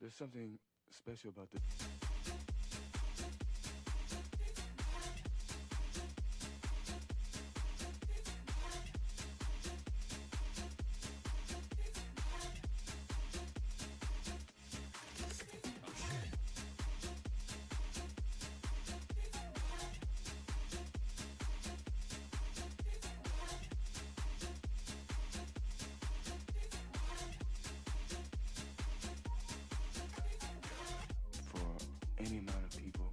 There's something special about the... Any amount of people.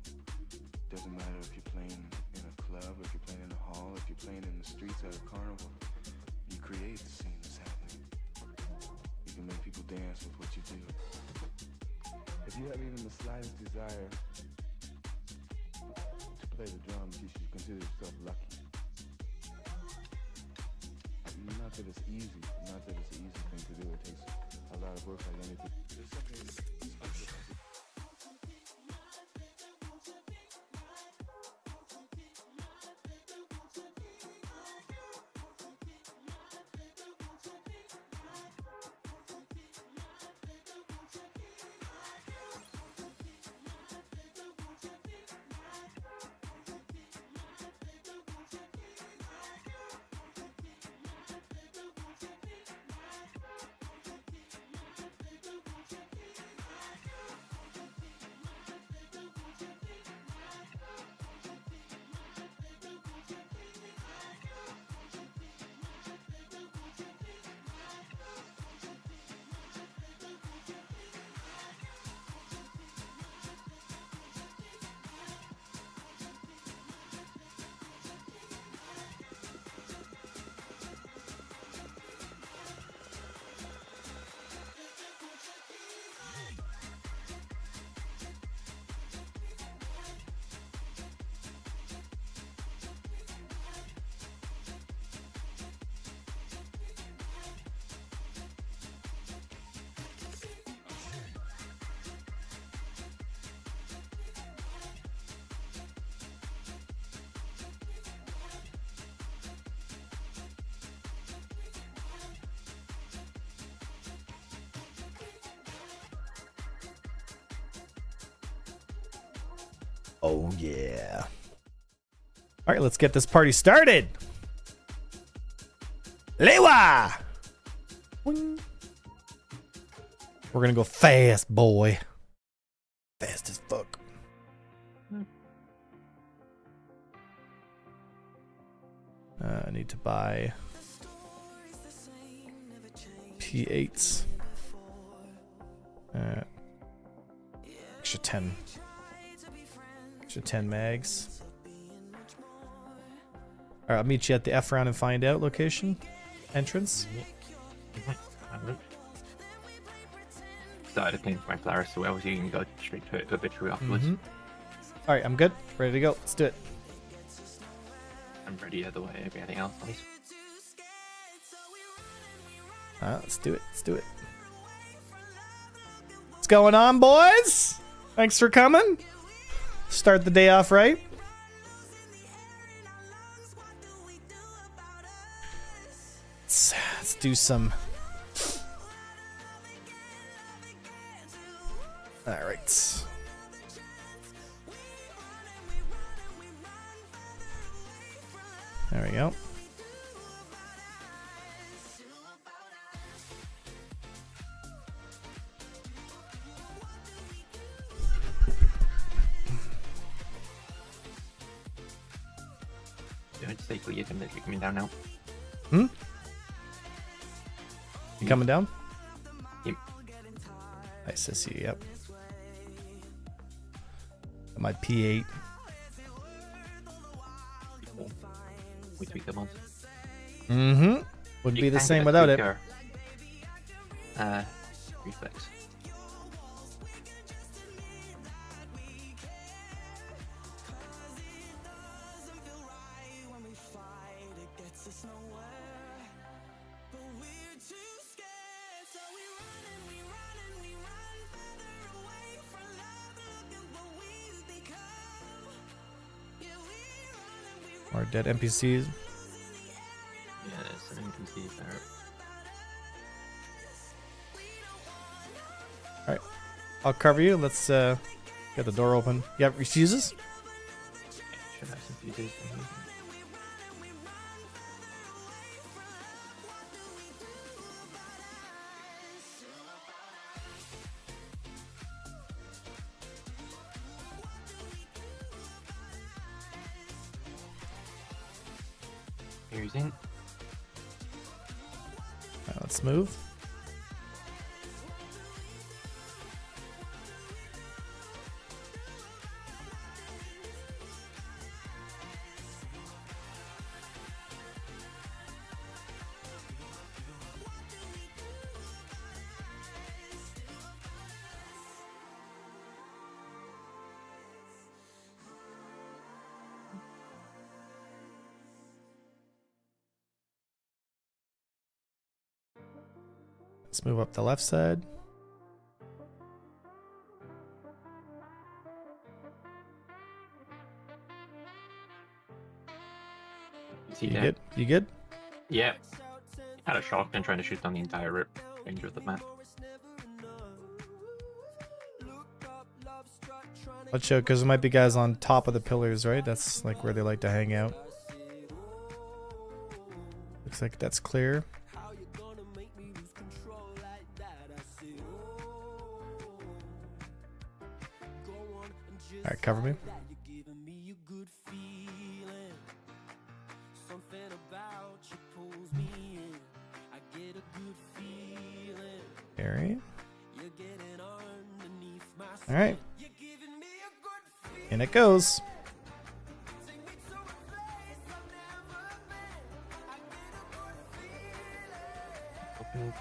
Doesn't matter if you're playing in a club, if you're playing in a hall, if you're playing in the streets at a carnival. You create the scene that's happening. You can make people dance with what you do. If you have even the slightest desire to play the drums, you should consider yourself lucky. Not that it's easy, not that it's an easy thing to do. It takes a lot of work like anything. There's something special about it. Oh, yeah. All right, let's get this party started. Lewa! Wing. We're going to go fast, boy. Fast as fuck. I need to buy P8s. Extra 10. Extra 10 mags. Alright, I'll meet you at the F round and find out location. Entrance. Started playing for my flowers, so obviously you can go straight to it, a bit through afterwards. Alright, I'm good. Ready to go. Let's do it. I'm ready either way, everything else. Nice. Let's do it. Let's do it. What's going on, boys? Thanks for coming. Start the day off right. Let's do some. All right. There we go. Don't stay till you're coming down now. You coming down? Yep. Nice to see you. Yep. My P8. We tweak them on. Would be the same without it. Reflex. Or dead NPCs. Yeah, some NPCs there. Alright. I'll cover you. Let's get the door open. You have refuses? Should have some fuses. Here's in. Alright, let's move. Let's move up the left side. See You that? good? You good? Yeah. Had a shotgun trying to shoot down the entire range of the map. Watch out, because there might be guys on top of the pillars, right? That's like where they like to hang out. Looks like that's clear. Alright, cover me. Alright. Alright. And it goes. Open.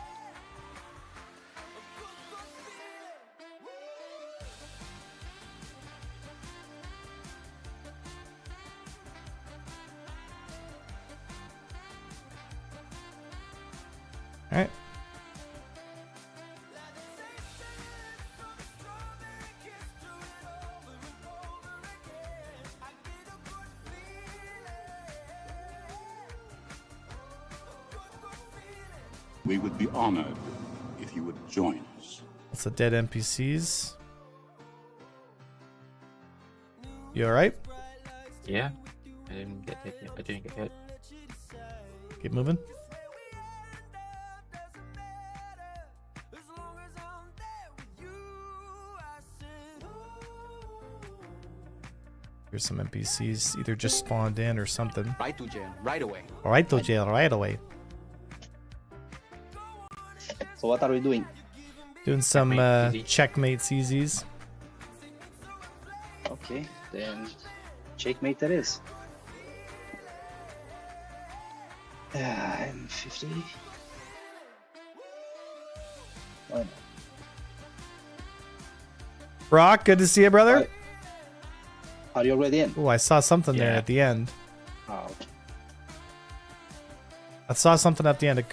Alright. We would be honored if you would join us. That's the dead NPCs. You alright? Yeah. I didn't get hit yet. I didn't get hit. Keep moving. Here's some NPCs either just spawned in or something. Right to jail, right away. Alright to jail right away. So what are we doing? Doing some Checkmate easy. checkmate CZs. Okay, then checkmate that is. I'm 50. Why not? Brock, good to see you, brother. Right. Are you already in? Oh, I saw something there Yeah. at the end. Oh, okay. I saw something at the end.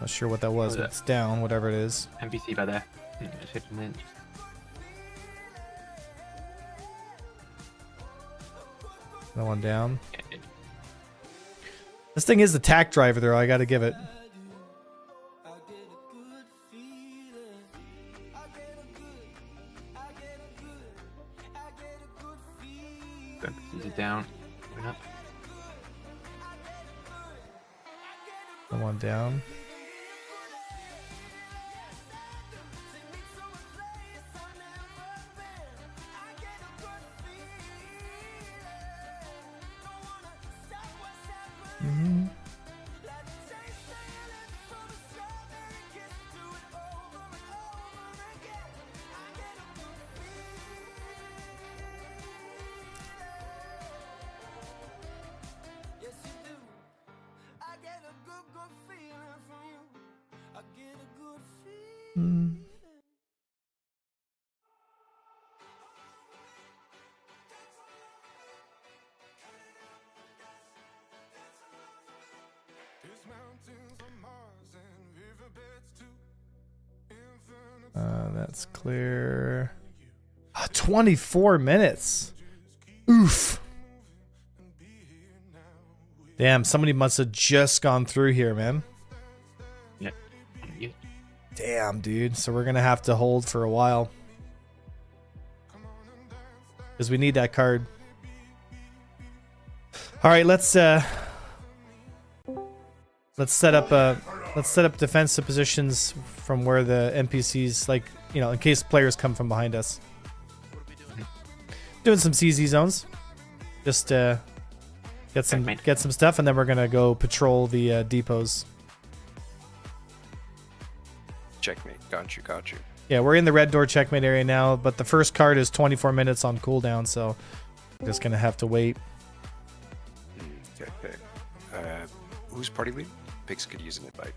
Not sure what that was, What but was it's down, whatever it is. NPC by there. Just hit him in. That one down. Yeah, This thing is the tack driver, though. I gotta give it. NPCs are down. Moving up. The one down. Mhm. Mm. That's clear. 24 minutes. Oof. Damn, somebody must have just gone through here, man. Yeah. Yeah. Damn, dude. So we're gonna have to hold for a while. Because we need that card. Alright, let's set up defensive positions from where the NPCs, like, you know, in case players come from behind us. What are we doing? Doing some CZ zones. Just get some stuff, and then we're gonna go patrol the depots. Checkmate. Got you. Yeah, we're in the red door checkmate area now, but the first card is 24 minutes on cooldown, so I'm just gonna have to wait. Okay. Who's party lead? Pigs could use an invite.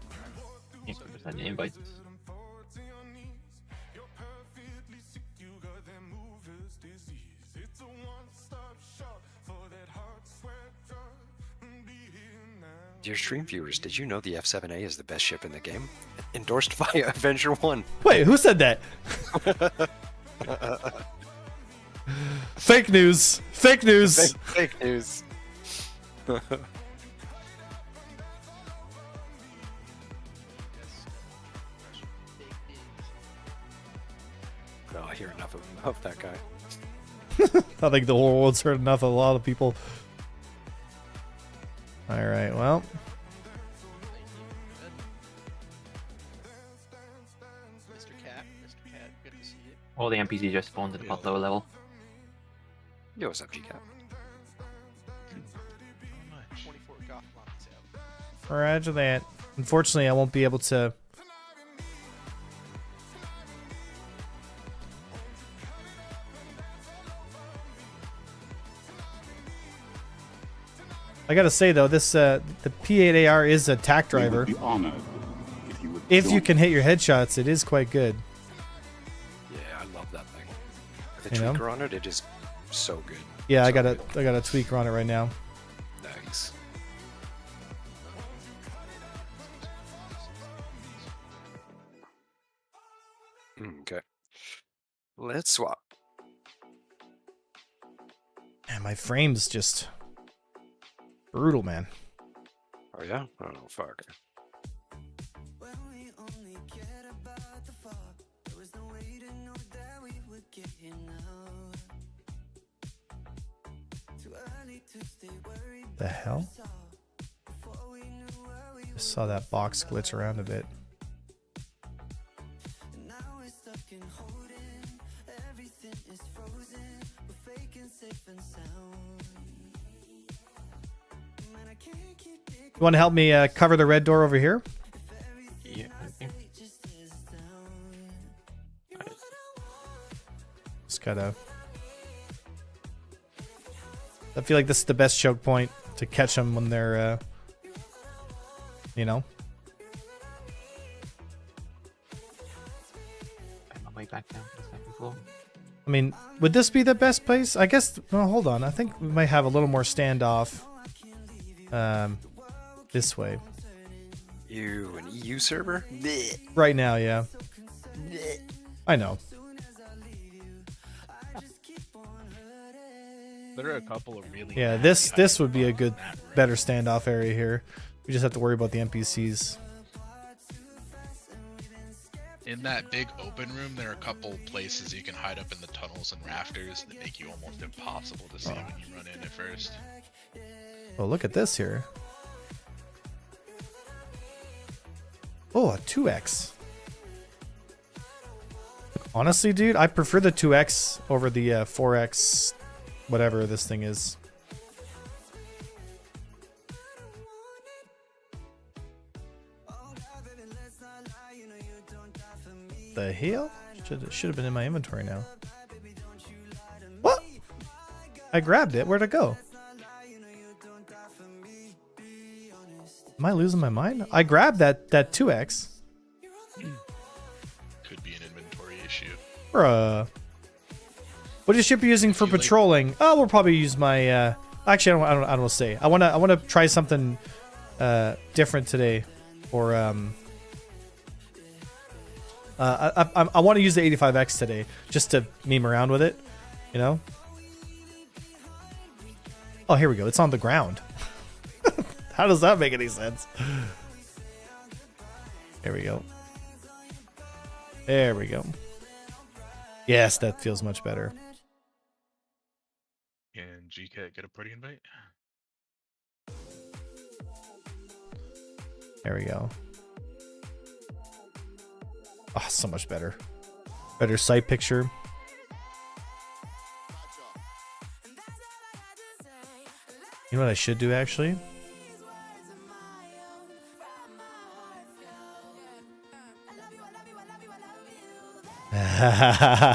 Yeah, send the invites. Dear stream viewers, did you know the F7A is the best ship in the game? Endorsed by Avenger 1. Wait, who said that? Fake news. Fake news. Fake news. No, I hear enough of that guy. I think the whole world's heard enough of a lot of people. Alright, well. Mr. Cat, good to see you. All the NPCs just spawned at about lower level. Yo, what's up, GCAT? 24 goth lines out. Roger that. Unfortunately, I won't be able to. I gotta say though, this the P8AR is a tack driver. We would be honored if you would If you join. can hit your headshots, it is quite good. Yeah, I love that thing. With the You know? tweaker on it, it is so good. Yeah, I So got a good. tweaker on it right now. Nice. Okay. Let's swap. Man, my frame's just brutal, man. Oh yeah? Oh fuck. The hell? Just saw that box glitch around a bit. You want to help me cover the red door over here? Yeah, I think. Just gotta. I feel like this is the best choke point to catch them when they're, you know. Find my way back down to the second floor. I mean, would this be the best place? I guess. No, hold on. I think we might have a little more standoff. This way. You an EU server? Blech. Right now, yeah. Blech. I know. There are a couple of really. Yeah, nasty this would be a items good, in that room. better standoff area here. We just have to worry about the NPCs. In that big open room, there are a couple places you can hide up in the tunnels and rafters that make you almost impossible to see when you run in at first. Oh, look at this here. Oh, a 2x. Honestly, dude, I prefer the 2x over the 4x, whatever this thing is. The hell? Should have been in my inventory now. What? I grabbed it. Where'd it go? Am I losing my mind? I grabbed that 2x. Could be an inventory issue. Bruh. What is ship you using for You like- patrolling? Oh, we'll probably use my. Actually, I don't want to say. I wanna try something different today, or I want to use the 85x today just to meme around with it, you know. Oh, here we go. It's on the ground. How does that make any sense? There we go. There we go. Yes, that feels much better. Can GCat get a party invite? There we go. Oh, so much better. Better sight picture. You know what I should do actually?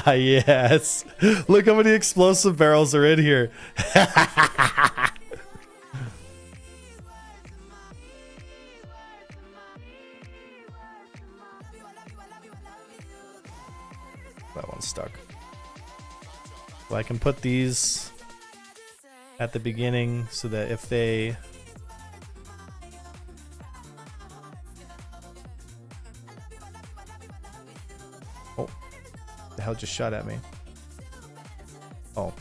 Yes. Look how many explosive barrels are in here. That one's stuck. Well, I can put these at the beginning so that if they... Oh, the hell just shot at me. Oh.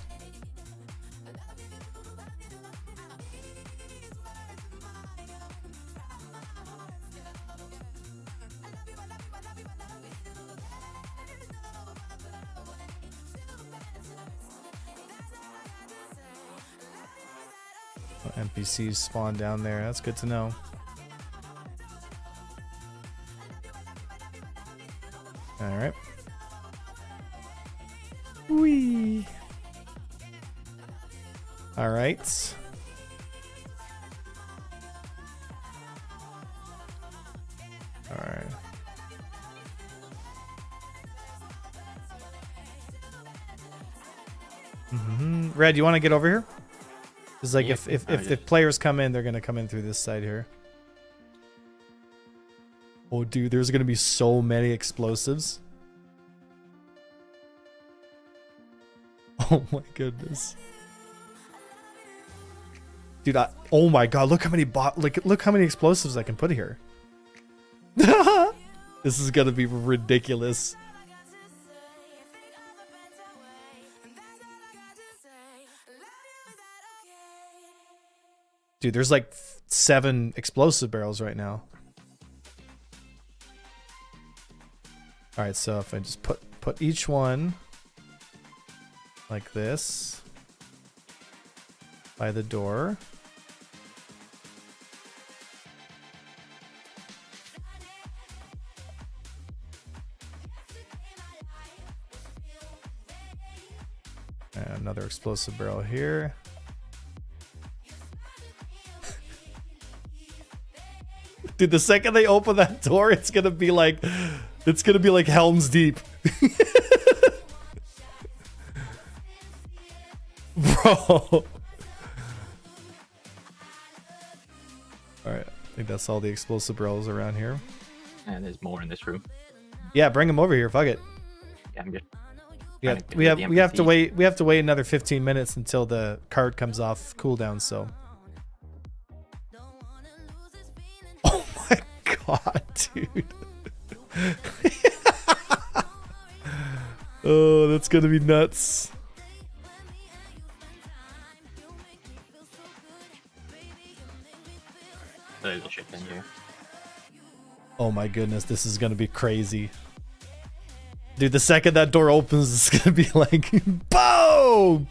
NPCs spawn down there. That's good to know. All right. Whee. All right. All right. Red, you want to get over here? It's like Yeah, if players come in, they're gonna come in through this side here. Oh, dude, there's gonna be so many explosives. Oh my goodness, dude! Oh my god, look how many look how many explosives I can put here. This is gonna be ridiculous. Dude, there's like 7 explosive barrels right now. All right, so if I just put each one like this by the door. And another explosive barrel here. Dude, the second they open that door, it's gonna be like Helm's Deep. Bro. Alright, I think that's all the explosive barrels around here. And there's more in this room. Yeah, bring them over here, fuck it. Yeah, I'm good. Yeah, we have to wait another 15 minutes until the card comes off cooldown, so. Oh my god, dude. Oh, that's gonna be nuts. There's a ship in here. Oh my goodness, this is gonna be crazy. Dude, the second that door opens, it's gonna be like, boom!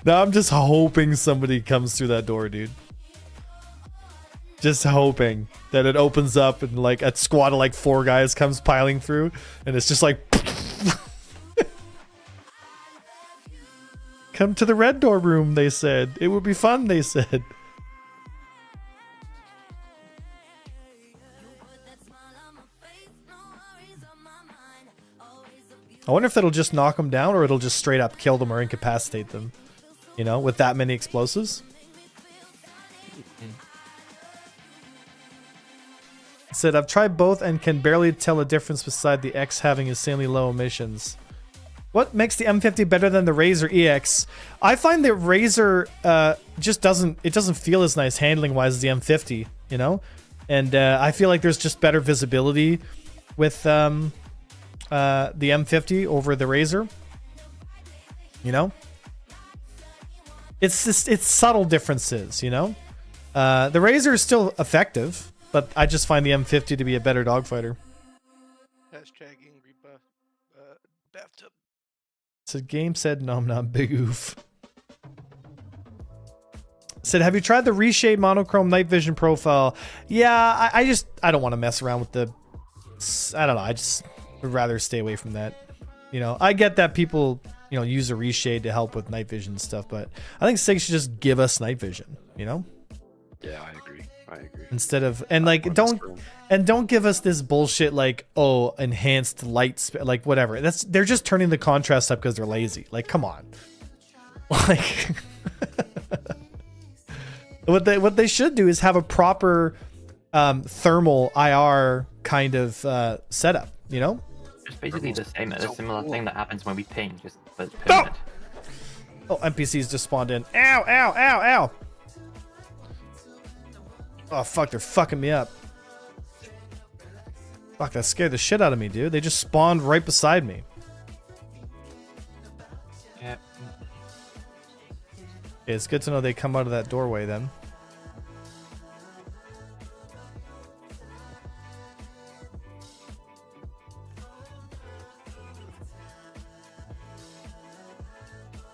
Now I'm just hoping somebody comes through that door, dude. Just hoping that it opens up and like a squad of like 4 guys comes piling through and it's just like come to the red door room, they said. It would be fun, they said. I wonder if that'll just knock them down or it'll just straight up kill them or incapacitate them. You know, with that many explosives. It said, I've tried both and can barely tell a difference beside the X having insanely low emissions. What makes the M50 better than the Razor EX? I find that Razor just doesn't feel as nice handling wise as the M50, you know? And I feel like there's just better visibility with the M50 over the Razor. You know? It's subtle differences, you know? The Razor is still effective, but I just find the M50 to be a better dogfighter. Hashtag angry bathtub. So game said nom nom big oof. Said, have you tried the reshade monochrome night vision profile? Yeah, I don't want to mess around with the, I don't know, I just would rather stay away from that. You know, I get that people, you know, use a reshade to help with night vision stuff, but I think Sig should just give us night vision, you know? Yeah, I agree. I agree. Instead of, and like, don't give us this bullshit like, oh, enhanced light, like whatever. They're just turning the contrast up because they're lazy. Like, come on. Like, what they should do is have a proper thermal IR kind of setup, you know? It's basically the same. It's a similar thing that happens when we ping, just but it's Oh! permanent. Oh, NPCs just spawned in. Ow, ow, ow, ow. Oh, fuck, they're fucking me up. Fuck, that scared the shit out of me, dude. They just spawned right beside me. Yeah. It's good to know they come out of that doorway then.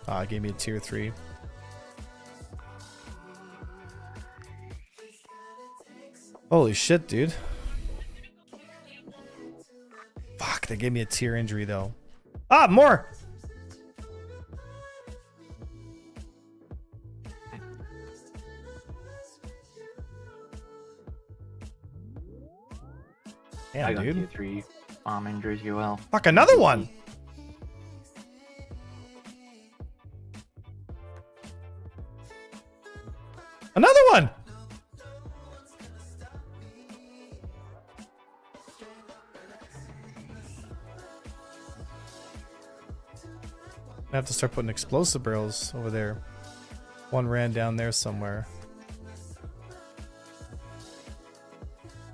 Ah, it gave me a tier 3. Holy shit, dude. Fuck, they gave me a tier injury though. Ah, more! I Damn, got tier dude. 3 arm injuries as well. Fuck, another one! Another one! I have to start putting explosive barrels over there. One ran down there somewhere.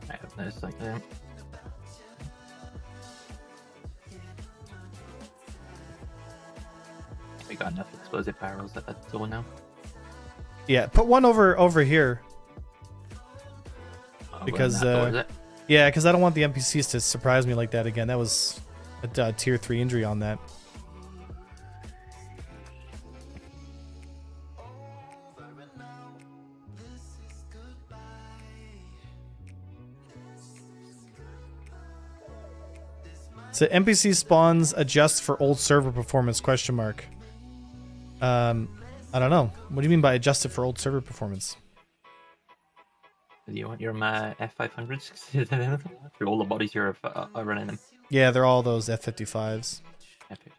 I have no second. We got enough explosive barrels at that door now. Yeah, put one over here. Oh, Because, we're in that door, is it? Yeah, because I don't want the NPCs to surprise me like that again. That was a tier 3 injury on that. So NPC spawns adjust for old server performance, question mark. I don't know. What do you mean by adjusted for old server performance? Do you want your F500s? Through all the bodies here are running them. Yeah, they're all those F55s. Epic.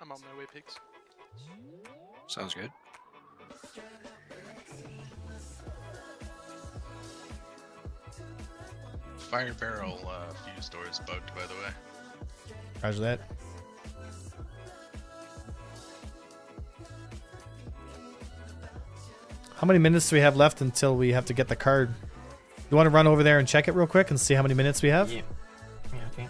I'm on my way, pigs. Sounds good. Fire barrel fuse door is bugged, by the way. Roger that. How many minutes do we have left until we have to get the card? You want to run over there and check it real quick and see how many minutes we have? Yeah. Yeah, okay.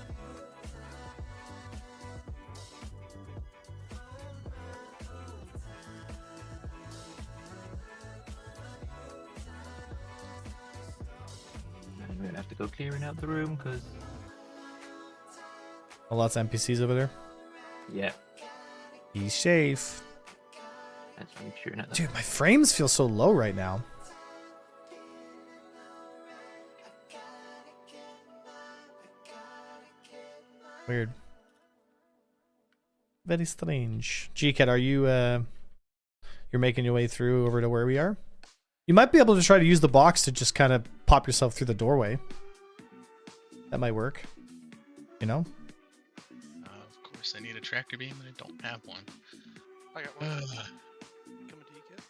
And we're gonna have to go clearing out the room because Oh, lots of NPCs over there. yeah, Be safe. that's me shooting at them. Dude, my frames feel so low right now. Weird. Very strange. GCat, are you you're making your way through over to where we are? You might be able to try to use the box to just kind of pop yourself through the doorway. That might work. You know? Of course, I need a tractor beam and I don't have one. I got one. Coming to you, kid.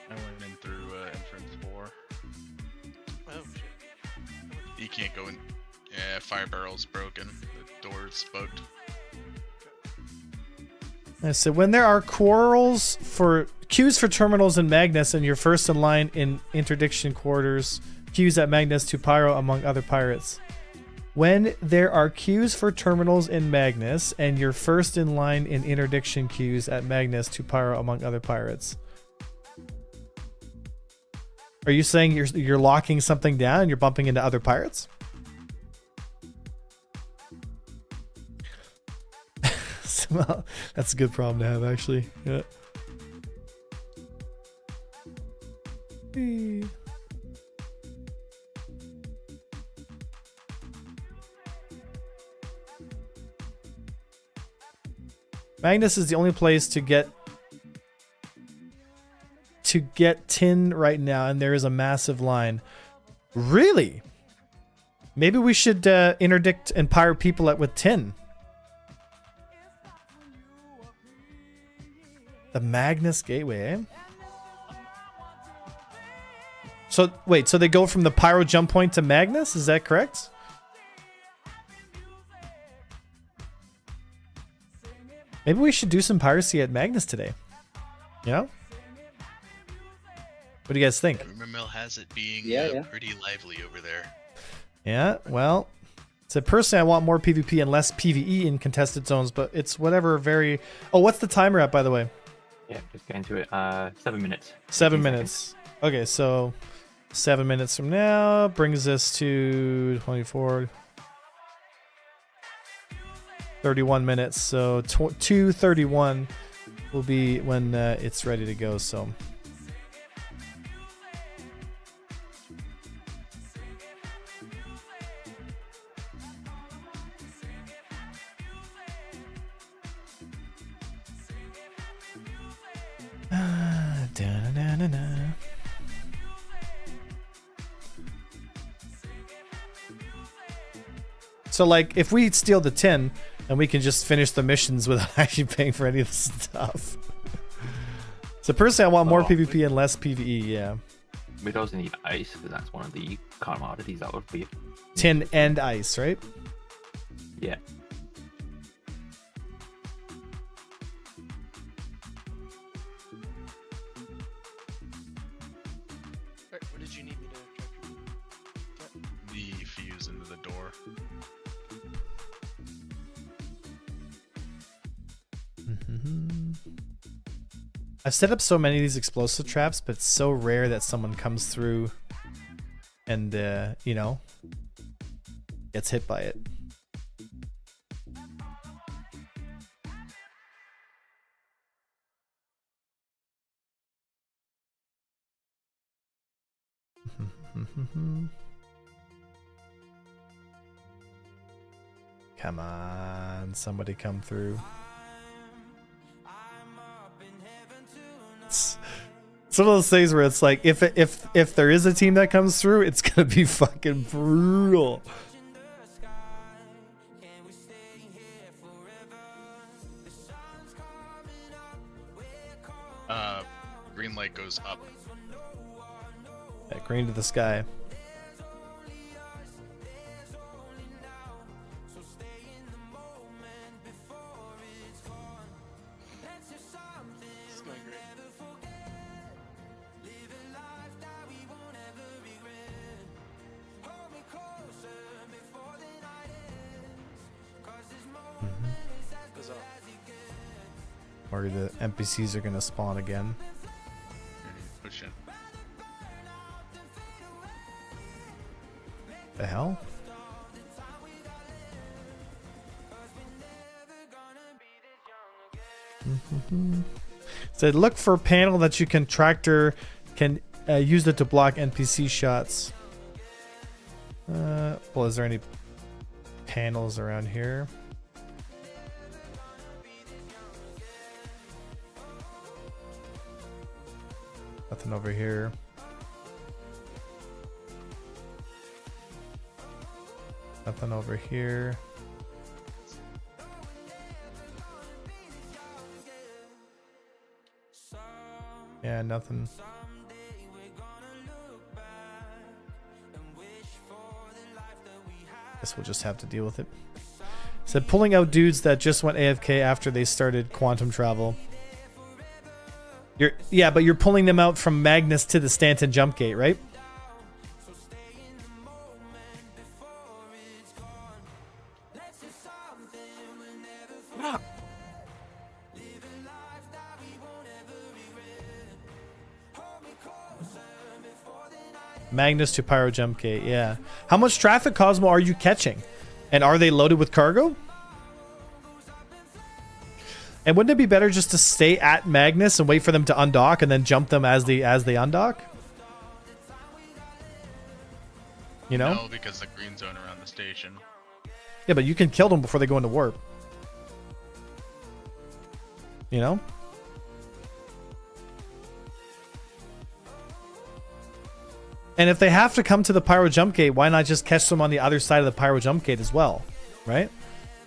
I went in through entrance 4. Oh shit. You can't go in. Yeah, fire barrel's broken. The door's bugged. So when there are queues for terminals in Magnus and you're first in line in interdiction quarters, queues at Magnus to Pyro among other pirates. When there are queues for terminals in Magnus and you're first in line in interdiction queues at Magnus to Pyro among other pirates. Are you saying you're locking something down and you're bumping into other pirates? Well, that's a good problem to have, actually. Yeah. Magnus is the only place to get tin right now, and there is a massive line. Really? Maybe we should interdict and pirate people with tin. The Magnus Gateway, eh? So, wait, so they go from the Pyro jump point to Magnus? Is that correct? Maybe we should do some piracy at Magnus today. You know? What do you guys think? Rumor mill has it being Yeah. pretty lively over there. Yeah, well... So personally, I want more PvP and less PvE in contested zones, but it's whatever very... Oh, what's the timer at, by the way? Yeah, just get into it. 7 minutes. 7 15 minutes. seconds. Okay, so 7 minutes from now brings us to 24... 31 minutes, so 2:31 will be when it's ready to go. So so like if we steal the tin, and we can just finish the missions without actually paying for any of the stuff. So personally, I want more PvP and less PvE, yeah. We'd also need ice, because that's one of the commodities that would be... Tin and ice, right? Yeah. Alright, what did you need me to get? The fuse into the door. I've set up so many of these explosive traps, but it's so rare that someone comes through and, you know, gets hit by it. Come on, somebody come through. It's one of those things where it's like if there is a team that comes through, it's gonna be fucking brutal. Green light goes up. Yeah, green to the sky. This is going great. Goes up. Or the NPCs are gonna spawn again. Push in. The hell? So look for a panel that you can use it to block NPC shots. Well, is there any panels around here? Nothing over here. Nothing over here. Yeah, nothing. Guess we'll just have to deal with it. Said pulling out dudes that just went AFK after they started quantum travel. But you're pulling them out from Magnus to the Stanton jump gate, right? Magnus to Pyro jump gate, yeah. How much traffic, Cosmo, are you catching? And are they loaded with cargo? And wouldn't it be better just to stay at Magnus and wait for them to undock and then jump them as they undock? You know? No, because the green zone around the station. Yeah, but you can kill them before they go into warp. You know? And if they have to come to the Pyro jump gate, why not just catch them on the other side of the Pyro jump gate as well? Right?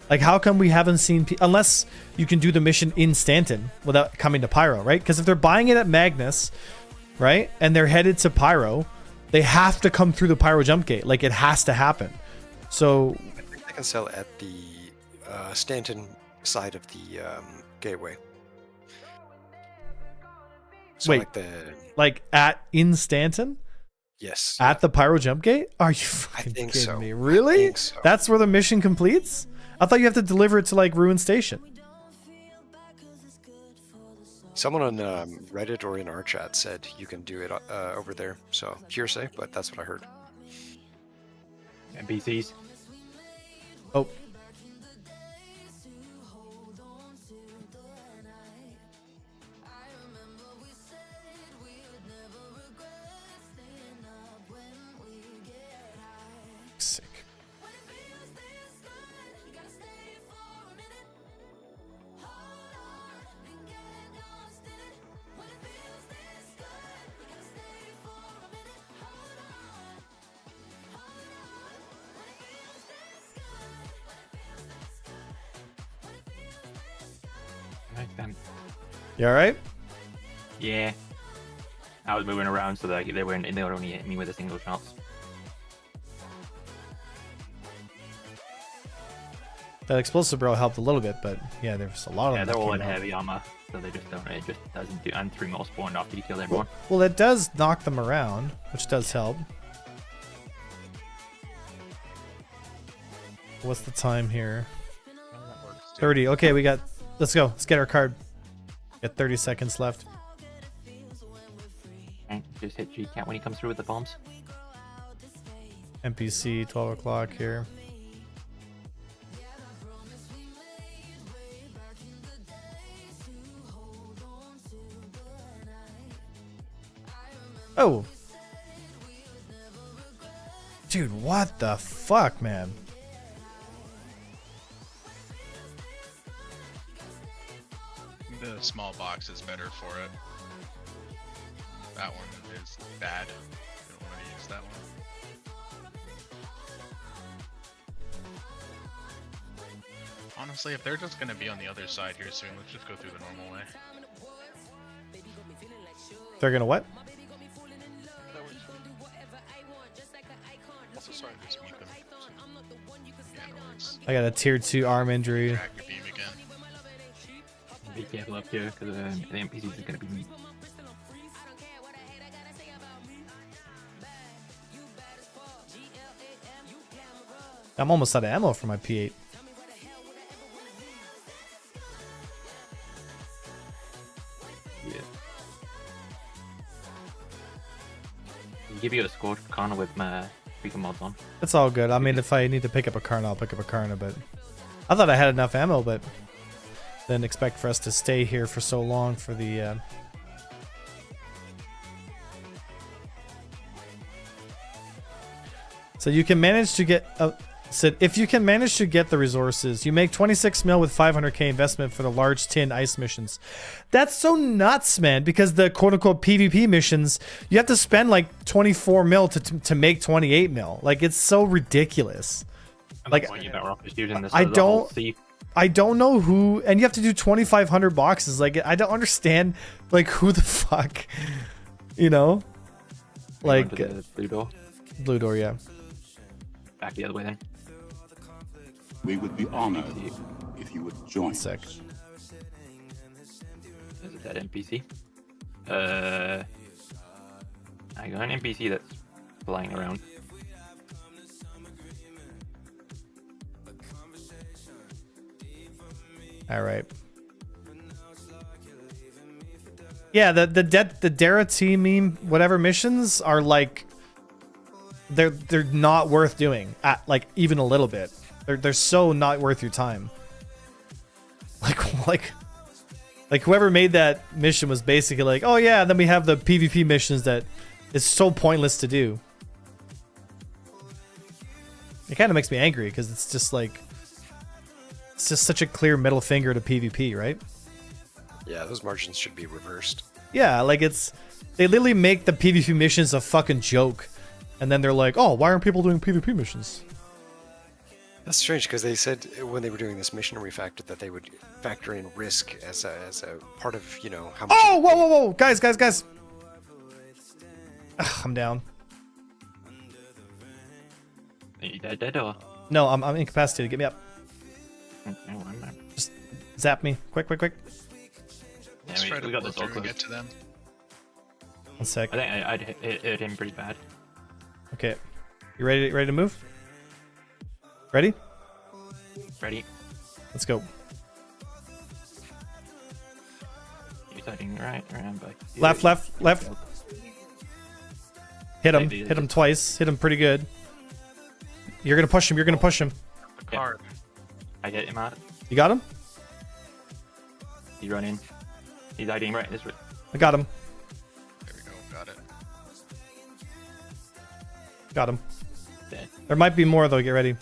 Like, how come we haven't seen... unless you can do the mission in Stanton without coming to Pyro, right? Because if they're buying it at Magnus, right, and they're headed to Pyro, they have to come through the Pyro jump gate. Like, it has to happen. So... I think they can sell at the Stanton side of the gateway. So wait, like the... like in Stanton? Yes. At the Pyro jump gate? Are you fucking think kidding so. me? Really? I think so. That's where the mission completes? I thought you have to deliver it to like Ruin Station. Someone on Reddit or in our chat said you can do it over there. So hearsay, but that's what I heard. NPCs. Oh. Sick. Right then. You alright? Yeah. I was moving around so that they would only hit me with a single shot. That explosive barrel helped a little bit, but yeah, there's a lot of Yeah, them. they're that all came in out. heavy armor, so they just don't. It just doesn't do. And 3 more spawned after you kill everyone. Well, it does knock them around, which does help. What's the time here? 30. Okay, we got... Let's go. Let's get our card. Got 30 seconds left. And just hit G-Cat when he comes through with the bombs. NPC, 12 o'clock here. Oh. Dude, what the fuck, man? The small box is better for it. That one is bad. I don't want to use that one. Honestly, if they're just going to be on the other side here soon, let's just go through the normal way. They're gonna what? Also, sorry, just meet them. Yeah, no worries. I got a tier 2 arm injury. Track your beam again. Be careful up here because the NPCs are going to be meat. I'm almost out of ammo for my P8. Yeah. I'll give you a score Connor with my freaking mods on. It's all good. I mean, if I need to pick up a Karna, I'll pick up a Karna, but I thought I had enough ammo, but didn't expect for us to stay here for so long for the... So you can manage to get... said, if you can manage to get the resources, you make 26 mil with 500k investment for the large tin ice missions. That's so nuts, man, because the quote-unquote PvP missions, you have to spend like 24 mil to make 28 mil. Like, it's so ridiculous. Like, Well, you better off just using this I as a whole don't- thief. I don't know who, and you have to do 2,500 boxes. Like, I don't understand, like, who the fuck, you know? Like, Go into the blue door. blue door, yeah. Back the other way then. We would be honored if you would join Sick. us. Is it that NPC? I got an NPC that's flying around. All right. Yeah, the Dara T meme whatever missions are like they're not worth doing at like even a little bit. They're so not worth your time. Like whoever made that mission was basically like, oh yeah, then we have the PvP missions that is so pointless to do. It kind of makes me angry because it's just like it's just such a clear middle finger to PvP, right? Yeah, those margins should be reversed. Yeah, like they literally make the PvP missions a fucking joke, and then they're like, oh, why aren't people doing PvP missions? That's strange because they said when they were doing this mission refactor that they would factor in risk as a part of, you know, how much. Oh, whoa, guys. Ugh, I'm down. Are you dead or? No, I'm incapacitated. Get me up. No, I'm not. Just zap me. Quick. Let's try to we got blow this all through and close. get to them. 1 sec. I think I'd hit him pretty bad. Okay. You ready to move? Ready? Ready? Let's go. He's heading right around back. Left. Hit him twice. Hit him pretty good. You're gonna push him. The Yeah. card. I get him out. You got him? He run in. He's hiding right this way. I got him. There we go. Got it. Got him. Dead. There might be more though. Get ready. I'm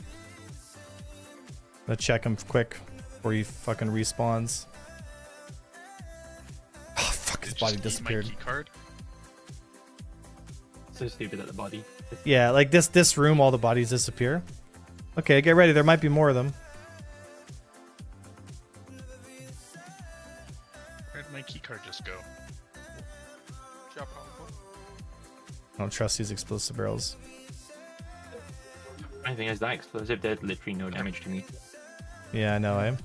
gonna check him quick before he fucking respawns. Oh fuck! His Just body eat my disappeared. key card. So stupid at the body. Yeah, like this room, all the bodies disappear. Okay, get ready. There might be more of them. Where'd my key card just go? Drop it on the floor. I don't trust these explosive barrels. The thing is, that explosive did literally no damage to me. Yeah, I know. It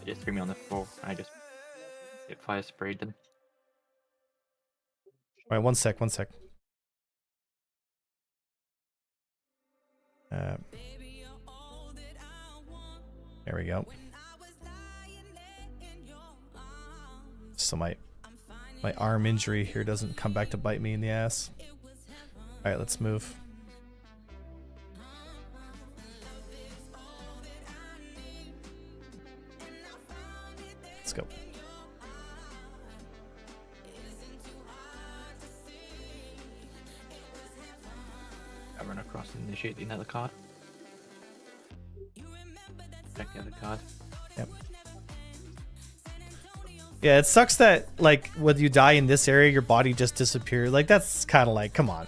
just threw me on the floor. I just fire sprayed them. All right, 1 sec. There we go. So my arm injury here doesn't come back to bite me in the ass. All right, let's move. Let's go. I run across and initiate another card. Check the other card. Yep. Yeah, it sucks that like when you die in this area, your body just disappears. Like that's kind of like, come on.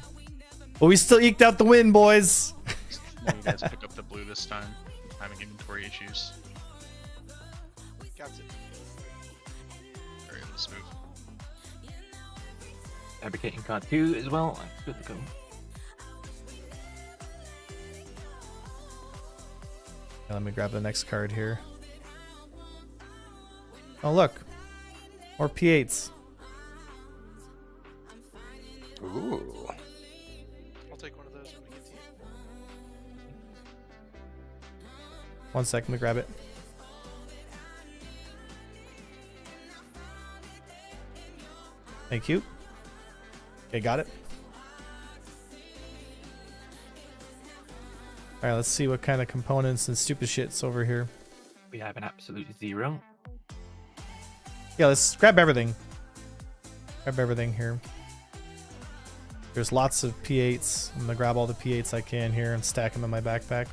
But we still eked out the win, boys. You guys pick up the blue this time. Having inventory issues. Got it. Alright, let's move. Fabricating card 2 as well. That's good to go. Yeah, let me grab the next card here. Oh look, more P8s. Ooh. I'll take one of those when we get to you. 1 sec, let me grab it. Thank you. Okay, got it. Alright, let's see what kind of components and stupid shit's over here. We have an absolute 0. Yeah, let's grab everything. Grab everything here. There's lots of P8s. I'm gonna grab all the P8s I can here and stack them in my backpack.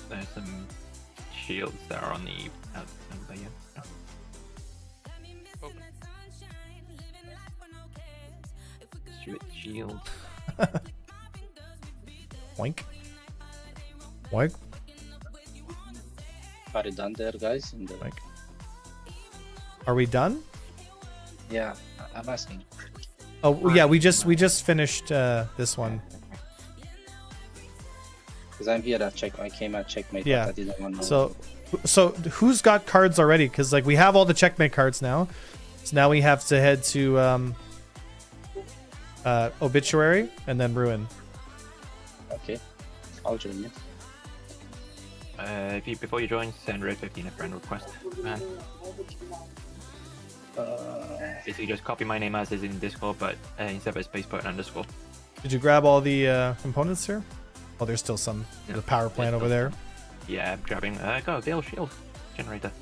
There's some shields that are on the over there. Open. Shoot shield. Oink. Oink. Are you done there, guys? Oink. Are we done? Yeah, I'm asking. Oh yeah, we just finished this one. Because I'm here at check. I came at checkmate. Yeah. But I didn't want to. So who's got cards already? Because like we have all the checkmate cards now. So now we have to head to Obituary and then Ruin. Okay. I'll join you. Before you join, send Red 15 a friend request. Man. Basically, just copy my name as is in Discord, but instead of a space, put an underscore. Did you grab all the components here? Oh, there's still some. Yeah, The power plant over there. Yeah, I'm grabbing. Go, Gale Shield generator.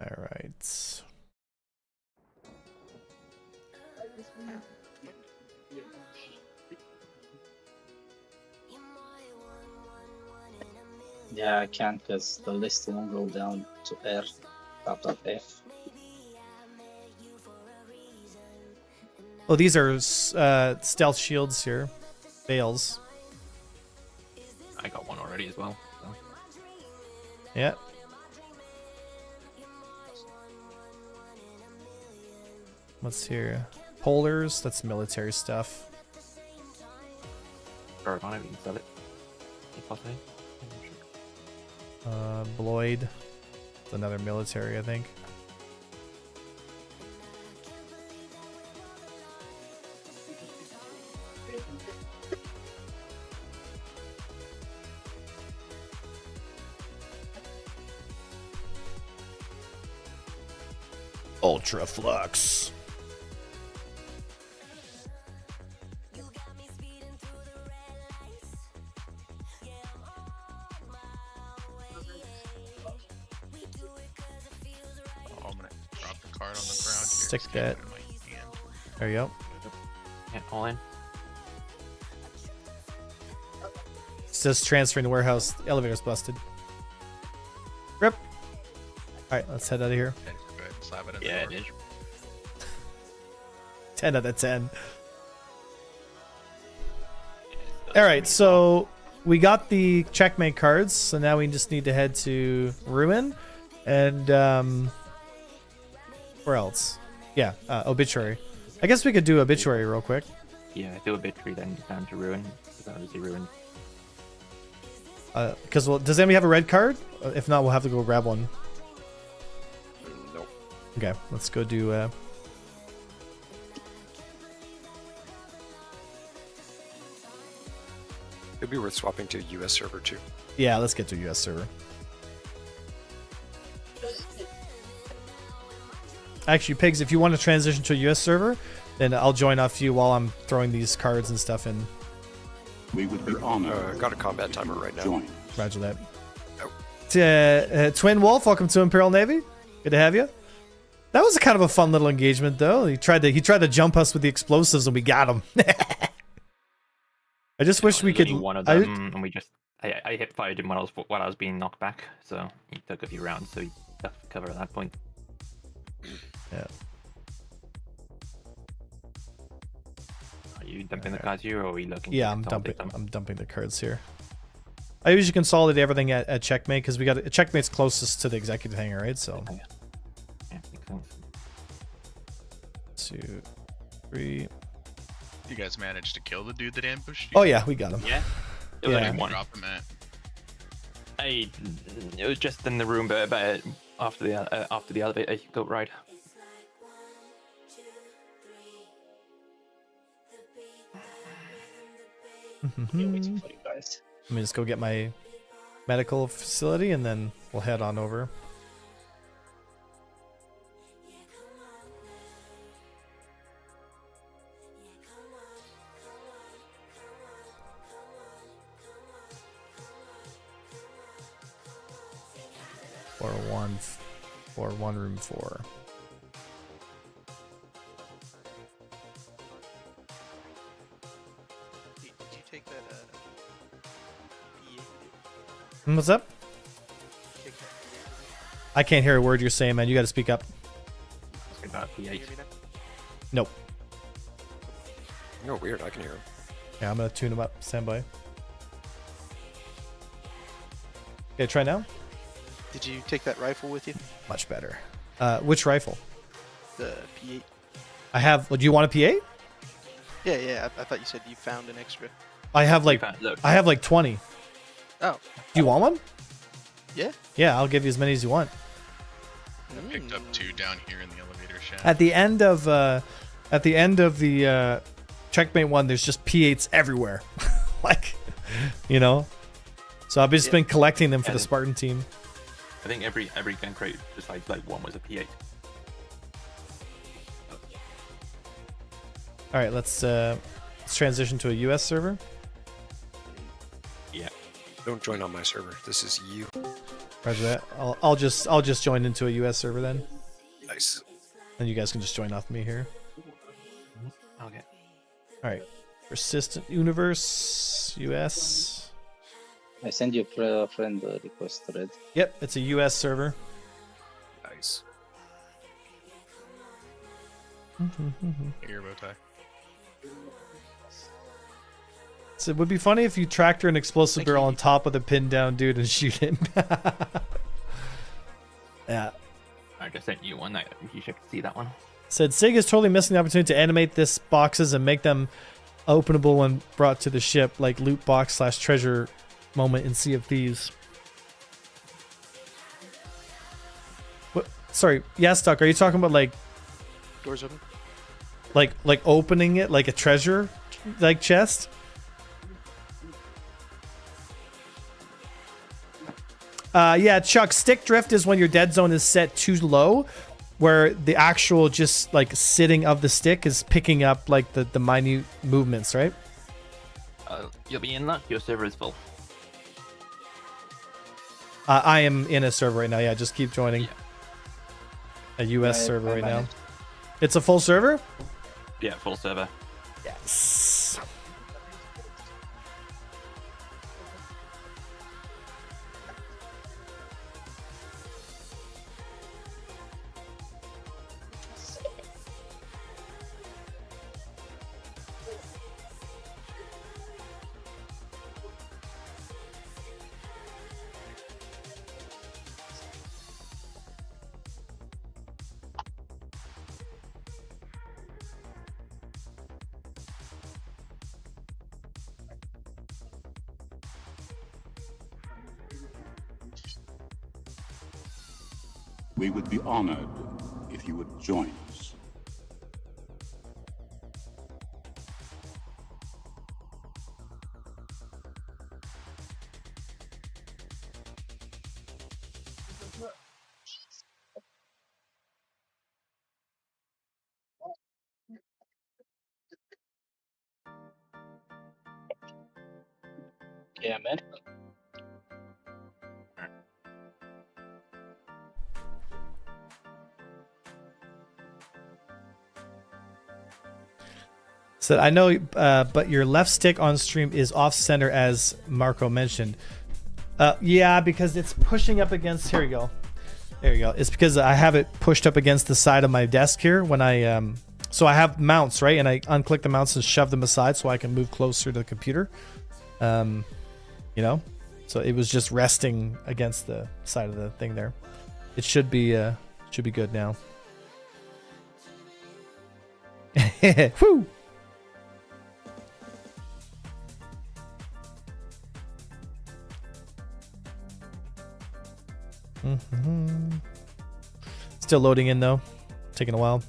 All right. Yeah, I can't because the list won't go down to R. Top F. Oh, these are stealth shields here. Bales. I got one already as well. So. Yeah. What's here? Polars. That's military stuff. Or on it, we can sell it. If possible. Bloyd. It's another military, I think. Ultra Flux. Oh, I'm gonna drop the card on the ground here. Stick 'cause I can't that. put it in my hand. There you go. Yeah, all in. It says transferring to warehouse. The elevator's busted. Rip. Alright, let's head out of here. Okay, go ahead and slap it in Yeah, it the is. 10 out of 10. Alright, so we got the checkmate cards, so now we just need to head to Ruin and where else? Yeah, Obituary. I guess we could do Obituary real quick. Yeah, do Obituary, then down to Ruin. Because obviously Ruin. Because does anybody have a red card? If not, we'll have to go grab one. Nope. Okay, let's go do. It'd be worth swapping to US server too. Yeah, let's get to US server. Actually, Pigs, if you want to transition to a US server, then I'll join off you while I'm throwing these cards and stuff in. We would be honored. Got a combat timer right now. Join. Roger that. Oh. Twin Wolf, welcome to Imperial Navy. Good to have you. That was a kind of a fun little engagement, though. He tried to jump us with the explosives, and we got him. I just wish we could. One of them, and we just I hip fired him when I was being knocked back, so he took a few rounds, so he ducked cover at that point. Yeah. Are you dumping the cards here, or are we looking? Yeah, to I'm consolidate dumping. them? I'm dumping the cards here. I usually consolidate everything at checkmate because we got checkmate's closest to the executive hangar, right? So. Oh, yeah. Yeah, makes sense. 2, 3. You guys managed to kill the dude that ambushed you? Oh yeah, we got him. Yeah. It was Yeah. only Where'd you one. drop him at? It was just in the room, but after the elevator, go right. Waiting for you guys. Let me just go get my medical facility and then we'll head on over. For one room 4. Did you take that PA? What's up? Take that I can't hear a word you're saying, man. You got to speak up. About PA? Can you P8. hear me now? Nope. No, weird. I can hear him. Yeah, I'm gonna tune him up. Stand by. Okay, try now. Did you take that rifle with you? Much better. Which rifle? The P8. I have. Do you want a P8? Yeah. I thought you said you found an extra. I have like Look, I have like 20. Oh. Do you want one? Yeah. Yeah, I'll give you as many as you want. I picked up 2 down here in the elevator shaft. At the end of the checkmate one, there's just P8s everywhere, like, you know. So I've just been collecting them for the Spartan team. I think every gun crate besides like one was a P8. All right, let's transition to a US server. Yeah. Don't join on my server. This is you. Roger that. I'll just join into a US server then, Nice. and you guys can just join off me here. Okay. All right, persistent universe US. I send you a friend request, Red. Yep, it's a US server. Nice. Here, bow tie. So it would be funny if you tractor an explosive barrel on top of the pinned down dude and shoot him. Yeah. I just sent you one. You should see that one. Said Sig is totally missing the opportunity to animate this boxes and make them openable when brought to the ship, like loot box / treasure moment in Sea of Thieves. What? Sorry, Stuck. Are you talking about like Doors open. like opening it like a treasure like chest? Yeah, Chuck, stick drift is when your dead zone is set too low, where the actual just like sitting of the stick is picking up like the minute movements, right? You'll be in luck. Your server is full. I am in a server right now. Yeah, just keep joining. Yeah. A US server right now. managed. It's a full server? Yeah, full server. Yes. We would be honored if you would join us. Yeah, man. So I know, but your left stick on stream is off center, as Marco mentioned. Yeah, because it's pushing up against. Here we go. There you go. It's because I have it pushed up against the side of my desk here when I so I have mounts, right, and I unclick the mounts and shove them aside so I can move closer to the computer. You know, so it was just resting against the side of the thing there. It should be good now. Woo! Still loading in though, taking a while.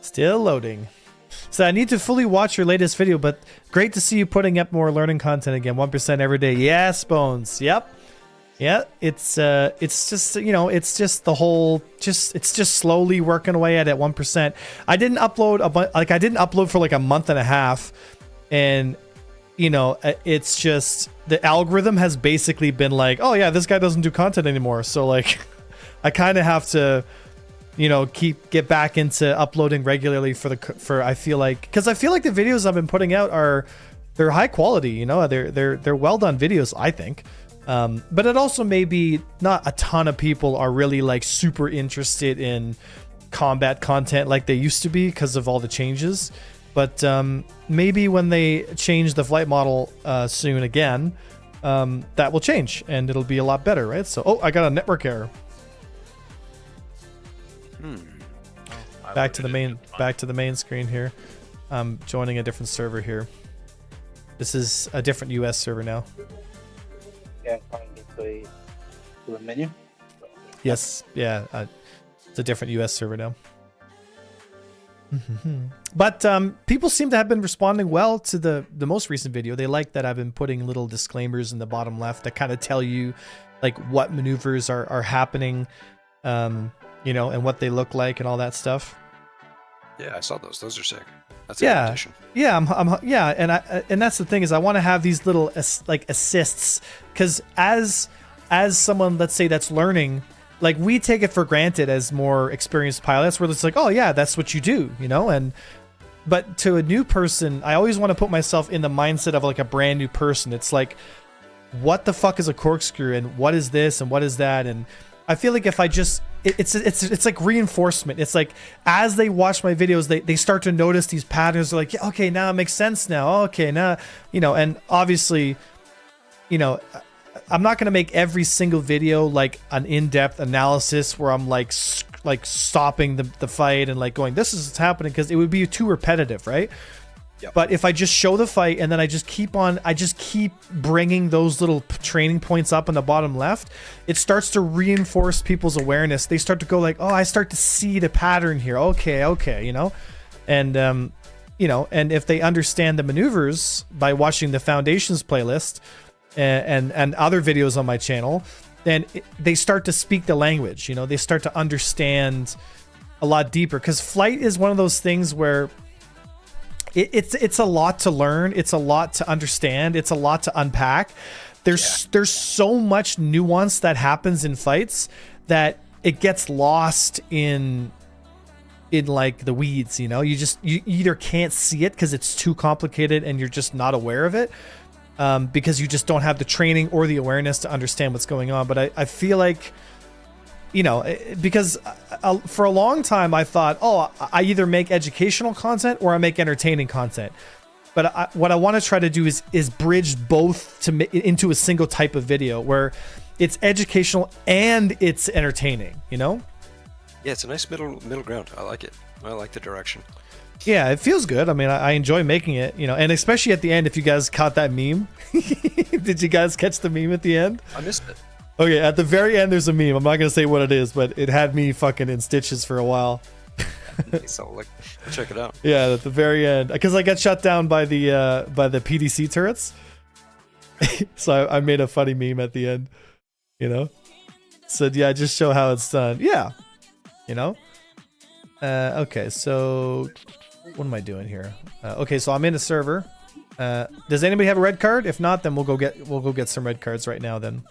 Still loading. So I need to fully watch your latest video, but great to see you putting up more learning content again. 1% every day. Yes, Bones. Yep. Yeah, it's just, you know, it's just the whole, it's just slowly working away at 1%. I didn't upload I didn't upload for like a month and a half, and you know, it's just the algorithm has basically been like, oh yeah, this guy doesn't do content anymore. So like, I kind of have to, you know, get back into uploading regularly for I feel like, because I feel like the videos I've been putting out they're high quality, you know, they're well done videos, I think. But it also may be not a ton of people are really like super interested in combat content like they used to be because of all the changes. But maybe when they change the flight model soon again, that will change and it'll be a lot better, right? So, oh, I got a network error. Back to the main screen here. I'm joining a different server here. This is a different US server now. Yeah, finally to a menu. Yes, yeah, it's a different US server now. But people seem to have been responding well to the most recent video. They like that I've been putting little disclaimers in the bottom left that kind of tell you like what maneuvers are happening, you know, and what they look like and all that stuff. Yeah, I saw those. Those are sick. That's a good addition. Yeah, and that's the thing is I want to have these little like assists, because as someone, let's say, that's learning, like we take it for granted as more experienced pilots, where it's like, oh yeah, that's what you do, you know. But to a new person, I always want to put myself in the mindset of like a brand new person. It's like, what the fuck is a corkscrew, and what is this, and what is that? And I feel like if I just, it's like reinforcement. It's like as they watch my videos, they start to notice these patterns. They're like, yeah, okay, now it makes sense now. Okay, now, you know, and obviously, you know, I'm not going to make every single video like an in-depth analysis where I'm like stopping the fight and like going, this is what's happening, because it would be too repetitive, right? Yep. But if I just show the fight and then I just keep bringing those little training points up in the bottom left, it starts to reinforce people's awareness. They start to go like, oh, I start to see the pattern here. Okay, you know, and you know, and if they understand the maneuvers by watching the Foundations playlist and other videos on my channel, then they start to speak the language. You know, they start to understand a lot deeper, because flight is one of those things where it's a lot to learn, it's a lot to understand, it's a lot to unpack. There's so much nuance that happens in fights that it gets lost in like the weeds, you know. You either can't see it because it's too complicated and you're just not aware of it, because you just don't have the training or the awareness to understand what's going on. But I feel like, you know, because for a long time I thought, oh, I either make educational content or I make entertaining content. But what I want to try to do is bridge both into a single type of video where it's educational and it's entertaining, you know? Yeah, it's a nice middle ground. I like it. I like the direction. Yeah, it feels good. I mean, I enjoy making it, you know, and especially at the end, if you guys caught that meme. Did you guys catch the meme at the end? I missed it. Okay, at the very end, there's a meme. I'm not going to say what it is, but it had me fucking in stitches for a while. So, like, check it out. Yeah, at the very end. Because I got shut down by the PDC turrets. So I made a funny meme at the end, you know? Said, yeah, just show how it's done. Yeah, you know? Okay, so what am I doing here? Okay, so I'm in a server. Does anybody have a red card? If not, then we'll go get some red cards right now then.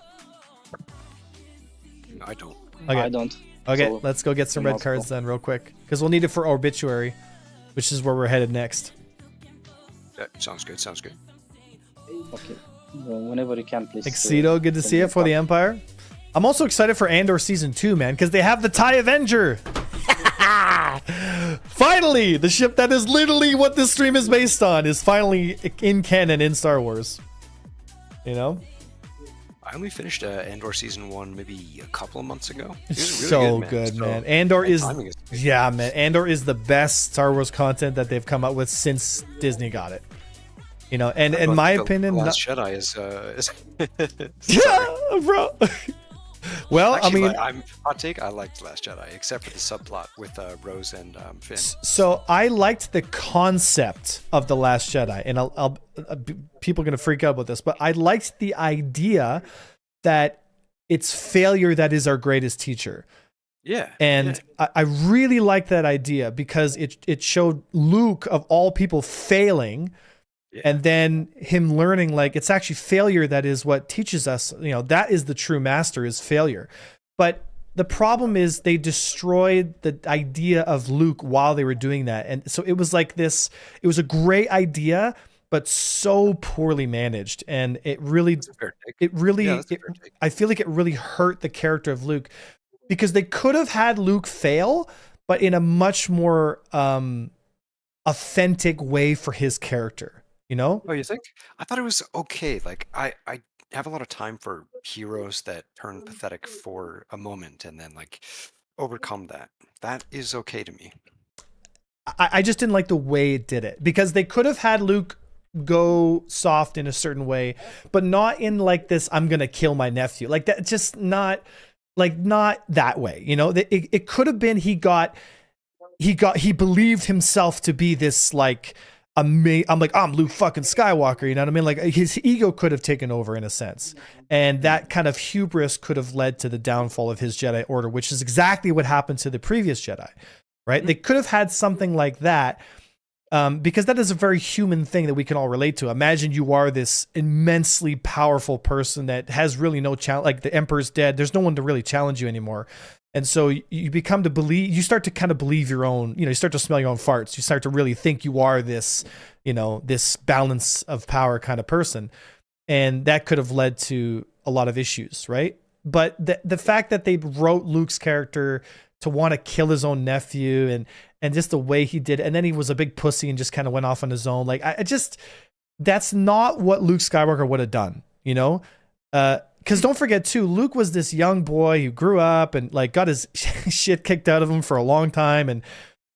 I don't. Okay. I don't. Okay, So, let's go get some red cards then real quick, because we'll need it for obituary, which is where we're headed next. Yeah, sounds good. Sounds good. Okay. Well, whenever you can, please. Excedo, good to see you for the Empire. I'm also excited for Andor Season 2, man, because they have the TIE Avenger. Finally, the ship that is literally what this stream is based on is finally in canon in Star Wars. You know? I only finished Andor Season 1 maybe a couple of months ago. It It's was really so good, man. So, Andor is, timing is yeah, man. Andor is the best Star Wars content that they've come up with since Disney got it. You know, and in my opinion, The Last Jedi is yeah, bro. Well, Actually, I mean, I'm hot take. I liked Last Jedi, except for the subplot with Rose and Finn. so I liked the concept of The Last Jedi, and I'll people are gonna freak out about this, but I liked the idea that it's failure that is our greatest teacher. Yeah, And I really like that idea, because it showed Luke of all people failing, and then him learning like it's actually failure that is what teaches us, you know, that is the true master, is failure. But the problem is they destroyed the idea of Luke while they were doing that. And so it was like this, it was a great idea, but so poorly managed. And it really, That's a fair take. it really, Yeah, that's a it- fair take. I feel like it really hurt the character of Luke, because they could have had Luke fail, but in a much more authentic way for his character, you know? Oh, you think? I thought it was okay. Like I have a lot of time for heroes that turn pathetic for a moment and then like overcome that. That is okay to me. I just didn't like the way it did it, because they could have had Luke go soft in a certain way, but not in like this, I'm going to kill my nephew. Like that, just not that way, you know? It could have been he believed himself to be this like, I'm Luke fucking Skywalker, you know what I mean? Like his ego could have taken over in a sense. And that kind of hubris could have led to the downfall of his Jedi Order, which is exactly what happened to the previous Jedi, right? They could have had something like that, because that is a very human thing that we can all relate to. Imagine you are this immensely powerful person that has really no challenge, like the Emperor's dead. There's no one to really challenge you anymore. And so you become to believe, you start to kind of believe your own, you know, you start to smell your own farts. You start to really think you are this, you know, this balance of power kind of person. And that could have led to a lot of issues, right? But the fact that they wrote Luke's character to want to kill his own nephew and just the way he did, and then he was a big pussy and just kind of went off on his own. Like I just, that's not what Luke Skywalker would have done, you know? Because don't forget too, Luke was this young boy who grew up and like got his shit kicked out of him for a long time, and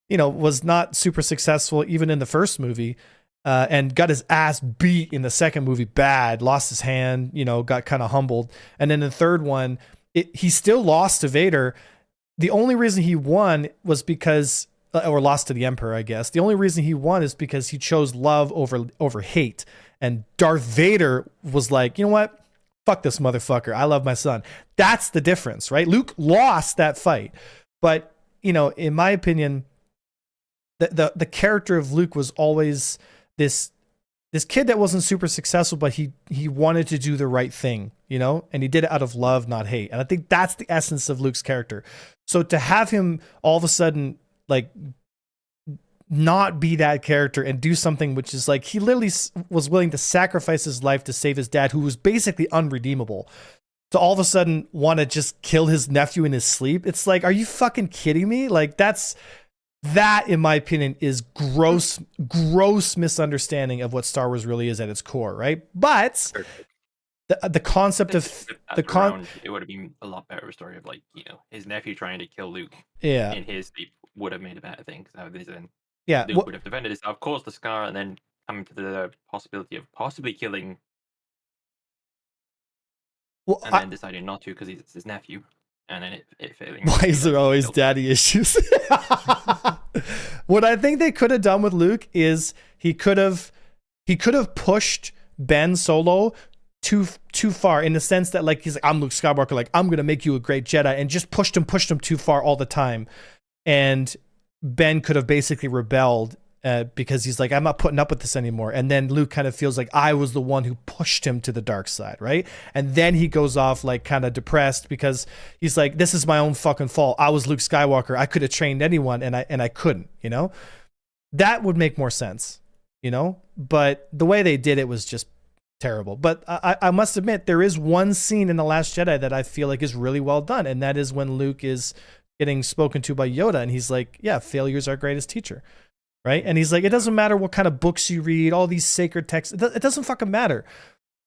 you know was not super successful even in the first movie, and got his ass beat in the second movie bad, lost his hand, you know, got kind of humbled, and then the third one, he still lost to Vader. The only reason he won was because, or lost to the Emperor, I guess. The only reason he won is because he chose love over hate, and Darth Vader was like, you know what? Fuck this motherfucker. I love my son. That's the difference, right? Luke lost that fight. But, you know, in my opinion, the character of Luke was always this kid that wasn't super successful, but he wanted to do the right thing, you know, and he did it out of love, not hate. And I think that's the essence of Luke's character. So to have him all of a sudden, like, not be that character and do something which is like, he literally was willing to sacrifice his life to save his dad, who was basically unredeemable, to all of a sudden want to just kill his nephew in his sleep. It's like, are you fucking kidding me? Like that in my opinion is gross misunderstanding of what Star Wars really is at its core, right? But the concept of it would have been a lot better story of like, you know, his nephew trying to kill Luke yeah in his sleep would have made a better thing. So then yeah Luke would have defended himself, caused the scar, and then coming to the possibility of possibly killing, and then deciding not to because it's his nephew, and then it failing. Why is there always daddy issues? What I think they could have done with Luke is he could have pushed Ben Solo too far, in the sense that like he's like, I'm Luke Skywalker, like I'm gonna make you a great Jedi, and just pushed him too far all the time, and Ben could have basically rebelled because he's like, I'm not putting up with this anymore. And then Luke kind of feels like I was the one who pushed him to the dark side, right? And then he goes off like kind of depressed because he's like, this is my own fucking fault. I was Luke Skywalker. I could have trained anyone and I couldn't, you know? That would make more sense, you know? But the way they did it was just terrible. But I must admit, there is one scene in The Last Jedi that I feel like is really well done, and that is when Luke is getting spoken to by Yoda, and he's like, yeah, failure's our greatest teacher, right? And he's like, it doesn't matter what kind of books you read, all these sacred texts, it doesn't fucking matter.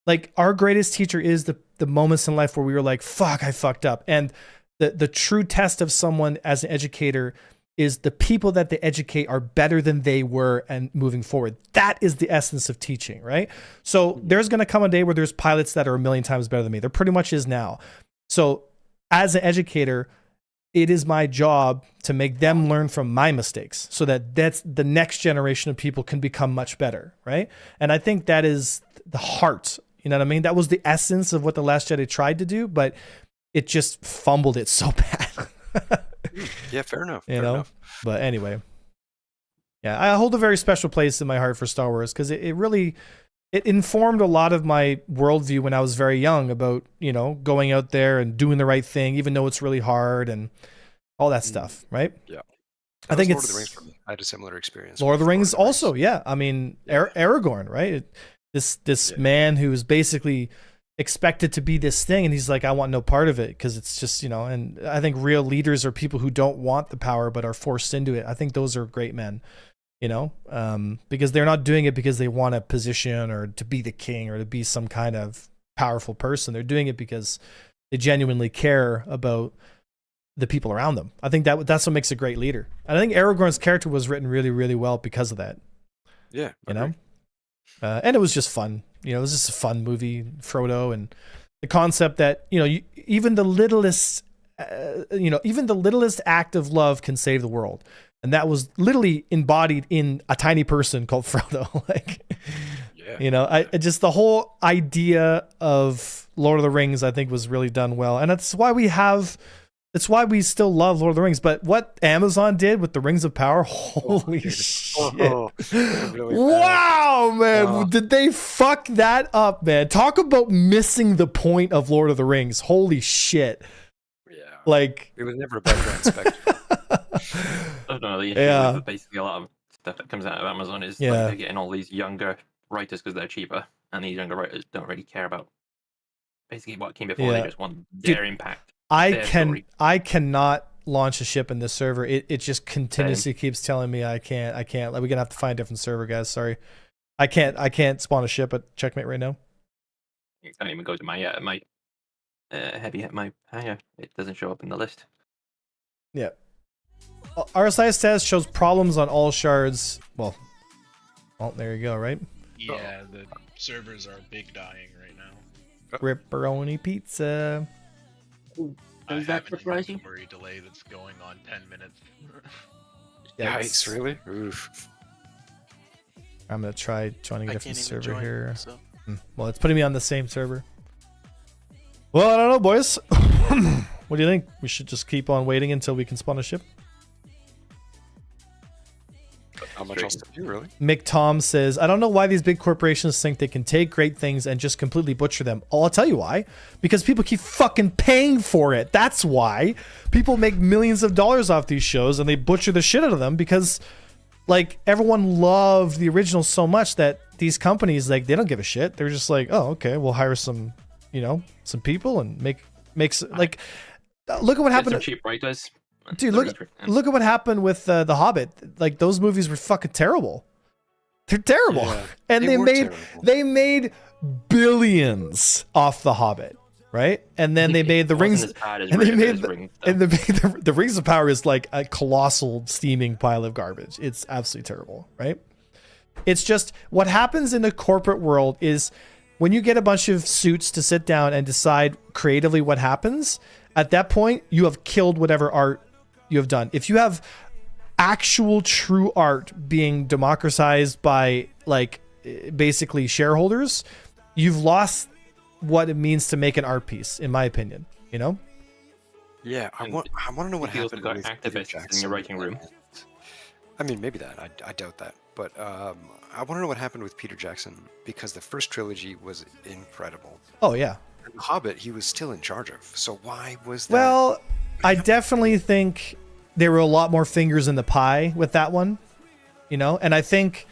Like, our greatest teacher is the moments in life where we were like, fuck, I fucked up. And the true test of someone as an educator is the people that they educate are better than they were and moving forward. That is the essence of teaching, right? So there's going to come a day where there's pilots that are a million times better than me. There pretty much is now. So as an educator, it is my job to make them learn from my mistakes so that the next generation of people can become much better, right? And I think that is the heart, you know what I mean? That was the essence of what The Last Jedi tried to do, but it just fumbled it so bad. Yeah, fair enough. You know? But anyway. Yeah, I hold a very special place in my heart for Star Wars because it really it informed a lot of my worldview when I was very young about, going out there and doing the right thing, even though it's really hard and all that stuff, right? Yeah. I think Lord it's of the Rings for me. I had a similar experience. Lord of the with Rings also, yeah. I mean, Aragorn, right? This man who is basically expected to be this thing, and he's like, I want no part of it, because it's just, and I think real leaders are people who don't want the power but are forced into it. I think those are great men, because they're not doing it because they want a position or to be the king or to be some kind of powerful person. They're doing it because they genuinely care about the people around them. I think that's what makes a great leader. And I think Aragorn's character was written really, really well because of that. Yeah. And it was just fun. It was just a fun movie, Frodo, and the concept that, even the littlest, even the littlest act of love can save the world. And that was literally embodied in a tiny person called Frodo. I just, the whole idea of Lord of the Rings, I think, was really done well. And that's why we still love Lord of the Rings. But what Amazon did with the Rings of Power, holy shit. Really wow, man. Did they fuck that up, man? Talk about missing the point of Lord of the Rings. Holy shit. Yeah. It was never a background spectacle. I don't know, the issue with basically a lot of stuff that comes out of Amazon is they're getting all these younger writers because they're cheaper, and these younger writers don't really care about basically what came before. They just want their impact. I cannot launch a ship in this server. It just continuously keeps telling me I can't. We're gonna have to find a different server, guys. Sorry, I can't spawn a ship at Checkmate right now. You can't even go to my my hangar. It doesn't show up in the list. Yeah. RSI test shows problems on all shards. Well, there you go. Right. Yeah, the servers are big dying right now. Ripperoni pizza. I have an inventory delay that's going on 10 minutes. Yikes, really? Oof. I'm going to try joining a different server here. So. Well, it's putting me on the same server. Well, I don't know, boys. What do you think? We should just keep on waiting until we can spawn a ship? How much else to do, really? Mick Tom says, I don't know why these big corporations think they can take great things and just completely butcher them. Oh, I'll tell you why. Because people keep fucking paying for it. That's why. People make millions of dollars off these shows and they butcher the shit out of them because, everyone loved the original so much that these companies, they don't give a shit. They're just like, oh, okay, we'll hire some, some people and makes look at what happened. Cheap writers. Dude, look at what happened with The Hobbit. Those movies were fucking terrible. They're terrible. Yeah, and they made billions off The Hobbit, right? And then they made the Rings, and they made the Rings of Power is like a colossal steaming pile of garbage. It's absolutely terrible, right? It's just what happens in the corporate world is when you get a bunch of suits to sit down and decide creatively what happens, at that point you have killed whatever art you have done. If you have actual true art being democratized by basically shareholders, you've lost what it means to make an art piece, in my opinion. Yeah, I want to know what happened with activists in your writing room. I mean, maybe that. I doubt that. But I want to know what happened with Peter Jackson, because the first trilogy was incredible. Oh, yeah. And The Hobbit, he was still in charge of. So why was that? Well, I definitely think there were a lot more fingers in the pie with that one, and I think,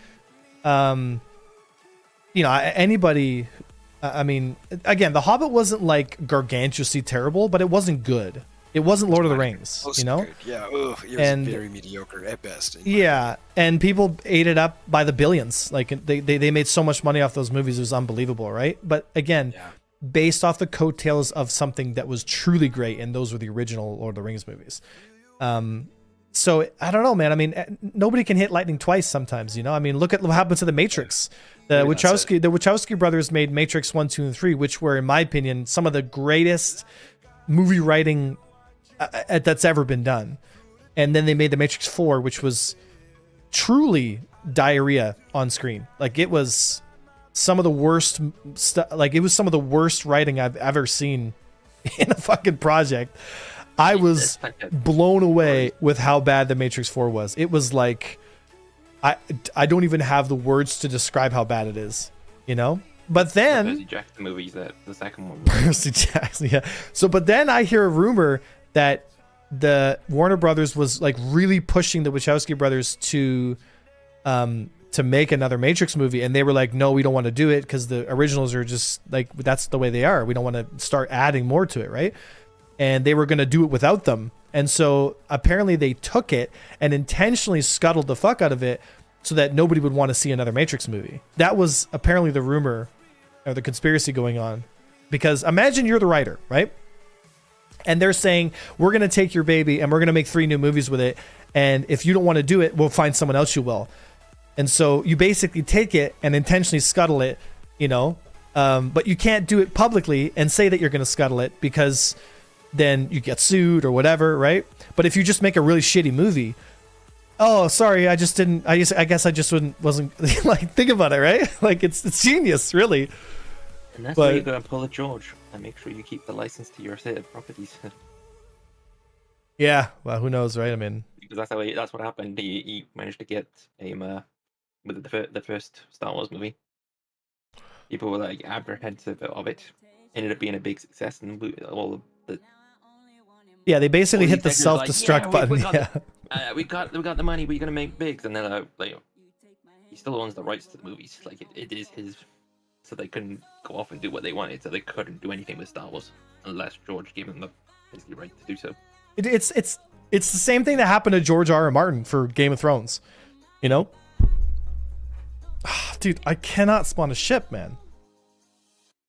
anybody, I mean, again, The Hobbit wasn't gargantuously terrible, but it wasn't good. It wasn't Lord of the Rings, Good. Yeah, it was very mediocre at best. Yeah, and people ate it up by the billions. They made so much money off those movies, it was unbelievable, right? But again, based off the coattails of something that was truly great, and those were the original Lord of the Rings movies. So I don't know, man. I mean, nobody can hit lightning twice sometimes, I mean, look at what happened to The Matrix. The Wachowski brothers made Matrix 1, 2, and 3, which were, in my opinion, some of the greatest movie writing that's ever been done. And then they made The Matrix 4, which was truly diarrhea on screen. It was some of the worst it was some of the worst writing I've ever seen in a fucking project. I was blown away with how bad The Matrix 4 was. It was I don't even have the words to describe how bad it is. you know. But then Percy Jackson movies, that the second one. Percy Jackson, yeah. So, but then I hear a rumor that the Warner Brothers was like really pushing the Wachowski brothers to make another Matrix movie, and they were like, no, we don't want to do it because the originals are just like, that's the way they are. We don't want to start adding more to it, right? And they were going to do it without them. And so apparently they took it and intentionally scuttled the fuck out of it so that nobody would want to see another Matrix movie. That was apparently the rumor or the conspiracy going on. Because imagine you're the writer, right? And they're saying, we're going to take your baby and we're going to make 3 new movies with it. And if you don't want to do it, we'll find someone else who will. And so you basically take it and intentionally scuttle it, you know, but you can't do it publicly and say that you're going to scuttle it because then you get sued or whatever, right? But if you just make a really shitty movie, oh, sorry, I guess I just wasn't like, think about it, right? Like it's genius, really. And that's where you go and pull a George and make sure you keep the license to your set of properties. Yeah, well, who knows, right? I mean, because that's what happened. He managed to get with the first Star Wars movie. People were like apprehensive of it. Ended up being a big success, and all the yeah, they basically hit the self-destruct button. We got the money. We're gonna make bigs, and then like he still owns the rights to the movies. Like it is his. So they couldn't go off and do what they wanted. So they couldn't do anything with Star Wars unless George gave them the basically right to do so. It's the same thing that happened to George R.R. Martin for Game of Thrones. You know, dude, I cannot spawn a ship, man.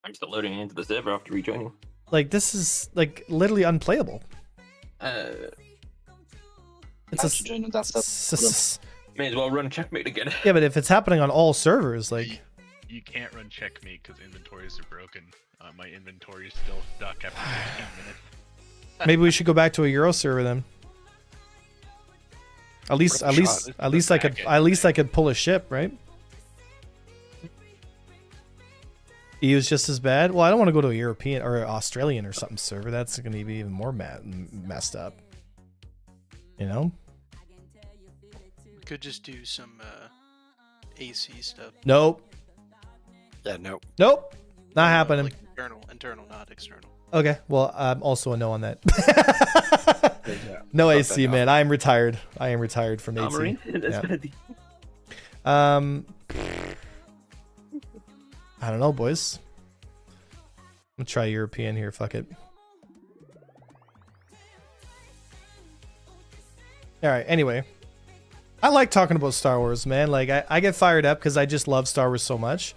I'm still loading into the server after rejoining. Like this is like literally unplayable. It's may as well run checkmate again. Yeah, but if it's happening on all servers, like you can't run checkmate because inventories are broken. My inventory is still stuck after 15 minutes. Maybe we should go back to a Euro server then. At least I could pull a ship, right? EU's just as bad. Well, I don't want to go to a European or Australian or something server. That's going to be even more messed up. You know? We could just do some AC stuff. Nope. Yeah, nope. Nope. Not happening. Like internal, not external. Okay. Well, I'm also a no on that. No AC, man. I am retired. I am retired from AC. Yeah. I don't know, boys. I'm gonna try European here. Fuck it. All right. Anyway, I like talking about Star Wars, man. Like I get fired up because I just love Star Wars so much.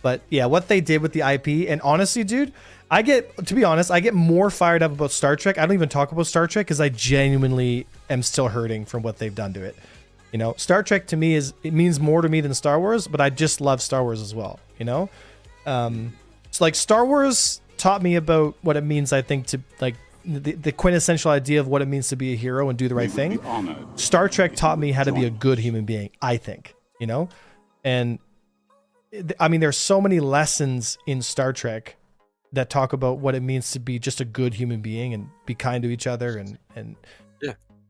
But yeah, what they did with the IP, and honestly, dude, I get more fired up about Star Trek. I don't even talk about Star Trek because I genuinely am still hurting from what they've done to it. You know, Star Trek to me it means more to me than Star Wars, but I just love Star Wars as well. You know, it's like Star Wars taught me about what it means. I think to like the quintessential idea of what it means to be a hero and do the right thing. Star Trek taught me how to be a good human being. I think, you know, and I mean, there's so many lessons in Star Trek that talk about what it means to be just a good human being and be kind to each other and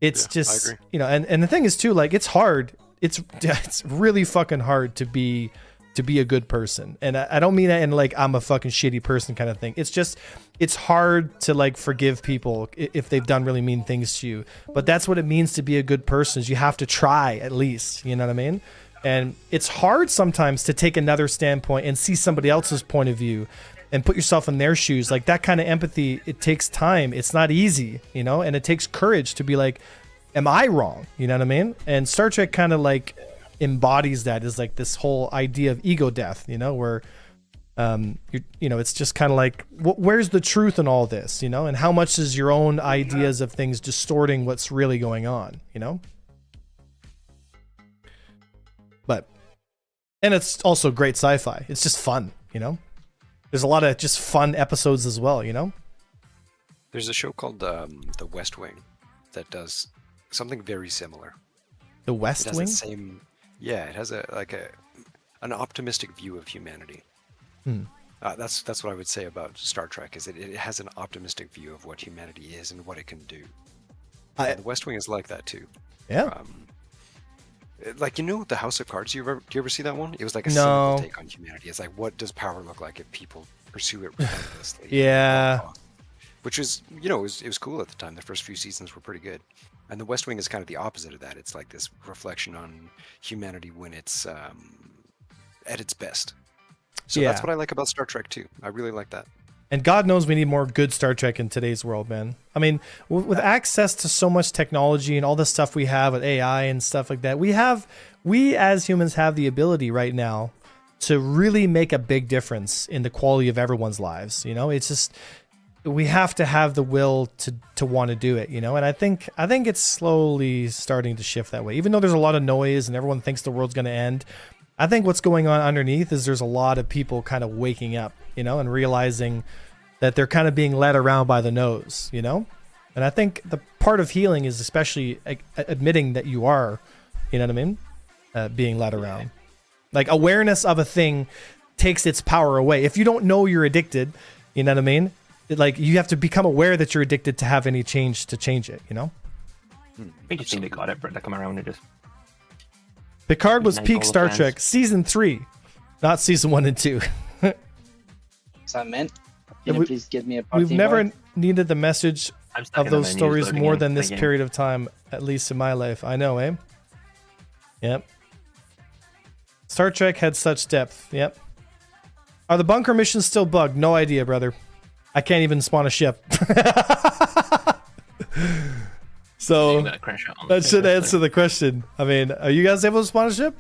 it's just, you know, and the thing is too, like, it's hard. It's really fucking hard to be a good person. And I don't mean that in like, I'm a fucking shitty person kind of thing. It's just, it's hard to like forgive people if they've done really mean things to you. But that's what it means to be a good person, is you have to try at least, you know what I mean? And it's hard sometimes to take another standpoint and see somebody else's point of view and put yourself in their shoes. Like that kind of empathy, it takes time. It's not easy, you know, and it takes courage to be like, am I wrong? You know what I mean? And Star Trek kind of like embodies that, is like this whole idea of ego death, you know, where, you know, it's just kind of like, where's the truth in all this, you know, and how much is your own ideas of things distorting what's really going on, you know? But, and it's also great sci-fi. It's just fun, you know? There's a lot of just fun episodes as well, you know? There's a show called The West Wing that does something very similar. The West Wing? Yeah, it has an optimistic view of humanity. That's what I would say about Star Trek, is it has an optimistic view of what humanity is and what it can do. The West Wing is like that too. Yeah. Like, the House of Cards. Do you ever see that one? It was like a No. cynical take on humanity. It's like, what does power look like if people pursue it relentlessly? Yeah. Which is, it was cool at the time. The first few seasons were pretty good. And The West Wing is kind of the opposite of that. It's like this reflection on humanity when it's at its best. So that's what I like about Star Trek too. I really like that. And God knows we need more good Star Trek in today's world, man. I mean, with access to so much technology and all the stuff we have with AI and stuff like that, we as humans have the ability right now to really make a big difference in the quality of everyone's lives. It's just, we have to have the will to want to do it, and I think it's slowly starting to shift that way. Even though there's a lot of noise and everyone thinks the world's going to end, I think what's going on underneath is there's a lot of people kind of waking up, and realizing that they're kind of being led around by the nose, And I think the part of healing is especially admitting that you are, being led around. Like, awareness of a thing takes its power away. If you don't know you're addicted, like, you have to become aware that you're addicted to have any change to change it, I think you think they got it, but they come around and just... Picard was peak Star Trek, season 3, not season 1 and 2. Is that meant? Can you please give me a party We've never invite? needed the message of those stories more than this period of time, at least in my life. I know, eh? Yep. Star Trek had such depth. Yep. Are the bunker missions still bugged? No idea, brother. I can't even spawn a ship. So that should answer the question. I mean, are you guys able to spawn a ship?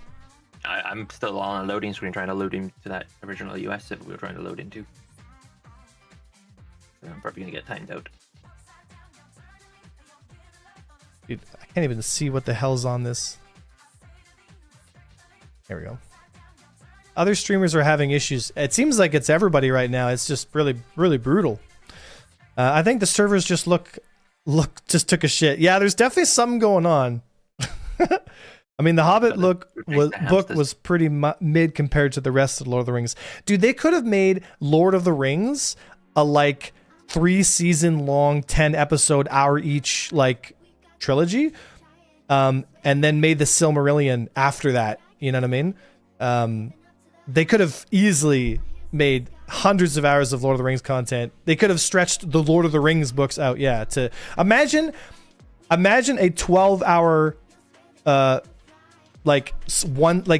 I'm still on a loading screen trying to load into that original US that we were trying to load into. So I'm probably going to get timed out. Dude, I can't even see what the hell's on this. There we go. Other streamers are having issues. It seems like it's everybody right now. It's just really, really brutal. I think the servers just just took a shit. Yeah, there's definitely something going on. I mean, the Hobbit book was pretty mid compared to the rest of Lord of the Rings. Dude, they could have made Lord of the Rings a 3-season long, 10-episode, hour each trilogy, and then made the Silmarillion after that. You know what I mean? They could have easily made hundreds of hours of Lord of the Rings content. They could have stretched the Lord of the Rings books out. Yeah, to imagine a 12-hour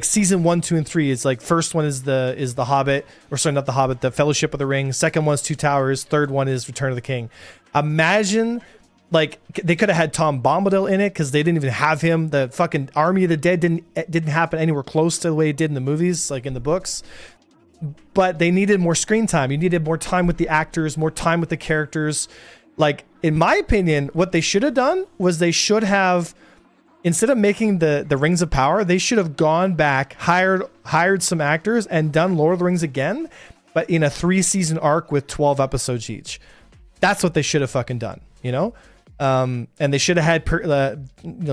season 1, 2, and 3 is first one is the Hobbit, or sorry, not the Hobbit, the Fellowship of the Ring. Second one's Two Towers. Third one is Return of the King. Imagine they could have had Tom Bombadil in it because they didn't even have him. The fucking Army of the Dead didn't happen anywhere close to the way it did in the movies, in the books. But they needed more screen time. You needed more time with the actors, more time with the characters. In my opinion, what they should have done was they should have, instead of making the Rings of Power, they should have gone back, hired some actors, and done Lord of the Rings again, but in a 3-season arc with 12 episodes each. That's what they should have fucking done, and they should have had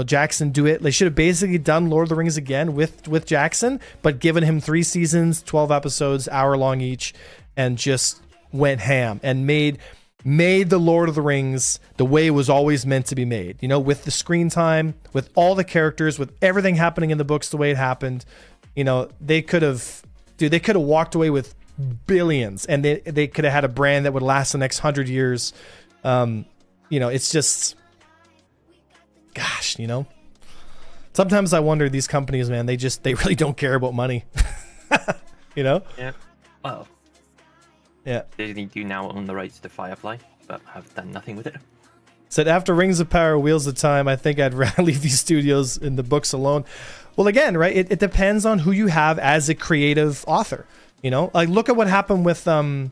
Jackson do it. They should have basically done Lord of the Rings again with Jackson, but given him 3 seasons, 12 episodes, hour long each, and just went ham and made the Lord of the Rings the way it was always meant to be made. With the screen time, with all the characters, with everything happening in the books the way it happened. They could have walked away with billions, and they could have had a brand that would last the next 100 years. It's just, gosh, sometimes I wonder, these companies, man, they really don't care about money. Yeah. Well. Yeah. They do now own the rights to Firefly, but have done nothing with it. Said, after Rings of Power, Wheels of Time, I think I'd rather leave these studios in the books alone. Well, again, right, it depends on who you have as a creative author. Look at what happened with The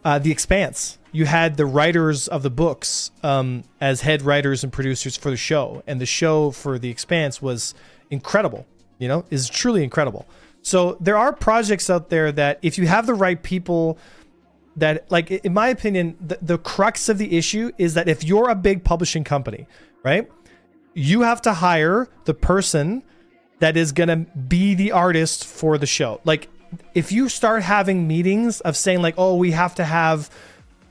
Expanse. You had the writers of the books as head writers and producers for the show, and the show for The Expanse was incredible. Is truly incredible. So there are projects out there that, if you have the right people, that, in my opinion, the crux of the issue is that if you're a big publishing company, right, you have to hire the person that is going to be the artist for the show. If you start having meetings of saying oh, we have to have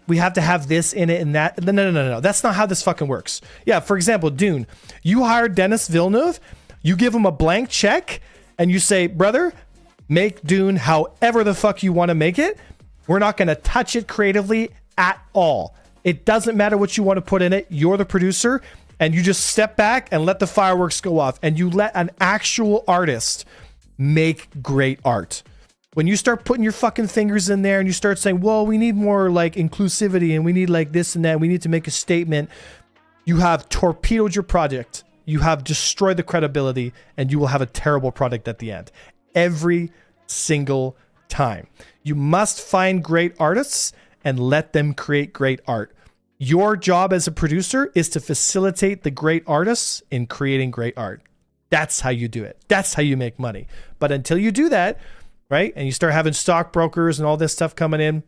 this in it and that, no. That's not how this fucking works. Yeah, for example, Dune. You hired Denis Villeneuve. You give them a blank check and you say, brother, make Dune however the fuck you want to make it. We're not going to touch it creatively at all. It doesn't matter what you want to put in it. You're the producer, and you just step back and let the fireworks go off, and you let an actual artist make great art. When you start putting your fucking fingers in there and you start saying, well, we need more like inclusivity and we need like this and that, we need to make a statement, you have torpedoed your project. You have destroyed the credibility, and you will have a terrible product at the end. Every single time. You must find great artists and let them create great art. Your job as a producer is to facilitate the great artists in creating great art. That's how you do it. That's how you make money. But until you do that, right, and you start having stockbrokers and all this stuff coming in,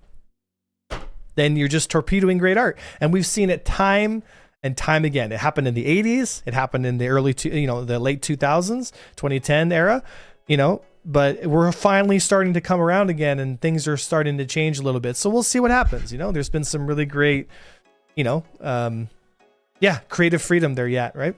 then you're just torpedoing great art. And we've seen it time and time again. It happened in the 80s. It happened in the the late 2000s, 2010 era, but we're finally starting to come around again, and things are starting to change a little bit. So we'll see what happens. There's been some really great, creative freedom there yet, right?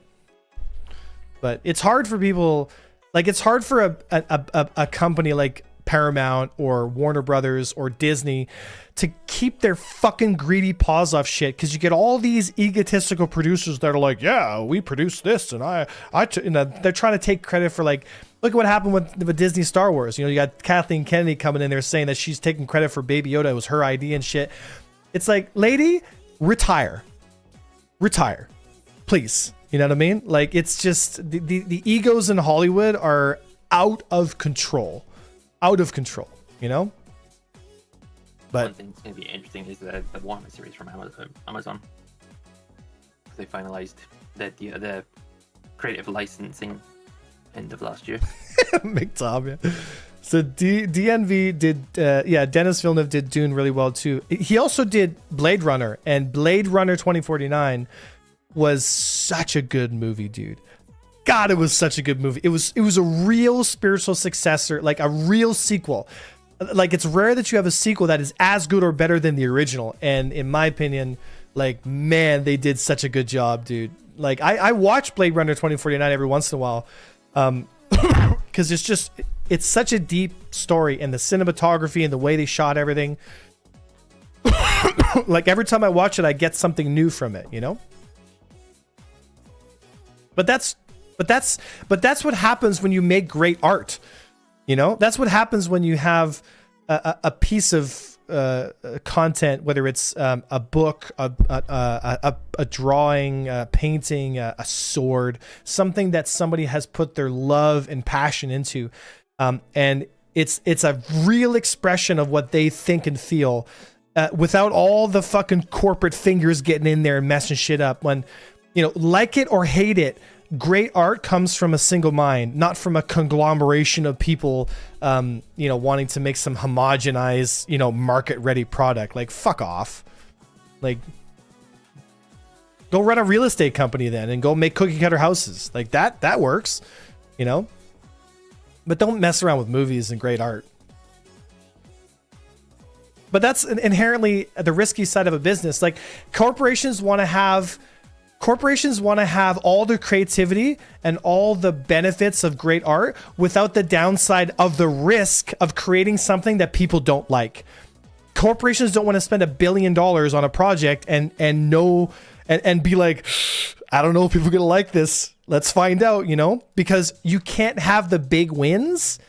But it's hard for people, like it's hard for a company like Paramount or Warner Brothers or Disney to keep their fucking greedy paws off shit, because you get all these egotistical producers that are like, yeah, we produced this, and they're trying to take credit for, like, look at what happened with Disney Star Wars. You got Kathleen Kennedy coming in there saying that she's taking credit for Baby Yoda. It was her idea and shit. It's like, lady, retire, please. You know what I mean? Like, it's just the egos in Hollywood are out of control. But one thing that's going to be interesting is the Warhammer series from Amazon. They finalized the creative licensing end of last year. McTom, yeah. So DNV did, Dennis Villeneuve did Dune really well too. He also did Blade Runner, and Blade Runner 2049 was such a good movie, dude. God, it was such a good movie. It was a real spiritual successor, like a real sequel. Like, it's rare that you have a sequel that is as good or better than the original. And in my opinion, like, man, they did such a good job, dude. Like, I watch Blade Runner 2049 every once in a while, because it's such a deep story, and the cinematography and the way they shot everything. Like, every time I watch it, I get something new from it, But that's what happens when you make great art. That's what happens when you have a piece of content, whether it's a book, a drawing, a painting, a sword, something that somebody has put their love and passion into, and it's a real expression of what they think and feel, without all the fucking corporate fingers getting in there and messing shit up. When like it or hate it, great art comes from a single mind, not from a conglomeration of people, wanting to make some homogenized, market-ready product. Like, fuck off. Like, go run a real estate company then, and go make cookie-cutter houses. Like, that works, But don't mess around with movies and great art. But that's inherently the risky side of a business. Like, corporations want to have all the creativity and all the benefits of great art without the downside of the risk of creating something that people don't like. Corporations don't want to spend $1 billion on a project and be like, I don't know if people are going to like this. Let's find out, because you can't have the big wins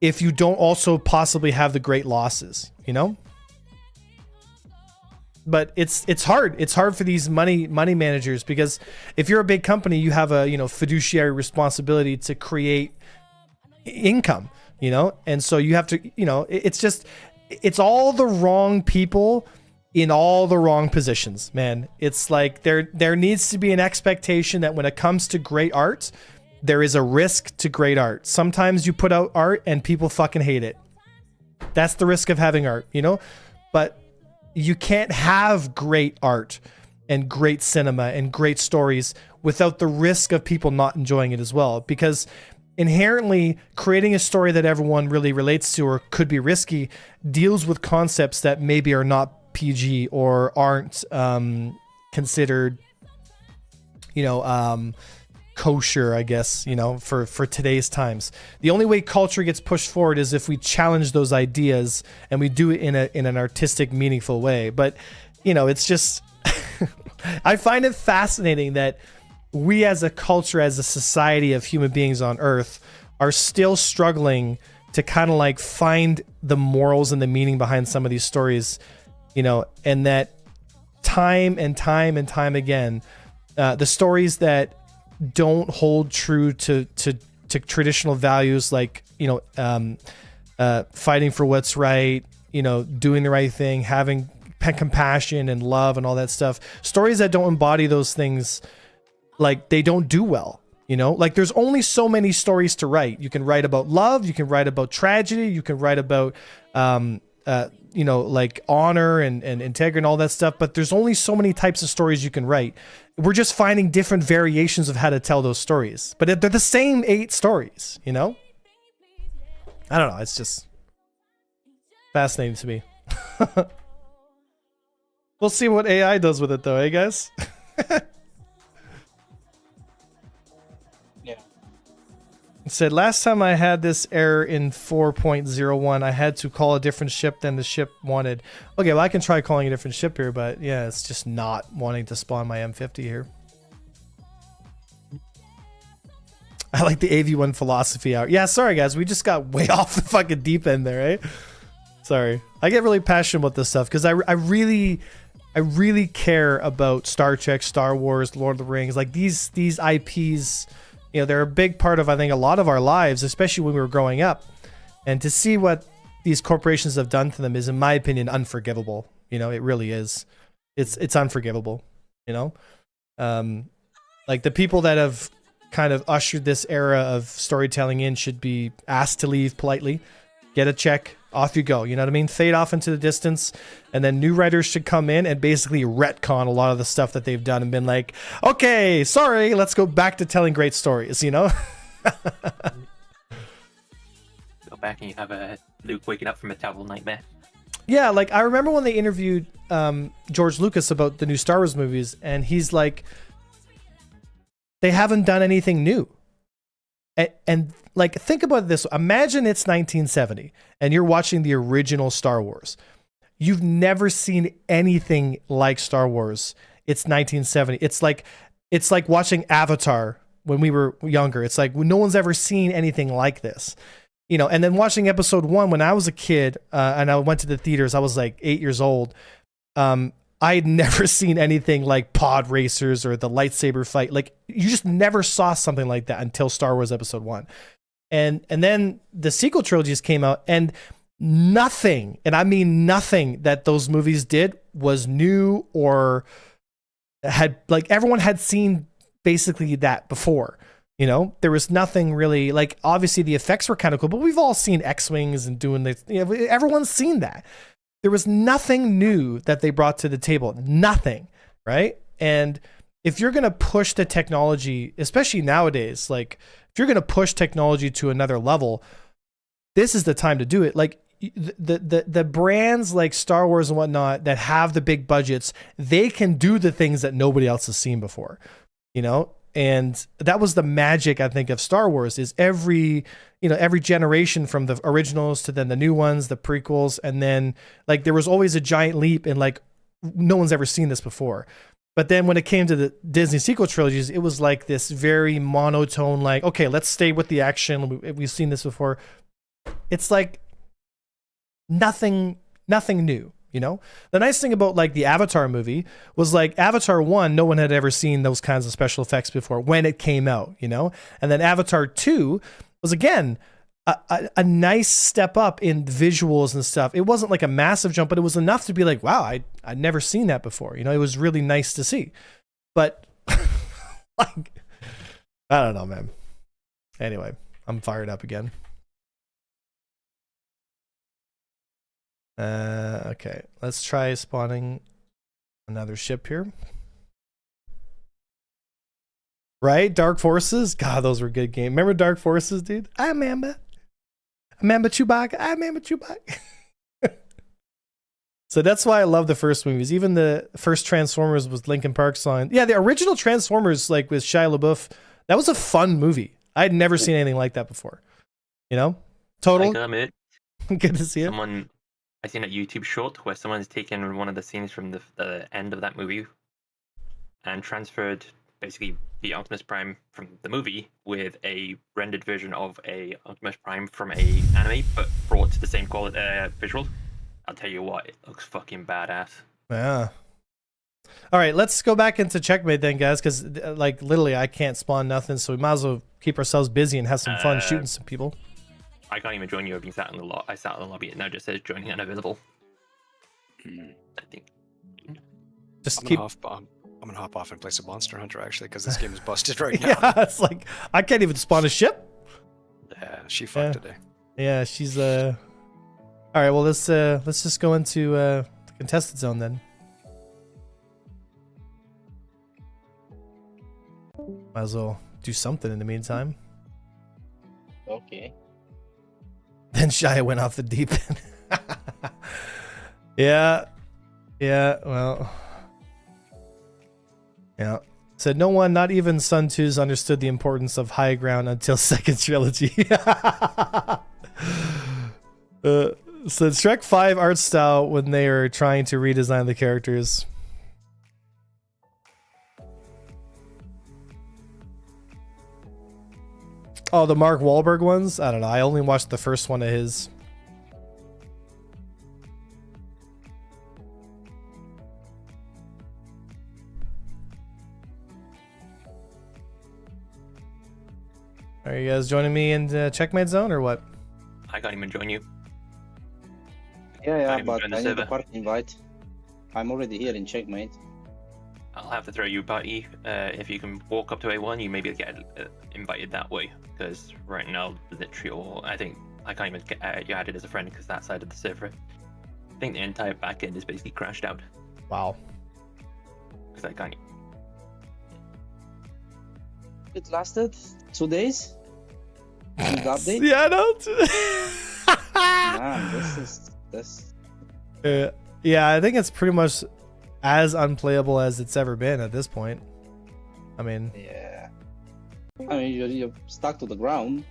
if you don't also possibly have the great losses, But it's hard. It's hard for these money managers, because if you're a big company, you have a fiduciary responsibility to create income, and so you have to it's all the wrong people in all the wrong positions, man. It's like there needs to be an expectation that when it comes to great art, there is a risk to great art. Sometimes you put out art and people fucking hate it. That's the risk of having art, but you can't have great art and great cinema and great stories without the risk of people not enjoying it as well, because inherently creating a story that everyone really relates to or could be risky deals with concepts that maybe are not PG or aren't considered kosher, I guess, you know, for today's times. The only way culture gets pushed forward is if we challenge those ideas and we do it in an artistic, meaningful way. But, you know, it's just, I find it fascinating that we as a culture, as a society of human beings on Earth, are still struggling to kind of like find the morals and the meaning behind some of these stories, you know, and that time and time and time again, the stories that don't hold true to traditional values, like, you know, fighting for what's right, you know, doing the right thing, having compassion and love and all that stuff. Stories that don't embody those things, like, they don't do well, you know? Like, there's only so many stories to write. You can write about love, you can write about tragedy, you can write about you know, like honor and integrity and all that stuff, but there's only so many types of stories you can write. We're just finding different variations of how to tell those stories, but they're the same 8 stories, you know? I don't know, it's just fascinating to me. We'll see what AI does with it though, eh guys? It said, last time I had this error in 4.01, I had to call a different ship than the ship wanted. Okay, well, I can try calling a different ship here, but yeah, it's just not wanting to spawn my M50 here. I like the AV1 philosophy out. Yeah, sorry guys, we just got way off the fucking deep end there, right? Sorry. I get really passionate about this stuff because I really care about Star Trek, Star Wars, Lord of the Rings. Like these IPs, you know, they're a big part of, I think, a lot of our lives, especially when we were growing up. And to see what these corporations have done to them is, in my opinion, unforgivable. You know, it really is. It's unforgivable, you know? Like the people that have kind of ushered this era of storytelling in should be asked to leave politely, get a check, off you go. You know what I mean? Fade off into the distance, and then new writers should come in and basically retcon a lot of the stuff that they've done and been like, okay, sorry, let's go back to telling great stories, you know? Go back and you have a Luke waking up from a terrible nightmare. Yeah, like I remember when they interviewed George Lucas about the new Star Wars movies, and he's like, they haven't done anything new. And like, think about this. Imagine it's 1970 and you're watching the original Star Wars. You've never seen anything like Star Wars. It's 1970. It's like watching Avatar when we were younger. It's like no one's ever seen anything like this, you know. And then watching Episode 1 when I was a kid, and I went to the theaters. I was like 8 years old. I had never seen anything like pod racers or the lightsaber fight. Like, you just never saw something like that until Star Wars Episode 1. And then the sequel trilogies came out, and nothing, and I mean nothing, that those movies did was new or had, like, everyone had seen basically that before. You know, there was nothing really, like, obviously the effects were kind of cool, but we've all seen X-Wings and doing the, you know, everyone's seen that. There was nothing new that they brought to the table. Nothing, right? And if you're going to push the technology, especially nowadays, like if you're going to push technology to another level, this is the time to do it. Like the brands like Star Wars and whatnot that have the big budgets, they can do the things that nobody else has seen before, you know? And that was the magic, I think, of Star Wars, is every generation, from the originals to then the new ones, the prequels, and then like there was always a giant leap, and like no one's ever seen this before. But then when it came to the Disney sequel trilogies, it was like this very monotone, like, okay, let's stay with the action. We've seen this before. It's like nothing new. You know, the nice thing about like the Avatar movie was, like, Avatar 1, no one had ever seen those kinds of special effects before when it came out, you know? And then Avatar 2 was, again, a nice step up in visuals and stuff. It wasn't like a massive jump, but it was enough to be like, wow, I'd never seen that before. You know, it was really nice to see. But like, I don't know, man. Anyway, I'm fired up again. Okay, let's try spawning another ship here. Right? Dark Forces? God, those were good games. Remember Dark Forces, dude? I remember Chewbacca. I remember Chewbacca. So that's why I love the first movies. Even the first Transformers was Linkin Park song. Yeah, the original Transformers, like with Shia LaBeouf, That was a fun movie. I had never seen anything like that before. You know, total. I gotta admit, Good to see it. I seen a YouTube short where someone's taken one of the scenes from the end of that movie and transferred basically the Optimus Prime from the movie with a rendered version of a Optimus Prime from a anime, but brought to the same quality visuals. I'll tell you what, it looks fucking badass. Yeah. All right, let's go back into checkmate then, guys, because like literally I can't spawn nothing, so we might as well keep ourselves busy and have some fun shooting some people. I can't even join you. I've been sat in the I sat in the lobby. It now just says joining uninvisible. I think. Just I'm keep. gonna hop off and play some Monster Hunter actually, because this game is busted right now. Yeah, it's like I can't even spawn a ship. Yeah, she fucked today. Yeah, she's All right, well let's just go into the contested zone then. Might as well do something in the meantime. Okay. Then Shia went off the deep end. Yeah, well, yeah. Said no one, not even Sun 2s, understood the importance of high ground until second trilogy. Said Shrek 5 art style when they are trying to redesign the characters. Oh, the Mark Wahlberg ones? I don't know. I only watched the first one of his. Are you guys joining me in the checkmate zone or what? I can't even join you. Yeah, but I need a party invite. I'm already here in checkmate. I'll have to throw you a party. If you can walk up to A1, you maybe get invited that way. Because right now, literally, I think I can't even get you added as a friend because that side of the server, I think the entire backend is basically crashed out. Wow. Because I can't. It lasted 2 days. The update. Yeah, I know. Man, this. Yeah, I think it's pretty much as unplayable as it's ever been at this point. I mean, yeah. I mean, you're stuck to the ground.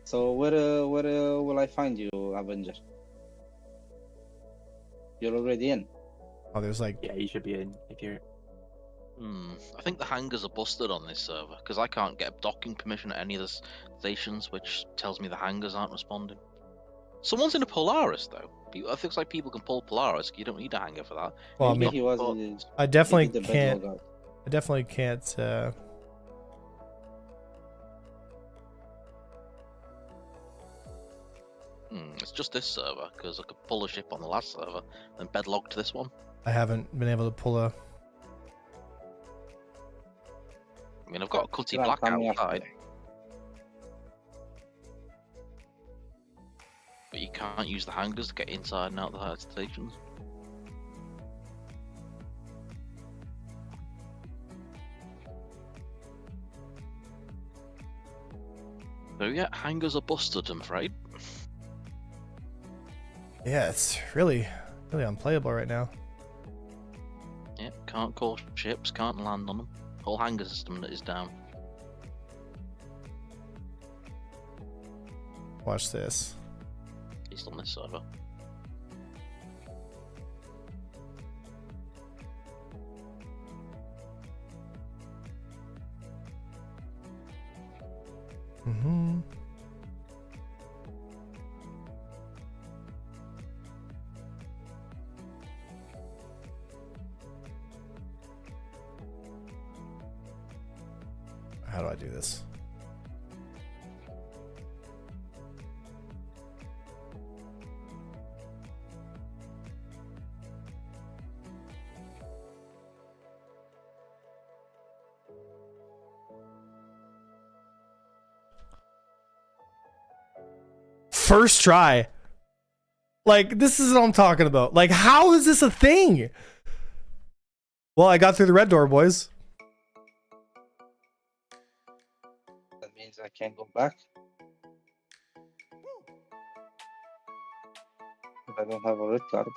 So where will I find you, Avenger? You're already in. oh, there's like, Yeah, you should be in if you're. I think the hangars are busted on this server because I can't get docking permission at any of the stations, which tells me the hangars aren't responding. Someone's in a Polaris though. It looks like people can pull Polaris. You don't need a hangar for that. well, I Maybe mean, he was. I definitely maybe the can't. bedrock guard. I definitely can't. It's just this server because I could pull a ship on the last server and bedlog to this one. I haven't been able to pull a. I mean, I've got a cutty Right, black coming after outside, me. but you can't use the hangars to get inside and out the stations. So yeah, hangars are busted, I'm afraid. Yeah, it's really unplayable right now. Yeah, can't call ships, can't land on them. Whole hangar system is down. Watch this. At least on this server. Mm-hmm. How do I do this? First try. Like, this is what I'm talking about. Like, how is this a thing? Well, I got through the red door, boys. That means I can't go back. If I don't have a red card.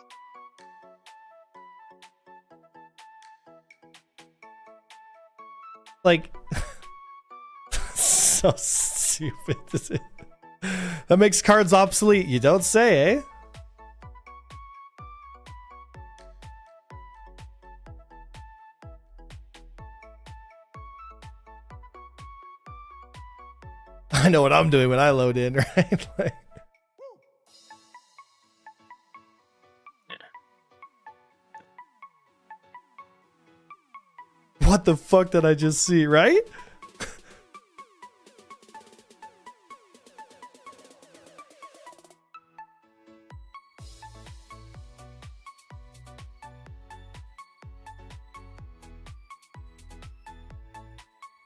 Like, so stupid. That makes cards obsolete. You don't say, eh? I know what I'm doing when I load in, right? Like, what the fuck did I just see, right?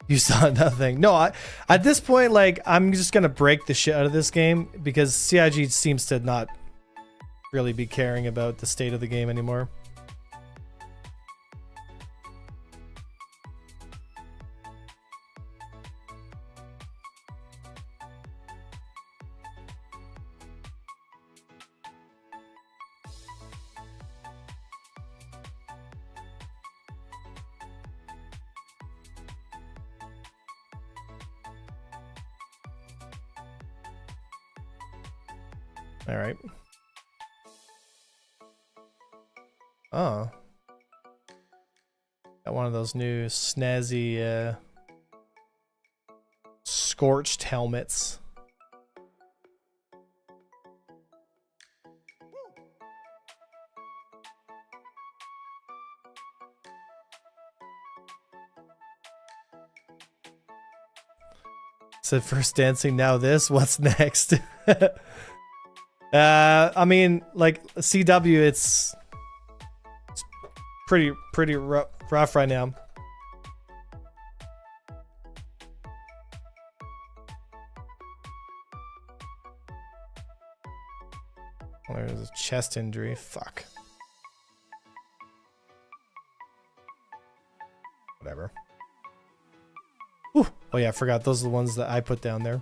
You saw nothing. No, at this point, like, I'm just gonna break the shit out of this game because CIG seems to not really be caring about the state of the game anymore. All right. Oh. Got one of those new snazzy scorched helmets. Said first dancing, now this. What's next? I mean, like CW, it's pretty rough right now. Oh, there's a chest injury. Fuck. Whatever. Ooh. Oh yeah, I forgot. Those are the ones that I put down there.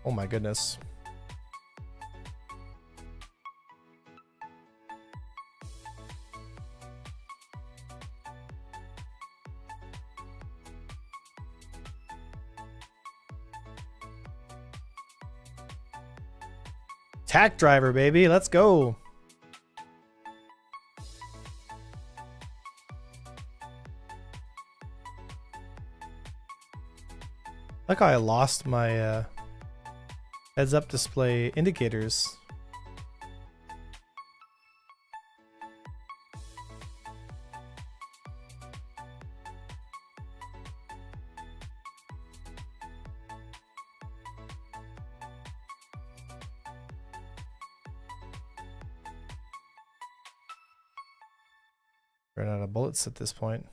Oh my goodness. Tack driver, baby. Let's go. Like how I lost my heads up display indicators. Ran out of bullets at this point.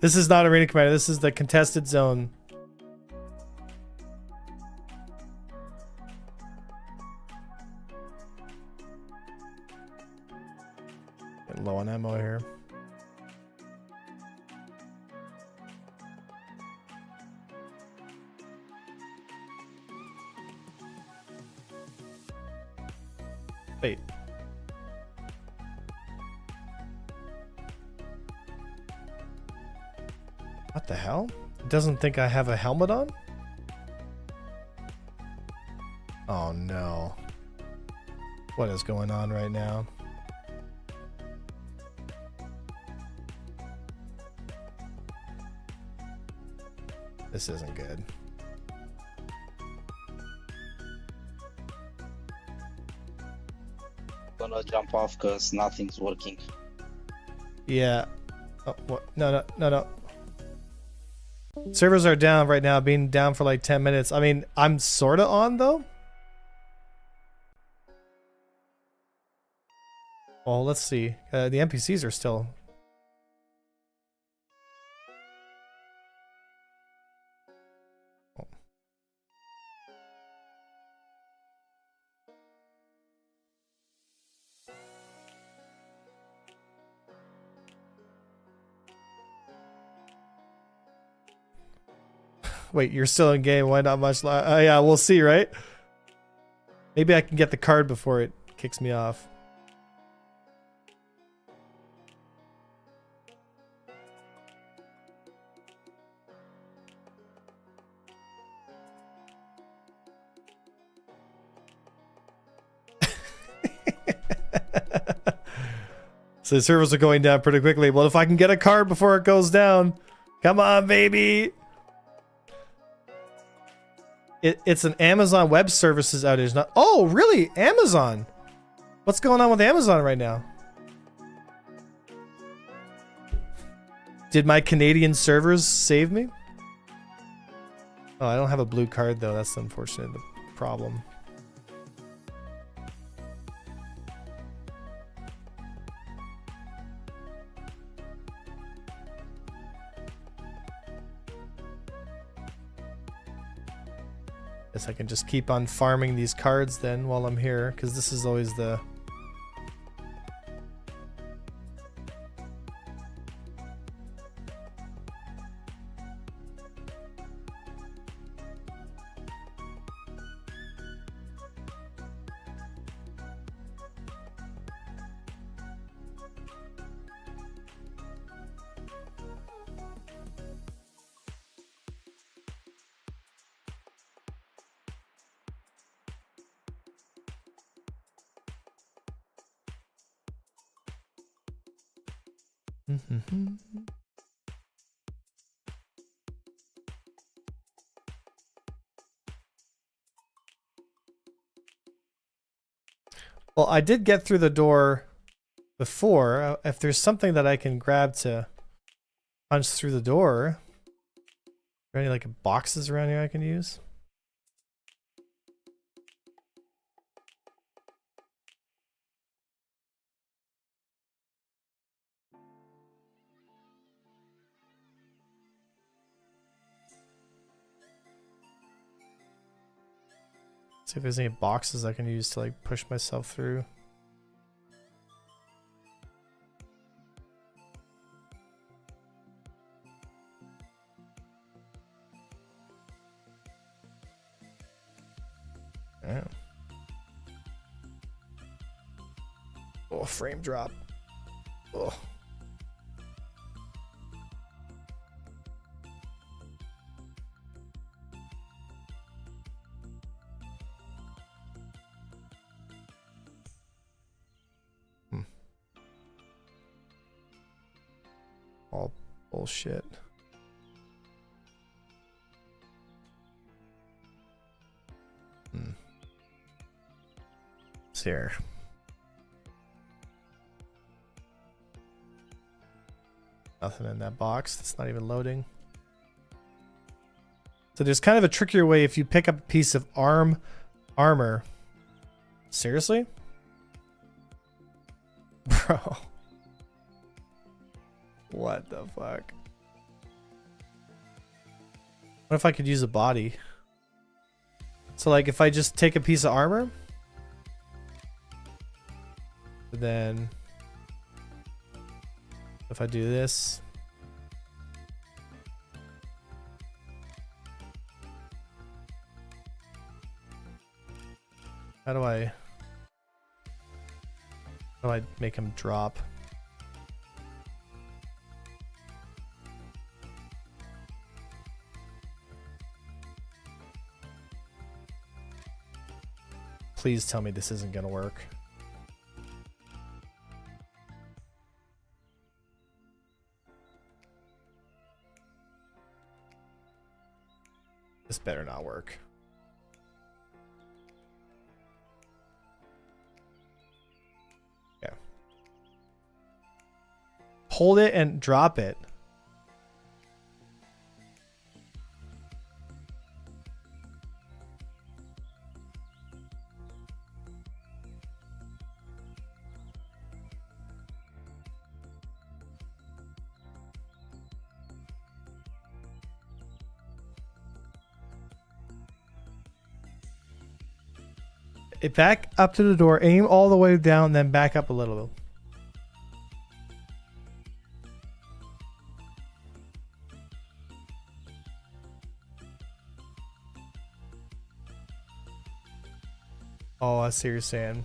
This is not Arena Commander. This is the contested zone. Getting low on ammo here. Wait. What the hell? It doesn't think I have a helmet on? Oh no. What is going on right now? This isn't good. Gonna jump off because nothing's working. Yeah. Oh, what? No. Servers are down right now, being down for like 10 minutes. I mean, I'm sorta on though. Well, let's see. The NPCs are still... Wait, you're still in game. Why not much? Yeah, we'll see, right? Maybe I can get the card before it kicks me off. So the servers are going down pretty quickly. Well, if I can get a card before it goes down. Come on, baby. It's an Amazon Web Services outage. Not. Oh, really? Amazon? What's going on with Amazon right now? Did my Canadian servers save me? Oh, I don't have a blue card though. That's unfortunate. The problem. Guess I can just keep on farming these cards then while I'm here, because this is always the... Well, I did get through the door before. If there's something that I can grab to punch through the door. Are there any like boxes around here I can use? See if there's any boxes I can use to like push myself through. Yeah. Oh, frame drop. Oh. All bullshit. It's here. Nothing in that box. That's not even loading. So there's kind of a trickier way if you pick up a piece of armor. Seriously? Bro. What the fuck? What if I could use a body? So like if I just take a piece of armor, then if I do this, how do I make him drop? Please tell me this isn't gonna work. This better not work. Yeah. Hold it and drop it. it back up to the door, aim all the way down, then back up a little bit. Oh, I see what you're saying.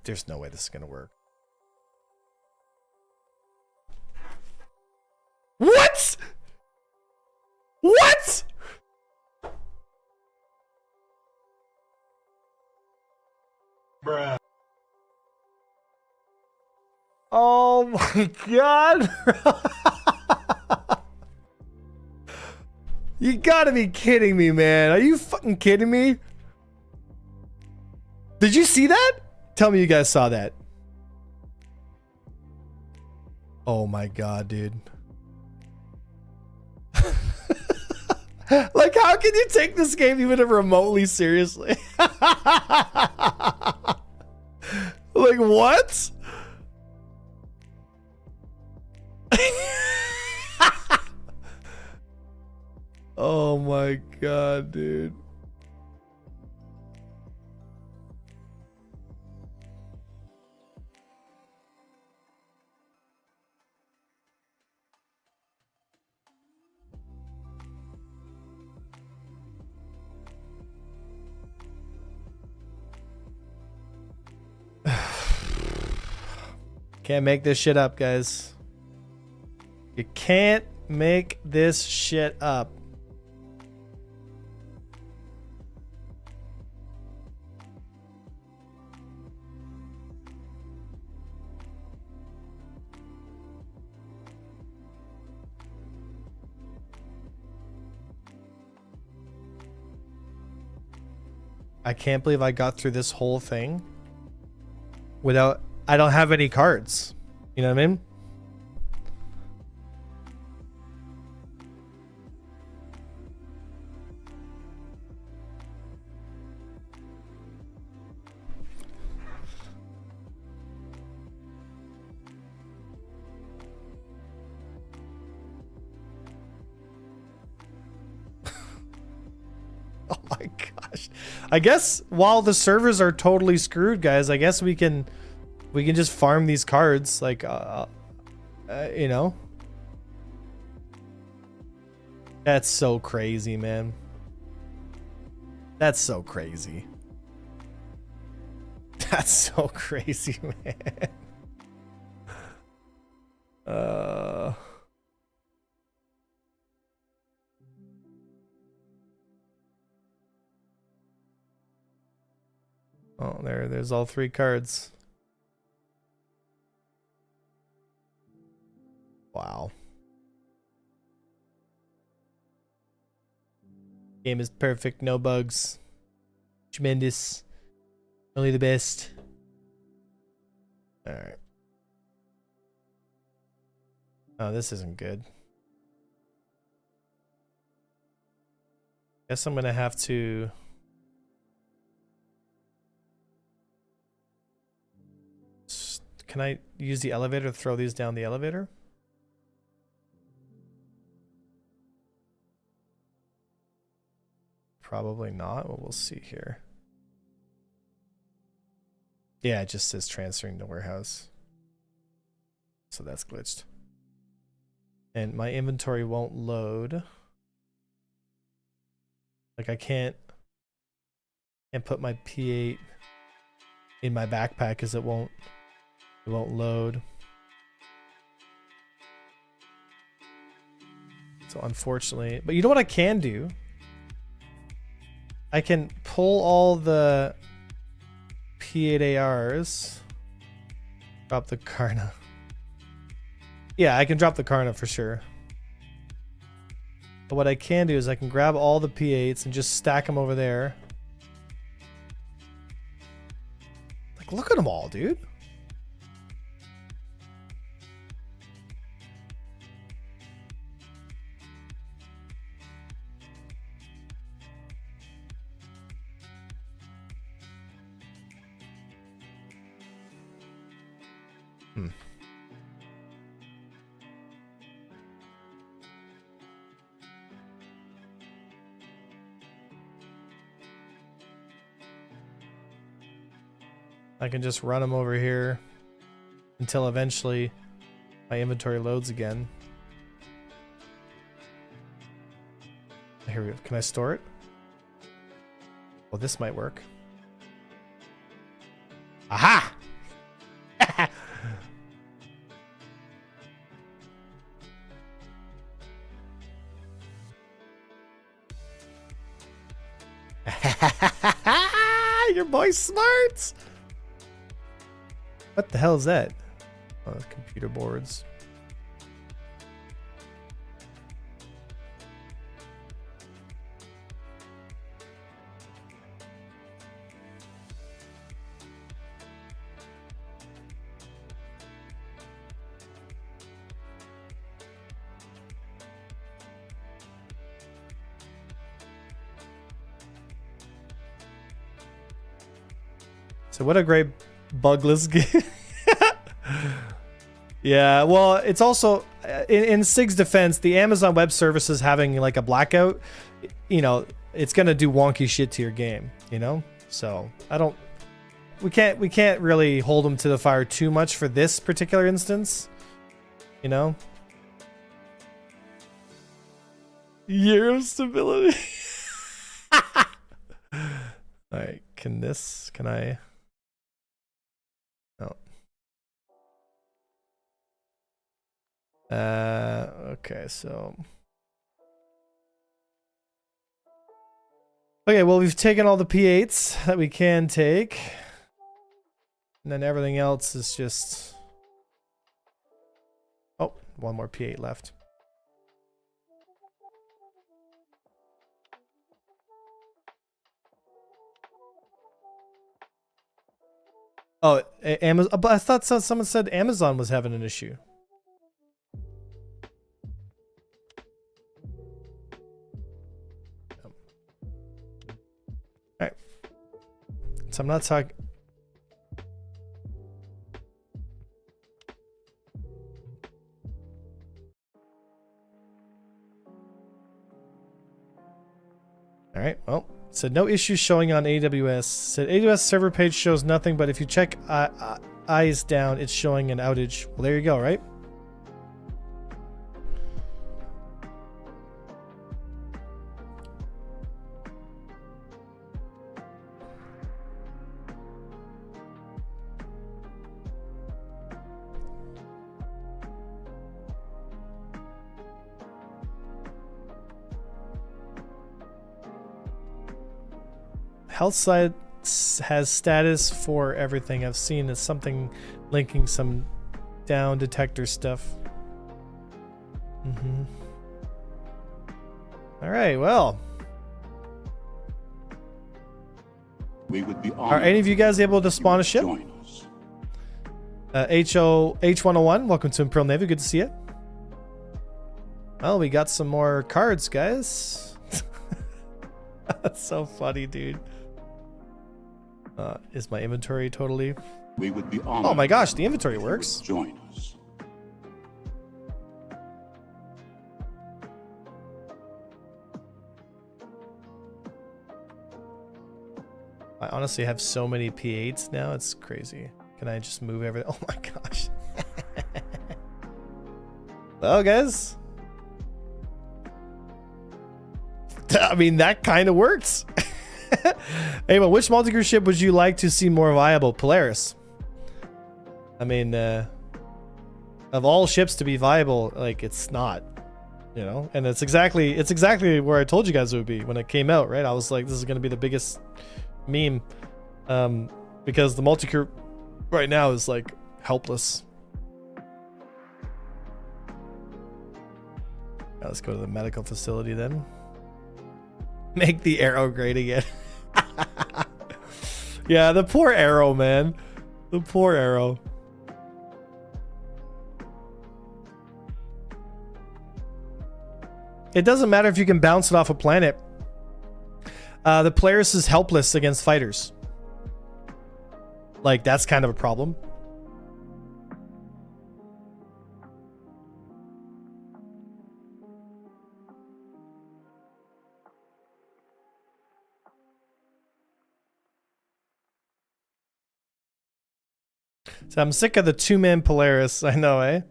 There's no way this is gonna work. What? What? Bruh. Oh my god. You gotta be kidding me, man. Are you fucking kidding me? Did you see that? Tell me you guys saw that. Oh my god, dude. Like, how can you take this game even remotely seriously? Like, what? Oh my god, dude. Can't make this shit up, guys. You can't make this shit up. I can't believe I got through this whole thing without... I don't have any cards. You know what I mean? Oh my gosh. I guess while the servers are totally screwed, guys, I guess we can just farm these cards, like, you know? That's so crazy, man. That's so crazy. That's so crazy, man. Oh, there's all three cards. Wow. Game is perfect, no bugs. Tremendous. Only the best. Alright. Oh, this isn't good. Guess I'm gonna have to... Can I use the elevator to throw these down the elevator? Probably not. Well, we'll see here. Yeah, it just says transferring to warehouse. So that's glitched. And my inventory won't load. Like I can't put my P8 in my backpack because it won't load. So unfortunately, but you know what I can do? I can pull all the P8 ARs. Drop the Karna. Yeah, I can drop the Karna for sure. But what I can do is I can grab all the P8s and just stack them over there. Like, look at them all, dude. I can just run them over here until eventually my inventory loads again. Here we go. Can I store it? Well, this might work. Aha! Your boy's smart! What the hell is that? Oh, computer boards. So what a great bugless game. Yeah, well, it's also in SIG's defense, the Amazon Web Services having like a blackout, you know, it's gonna do wonky shit to your game, you know. So we can't really hold them to the fire too much for this particular instance, you know. Year of stability. All right, can I? No. Okay, so. Okay, well, we've taken all the P8s that we can take. And then everything else is just... Oh, one more P8 left. Oh, Amazon. But I thought someone said Amazon was having an issue. All right. So I'm not talking. All right. Well. Said no issues showing on AWS. Said AWS server page shows nothing, but if you check eyes down, it's showing an outage. Well, there you go, right? Health site has status for everything. I've seen it's something linking some down detector stuff. All right, well. We would be are any of you guys able to spawn a ship? H101, welcome to Imperial Navy. Good to see you. Well, we got some more cards, guys. That's so funny, dude. Is my inventory totally... We would be oh my gosh, the inventory works. Join us. I honestly have so many P8s now, it's crazy. Can I just move everything? Oh my gosh. Well, guys. I mean, that kind of works. Anyway, which multi-crew ship would you like to see more viable? Polaris. I mean, of all ships to be viable, like, it's not, you know, and it's exactly where I told you guys it would be when it came out, right? I was like, this is going to be the biggest meme, because the multi-crew right now is like helpless. Now let's go to the medical facility then. Make the arrow great again. Yeah, the poor arrow, man. The poor arrow. It doesn't matter if you can bounce it off a planet. The Polaris is helpless against fighters. Like, that's kind of a problem. So I'm sick of the 2-man Polaris. I know, eh?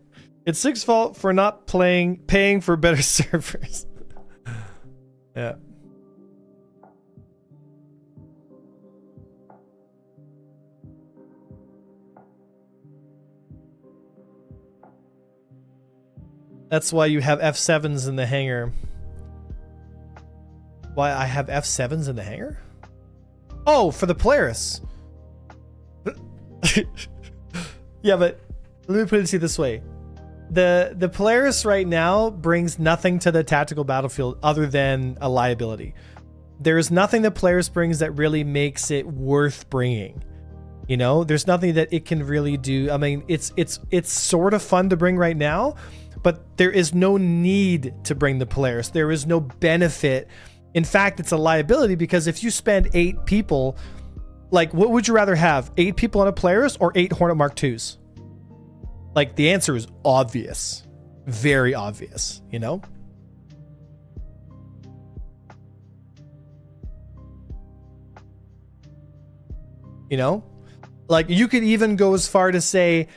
It's Sig's fault for not paying for better servers. Yeah. That's why you have F7s in the hangar. Why I have F7s in the hangar? Oh, for the Polaris. Yeah, but let me put it to you this way. The Polaris right now brings nothing to the tactical battlefield other than a liability. There's nothing the Polaris brings that really makes it worth bringing. You know, there's nothing that it can really do. I mean, it's sort of fun to bring right now, but there is no need to bring the Polaris. There is no benefit. In fact, it's a liability because if you spend 8 people, like, what would you rather have? 8 people on a Polaris or 8 Hornet Mark IIs? Like, the answer is obvious. Very obvious, you know? You know? Like, you could even go as far to say,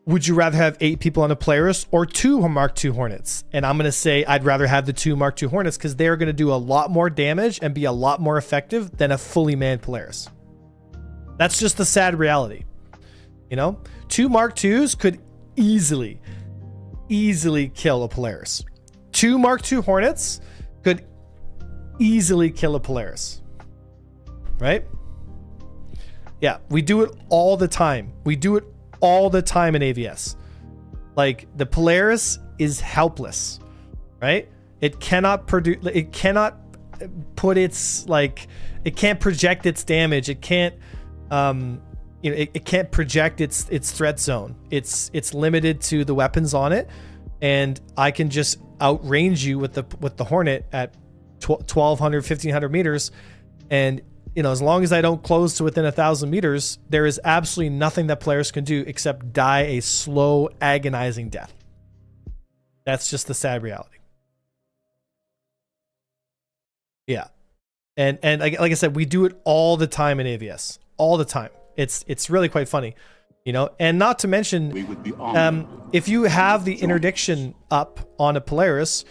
would you rather have 8 people on a Polaris or 2 Mark II Hornets? And I'm going to say I'd rather have the 2 Mark II Hornets because they're going to do a lot more damage and be a lot more effective than a fully manned Polaris. That's just the sad reality. You know? 2 Mark IIs could easily kill a Polaris. 2 Mark II Hornets could easily kill a Polaris. Right? Yeah, we do it all the time. We do it all the time in AVS. Like, the Polaris is helpless, right? It cannot produce, it cannot put its, like, it can't project its damage. It can't, it can't project its threat zone. It's limited to the weapons on it, and I can just outrange you with the Hornet at 1,200, 1,500 meters, and you know, as long as I don't close to within 1,000 meters, there is absolutely nothing that players can do except die a slow, agonizing death. That's just the sad reality. Yeah. And like I said, we do it all the time in AVS. All the time. It's really quite funny. You know, and not to mention, if you have the interdiction up on a Polaris,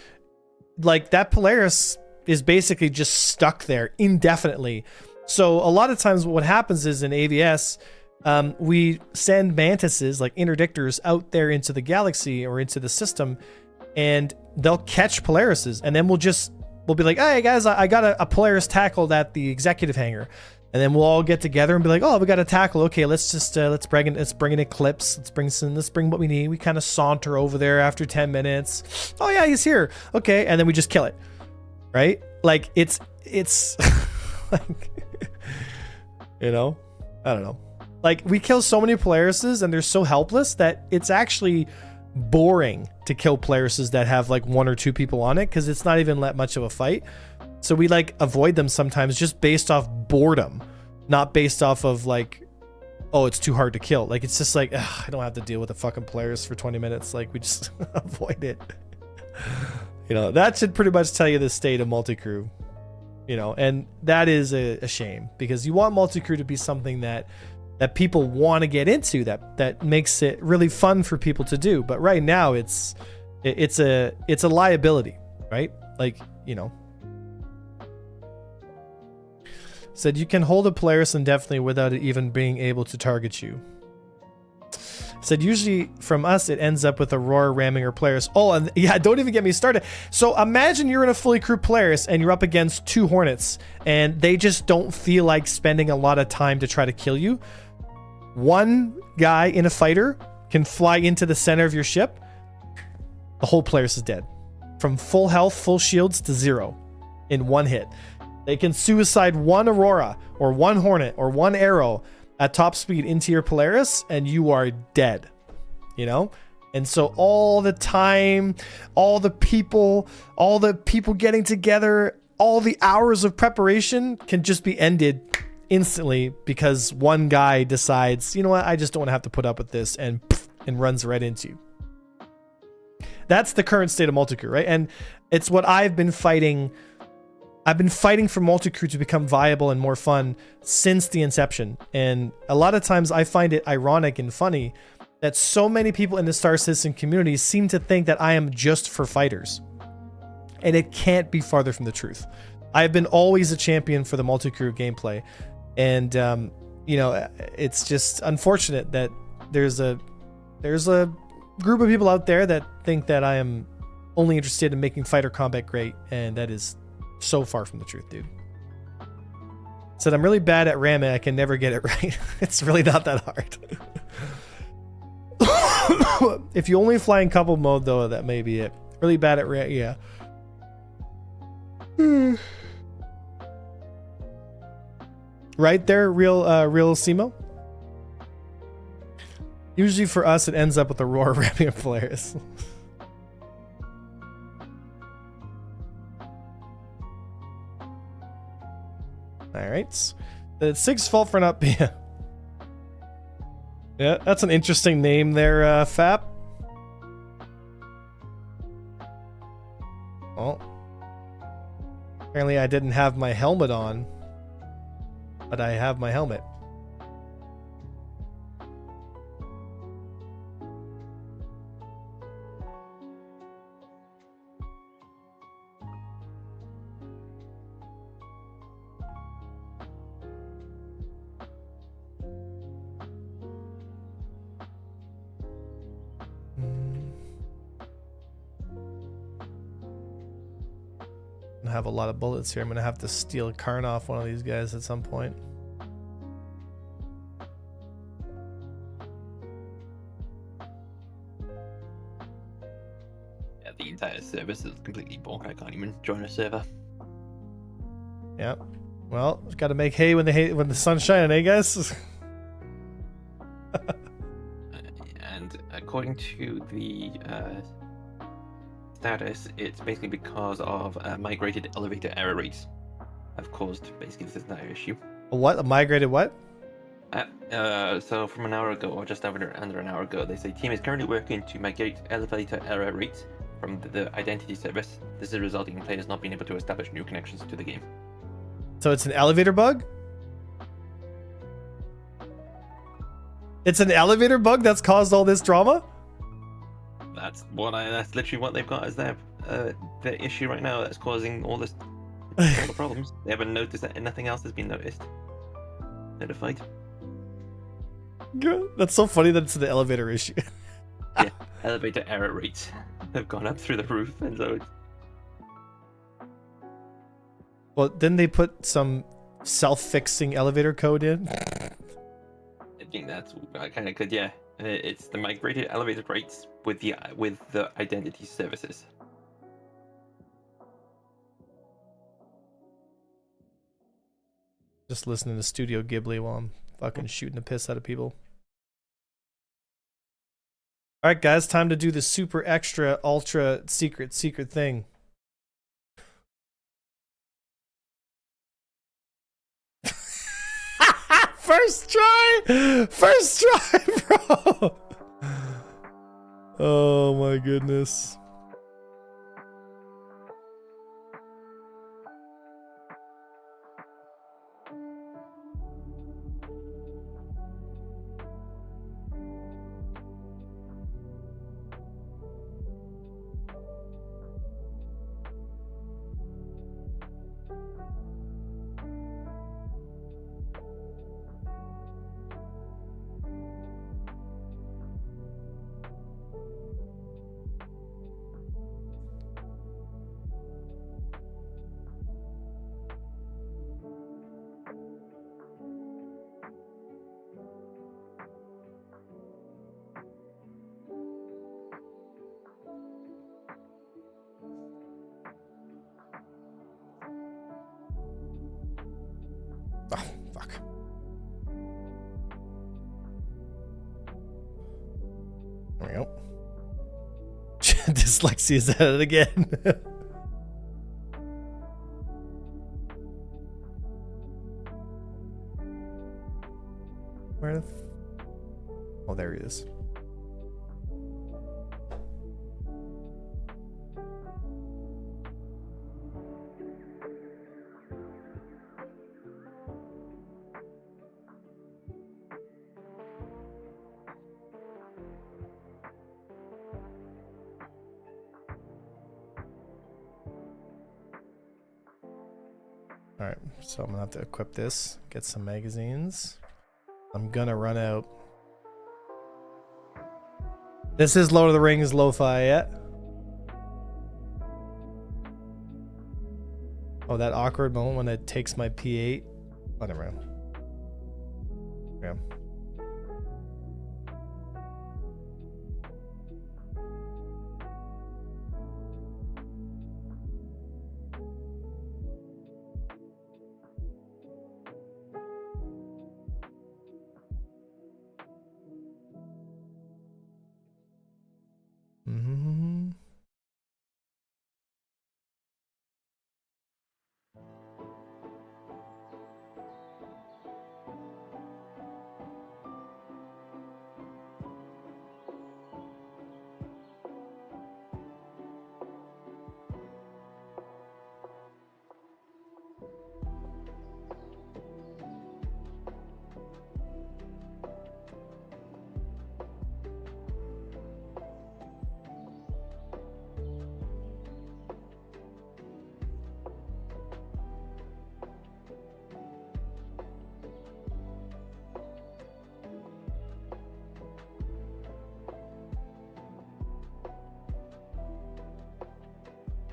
like, that Polaris is basically just stuck there indefinitely. So a lot of times what happens is in AVS, we send mantises, like interdictors, out there into the galaxy or into the system, and they'll catch Polarises, and then we'll be like, hey guys, I got a Polaris tackled at the executive hangar. And then we'll all get together and be like, oh, we got a tackle. Okay, let's bring an Eclipse. Let's bring what we need. We kind of saunter over there after 10 minutes. Oh yeah, he's here. Okay, and then we just kill it. Right? Like, it's like, you know, I don't know. Like, we kill so many Polarises and they're so helpless that it's actually boring to kill Polarises that have like 1 or 2 people on it, because it's not even that much of a fight. So we like avoid them sometimes just based off boredom, not based off of like, oh, it's too hard to kill. Like, it's just like, ugh, I don't have to deal with a fucking Polaris for 20 minutes. Like, we just avoid it. You know, that should pretty much tell you the state of multi-crew. You know, and that is a shame, because you want multi-crew to be something that people want to get into, that makes it really fun for people to do. But right now it's a liability, right? Like, you know, said you can hold a Polaris indefinitely without it even being able to target you. Said usually from us it ends up with Aurora ramming or Polaris. Oh, and yeah, don't even get me started. So imagine you're in a fully crewed Polaris and you're up against 2 Hornets and they just don't feel like spending a lot of time to try to kill you. One guy in a fighter can fly into the center of your ship. The whole Polaris is dead. From full health, full shields to 0 in 1 hit. They can suicide 1 Aurora or 1 Hornet or 1 arrow at top speed into your Polaris and you are dead, you know? And so all the time, all the people getting together, all the hours of preparation can just be ended instantly because one guy decides, you know what, I just don't want to have to put up with this, and runs right into you. That's the current state of multi-crew, right? And it's what I've been fighting I've been fighting for multi-crew to become viable and more fun since the inception. And a lot of times I find it ironic and funny that so many people in the Star Citizen community seem to think that I am just for fighters. And it can't be farther from the truth. I've been always a champion for the multi-crew gameplay. And, you know, it's just unfortunate that there's a group of people out there that think that I am only interested in making fighter combat great. And that is so far from the truth, dude. Said I'm really bad at ramming. I can never get it right. It's really not that hard. If you only fly in couple mode, though, that may be it. Really bad at ram. Yeah. Right there, real Simo. Usually for us, it ends up with Aurora ramming up players. All right, it's Sig's fault for not being. Yeah, that's an interesting name there, Fap. Well, apparently I didn't have my helmet on, but I have my helmet. I have a lot of bullets here. I'm gonna have to steal a Karn off one of these guys at some point. Yeah, the entire service is completely broke. I can't even join a server. Yeah. Well, got to make hay when the sun's shining, eh, guys? And according to the status, it's basically because of migrated elevator error rates have caused basically this entire issue. What? A migrated what? So from an hour ago, or just under an hour ago, they say team is currently working to migrate elevator error rates from the identity service. This is resulting in players not being able to establish new connections to the game. So it's an elevator bug? It's an elevator bug that's caused all this drama? That's literally what they've got as their issue right now that's causing all the problems. They haven't noticed that nothing else has been notified. That's so funny that it's the elevator issue. Yeah, elevator error rates have gone up through the roof, and so Well, didn't they put some self-fixing elevator code in? I think that's kind of good. Yeah, it's the migrated elevator rates with the identity services. Just listening to Studio Ghibli while I'm fucking shooting the piss out of people. All right, guys, time to do the super extra ultra secret thing. First try, bro. Oh my goodness. Oh, fuck. There we go. Dyslexia's at it again. Where the oh, there he is. All right, so I'm gonna have to equip this, get some magazines. I'm gonna run out. This is Lord of the Rings lo-fi, yeah? Oh, that awkward moment when it takes my P8. Whatever. Yeah. Mm-hmm.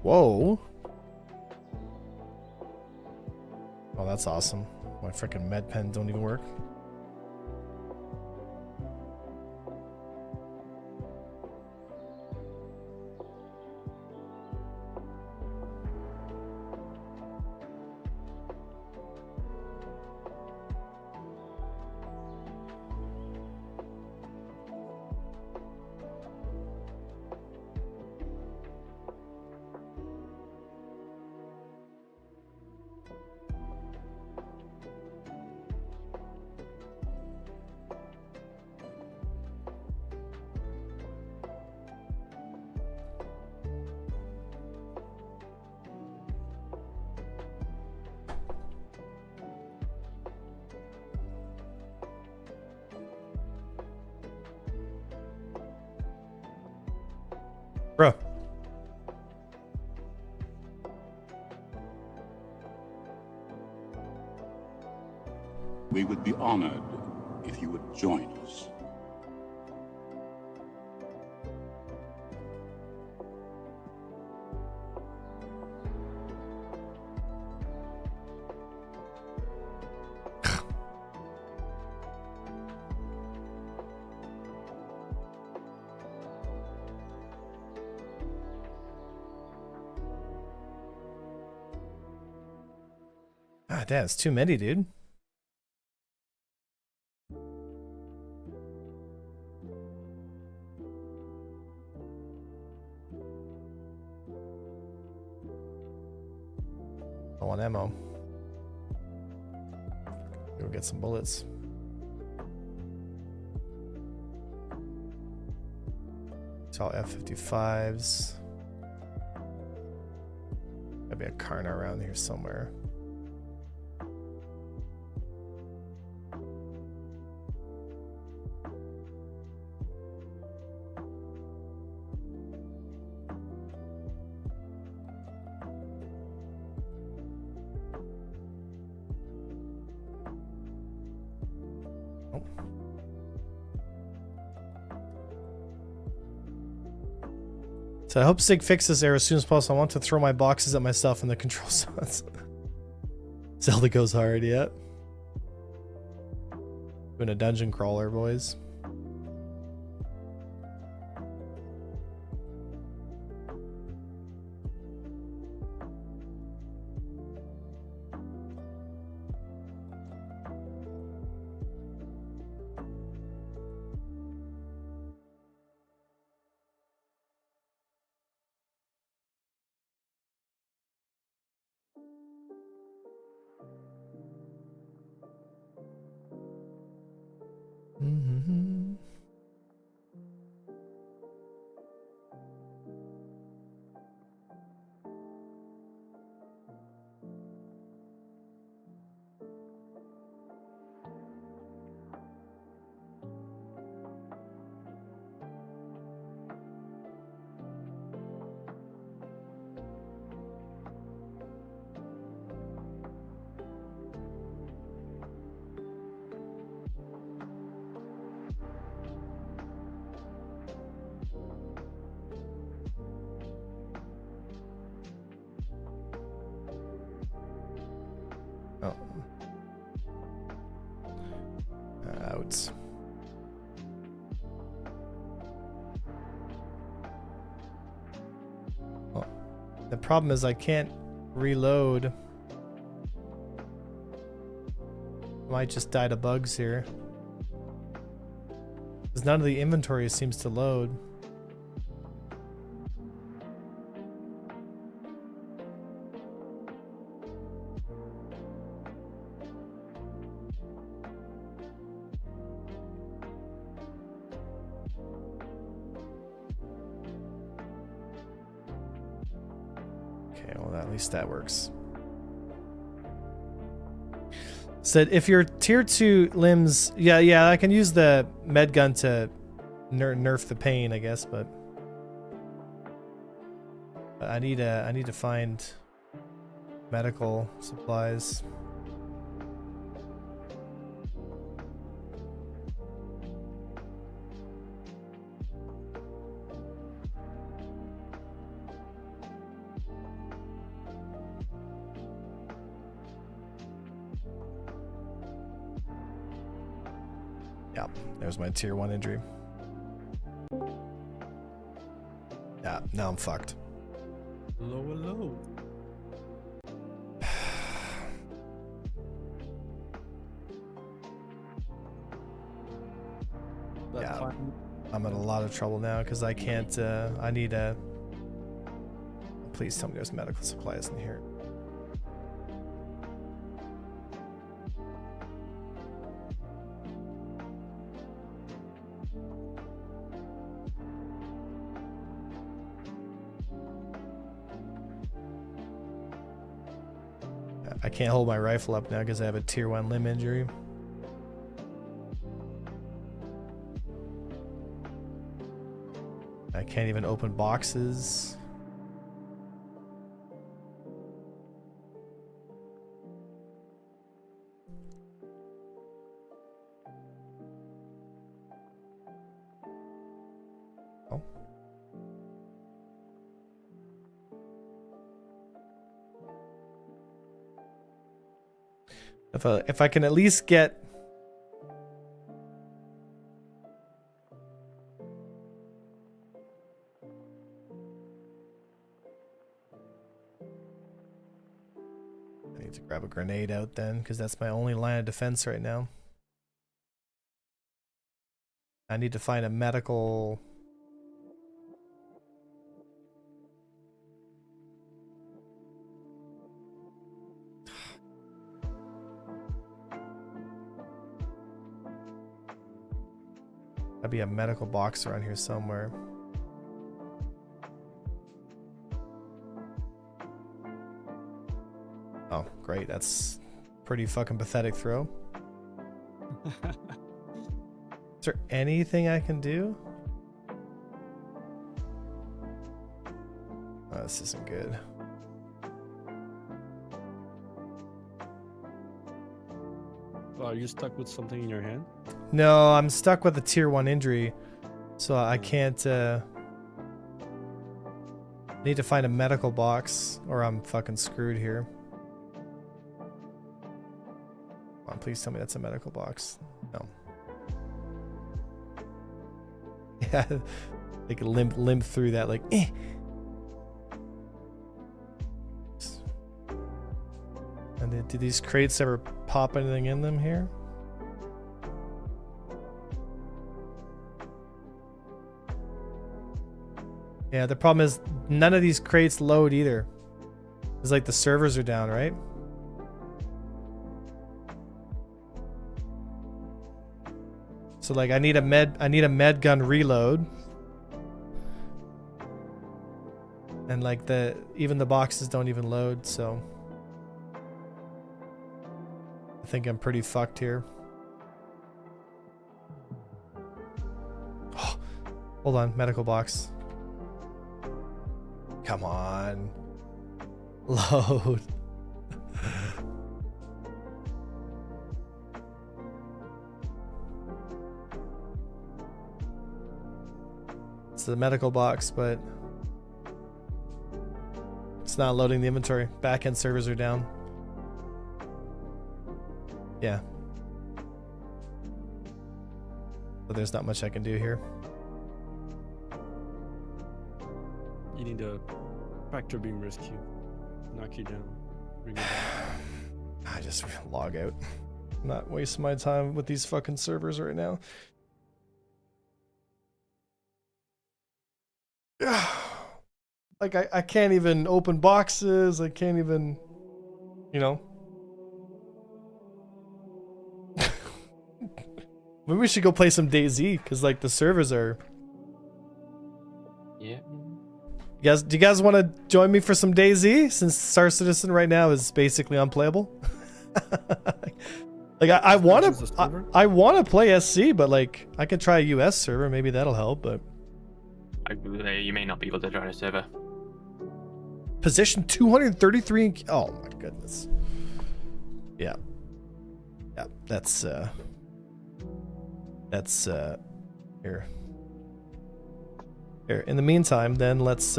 Whoa. Oh, that's awesome. My freaking med pen don't even work. Bro. We would be honored if you would join us. Ah, damn, it's too many, dude. I want ammo. Go get some bullets. It's all F-55s. There'll be a Karna around here somewhere. So I hope Sig fixes this error as soon as possible. I want to throw my boxes at myself in the control zones. Zelda goes hard, yeah. Doing a dungeon crawler, boys. Mm-hmm. Oh. Out. Well, the problem is I can't reload. Might just die to bugs here. Because none of the inventory seems to load. Okay, well at least that works. Said if your tier 2 limbs, yeah, I can use the med gun to nerf the pain, I guess, but I need to find medical supplies. Yeah, there's my tier 1 injury. Yeah, now I'm fucked. Low. Yeah, I'm in a lot of trouble now because I can't, I need a... Please tell me there's medical supplies in here. I can't hold my rifle up now because I have a tier 1 limb injury. I can't even open boxes. Oh. If I can at least get I need to grab a grenade out then, because that's my only line of defense right now. I need to find a medical... There'll be a medical box around here somewhere. Oh, great. That's pretty fucking pathetic throw. Is there anything I can do? Oh, this isn't good. Are you stuck with something in your hand? No, I'm stuck with a tier 1 injury, so I can't, need to find a medical box or I'm fucking screwed here. Come on, please tell me that's a medical box. No. Yeah, they can limp through that like, eh. And do these crates ever pop anything in them here? Yeah, the problem is none of these crates load either. It's like the servers are down, right? So like I need a med gun reload. And like even the boxes don't even load, so I think I'm pretty fucked here. Oh, hold on, medical box. Come on. Load. It's the medical box, but it's not loading the inventory. Backend servers are down. Yeah. So there's not much I can do here. You need a tractor beam rescue. Knock you down. Bring you back. I just log out. I'm not wasting my time with these fucking servers right now. Like I can't even open boxes. I can't even, you know. Maybe we should go play some DayZ because like the servers are. Yeah. Do you guys want to join me for some DayZ since Star Citizen right now is basically unplayable? Like I want to play SC, but like I could try a US server. Maybe that'll help. But you may not be able to join a server. Position 233 in... Oh my goodness. Yeah. That's here. In the meantime, then let's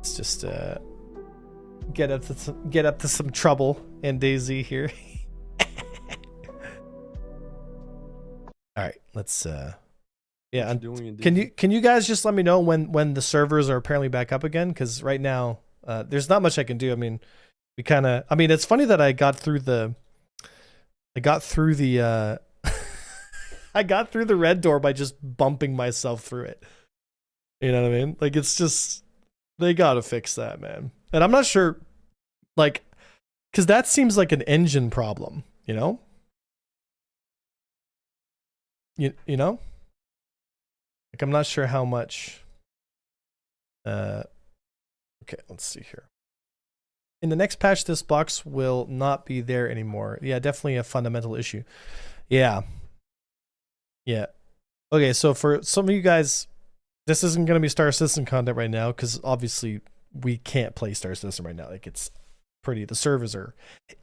just get up to some trouble in DayZ here. All right, let's yeah, can you guys just let me know when the servers are apparently back up again? Because right now, there's not much I can do. I mean, it's funny that I got through the I got through the red door by just bumping myself through it. You know what I mean? Like it's just they gotta fix that, man. And I'm not sure, like, because that seems like an engine problem. You know? You know? Like I'm not sure how much. Okay, let's see here. In the next patch, this box will not be there anymore. Yeah, definitely a fundamental issue. Yeah. Okay, so for some of you guys, this isn't going to be Star Citizen content right now because obviously we can't play Star Citizen right now. Like it's the servers are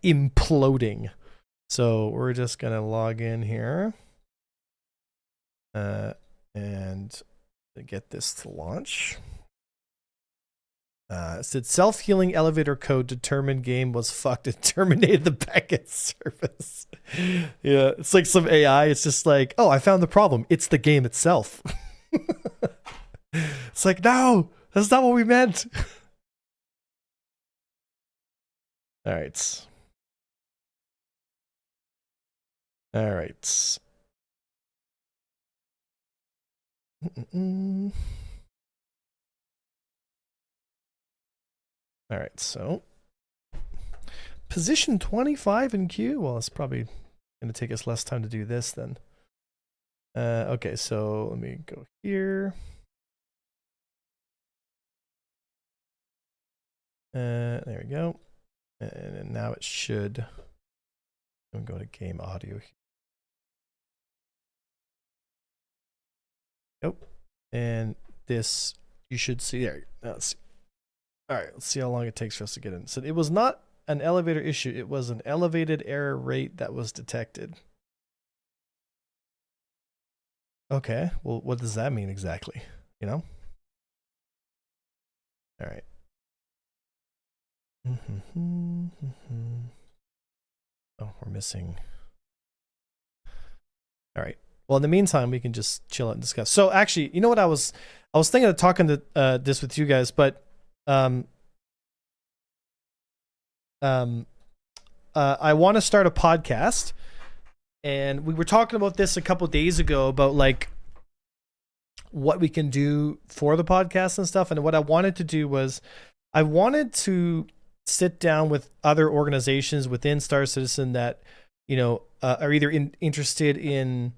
imploding. So we're just going to log in here. And get this to launch. It said self-healing elevator code determined game was fucked and terminated the backend service. Yeah, it's like some AI. It's just like, oh, I found the problem. It's the game itself. It's like, no, that's not what we meant. All right. All right. All right, so position 25 in queue. Well, it's probably going to take us less time to do this then. Okay, so let me go here. There we go. And now it should. I'm going to go to game audio here. Nope. And this you should see there. Now let's see. All right, let's see how long it takes for us to get in. So it was not an elevator issue. It was an elevated error rate that was detected. Okay, well, what does that mean exactly? You know? All right. Oh, we're missing. All right. Well, in the meantime, we can just chill out and discuss. So actually, you know what I was thinking of talking to this with you guys, but I want to start a podcast, and we were talking about this a couple days ago about like what we can do for the podcast and stuff. And what I wanted to do was I wanted to sit down with other organizations within Star Citizen that, you know, are either interested in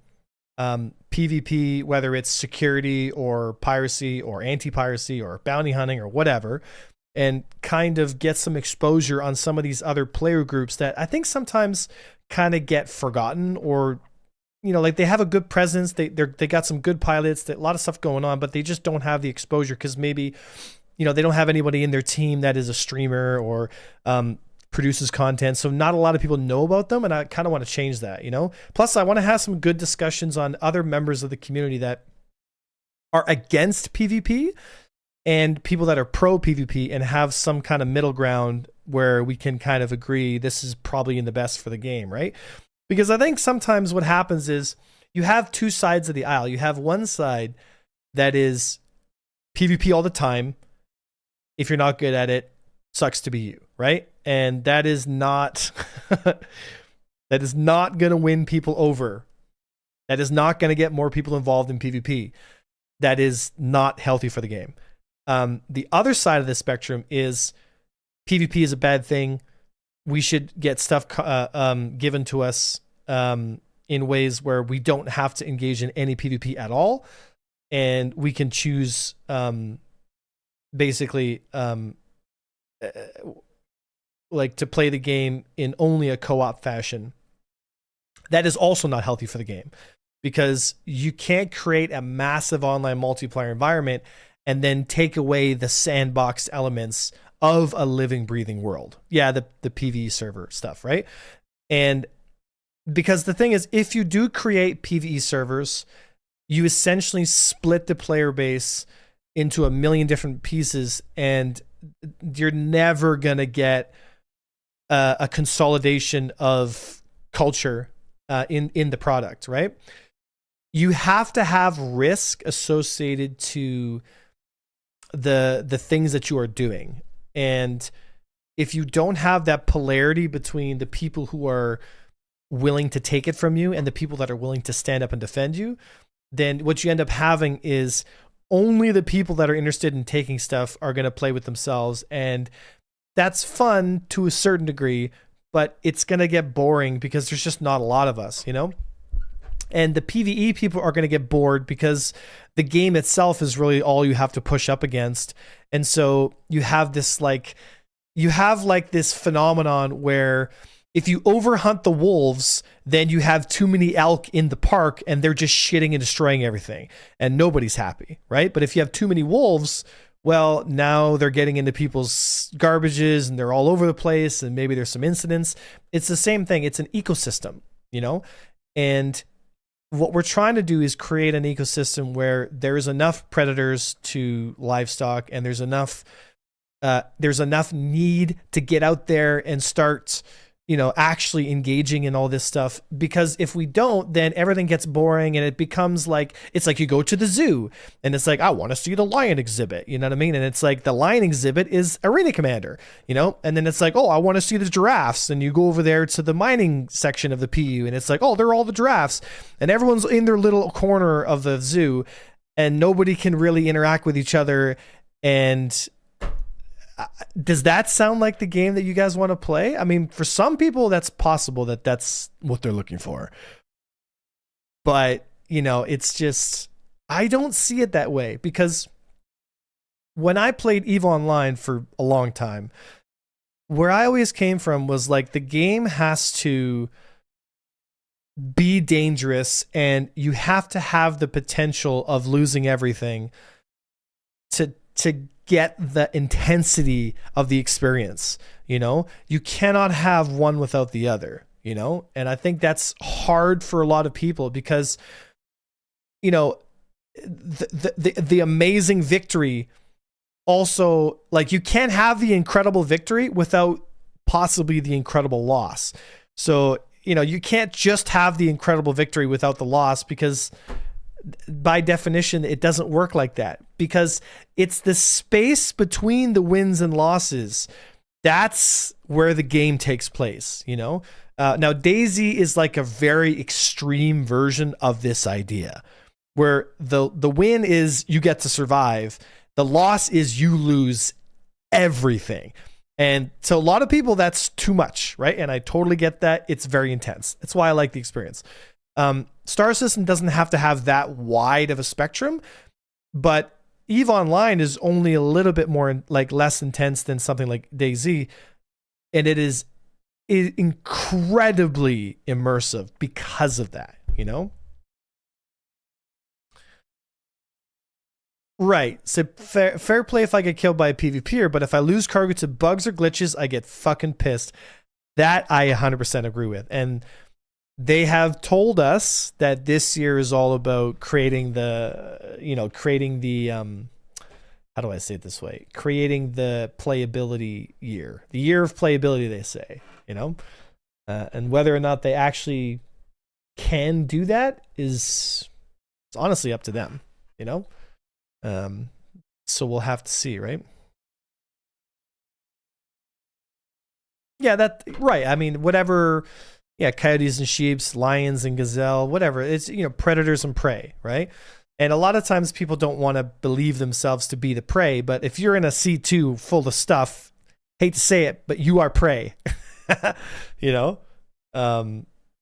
PvP, whether it's security or piracy or anti-piracy or bounty hunting or whatever, and kind of get some exposure on some of these other player groups that I think sometimes kind of get forgotten, or, you know, like they have a good presence, they got some good pilots, a lot of stuff going on, but they just don't have the exposure because maybe, you know, they don't have anybody in their team that is a streamer or produces content, so not a lot of people know about them, and I kind of want to change that, you know. Plus, I want to have some good discussions on other members of the community that are against PvP and people that are pro PvP, and have some kind of middle ground where we can kind of agree this is probably in the best for the game, right? Because I think sometimes what happens is you have two sides of the aisle. You have one side that is PvP all the time. If you're not good at it, sucks to be you, right? And that is not that is not going to win people over. That is not going to get more people involved in PvP. That is not healthy for the game. The other side of the spectrum is PvP is a bad thing. We should get stuff given to us in ways where we don't have to engage in any PvP at all. And we can choose basically like to play the game in only a co-op fashion. That is also not healthy for the game, because you can't create a massive online multiplayer environment and then take away the sandbox elements of a living, breathing world. Yeah, the PvE server stuff, right? And because the thing is, if you do create PvE servers, you essentially split the player base into a million different pieces, and you're never going to get a consolidation of culture in the product, right? You have to have risk associated to the things that you are doing. And if you don't have that polarity between the people who are willing to take it from you and the people that are willing to stand up and defend you, then what you end up having is only the people that are interested in taking stuff are going to play with themselves. And that's fun to a certain degree, but it's going to get boring because there's just not a lot of us, you know? And the PvE people are going to get bored because the game itself is really all you have to push up against. And so you have this this phenomenon where if you overhunt the wolves, then you have too many elk in the park and they're just shitting and destroying everything and nobody's happy, right? But if you have too many wolves, well, now they're getting into people's garbages and they're all over the place and maybe there's some incidents. It's the same thing. It's an ecosystem, you know? And what we're trying to do is create an ecosystem where there's enough predators to livestock and there's enough need to get out there and start, you know, actually engaging in all this stuff. Because if we don't, then everything gets boring and it becomes like, it's like you go to the zoo and it's like, I want to see the lion exhibit, you know what I mean? And it's like the lion exhibit is Arena Commander, you know? And then it's like, oh, I want to see the giraffes. And you go over there to the mining section of the PU and it's like, oh, they're all the giraffes. And everyone's in their little corner of the zoo and nobody can really interact with each other. And does that sound like the game that you guys want to play? I mean, for some people, that's possible that that's what they're looking for. But, you know, it's just, I don't see it that way, because when I played EVE Online for a long time, where I always came from was like the game has to be dangerous and you have to have the potential of losing everything to get the intensity of the experience. You know, you cannot have one without the other, you know? And I think that's hard for a lot of people because, you know, the amazing victory also, like, you can't have the incredible victory without possibly the incredible loss. So, you know, you can't just have the incredible victory without the loss, because by definition, it doesn't work like that, because it's the space between the wins and losses. That's where the game takes place, you know? Now, DayZ is like a very extreme version of this idea, where the win is you get to survive. The loss is you lose everything. And so a lot of people, that's too much, right? And I totally get that. It's very intense. That's why I like the experience. Star System doesn't have to have that wide of a spectrum, but EVE Online is only a little bit more, like, less intense than something like DayZ, and it is incredibly immersive because of that, you know? Right. So fair play if I get killed by a PvPer, but if I lose cargo to bugs or glitches, I get fucking pissed. That I 100% agree with. And they have told us that this year is all about creating the, how how do I say it this way? Creating the playability year, the year of playability, they say, you know, and whether or not they actually can do that is it's honestly up to them, you know. So we'll have to see, right? Yeah, that right. I mean, whatever. Yeah, coyotes and sheeps, lions and gazelle, whatever. It's, you know, predators and prey, right? And a lot of times people don't want to believe themselves to be the prey, but if you're in a C2 full of stuff, hate to say it, but you are prey. You know?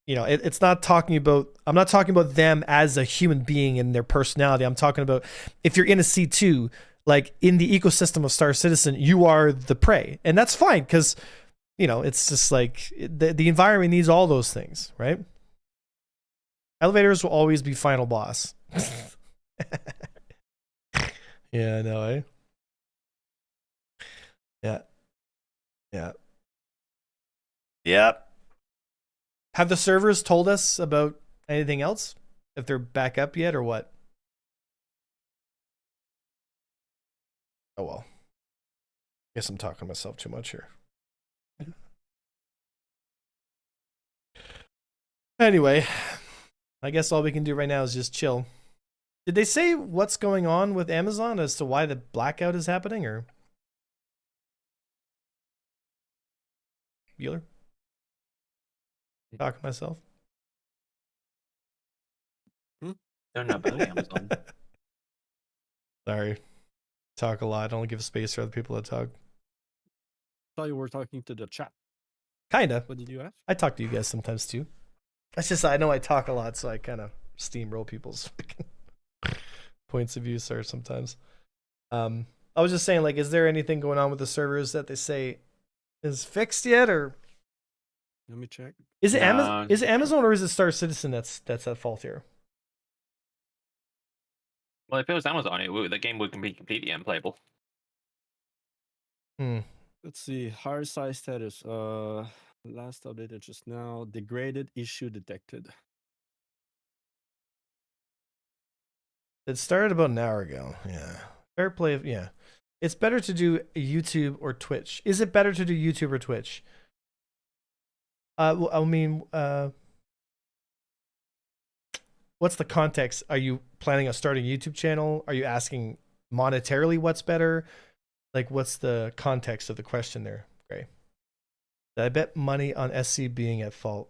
It's not talking about, I'm not talking about them as a human being and their personality. I'm talking about if you're in a C2, like in the ecosystem of Star Citizen, you are the prey. And that's fine because, you know, it's just like the environment needs all those things, right? Elevators will always be final boss. Yeah, I know, eh? Yeah. Yeah. Yep. Have the servers told us about anything else? If they're back up yet or what? Oh well. Guess I'm talking to myself too much here. Anyway, I guess all we can do right now is just chill. Did they say what's going on with Amazon as to why the blackout is happening, or Bueller? Talking to myself. Don't know about Amazon. Sorry. Talk a lot. I don't give space for other people to talk. Thought you were talking to the chat. Kinda. What did you ask? I talk to you guys sometimes too. It's just I know I talk a lot, so I kind of steamroll people's points of view, sir, sometimes. I was just saying, like, is there anything going on with the servers that they say is fixed yet, or Let me check. is it Amazon? Is it Amazon or is it Star Citizen that's at fault here? Well, if it was Amazon, the game would be completely unplayable. Let's see. Higher size status. Last updated just now. Degraded issue detected. It started about an hour ago. Yeah. Fair play. Yeah. It's better to do YouTube or Twitch. Is it better to do YouTube or Twitch? Well, I mean, what's the context? Are you planning on starting a YouTube channel? Are you asking monetarily what's better? Like, what's the context of the question there, Gray? Did I bet money on SC being at fault?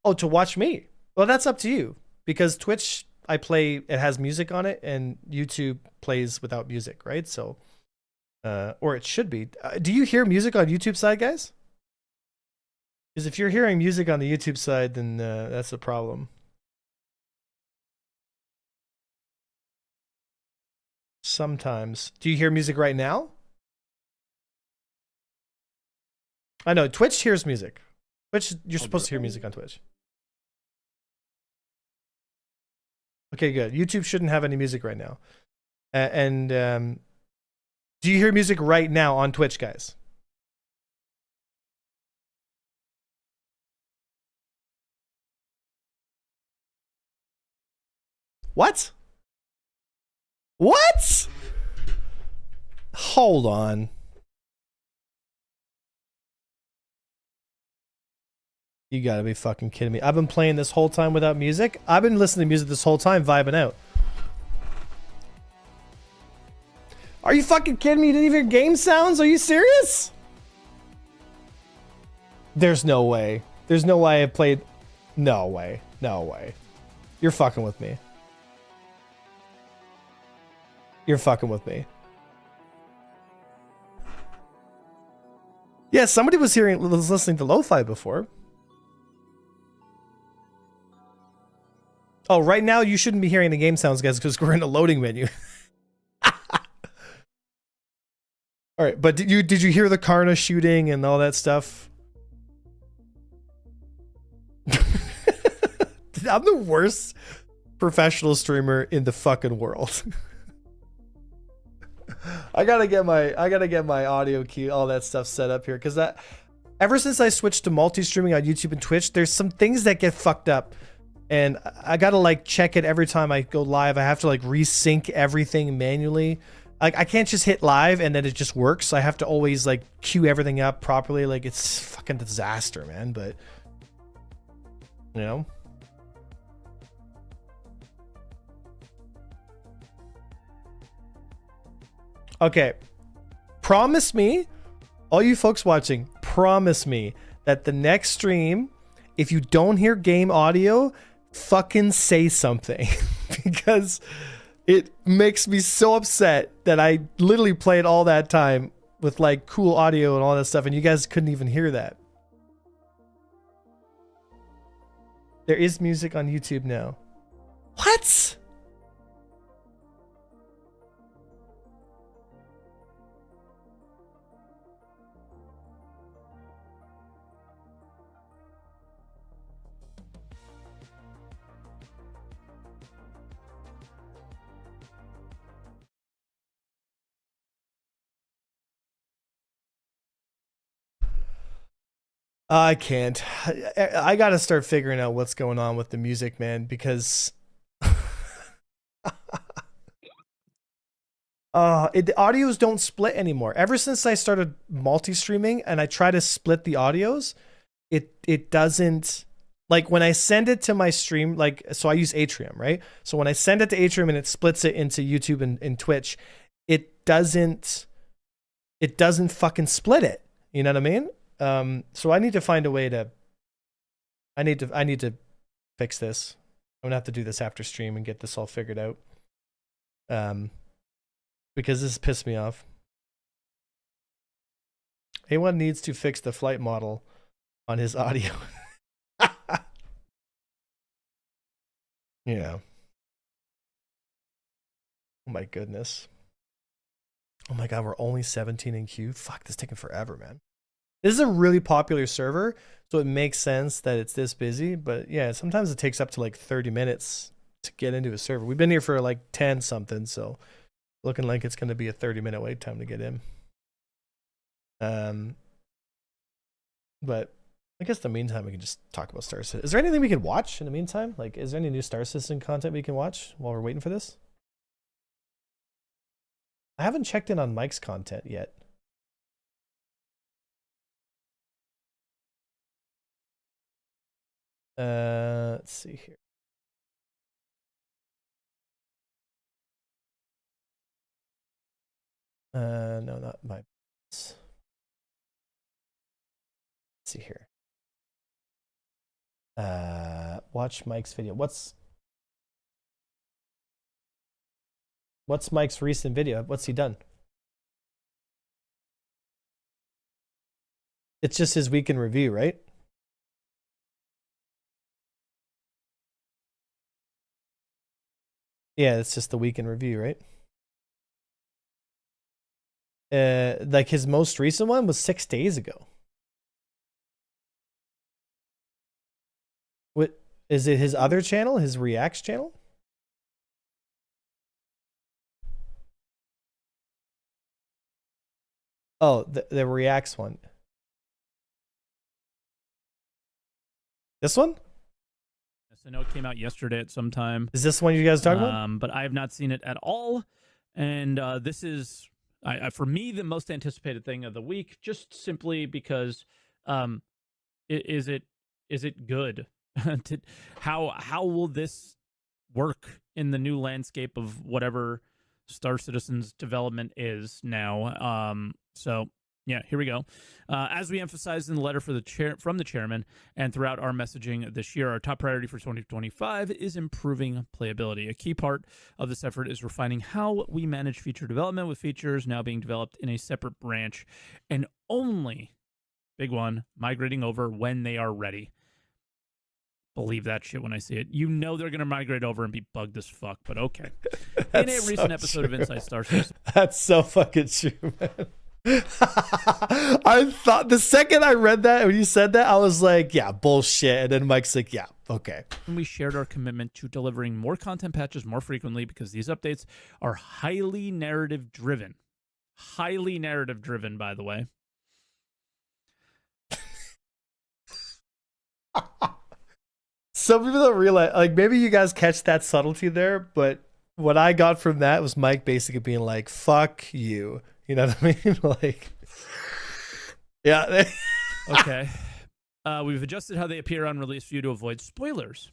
Oh, to watch me? Well, that's up to you. Because Twitch, I play, it has music on it, and YouTube plays without music, right? So, or it should be. Do you hear music on YouTube side, guys? Because if you're hearing music on the YouTube side, then that's a problem. Sometimes. Do you hear music right now? I know Twitch hears music. Twitch, you're supposed to hear music on Twitch. Okay, good. YouTube shouldn't have any music right now. Do you hear music right now on Twitch, guys? What? What? Hold on. You gotta be fucking kidding me. I've been playing this whole time without music. I've been listening to music this whole time, vibing out. Are you fucking kidding me? You didn't even hear game sounds? Are you serious? There's no way. There's no way I played. No way. No way. You're fucking with me. You're fucking with me. Yeah, somebody was listening to lo-fi before. Oh, right now you shouldn't be hearing the game sounds, guys, because we're in a loading menu. All right, but did you hear the Karna shooting and all that stuff? I'm the worst professional streamer in the fucking world. I gotta get my audio cue, all that stuff set up here, because ever since I switched to multi-streaming on YouTube and Twitch, there's some things that get fucked up, and I gotta like check it every time I go live. I have to like resync everything manually. Like I can't just hit live and then it just works. I have to always like queue everything up properly. Like it's fucking disaster, man. But you know. Okay. Promise me, all you folks watching, promise me that the next stream, if you don't hear game audio, fucking say something. Because it makes me so upset that I literally played all that time with like cool audio and all that stuff, and you guys couldn't even hear that. There is music on YouTube now. What? I can't. I gotta start figuring out what's going on with the music, man, because the audios don't split anymore. Ever since I started multi-streaming and I try to split the audios, it doesn't, like when I send it to my stream, like, so I use Atrium, right? So when I send it to Atrium and it splits it into YouTube and Twitch, it doesn't fucking split it. You know what I mean? So I need to find a way to, I need to fix this. I'm gonna have to do this after stream and get this all figured out. Because this pissed me off. A1 needs to fix the flight model on his audio. Yeah. Oh my goodness. Oh my god, we're only 17 in queue. Fuck, this is taking forever, man. This is a really popular server, so it makes sense that it's this busy, but yeah, sometimes it takes up to like 30 minutes to get into a server. We've been here for like 10 something, so looking like it's going to be a 30-minute wait time to get in. But I guess in the meantime, we can just talk about Star Citizen. Is there anything we can watch in the meantime? Like, is there any new Star Citizen content we can watch while we're waiting for this? I haven't checked in on Mike's content yet. Let's see here. No, not my. Let's see here. Watch Mike's video. What's Mike's recent video? What's he done? It's just his week in review, right? Yeah, it's just the week in review, right? Like his most recent one was 6 days ago. What is it? His other channel, his Reacts channel? Oh, the Reacts one. This one? Yes, I know it came out yesterday at some time. Is this one you guys talking about? But I have not seen it at all. And this is, for me, the most anticipated thing of the week, just simply because is it good? How will this work in the new landscape of whatever Star Citizen's development is now? So yeah, here we go. As we emphasized in the letter from the chairman and throughout our messaging this year, our top priority for 2025 is improving playability. A key part of this effort is refining how we manage feature development, with features now being developed in a separate branch and only, big one, migrating over when they are ready. Believe that shit when I see it. You know they're going to migrate over and be bugged as fuck, but okay. In a recent episode of Inside Star Citizen. That's so fucking true, man. I thought the second I read that, when you said that, I was like, yeah, bullshit. And then Mike's like, yeah, okay. We shared our commitment to delivering more content patches more frequently because these updates are highly narrative driven. Highly narrative driven, by the way. Some people don't realize, like, maybe you guys catch that subtlety there, but what I got from that was Mike basically being like, "Fuck you." You know what I mean? Like, yeah. Okay. We've adjusted how they appear on release view to avoid spoilers.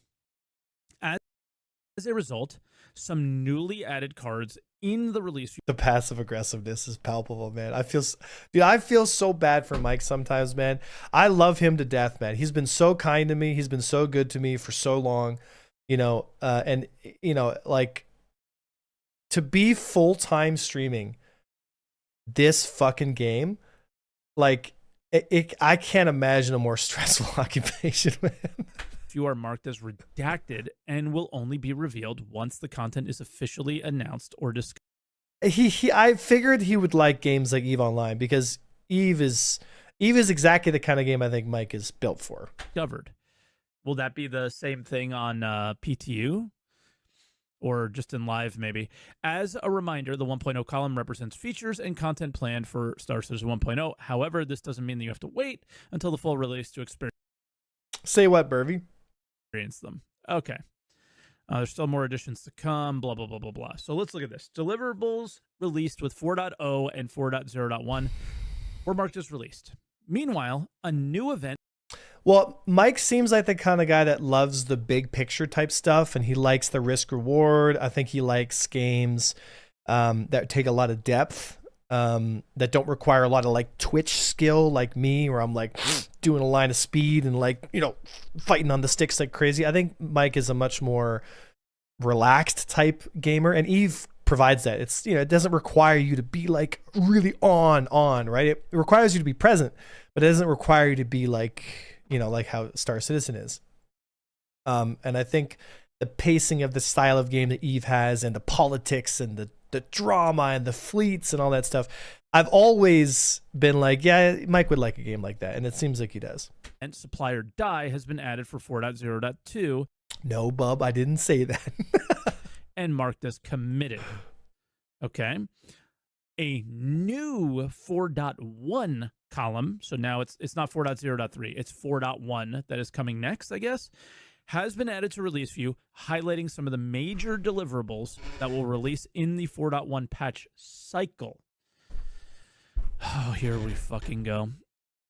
As a result, some newly added cards in the release view. The passive aggressiveness is palpable, man. I feel so bad for Mike sometimes, man. I love him to death, man. He's been so kind to me. He's been so good to me for so long, and like to be full-time streaming this fucking game, like I can't imagine a more stressful occupation, man. You are marked as redacted and will only be revealed once the content is officially announced or discussed. I figured he would like games like EVE Online because EVE is exactly the kind of game I think Mike is built for. Discovered. Will that be the same thing on PTU? Or just in live, maybe. As a reminder, the 1.0 column represents features and content planned for Star Citizen 1.0. However, this doesn't mean that you have to wait until the full release to experience. Say what, Burvey? Them. Okay. There's still more additions to come, blah, blah, blah, blah, blah. So let's look at this. Deliverables released with 4.0 and 4.0.1 were marked as released. Meanwhile, a new event. Well, Mike seems like the kind of guy that loves the big picture type stuff, and he likes the risk reward. I think he likes games that take a lot of depth, that don't require a lot of like Twitch skill like me, where I'm like doing a line of speed and like, fighting on the sticks like crazy. I think Mike is a much more relaxed type gamer, and EVE provides that. It's, it doesn't require you to be like really on, right? It requires you to be present, but it doesn't require you to be like, like how Star Citizen is. And I think the pacing of the style of game that EVE has, and the politics and the drama and the fleets and all that stuff, I've always been like, yeah, Mike would like a game like that, and it seems like he does. And supplier die has been added for 4.0.2. No, bub, I didn't say that. And marked as committed. Okay. A new 4.1 column, so now it's not 4.0.3, it's 4.1 that is coming next, I guess, has been added to release view, highlighting some of the major deliverables that will release in the 4.1 patch cycle. Oh, here we fucking go.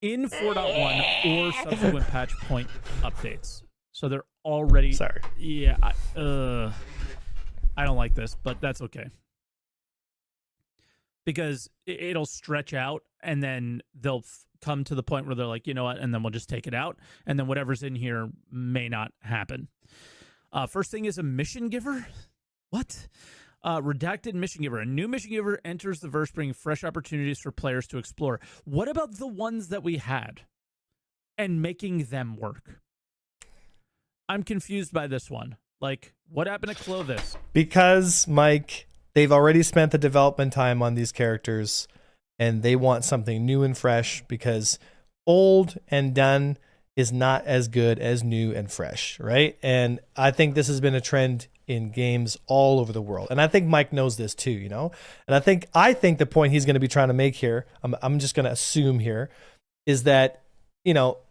In 4.1 or subsequent patch point updates. So they're already... Sorry. Yeah, I don't like this, but that's okay. Because it'll stretch out, and then they'll come to the point where they're like, you know what, and then we'll just take it out, and then whatever's in here may not happen. First thing is a mission giver. What? Redacted mission giver. A new mission giver enters the verse, bringing fresh opportunities for players to explore. What about the ones that we had and making them work? I'm confused by this one. Like, what happened to Clovis? Because, Mike, they've already spent the development time on these characters, and they want something new and fresh, because old and done is not as good as new and fresh, right? And I think this has been a trend in games all over the world. And I think Mike knows this too, And I think the point he's going to be trying to make here, I'm just going to assume here, is that,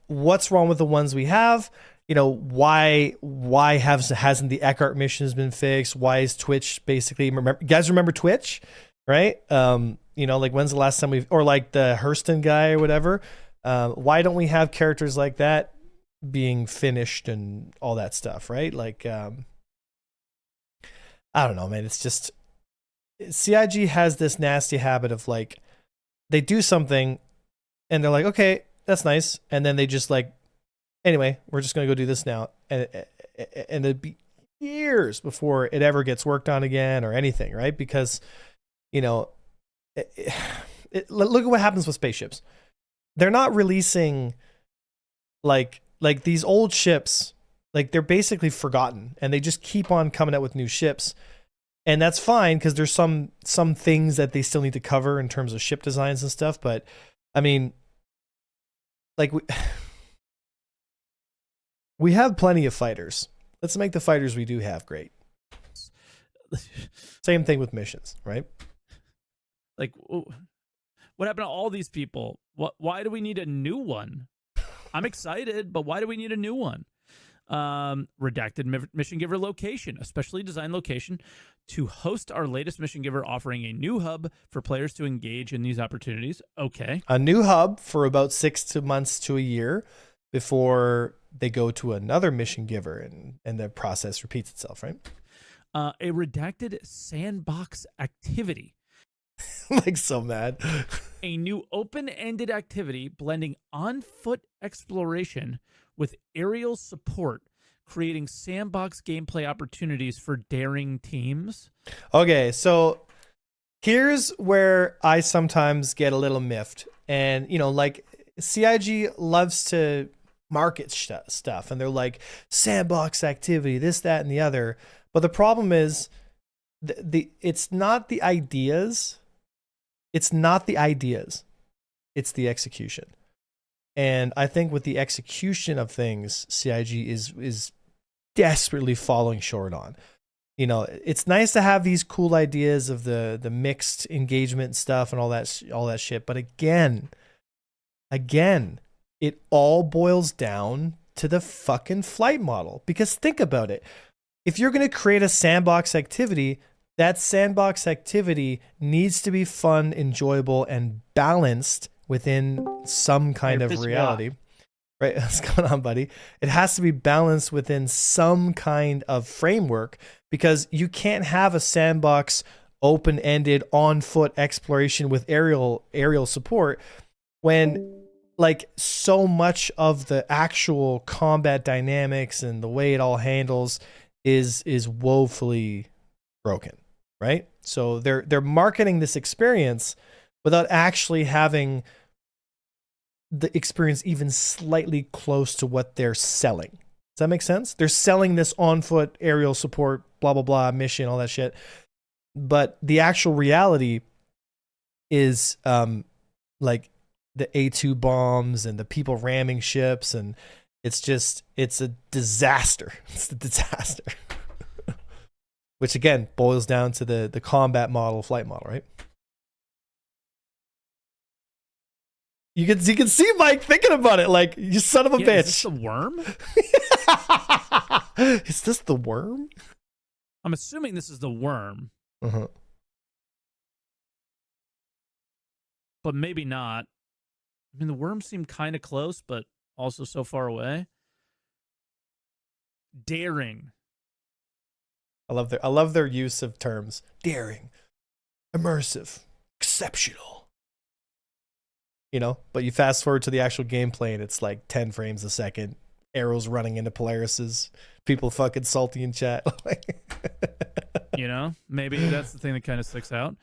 what's wrong with the ones we have? Why hasn't the Eckhart missions been fixed? Why is Twitch basically, remember Twitch, right? Like when's the last time or like the Hurston guy or whatever? Why don't we have characters like that being finished and all that stuff, right? Like, I don't know, man. It's just, CIG has this nasty habit of like, they do something and they're like, okay, that's nice. And then they just like, anyway, we're just going to go do this now. And it'd be years before it ever gets worked on again or anything, right? Because, look at what happens with spaceships. They're not releasing like these old ships, like they're basically forgotten, and they just keep on coming out with new ships. And that's fine, because there's some things that they still need to cover in terms of ship designs and stuff. But I mean, like we have plenty of fighters. Let's make the fighters we do have great. Same thing with missions, right? Like, what happened to all these people? Why do we need a new one? I'm excited, but why do we need a new one? Redacted Mission Giver location, a specially designed location to host our latest Mission Giver, offering a new hub for players to engage in these opportunities. Okay. A new hub for about 6 months to a year before they go to another Mission Giver, and the process repeats itself, right? A redacted sandbox activity. I'm like so mad. A new open-ended activity blending on-foot exploration with aerial support, creating sandbox gameplay opportunities for daring teams. Okay, so here's where I sometimes get a little miffed. And, you know, like CIG loves to market stuff, and they're like, sandbox activity, this, that, and the other. But the problem is, it's not the ideas. It's not the ideas. It's the execution. And I think with the execution of things, CIG is desperately falling short on. You know, it's nice to have these cool ideas of the mixed engagement stuff and all that shit. But again, it all boils down to the fucking flight model. Because think about it. If you're going to create a sandbox activity, that sandbox activity needs to be fun, enjoyable, and balanced within some kind of reality. Right? What's going on, buddy? It has to be balanced within some kind of framework, because you can't have a sandbox open-ended on-foot exploration with aerial support when like so much of the actual combat dynamics and the way it all handles is woefully broken, right? So they're marketing this experience without actually having the experience even slightly close to what they're selling. Does that make sense? They're selling this on-foot aerial support, blah, blah, blah, mission, all that shit. But the actual reality is like the A2 bombs and the people ramming ships, and it's a disaster. It's a disaster. Which again boils down to the combat model, flight model, right? You can see Mike thinking about it like, you son of a bitch. Is this the worm? Is this the worm? I'm assuming this is the worm. Uh-huh. But maybe not. I mean, the worms seem kind of close, but also so far away. Daring. I love their use of terms. Daring, immersive, exceptional. You know, but you fast forward to the actual gameplay and it's like 10 frames a second, arrows running into Polarises, people fucking salty in chat. You know, maybe that's the thing that kind of sticks out.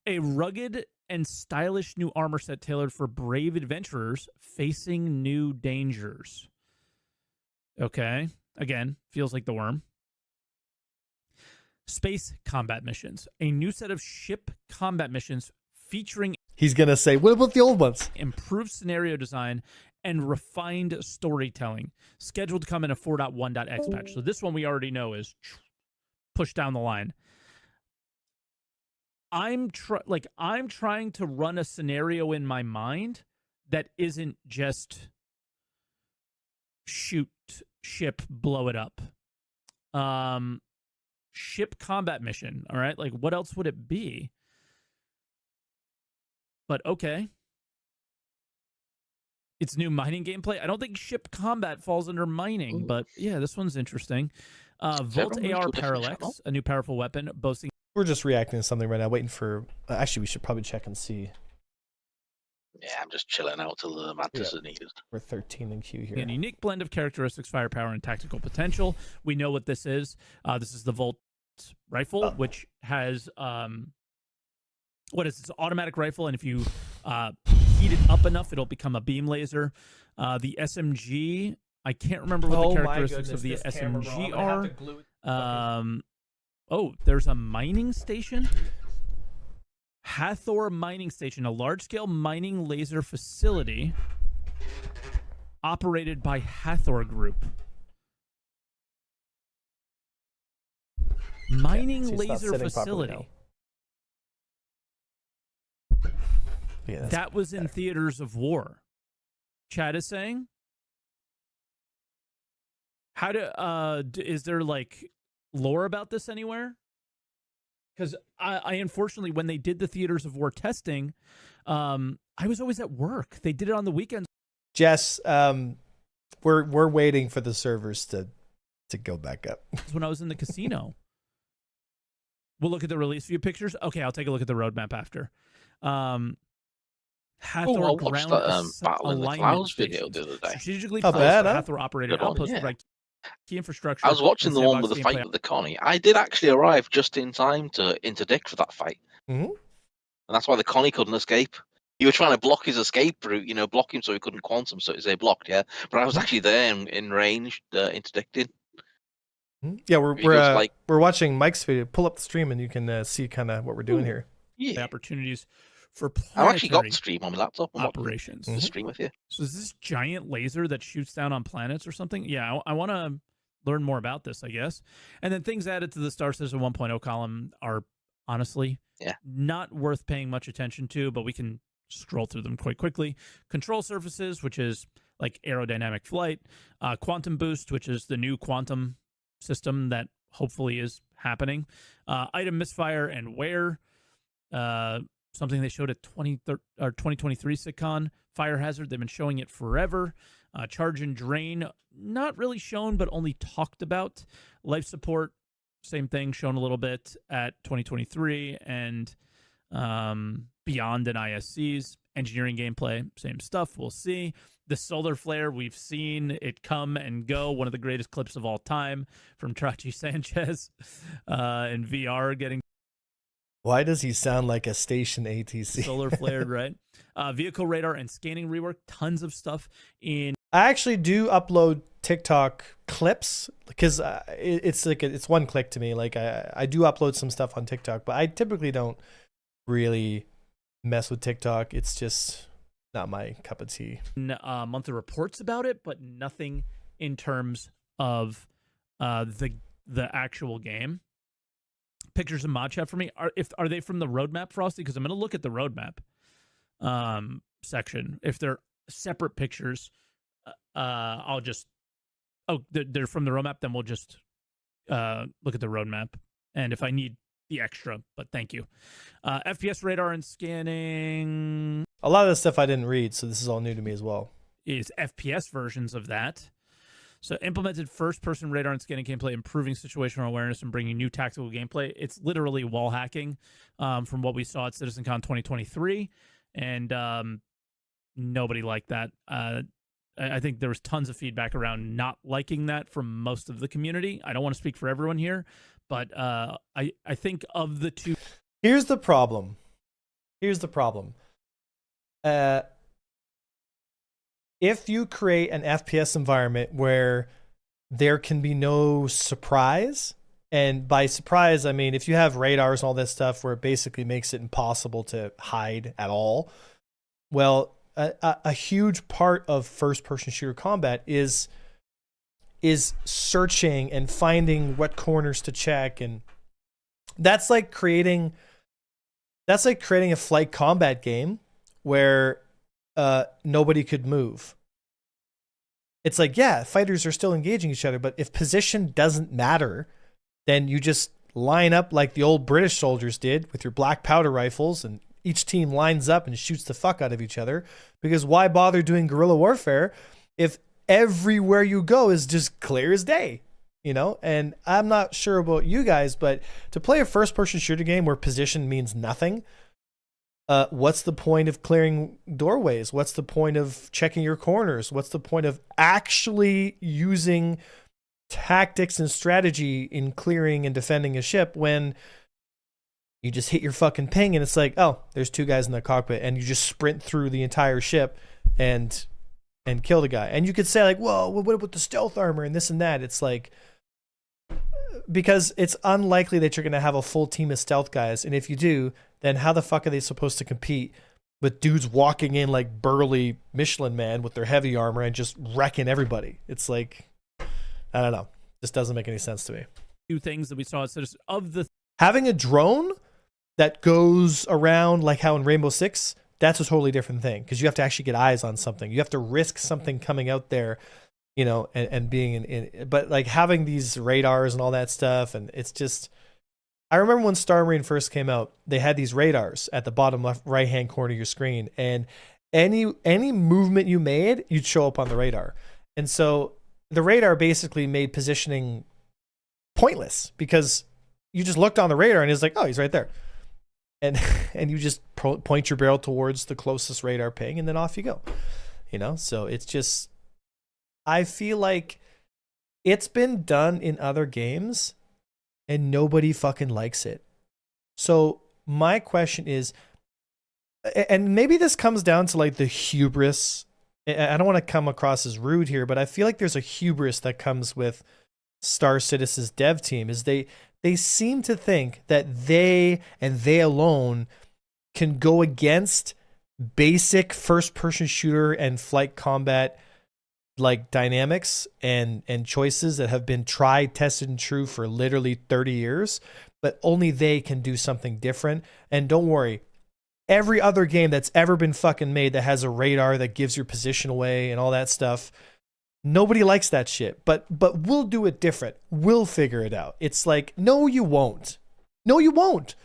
A rugged and stylish new armor set tailored for brave adventurers facing new dangers. Okay. Again, feels like the worm. Space combat missions. A new set of ship combat missions featuring... He's going to say, what about the old ones? Improved scenario design and refined storytelling. Scheduled to come in a 4.1.x patch. So this one we already know is pushed down the line. I'm trying to run a scenario in my mind that isn't just shoot ship, blow it up. Ship combat mission, all right? Like, what else would it be? But okay. It's new mining gameplay. I don't think ship combat falls under mining, but yeah, this one's interesting. Volt AR Parallax, a new powerful weapon boasting... We're just reacting to something right now, waiting for... actually, we should probably check and see. Yeah, I'm just chilling out till the mantis are needed. We're 13 in queue here. A unique blend of characteristics, firepower, and tactical potential. We know what this is. This is the Volt rifle, which has... what is this? Automatic rifle, and if you heat it up enough, it'll become a beam laser. The SMG... I can't remember what the characteristics of the SMG are. Oh, there's a mining station? Hathor Mining Station, a large-scale mining laser facility operated by Hathor Group. Mining laser facility. Yeah, that was in Theaters of War. Chad is saying? How is there like lore about this anywhere? Because I unfortunately, when they did the Theaters of War testing, I was always at work. They did it on the weekends. Jess, we're waiting for the servers to go back up. When I was in the casino. We'll look at the release view pictures. Okay, I'll take a look at the roadmap after. Hathor I watched that Battle in the Clouds video the other day. Strategically Not placed bad, huh? Hathor operated outposts provide key infrastructure. I was watching the one with the fight gameplay. with the Connie. I did actually arrive just in time to interdict for that fight. Mm-hmm. And that's why the Connie couldn't escape. You were trying to block his escape route, block him so he couldn't quantum, so it's blocked, yeah. But I was actually there in range, interdicted. Yeah, we're watching Mike's video. Pull up the stream and you can see kind of what we're doing here. Yeah, opportunities for I've actually got the stream on my laptop. Operations. The stream with you. So is this giant laser that shoots down on planets or something? Yeah, I want to learn more about this, I guess. And then things added to the Star Citizen 1.0 column are honestly not worth paying much attention to, but we can scroll through them quite quickly. Control surfaces, which is like aerodynamic flight. Quantum boost, which is the new quantum system that hopefully is happening. Item misfire and wear. Something they showed at 2023 SitCon. Fire hazard, they've been showing it forever. Charge and drain, not really shown, but only talked about. Life support, same thing, shown a little bit at 2023 and beyond in ISCs. Engineering gameplay, same stuff, we'll see. The solar flare, we've seen it come and go. One of the greatest clips of all time from Trachi Sanchez in VR getting. Why does he sound like a station ATC? Solar flared, right? Vehicle radar and scanning rework. Tons of stuff in. I actually do upload TikTok clips because it's one click to me. Like I do upload some stuff on TikTok, but I typically don't really mess with TikTok. It's just not my cup of tea. Monthly reports about it, but nothing in terms of the actual game. Pictures in mod chat for me. Are they from the roadmap, Frosty? Because I'm going to look at the roadmap section. If they're separate pictures, I'll just. Oh, they're from the roadmap. Then we'll just look at the roadmap. And if I need the extra, but thank you. FPS radar and scanning. A lot of the stuff I didn't read, so this is all new to me as well. Is FPS versions of that. So implemented first-person radar and scanning gameplay, improving situational awareness and bringing new tactical gameplay. It's literally wall hacking from what we saw at CitizenCon 2023, and nobody liked that. I think there was tons of feedback around not liking that from most of the community. I don't want to speak for everyone here, but I think of the two. Here's the problem. If you create an FPS environment where there can be no surprise, and by surprise, I mean if you have radars and all this stuff where it basically makes it impossible to hide at all, well, a huge part of first-person shooter combat is searching and finding what corners to check, and that's like creating a flight combat game where nobody could move. It's like, yeah, fighters are still engaging each other, but if position doesn't matter, then you just line up like the old British soldiers did with your black powder rifles, and each team lines up and shoots the fuck out of each other, because why bother doing guerrilla warfare if everywhere you go is just clear as day, And I'm not sure about you guys, but to play a first-person shooter game where position means nothing, what's the point of clearing doorways? What's the point of checking your corners? What's the point of actually using tactics and strategy in clearing and defending a ship when you just hit your fucking ping and it's like, oh, there's two guys in the cockpit, and you just sprint through the entire ship and kill the guy? And you could say like, whoa, what about the stealth armor and this and that? It's like, because it's unlikely that you're going to have a full team of stealth guys, and if you do, then how the fuck are they supposed to compete with dudes walking in like burly Michelin man with their heavy armor and just wrecking everybody? It's like, I don't know. This doesn't make any sense to me. Two things that we saw at having a drone that goes around like how in Rainbow Six, that's a totally different thing, because you have to actually get eyes on something. You have to risk something coming out there you know, and being but like having these radars and all that stuff, and it's just. I remember when Star Marine first came out, they had these radars at the bottom left right hand corner of your screen, and any movement you made, you'd show up on the radar. And so the radar basically made positioning pointless because you just looked on the radar and it's like, oh, he's right there. And you just point your barrel towards the closest radar ping and then off you go. You know, so it's just, I feel like it's been done in other games and nobody fucking likes it. So my question is, and maybe this comes down to like the hubris. I don't want to come across as rude here, but I feel like there's a hubris that comes with Star Citizen's dev team is they seem to think that they and they alone can go against basic first person shooter and flight combat like dynamics and choices that have been tried, tested, and true for literally 30 years, but only they can do something different. And don't worry, every other game that's ever been fucking made that has a radar that gives your position away and all that stuff, nobody likes that shit. But we'll do it different. We'll figure it out. It's like, no, you won't. No, you won't.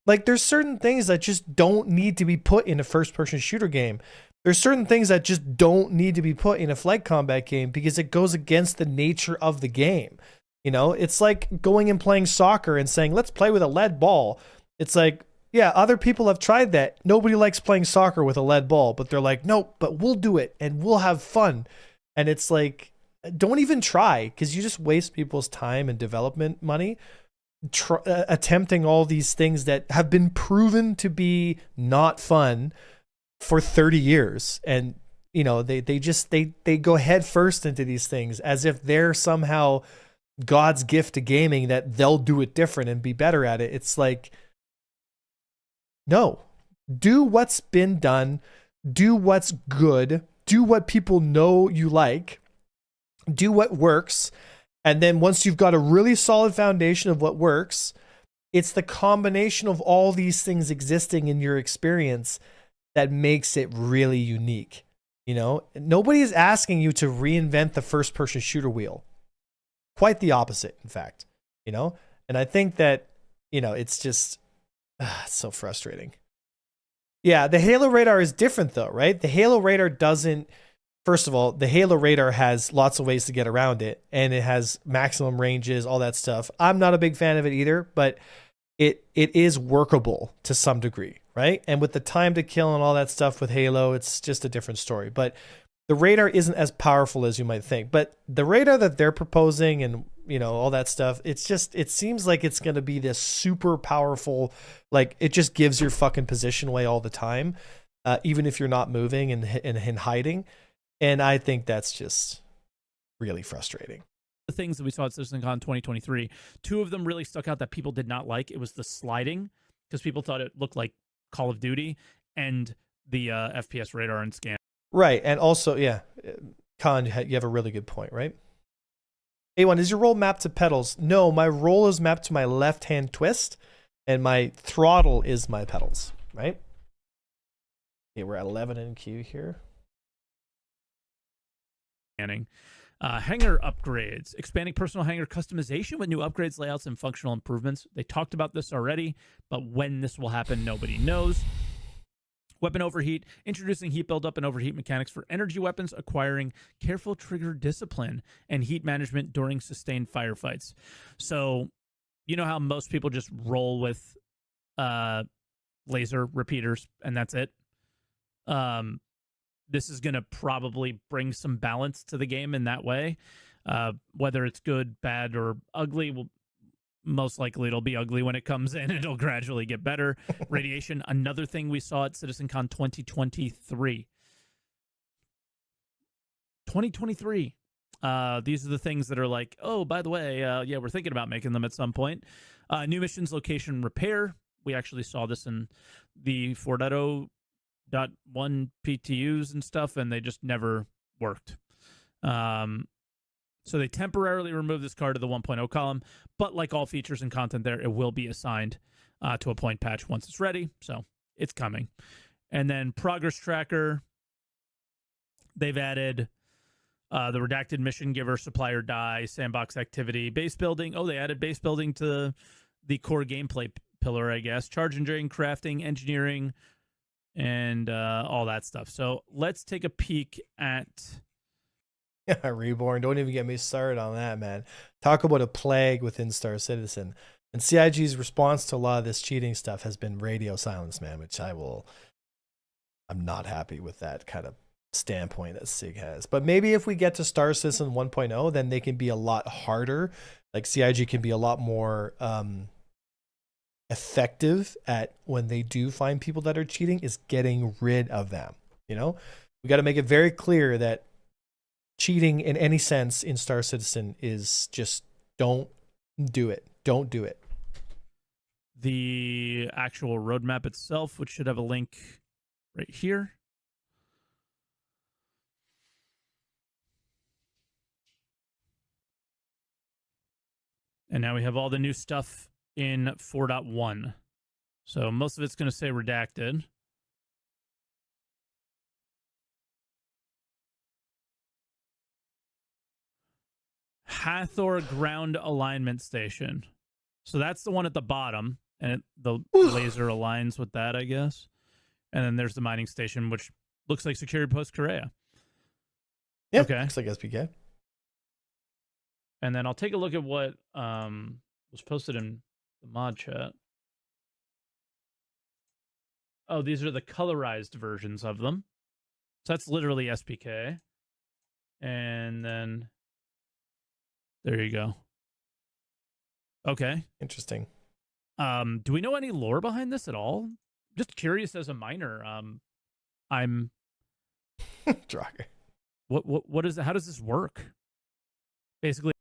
Like, there's certain things that just don't need to be put in a first-person shooter game. There's certain things that just don't need to be put in a flight combat game because it goes against the nature of the game. You know, it's like going and playing soccer and saying, let's play with a lead ball. It's like, yeah, other people have tried that. Nobody likes playing soccer with a lead ball, but they're like, nope, but we'll do it and we'll have fun. And it's like, don't even try because you just waste people's time and development money attempting all these things that have been proven to be not fun for 30 years. And, you know, they go head first into these things as if they're somehow God's gift to gaming, that they'll do it different and be better at it. It's like, no, do what's been done, do what's good, do what people know you like, do what works. And then once you've got a really solid foundation of what works, it's the combination of all these things existing in your experience that makes it really unique. You know, nobody is asking you to reinvent the first person shooter wheel. Quite the opposite, in fact, you know? And I think that, you know, it's just, it's so frustrating. Yeah, the Halo radar is different though, right? The Halo radar doesn't, first of all, the Halo radar has lots of ways to get around it, and it has maximum ranges, all that stuff. I'm not a big fan of it either, but it is workable to some degree, right? And with the time to kill and all that stuff with Halo, it's just a different story. But the radar isn't as powerful as you might think. But the radar that they're proposing and, you know, all that stuff, it's just, it seems like it's going to be this super powerful, like it just gives your fucking position away all the time, even if you're not moving and hiding. And I think that's just really frustrating. The things that we saw at CitizenCon 2023, two of them really stuck out that people did not like. It was the sliding, because people thought it looked like Call of Duty, and the FPS radar and scan. Right. And also, yeah, Khan, you have a really good point, right? A1, is your roll mapped to pedals? No, my roll is mapped to my left-hand twist, and my throttle is my pedals, right? Okay, we're at 11 in queue here. Hangar upgrades, expanding personal hangar customization with new upgrades, layouts, and functional improvements. They talked about this already, but when this will happen, nobody knows. Weapon overheat, introducing heat buildup and overheat mechanics for energy weapons, acquiring careful trigger discipline, and heat management during sustained firefights. So, you know how most people just roll with laser repeaters and that's it? This is going to probably bring some balance to the game in that way. Whether it's good, bad, or ugly, will most likely it'll be ugly when it comes in. It'll gradually get better. Radiation, another thing we saw at CitizenCon 2023. 2023. These are the things that are like, oh, by the way, yeah, we're thinking about making them at some point. New missions, location, repair. We actually saw this in the 4.0.1 PTUs and stuff, and they just never worked. So they temporarily removed this card to the 1.0 column, but like all features and content there, it will be assigned to a point patch once it's ready, so it's coming. And then progress tracker, they've added The redacted mission giver, supplier die, sandbox activity, base building. Oh, they added base building to the core gameplay pillar, I guess. Charge engineering, crafting, engineering, and all that stuff. So let's take a peek at Reborn. Don't even get me started on that, man. Talk about a plague within Star Citizen. And CIG's response to a lot of this cheating stuff has been radio silence, man, which I'm not happy with that kind of standpoint that SIG has. But maybe if we get to Star Citizen 1.0, then they can be a lot harder. Like CIG can be a lot more effective at when they do find people that are cheating is getting rid of them. You know, we got to make it very clear that cheating in any sense in Star Citizen is just don't do it. Don't do it. the actual roadmap itself, which should have a link right here. And now we have all the new stuff in 4.1. So most of it's going to say redacted. Hathor Ground Alignment Station. So that's the one at the bottom, and the laser aligns with that, I guess. And then there's the mining station, which looks like Security Post Korea. Yeah, okay. Looks like SPK. And then I'll take a look at what was posted in the mod chat. Oh, these are the colorized versions of them. So that's literally SPK. And then there you go. Okay. Interesting. Do we know any lore behind this at all? Just curious as a miner. I'm Drager. What is how does this work? Basically,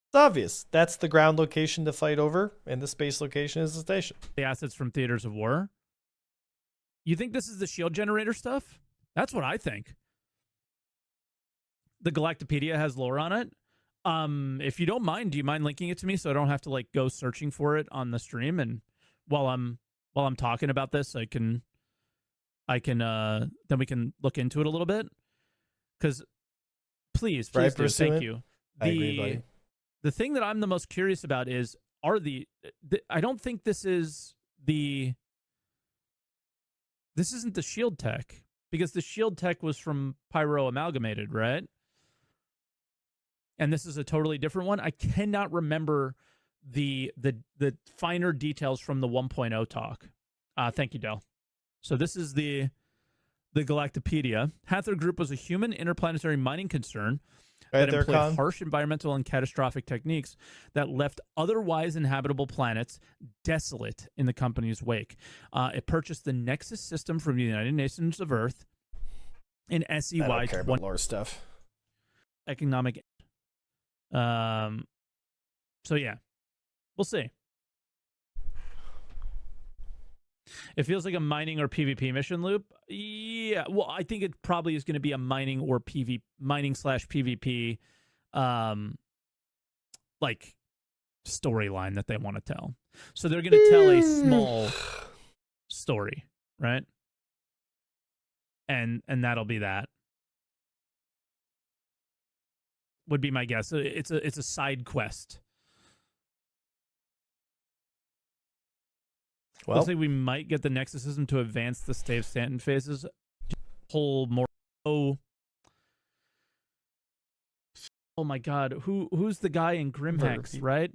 it's obvious. That's the ground location to fight over, and the space location is the station. The assets from Theaters of War. You think this is the shield generator stuff? That's what I think. The Galactopedia has lore on it. If you don't mind, do you mind linking it to me so I don't have to like go searching for it on the stream? And while I'm talking about this, I can then we can look into it a little bit. Because please do. Thank you. I agree, buddy. The thing that I'm the most curious about is I don't think this isn't the shield tech, because the shield tech was from Pyro Amalgamated, right? And this is a totally different one. I cannot remember the finer details from the 1.0 talk. Thank you, Del. So this is the Galactopedia. Hathor Group was a human interplanetary mining concern that employed harsh environmental and catastrophic techniques that left otherwise inhabitable planets desolate in the company's wake. It purchased the Nexus system from the United Nations of Earth in SEY. I don't care about lore stuff. Economic. So yeah, we'll see. It feels like a mining or PvP mission loop. Yeah, well, I think it probably is going to be a mining or mining/PvP, like storyline that they want to tell. So they're going to tell a small story, right? And that'll be that. Would be my guess. It's a side quest. Well, looks like we might get the Nexus system to advance the Stave Stanton phases. Pull more. Oh my God! Who's the guy in Grimhex, right?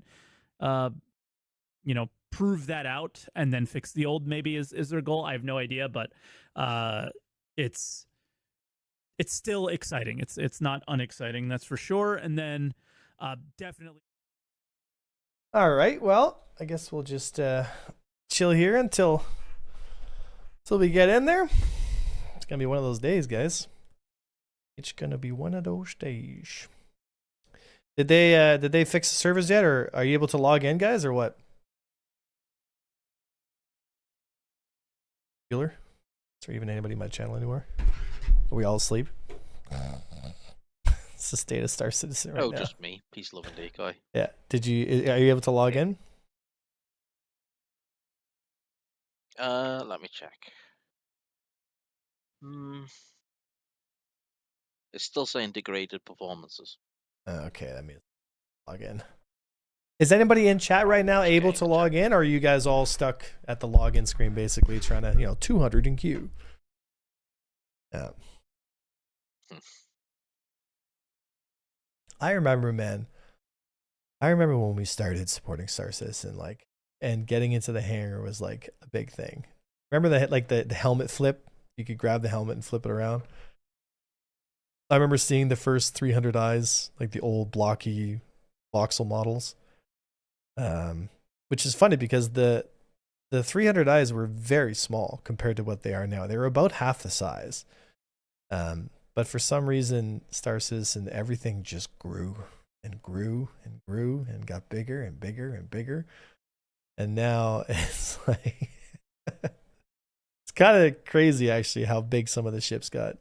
Prove that out and then fix the old. Maybe is their goal. I have no idea, but it's still exciting. It's not unexciting, that's for sure. And then definitely. All right. Well, I guess we'll just chill here until we get in there. It's gonna be one of those days, guys. It's gonna be one of those days. Did they fix the servers yet, or are you able to log in, guys, or what? Bueller? Is there even anybody in my channel anymore? Are we all asleep? It's the state of Star Citizen right now. Oh, just me. Peace, love, and decoy. Yeah. Are you able to log in? Let me check. It's still saying degraded performances. Okay, that means log in. Is anybody in chat right now able to log in, or are you guys all stuck at the login screen basically trying to, 200 in queue? Yeah. I remember, man. I remember when we started supporting Star Citizen, and getting into the hangar was like a big thing. Remember the helmet flip? You could grab the helmet and flip it around. I remember seeing the first 300 eyes, like the old blocky voxel models. Which is funny because the 300 eyes were very small compared to what they are now. They were about half the size. But for some reason, Star Citizen, everything just grew and grew and grew and got bigger and bigger and bigger. And now it's like, it's kind of crazy actually how big some of the ships got,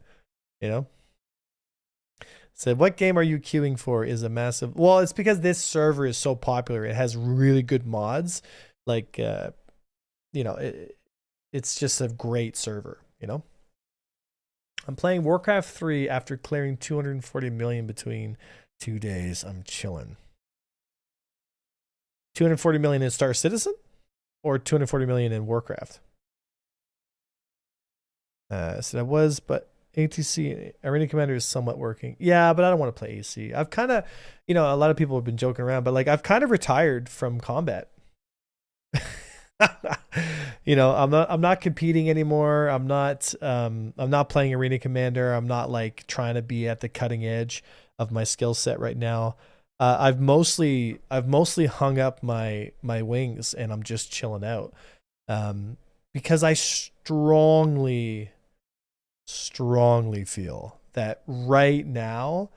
Said, what game are you queuing for is a massive... Well, it's because this server is so popular. It has really good mods. It's just a great server, I'm playing Warcraft 3 after clearing 240 million between 2 days. I'm chilling. 240 million in Star Citizen? Or 240 million in Warcraft? So that was, but... ATC, Arena Commander is somewhat working. Yeah, but I don't want to play AC. I've kind of, a lot of people have been joking around, but I've kind of retired from combat. I'm not competing anymore. I'm not playing Arena Commander. I'm not trying to be at the cutting edge of my skill set right now. I've mostly hung up my wings and I'm just chilling out. Because I strongly feel that right now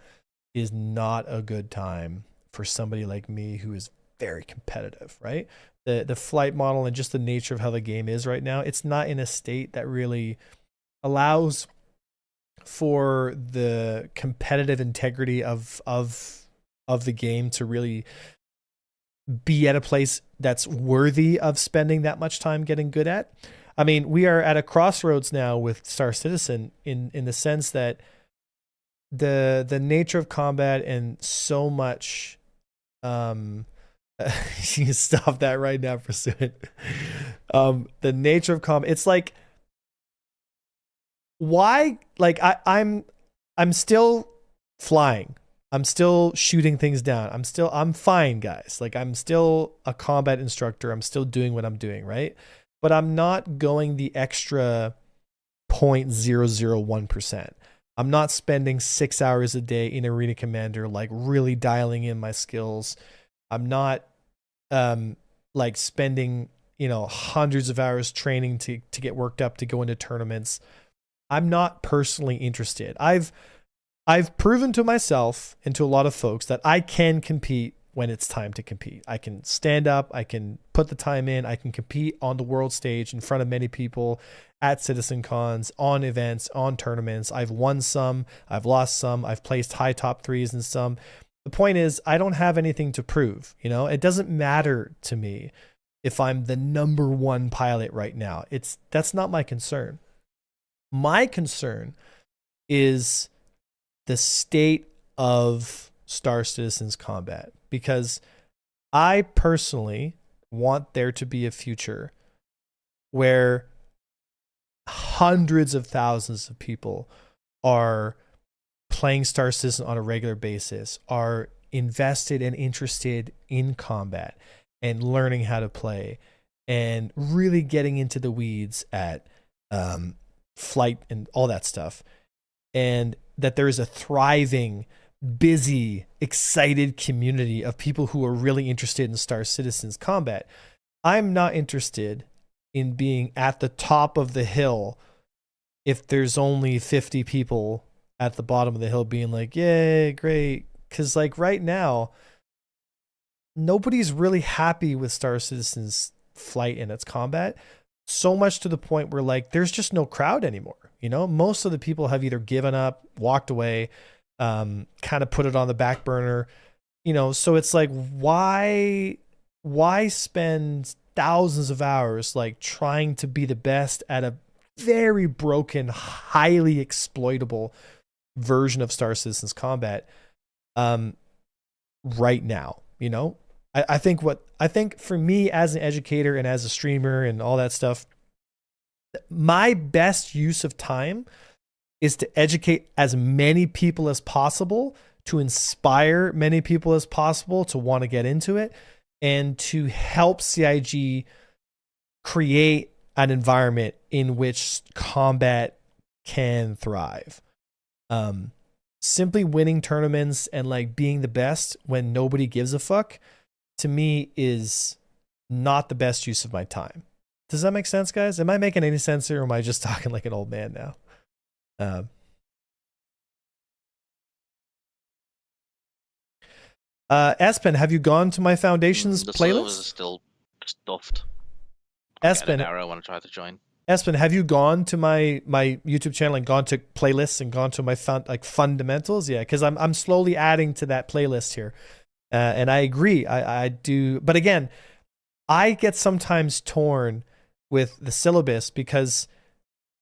is not a good time for somebody like me who is very competitive, right? The flight model and just the nature of how the game is right now, it's not in a state that really allows for the competitive integrity of the game to really be at a place that's worthy of spending that much time getting good at. I mean, we are at a crossroads now with Star Citizen in the sense that the nature of combat and so much you can stop that right now, Pursuit. The nature of combat, it's like why I'm still flying. I'm still shooting things down. I'm fine, guys. I'm still a combat instructor. I'm still doing what I'm doing, right? But I'm not going the extra 0.001%. I'm not spending 6 hours a day in Arena Commander, really dialing in my skills. I'm not spending, hundreds of hours training to get worked up to go into tournaments. I'm not personally interested. I've proven to myself and to a lot of folks that I can compete when it's time to compete. I can stand up, I can put the time in, I can compete on the world stage in front of many people at Citizen Cons, on events, on tournaments. I've won some, I've lost some, I've placed high top threes in some. The point is, I don't have anything to prove. It doesn't matter to me if I'm the number one pilot right now. That's not my concern. My concern is the state of Star Citizen's combat, because I personally want there to be a future where hundreds of thousands of people are playing Star Citizen on a regular basis, are invested and interested in combat and learning how to play and really getting into the weeds at flight and all that stuff. And that there is a thriving, busy, excited community of people who are really interested in Star Citizen's combat. I'm not interested in being at the top of the hill if there's only 50 people at the bottom of the hill being like, yay, great. Because right now, nobody's really happy with Star Citizen's flight and its combat. So much to the point where there's just no crowd anymore. Most of the people have either given up, walked away, kind of put it on the back burner, so it's why spend thousands of hours trying to be the best at a very broken, highly exploitable, version of Star Citizen's combat right now. You know, I think for me as an educator and as a streamer and all that stuff, my best use of time is to educate as many people as possible, to inspire many people as possible to want to get into it, and to help CIG create an environment in which combat can thrive. Simply winning tournaments and like being the best when nobody gives a fuck, to me, is not the best use of my time. Does that make sense, guys? Am I making any sense here, or am I just talking like an old man now? Espen, have you gone to my Foundations the playlist? servers are still stuffed. Espen, an error when I try to join. Espen, have you gone to my YouTube channel and gone to playlists and gone to my fundamentals? Yeah, because I'm slowly adding to that playlist here, and I agree. I do, but again, I get sometimes torn with the syllabus because,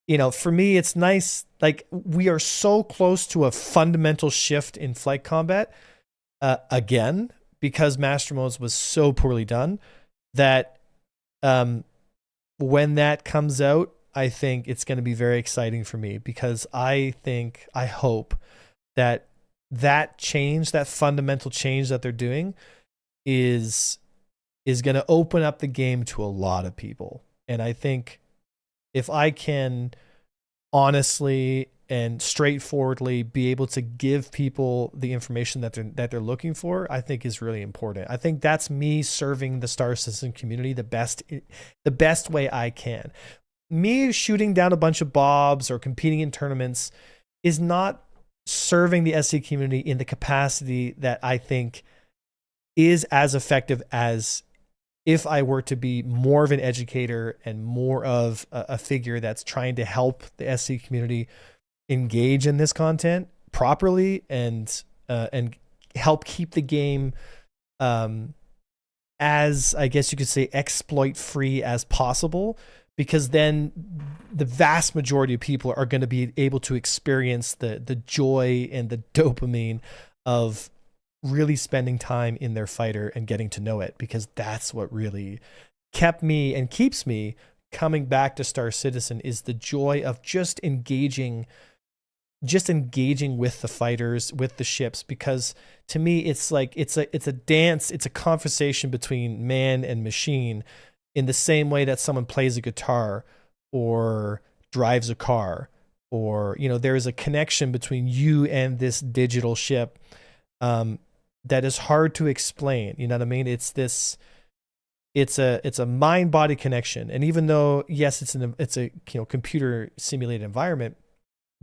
you know, for me it's nice. Like, we are so close to a fundamental shift in flight combat again, because Master Modes was so poorly done that when that comes out, I think it's going to be very exciting for me, because I hope that change, that fundamental change that they're doing is going to open up the game to a lot of people. And I think if I can honestly and straightforwardly be able to give people the information that they're looking for, I think is really important. I think that's me serving the Star Citizen community the best way I can. Me shooting down a bunch of bobs or competing in tournaments is not serving the SC community in the capacity that I think is as effective as if I were to be more of an educator and more of a figure that's trying to help the SC community engage in this content properly and help keep the game as, I guess you could say, exploit free as possible, because then the vast majority of people are going to be able to experience the joy and the dopamine of really spending time in their fighter and getting to know it, because that's what really kept me and keeps me coming back to Star Citizen, is the joy of just engaging with the fighters, with the ships, because to me it's like it's a dance, it's a conversation between man and machine, in the same way that someone plays a guitar or drives a car, or, you know, there is a connection between you and this digital ship that is hard to explain. You know what I mean? It's a mind-body connection, and even though yes, it's a computer simulated environment,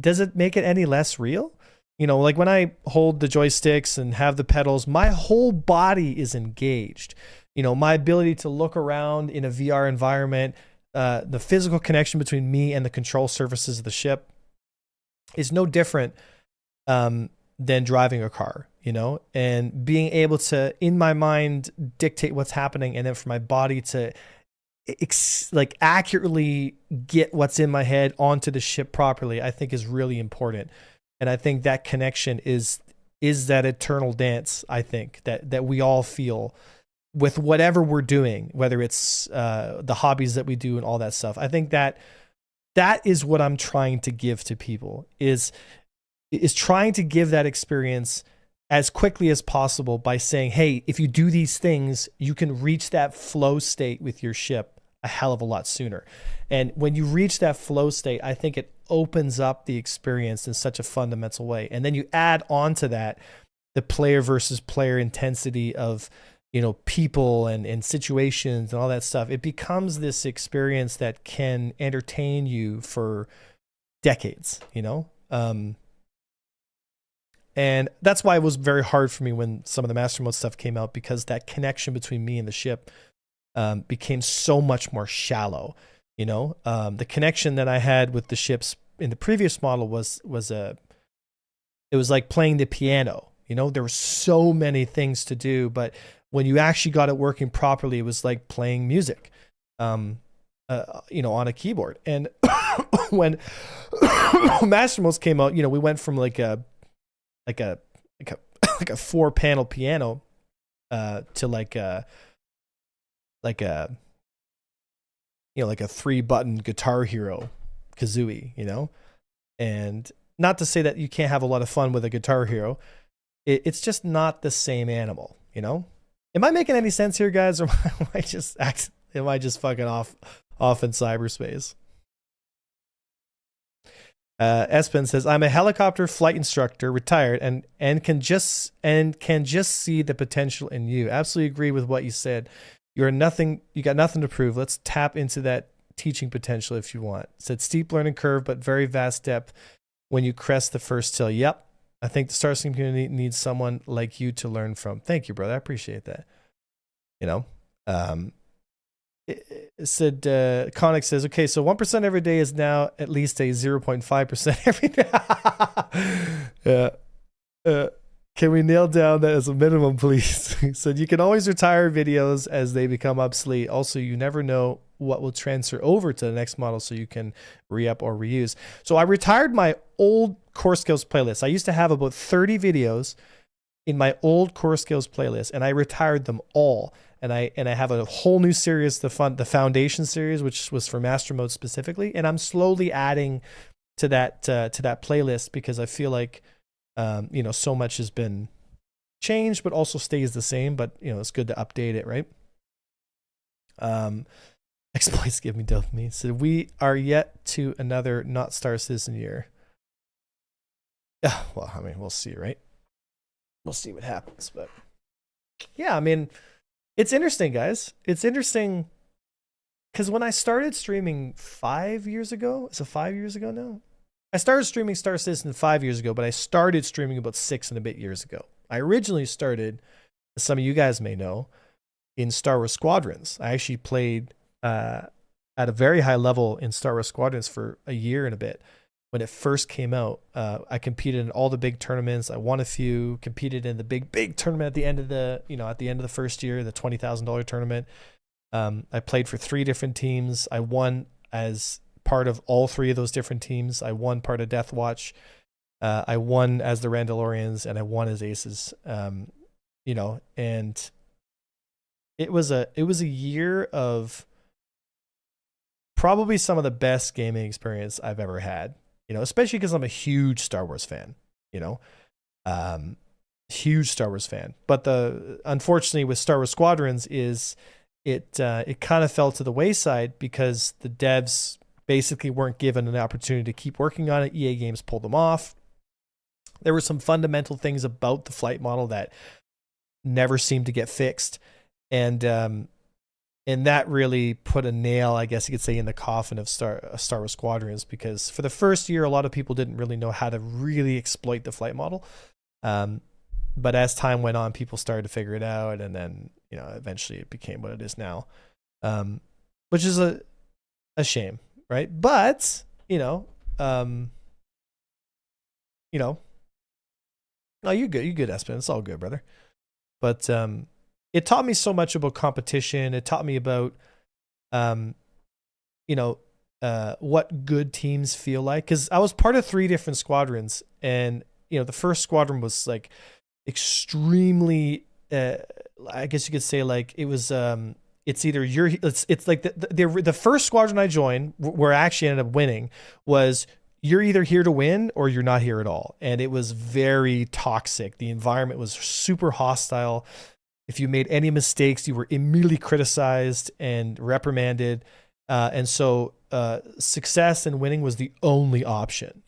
does it make it any less real? You know, like when I hold the joysticks and have the pedals, my whole body is engaged. You know, my ability to look around in a VR environment, the physical connection between me and the control surfaces of the ship is no different than driving a car, you know, and being able to, in my mind, dictate what's happening, and then for my body to like accurately get what's in my head onto the ship properly, I think is really important. And I think that connection is that eternal dance, I think, that we all feel with whatever we're doing, whether it's the hobbies that we do and all that stuff. I think that is what I'm trying to give to people, is trying to give that experience as quickly as possible by saying, hey, if you do these things, you can reach that flow state with your ship a hell of a lot sooner. And when you reach that flow state, I think it opens up the experience in such a fundamental way. And then you add on to that the player versus player intensity of, you know, people and situations and all that stuff. It becomes this experience that can entertain you for decades, you know? And that's why it was very hard for me when some of the Master Mode stuff came out, because that connection between me and the ship became so much more shallow. You know, the connection that I had with the ships in the previous model was like playing the piano. You know, there were so many things to do, but when you actually got it working properly, it was like playing music. on a keyboard. And when Master Modes came out, we went from like a 4-panel piano to like a 3-button Guitar Hero Kazooie, and not to say that you can't have a lot of fun with a Guitar Hero. It's just not the same animal, Am I making any sense here, guys, or am I just fucking off in cyberspace? Espen says, I'm a helicopter flight instructor, retired, and can just see the potential in you. Absolutely agree with what you said. You got nothing to prove. Let's tap into that teaching potential if you want. Said steep learning curve, but very vast depth when you crest the first hill. Yep. I think the Star Stream community needs someone like you to learn from. Thank you, brother. I appreciate that. It said, Conic says, okay, so 1% every day is now at least a 0.5% every day. Yeah. Can we nail down that as a minimum, please? He said, you can always retire videos as they become obsolete. Also, you never know what will transfer over to the next model, so you can re-up or reuse. So I retired my old Core Skills playlist. I used to have about 30 videos in my old Core Skills playlist, and I retired them all. And I have a whole new series, the Foundation series, which was for Master Mode specifically. And I'm slowly adding to that playlist because I feel like so much has been changed, but also stays the same. But it's good to update it, right? Exploits give me dopamine. So we are yet to another not Star Citizen year. Well, I mean, we'll see, right? We'll see what happens, but yeah, I mean, it's interesting, guys. It's interesting because when I started streaming 5 years ago, is it 5 years ago now? I started streaming Star Citizen 5 years ago, but I started streaming about 6 and a bit years ago. I originally started, as some of you guys may know, in Star Wars Squadrons. I actually played at a very high level in Star Wars Squadrons for a year and a bit. When it first came out, I competed in all the big tournaments. I won a few, competed in the big tournament at the end of the first year, the $20,000 tournament. I played for 3 different teams. I won as part of all 3 of those different teams. I won part of Death Watch. I won as the Randalorians, and I won as Aces. And it was a year of probably some of the best gaming experience I've ever had. Especially because I'm a huge Star Wars fan, huge Star Wars fan. But unfortunately with Star Wars Squadrons is it kind of fell to the wayside because the devs basically weren't given an opportunity to keep working on it. EA Games pulled them off. There were some fundamental things about the flight model that never seemed to get fixed. And that really put a nail, I guess you could say, in the coffin of Star Wars Squadrons, because for the first year, a lot of people didn't really know how to really exploit the flight model. But as time went on, people started to figure it out, and then eventually it became what it is now, which is a shame, right? But no, you're good, Espen. It's all good, brother. But it taught me so much about competition. It taught me about, what good teams feel like. Because I was part of 3 different squadrons, and the first squadron was like extremely. I guess you could say like it was. It's either it's like the first squadron I joined, where I actually ended up winning, was you're either here to win or you're not here at all, and it was very toxic. The environment was super hostile. If you made any mistakes, you were immediately criticized and reprimanded. And so success and winning was the only option,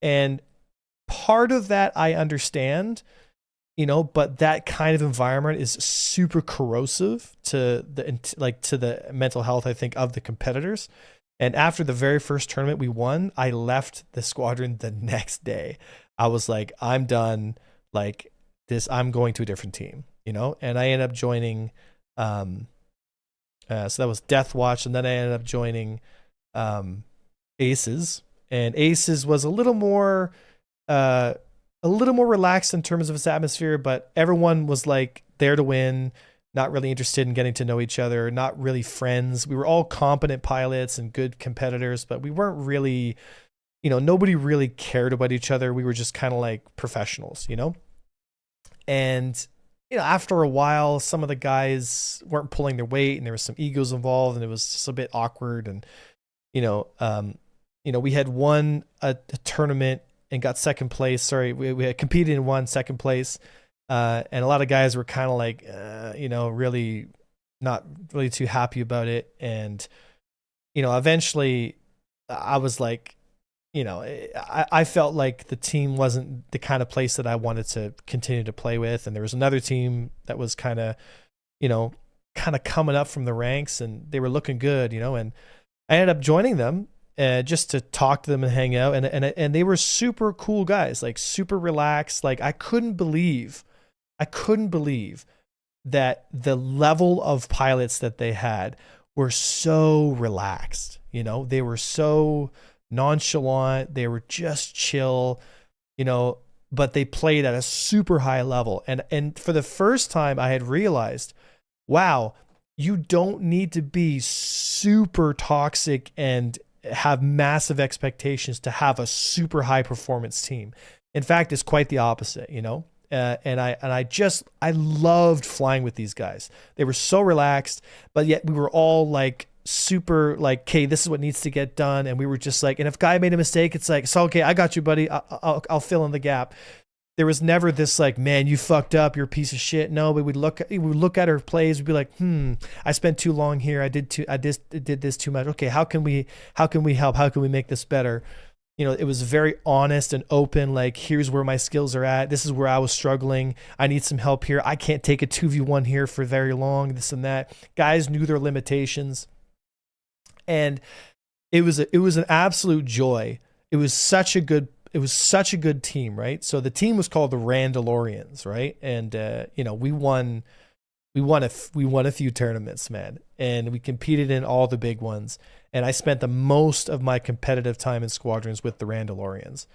and part of that I understand, but that kind of environment is super corrosive to the mental health, I think, of the competitors. And after the very first tournament we won, I left the squadron the next day. I was like, I'm done. Like this, I'm going to a different team. And I ended up joining, so that was Death Watch, and then I ended up joining Aces, and Aces was a little more relaxed in terms of its atmosphere, but everyone was like there to win. not really interested in getting to know each other, not really friends. We were all competent pilots and good competitors, but we weren't really, nobody really cared about each other. We were just kind of like professionals, And, after a while, some of the guys weren't pulling their weight and there was some egos involved and it was just a bit awkward. And, we had won a tournament and got second place. Sorry, we had competed and won second place. And a lot of guys were kind of like, really not really too happy about it. And, eventually I was like, I felt like the team wasn't the kind of place that I wanted to continue to play with. And there was another team that was kind of coming up from the ranks and they were looking good, and I ended up joining them just to talk to them and hang out. And they were super cool guys, like super relaxed. Like I couldn't believe that the level of pilots that they had were so relaxed. They were so nonchalant. They were just chill, but they played at a super high level. And for the first time I had realized, wow, you don't need to be super toxic and have massive expectations to have a super high performance team. In fact, it's quite the opposite, and I loved flying with these guys. They were so relaxed, but yet we were all like super like, okay, this is what needs to get done. And we were just like, and if guy made a mistake, it's like, so okay, I got you, buddy. I'll fill in the gap. There was never this like, man, you fucked up, you're a piece of shit. No, but we'd look at our plays, we'd be like, I spent too long here. I did this too much. Okay, how can we help? How can we make this better? It was very honest and open. Like, here's where my skills are at. This is where I was struggling. I need some help here. I can't take a 2v1 here for very long, this and that. Guys knew their limitations. And it was an absolute joy. It was such a good team, right? So the team was called the Randalorians, right? And we won a few tournaments, man, and we competed in all the big ones. And I spent the most of my competitive time in squadrons with the Randalorians,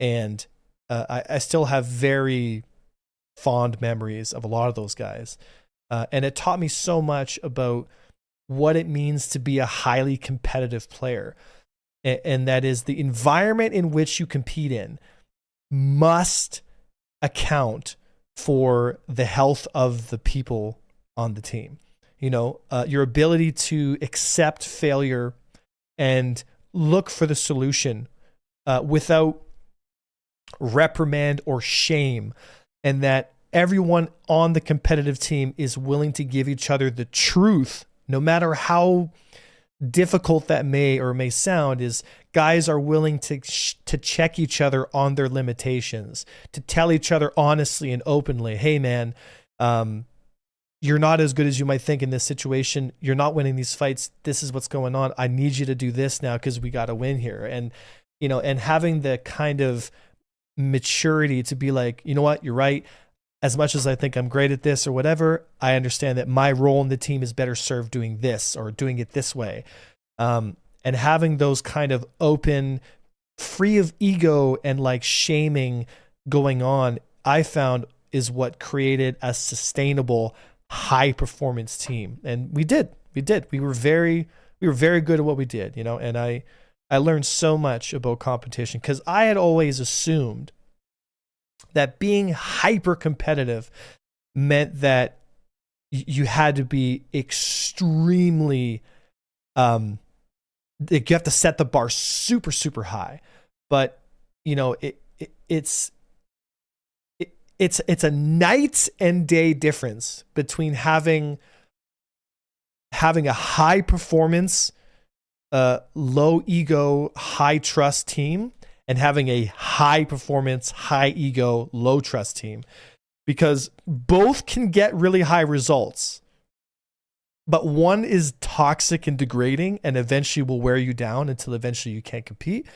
and I still have very fond memories of a lot of those guys. And it taught me so much about what it means to be a highly competitive player. And that is the environment in which you compete in must account for the health of the people on the team. Your ability to accept failure and look for the solution without reprimand or shame, and that everyone on the competitive team is willing to give each other the truth, no matter how difficult that may sound. Is guys are willing to check each other on their limitations, to tell each other honestly and openly, hey man, you're not as good as you might think in this situation. You're not winning these fights. This is what's going on. I need you to do this now because we got to win here. And and having the kind of maturity to be like, you know what, you're right. As much as I think I'm great at this or whatever, I understand that my role in the team is better served doing this or doing it this way. And having those kind of open, free of ego and like shaming going on, I found is what created a sustainable high performance team. And we did. We were very good at what we did, and I learned so much about competition because I had always assumed that being hyper competitive meant that you had to be extremely, you have to set the bar super, super high. But, it's a night and day difference between having a high performance, low ego, high trust team and having a high performance, high ego, low trust team, because both can get really high results, but one is toxic and degrading and eventually will wear you down until eventually you can't compete.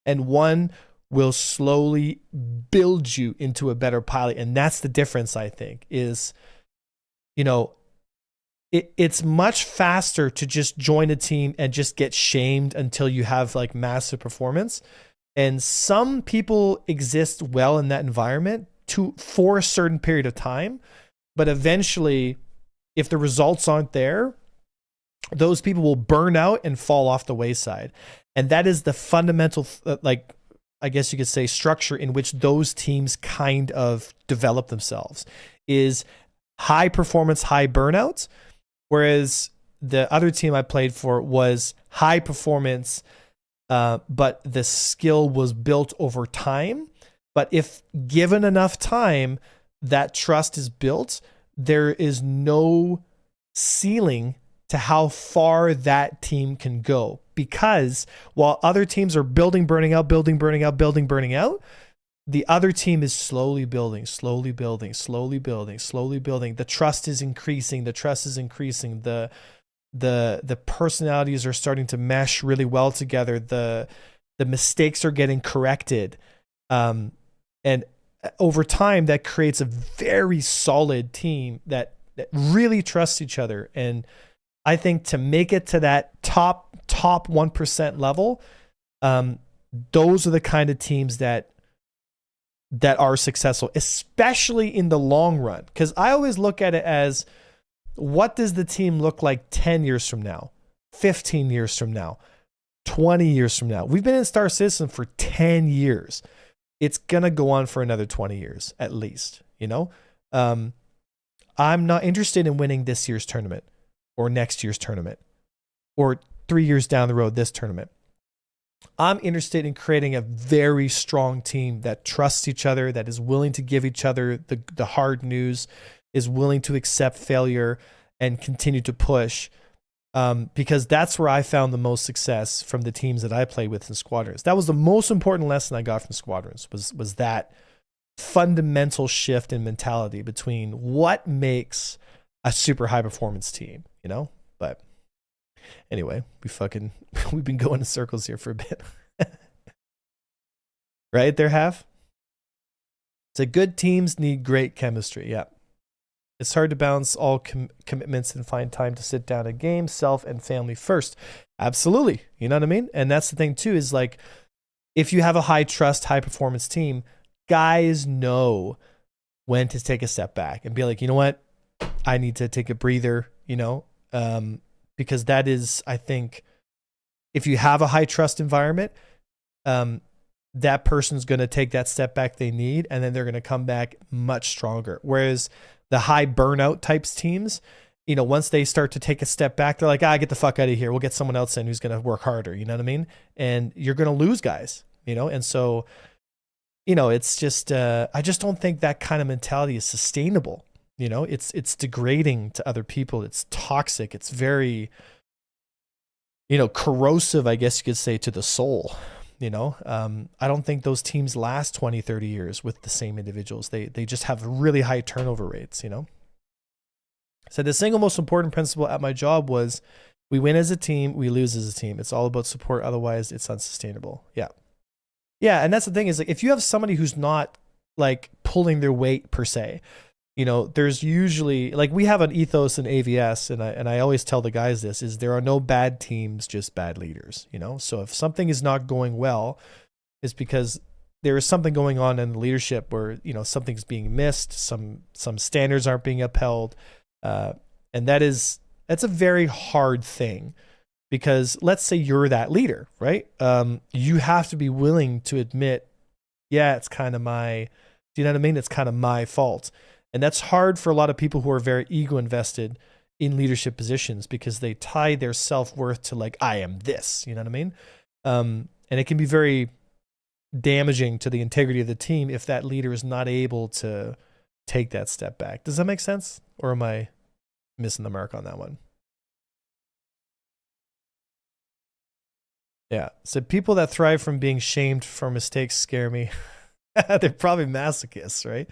And one will slowly build you into a better pilot. And that's the difference, I think, is, it's much faster to just join a team and just get shamed until you have like massive performance. And some people exist well in that environment for a certain period of time, but eventually if the results aren't there, those people will burn out and fall off the wayside. And that is the fundamental, like, I guess you could say, structure in which those teams kind of develop themselves, is high performance, high burnout. Whereas the other team I played for was high performance, but the skill was built over time. But if given enough time, that trust is built. There is no ceiling to how far that team can go, because while other teams are building, burning out, building, burning out, building, burning out, the other team is slowly building, slowly building, slowly building, slowly building. The trust is increasing. The trust is increasing. The personalities are starting to mesh really well together. The mistakes are getting corrected. And over time, that creates a very solid team that really trusts each other. And I think to make it to that top 1% level, those are the kind of teams that are successful, especially in the long run. Because I always look at it as, what does the team look like 10 years from now, 15 years from now, 20 years from now? We've been in Star Citizen for 10 years. It's going to go on for another 20 years at least, you know? I'm not interested in winning this year's tournament or next year's tournament or 3 years down the road, this tournament. I'm interested in creating a very strong team that trusts each other, that is willing to give each other the hard news, is willing to accept failure and continue to push. Because that's where I found the most success from the teams that I played with in Squadrons. That was the most important lesson I got from Squadrons, was that fundamental shift in mentality between what makes a super high performance team, you know? But anyway, we've been going in circles here for a bit. Right there, Half? So good teams need great chemistry. Yeah. It's hard to balance all commitments and find time to sit down and game, self and family first. Absolutely. You know what I mean? And that's the thing too, is like, if you have a high trust, high performance team, guys know when to take a step back and be like, you know what? I need to take a breather, you know? Because that is, I think, if you have a high trust environment, that person's going to take that step back they need, and then they're going to come back much stronger. Whereas the high burnout types teams, you know, once they start to take a step back, they're like, get the fuck out of here. We'll get someone else in who's going to work harder. You know what I mean? And you're going to lose guys, you know? And so, you know, it's just, I just don't think that kind of mentality is sustainable. You know, it's degrading to other people. It's toxic. It's very, you know, corrosive, I guess you could say, to the soul. You know, I don't think those teams last 20, 30 years with the same individuals. They just have really high turnover rates, you know? So the single most important principle at my job was, we win as a team, we lose as a team. It's all about support. Otherwise it's unsustainable. Yeah. Yeah. And that's the thing, is like, if you have somebody who's not like pulling their weight per se, you know, there's usually, like, we have an ethos in AVS, and I always tell the guys this, is there are no bad teams, just bad leaders, you know? So if something is not going well, it's because there is something going on in the leadership where, you know, something's being missed, some standards aren't being upheld. And that's a very hard thing, because let's say you're that leader, right? You have to be willing to admit, yeah, it's kind of my, do you know what I mean? It's kind of my fault. And that's hard for a lot of people who are very ego invested in leadership positions, because they tie their self-worth to, like, I am this, you know what I mean? And it can be very damaging to the integrity of the team if that leader is not able to take that step back. Does that make sense? Or am I missing the mark on that one? Yeah. So people that thrive from being shamed for mistakes scare me. They're probably masochists, right?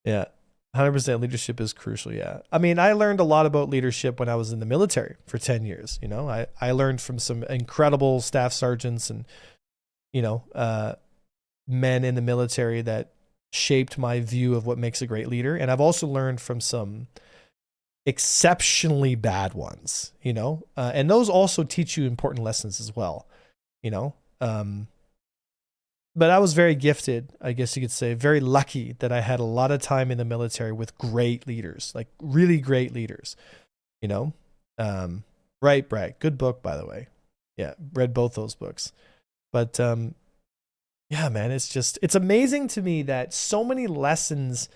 Yeah. 100% leadership is crucial. Yeah. I mean, I learned a lot about leadership when I was in the military for 10 years. You know, I learned from some incredible staff sergeants and, you know, men in the military that shaped my view of what makes a great leader. And I've also learned from some exceptionally bad ones, you know, and those also teach you important lessons as well. You know, but I was very gifted, I guess you could say, very lucky that I had a lot of time in the military with great leaders, like really great leaders, you know? Right, Brad. Good book, by the way. Yeah, read both those books. But yeah, man, it's amazing to me that so many lessons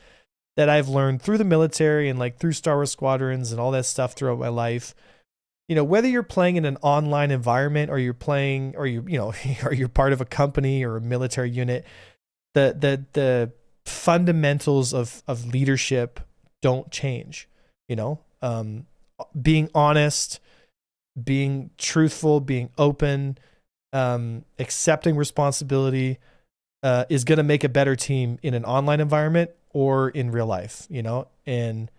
that I've learned through the military and like through Star Wars Squadrons and all that stuff throughout my life, you know, whether you're playing in an online environment or you're playing or you know, or you're part of a company or a military unit, the fundamentals of leadership don't change, you know? Being honest, being truthful, being open, accepting responsibility is going to make a better team in an online environment or in real life, you know? And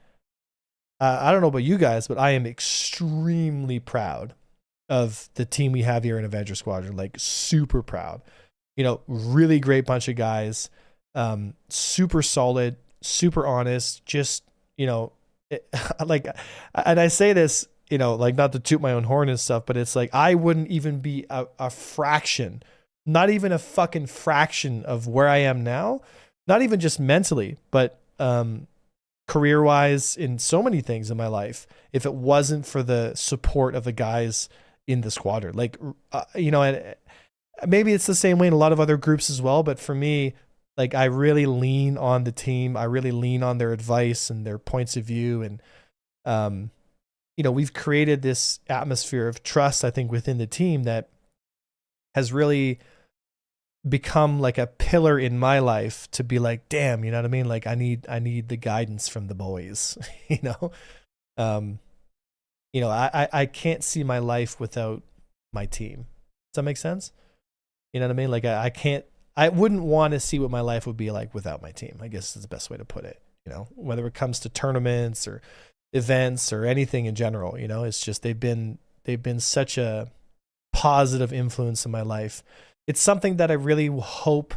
I don't know about you guys, but I am extremely proud of the team we have here in Avenger Squadron, like super proud, you know, really great bunch of guys, super solid, super honest, just, you know, like, and I say this, you know, like not to toot my own horn and stuff, but it's like, I wouldn't even be a fraction, not even a fucking fraction of where I am now, not even just mentally, but career-wise in so many things in my life, if it wasn't for the support of the guys in the squadron. Like, you know, and maybe it's the same way in a lot of other groups as well, but for me, like, I really lean on the team. I really lean on their advice and their points of view. And, you know, we've created this atmosphere of trust, I think, within the team that has really become like a pillar in my life to be like, damn, you know what I mean? Like I need the guidance from the boys, you know? You know, I can't see my life without my team. Does that make sense? You know what I mean? Like I wouldn't want to see what my life would be like without my team. I guess is the best way to put it, you know, whether it comes to tournaments or events or anything in general, you know, it's just, they've been such a positive influence in my life. It's something that I really hope,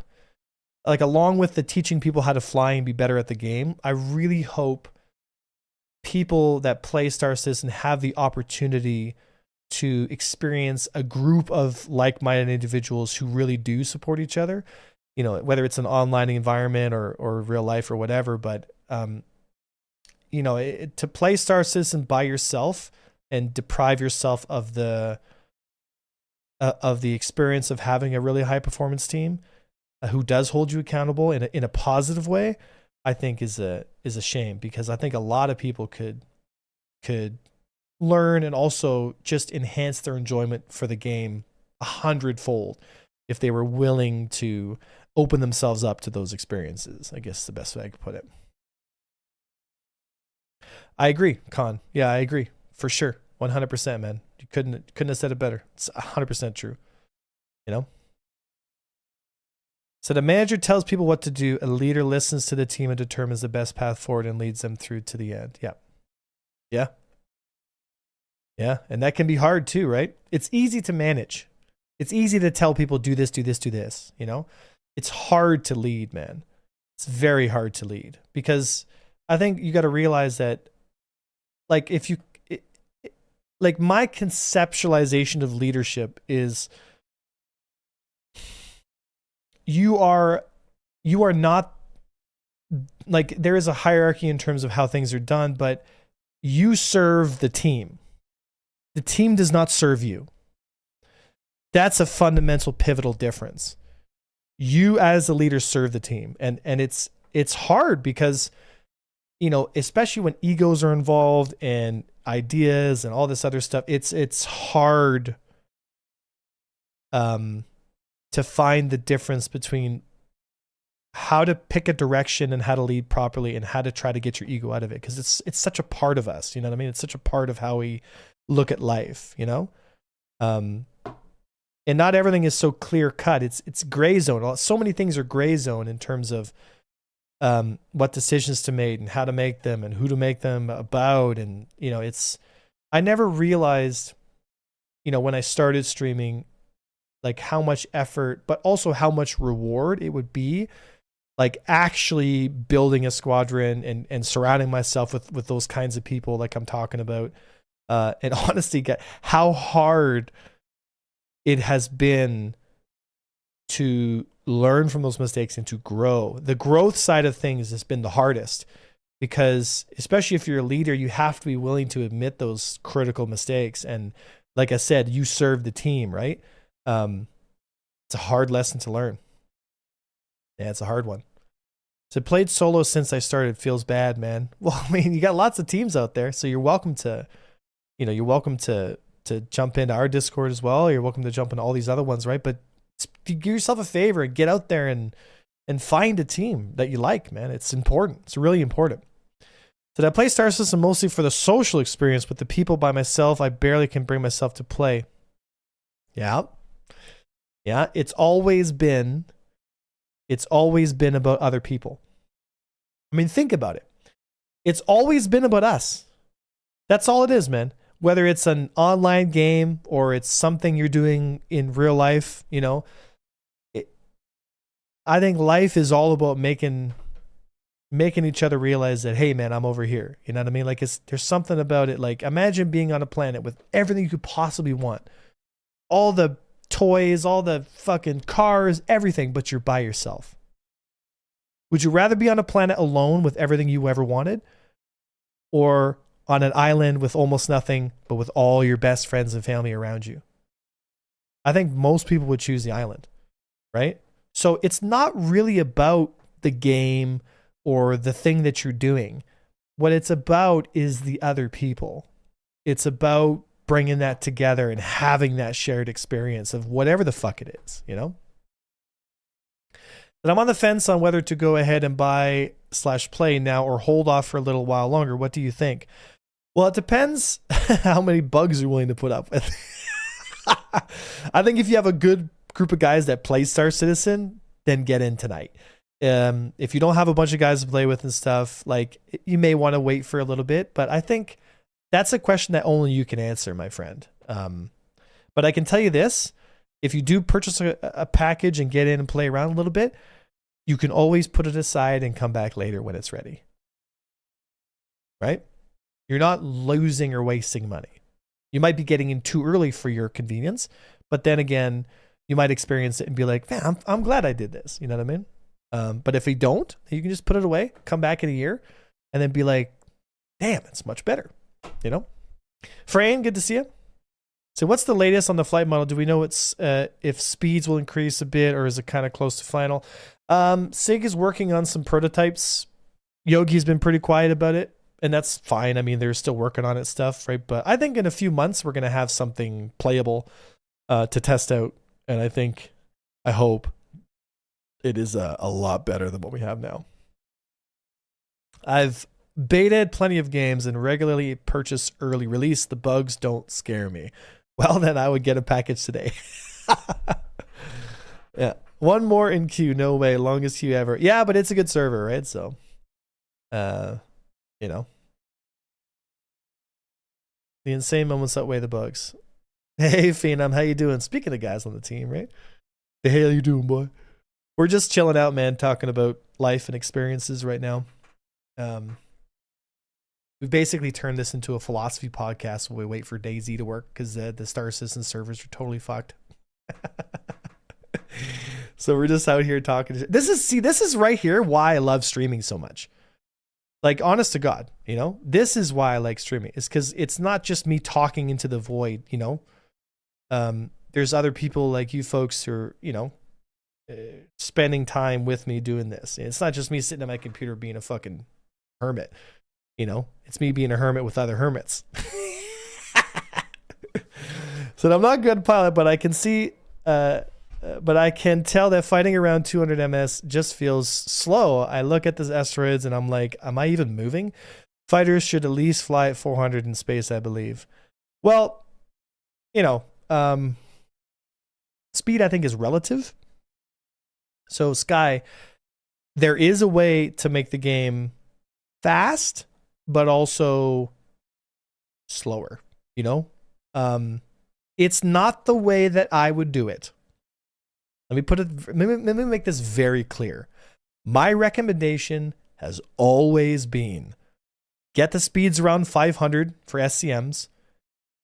like along with the teaching people how to fly and be better at the game, I really hope people that play Star Citizen have the opportunity to experience a group of like-minded individuals who really do support each other, you know, whether it's an online environment or real life or whatever. But, you know, to play Star Citizen by yourself and deprive yourself of the experience of having a really high performance team who does hold you accountable in a positive way, I think is a shame, because I think a lot of people could learn and also just enhance their enjoyment for the game 100-fold if they were willing to open themselves up to those experiences. I guess the best way I could put it. I agree, Con. Yeah, I agree for sure. 100%, man. You couldn't have said it better. It's 100% true. You know? So the manager tells people what to do. A leader listens to the team and determines the best path forward and leads them through to the end. Yeah. Yeah. Yeah. And that can be hard too, right? It's easy to manage. It's easy to tell people do this, do this, do this. You know? It's hard to lead, man. It's very hard to lead, because I think you got to realize that, like, if you, like, my conceptualization of leadership is you are not, like, there is a hierarchy in terms of how things are done, but you serve the team. The team does not serve you. That's a fundamental pivotal difference. You as a leader serve the team. And it's hard because, you know, especially when egos are involved and ideas and all this other stuff, it's hard to find the difference between how to pick a direction and how to lead properly and how to try to get your ego out of it, because it's such a part of us, you know what I mean? It's such a part of how we look at life, you know? And not everything is so clear cut. It's gray zone. So many things are gray zone in terms of what decisions to make and how to make them and who to make them about. And, you know, I never realized, you know, when I started streaming, like how much effort, but also how much reward it would be, like actually building a squadron and surrounding myself with those kinds of people like I'm talking about. And honestly, how hard it has been to learn from those mistakes and to grow. The growth side of things has been the hardest because, especially if you're a leader, you have to be willing to admit those critical mistakes. And like I said, you serve the team, right? It's a hard lesson to learn. Yeah, it's a hard one. So played solo since I started. Feels bad, man. Well, I mean, you got lots of teams out there, so you're welcome to, you're welcome to jump into our Discord as well. You're welcome to jump into all these other ones, right? But give yourself a favor and get out there and find a team that you like, man. It's important. It's really important. So I play Star System mostly for the social experience. With the people by myself, I barely can bring myself to play. Yeah. It's always been about other people. I mean, think about it. It's always been about us. That's all it is, man. Whether it's an online game or it's something you're doing in real life, I think life is all about making each other realize that, hey, man, I'm over here. You know what I mean? Like, there's something about it. Like, imagine being on a planet with everything you could possibly want. All the toys, all the fucking cars, everything, but you're by yourself. Would you rather be on a planet alone with everything you ever wanted, or on an island with almost nothing, but with all your best friends and family around you? I think most people would choose the island, right? So it's not really about the game or the thing that you're doing. What it's about is the other people. It's about bringing that together and having that shared experience of whatever the fuck it is, But I'm on the fence on whether to go ahead and buy/play now or hold off for a little while longer. What do you think? Well, it depends how many bugs you're willing to put up with. I think if you have a good group of guys that play Star Citizen, then get in tonight. If you don't have a bunch of guys to play with and stuff, like, you may want to wait for a little bit, but I think that's a question that only you can answer, my friend. But I can tell you this, if you do purchase a package and get in and play around a little bit, you can always put it aside and come back later when it's ready. Right? You're not losing or wasting money. You might be getting in too early for your convenience, but then again, you might experience it and be like, man, I'm glad I did this. You know what I mean? But if you don't, you can just put it away, come back in a year, and then be like, damn, it's much better. Frayne, good to see you. So what's the latest on the flight model? Do we know if speeds will increase a bit, or is it kind of close to final? SIG is working on some prototypes. Yogi's been pretty quiet about it, and that's fine. I mean, they're still working on it stuff, right? But I think in a few months, we're going to have something playable to test out. And I hope it is a lot better than what we have now. I've betaed plenty of games and regularly purchase early release. The bugs don't scare me. Well, then I would get a package today. Yeah. One more in queue. No way. Longest queue ever. Yeah, but it's a good server, right? So, The insane moments outweigh the bugs. Hey, Phenom, how you doing? Speaking of guys on the team, right? The hell you doing, boy? We're just chilling out, man, talking about life and experiences right now. We've basically turned this into a philosophy podcast while we wait for DayZ to work because the Star Citizen servers are totally fucked. So we're just out here talking. This is right here why I love streaming so much. Like, honest to God, this is why I like streaming. It's because it's not just me talking into the void, There's other people like you folks who are, spending time with me doing this. It's not just me sitting at my computer being a fucking hermit. It's me being a hermit with other hermits. So I'm not a good pilot, but I can see, but I can tell that fighting around 200 ms just feels slow. I look at the asteroids and I'm like, am I even moving? Fighters should at least fly at 400 in space, I believe. Well, speed I think is relative. So Sky, there is a way to make the game fast, but also slower, it's not the way that I would do it. Let me make this very clear. My recommendation has always been get the speeds around 500 for SCMs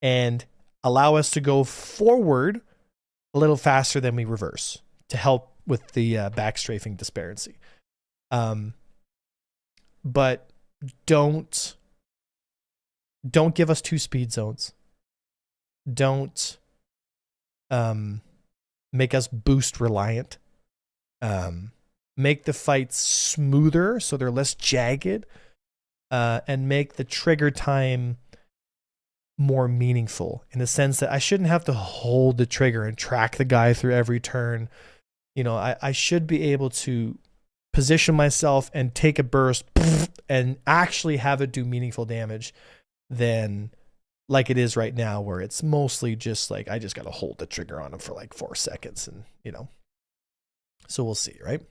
and allow us to go forward a little faster than we reverse to help backstrafing disparity. But don't give us 2 speed zones. Don't make us boost reliant. Make the fights smoother so they're less jagged, and make the trigger time more meaningful in the sense that I shouldn't have to hold the trigger and track the guy through every turn. You know, I should be able to position myself and take a burst and actually have it do meaningful damage than like it is right now, where it's mostly just like I just got to hold the trigger on him for like 4 seconds, and you know. So we'll see, right?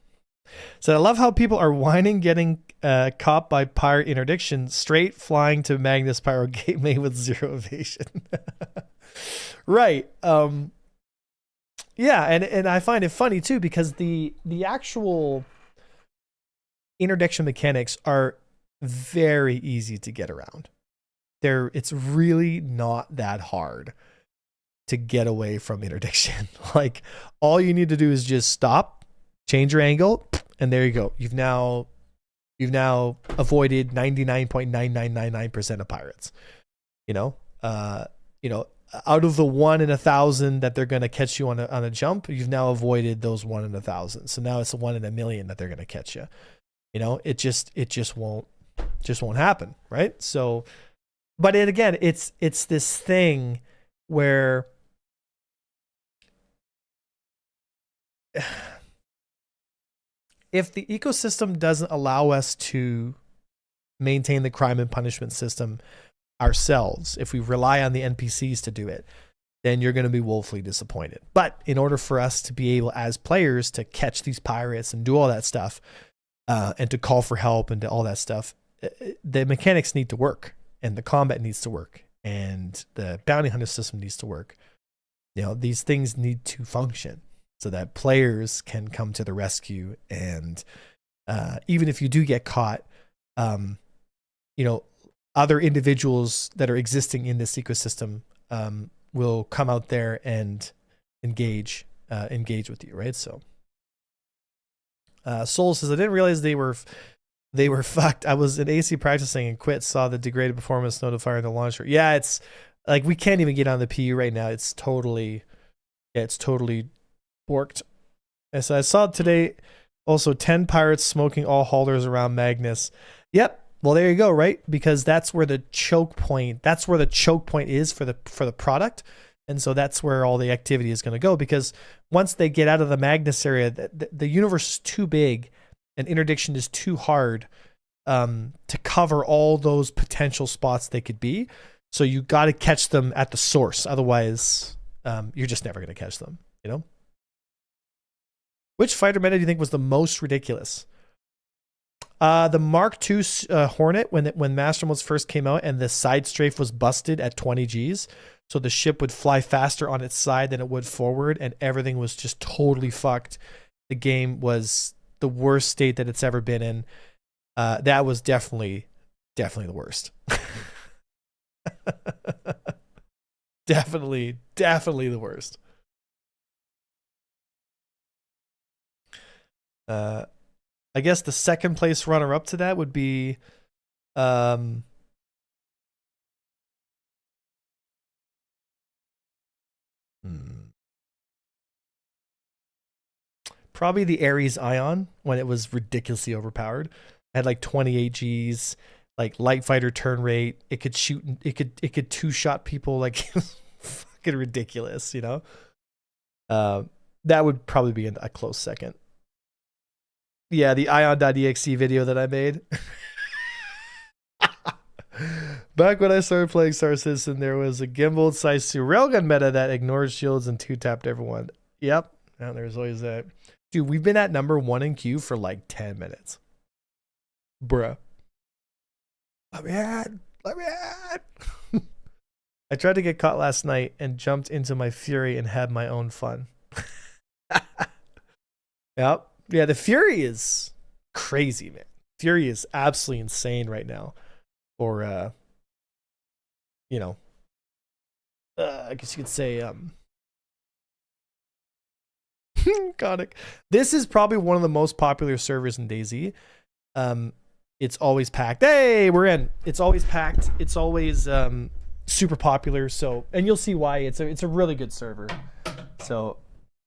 So I love how people are whining getting caught by pirate interdiction, straight flying to Magnus Pyro Gateway with 0 evasion. Right. Yeah, and I find it funny too, because the actual interdiction mechanics are very easy to get around. It's really not that hard to get away from interdiction. Like, all you need to do is just stop, change your angle, and there you go. You've now avoided 99.9999% of pirates. You know, out of the 1 in 1,000 that they're going to catch you on a jump, you've now avoided those 1 in 1,000. So now it's a 1 in 1,000,000 that they're going to catch you. You know, it just won't happen, right? So, but again, it's this thing where if the ecosystem doesn't allow us to maintain the crime and punishment system ourselves, if we rely on the NPCs to do it, then you're going to be woefully disappointed. But in order for us to be able, as players, to catch these pirates and do all that stuff, and to call for help and to all that stuff, the mechanics need to work, and the combat needs to work, and the bounty hunter system needs to work. You know, these things need to function so that players can come to the rescue. And even if you do get caught, you know, other individuals that are existing in this ecosystem will come out there and engage with you, right? So Soul says, I didn't realize they were fucked. I was in AC practicing and quit, saw the degraded performance notifier in the launcher. Yeah, it's like we can't even get on the PU right now. It's totally borked. And so I saw today also 10 pirates smoking all haulers around Magnus. Yep. Well, there you go, right? Because that's where the choke point is for the product. And so that's where all the activity is going to go, because once they get out of the Magnus area, the universe is too big and interdiction is too hard to cover all those potential spots they could be. So you got to catch them at the source. Otherwise, you're just never going to catch them, you know? Which fighter meta do you think was the most ridiculous? The Mark II Hornet, when Master Modes first came out and the side strafe was busted at 20 Gs. So the ship would fly faster on its side than it would forward, and everything was just totally fucked. The game was the worst state that it's ever been in. That was definitely the worst. definitely the worst. I guess the second place runner up to that would be probably the Ares Ion, when it was ridiculously overpowered. It had like 28 Gs, like light fighter turn rate. It could shoot, it could two-shot people, like fucking ridiculous, you know? That would probably be a close second. Yeah, the ion.exe video that I made. Back when I started playing Star Citizen, there was a gimbaled size 2 railgun meta that ignored shields and 2-tapped everyone. Yep, and there's always that. Dude, we've been at number 1 in queue for like 10 minutes. Bruh. Let me in. I tried to get caught last night and jumped into my Fury and had my own fun. Yep. Yeah, the Fury is crazy, man. Fury is absolutely insane right now. Or, you know, I guess you could say, Conic. This is probably one of the most popular servers in DayZ. It's always packed. Hey, we're in. It's always packed. It's always super popular. So, and you'll see why. It's a really good server. So,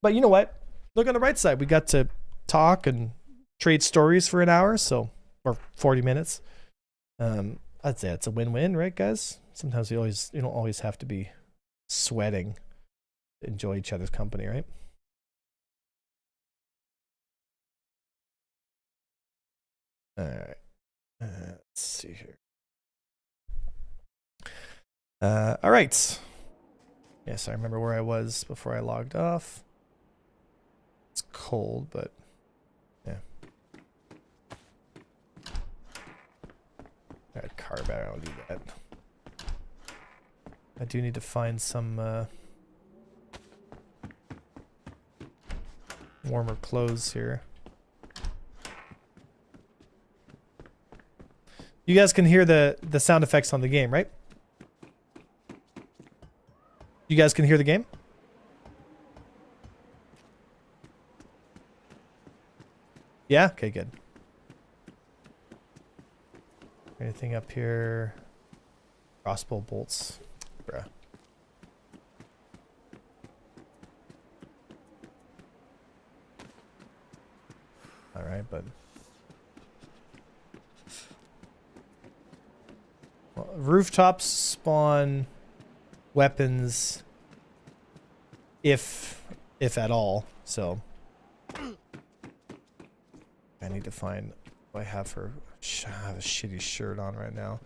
but you know what? Look on the right side. We got to talk and trade stories for an hour. So, or 40 minutes. I'd say it's a win-win, right, guys? Sometimes you don't always have to be sweating to enjoy each other's company, right? All right. Let's see here. All right. Yes, I remember where I was before I logged off. It's cold, but yeah. Got carb out. I'll do that. I do need to find some warmer clothes here. You guys can hear the sound effects on the game, right? You guys can hear the game? Yeah? Okay, good. Anything up here? Crossbow bolts. Bruh. Alright, bud. Well, rooftops spawn weapons if at all. So I need to find what I have for. I have a shitty shirt on right now.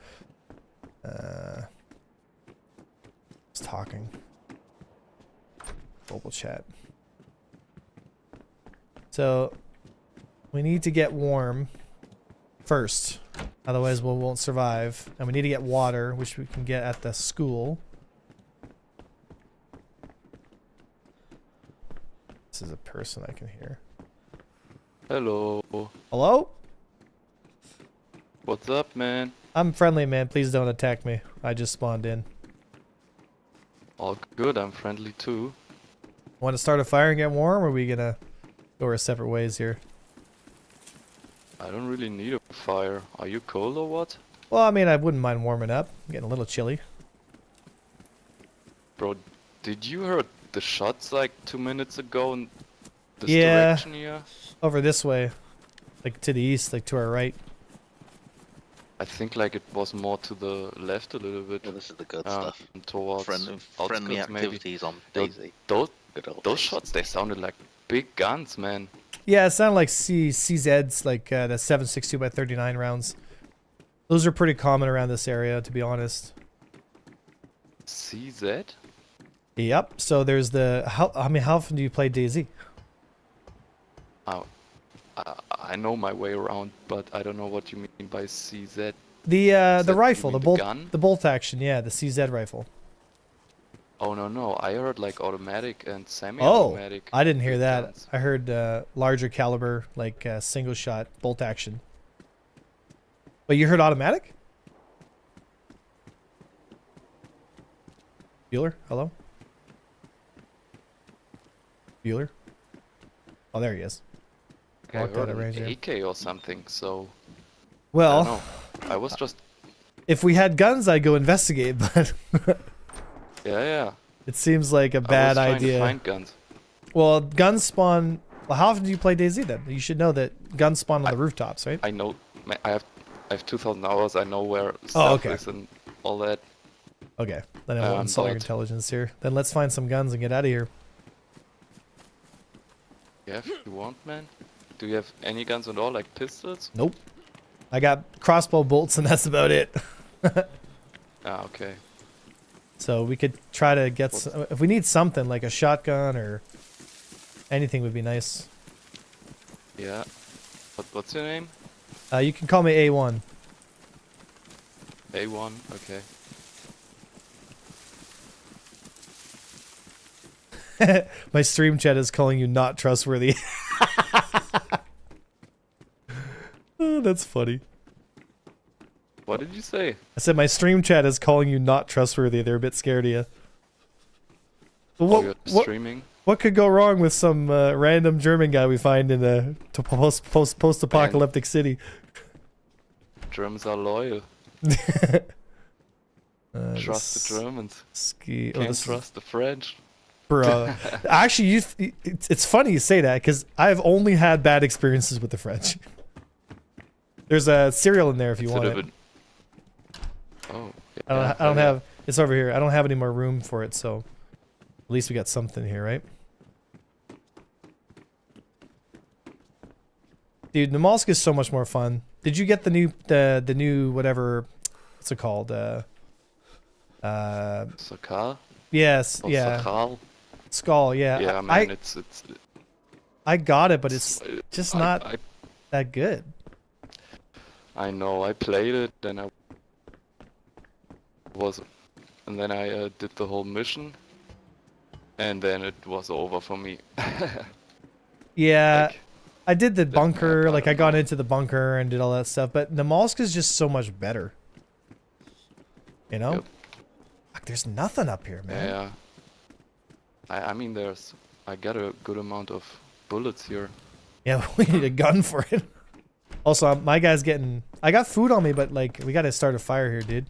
It's talking. Global chat. So we need to get warm first. Otherwise we won't survive. And we need to get water, which we can get at the school. This is a person I can hear. Hello. Hello? What's up, man? I'm friendly, man. Please don't attack me. I just spawned in. All good, I'm friendly too. Want to start a fire and get warm, or are we gonna go our separate ways here? I don't really need a fire. Are you cold or what? Well, I mean, I wouldn't mind warming up. I'm getting a little chilly. Bro, did you hear the shots like 2 minutes ago in this Yeah, direction here? over this way. Like to the east, like to our right. I think like it was more to the left a little bit. Yeah, this is the good stuff. Towards Friendly outskirts, maybe. activities on Yo, DayZ. Those Good old those DayZ. shots, they sounded like big guns, man. Yeah, it sounded like CZs, like the 7.62 by 39 rounds. Those are pretty common around this area, to be honest. CZ? Yep. So there's the how often do you play DayZ? I know my way around, but I don't know what you mean by CZ. The rifle, you the mean bolt, gun? bolt action. Yeah, the CZ rifle. Oh no, I heard like automatic and Oh, semi-automatic. I didn't hear big that. guns. I heard larger caliber, like single shot bolt action. But you heard automatic? Bueller, hello? Bueller? Oh, there he is. I Walked heard out of an range there. AK or something, so I Well, don't know. I was just if we had guns, I'd go investigate, but yeah. it seems like a I was bhave trying idea. to find guns. Well, guns spawn. Well, how often do you play DayZ then? You should know that guns spawn on the rooftops, right? I know. I have 2,000 hours. I know where Oh, stuff okay. is and all that. Okay, then I won't insult your but- intelligence here. Then let's find some guns and get out of here. Yeah, if you want, man. Do you have any guns at all, like pistols? Nope. I got crossbow bolts and that's about it. Ah, okay. So we could try to get some, if we need something like a shotgun or anything would be nice. Yeah. What's your name? You can call me A1. A1. Okay. My stream chat is calling you not trustworthy. Oh, that's funny. What did you say? I said my stream chat is calling you not trustworthy. They're a bit scared of you. But Oh, you're streaming? What could go wrong with some random German guy we find in a post-apocalyptic city? Germans are loyal. Trust the Germans. Can't trust the French. Bro, actually, it's funny you say that because I've only had bad experiences with the French. There's a cereal in there if you want it. Oh, yeah, I don't have. It's over here. I don't have any more room for it, so at least we got something here, right? Dude, Namalsk is so much more fun. Did you get the new whatever? What's it called? Sakal? Yes, or yeah. Sakal? Skull, yeah. Yeah, man, it's I got it, but it's just not that good. I know. I played it, and and then I did the whole mission, and then it was over for me. Yeah, like, I did the bunker. Like I got into the bunker and did all that stuff, but Namalsk is just so much better. You know? Yep. Fuck, there's nothing up here, man. Yeah. I mean, I got a good amount of bullets here. Yeah, we need a gun for it. Also, my guy's getting... I got food on me, but, like, we gotta start a fire here, dude.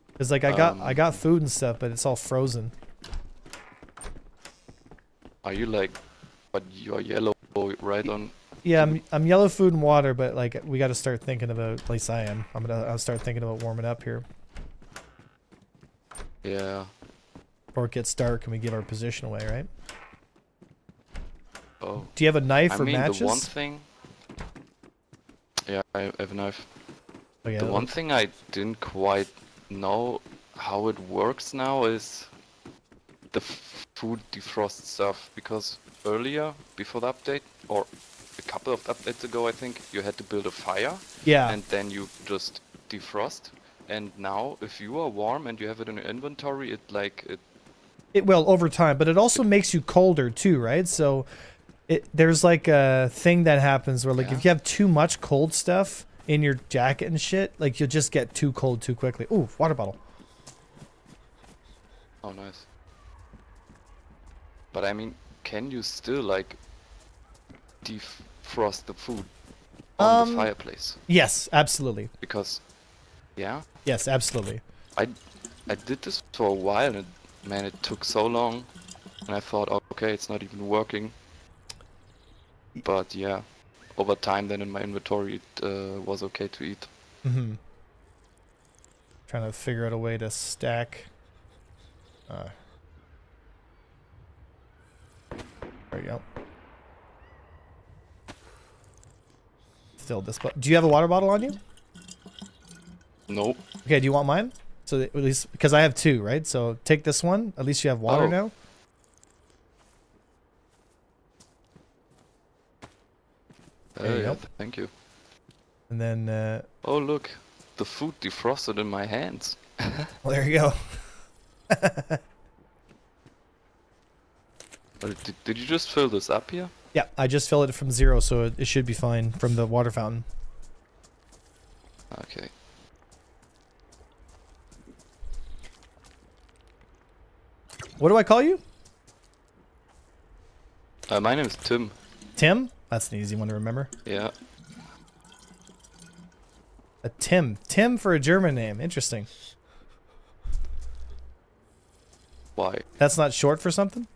Because, like, I got food and stuff, but it's all frozen. Are you, like... But you're yellow, right on... Yeah, I'm yellow food and water, but, like, we gotta start thinking about... At least I am. I'll start thinking about warming up here. Yeah. Before it gets dark and we give our position away, right? Oh. Do you have a knife or matches? The one thing... Yeah, I have a knife. Oh, yeah, the one thing I didn't quite know how it works now is the food defrost stuff, because earlier, before the update, or a couple of updates ago I think, you had to build a fire. Yeah. And then you just defrost. And now, if you are warm and you have it in your inventory, it will over time, but it also makes you colder too, right? So there's like a thing that happens where, like, if you have too much cold stuff in your jacket and shit, like, you'll just get too cold too quickly. Ooh, water bottle. Oh, nice. But I mean, can you still, like, defrost the food on the fireplace? Yes, absolutely. Because, yeah? Yes, absolutely. I did this for a while, and man, it took so long, and I thought, okay, it's not even working. But yeah, over time, then in my inventory, it was okay to eat. Mm-hmm. Trying to figure out a way to stack. There you go. Still this. Do you have a water bottle on you? Nope. Okay, do you want mine? So at least, because I have two, right? So take this one. At least you have water now. There you go. Thank you. And then... oh, look. The food defrosted in my hands. Well, there you go. Did you just fill this up here? Yeah, I just filled it from 0, so it should be fine from the water fountain. Okay. What do I call you? My name is Tim. Tim? That's an easy one to remember. Yeah. A Tim. Tim for a German name. Interesting. Why? That's not short for something?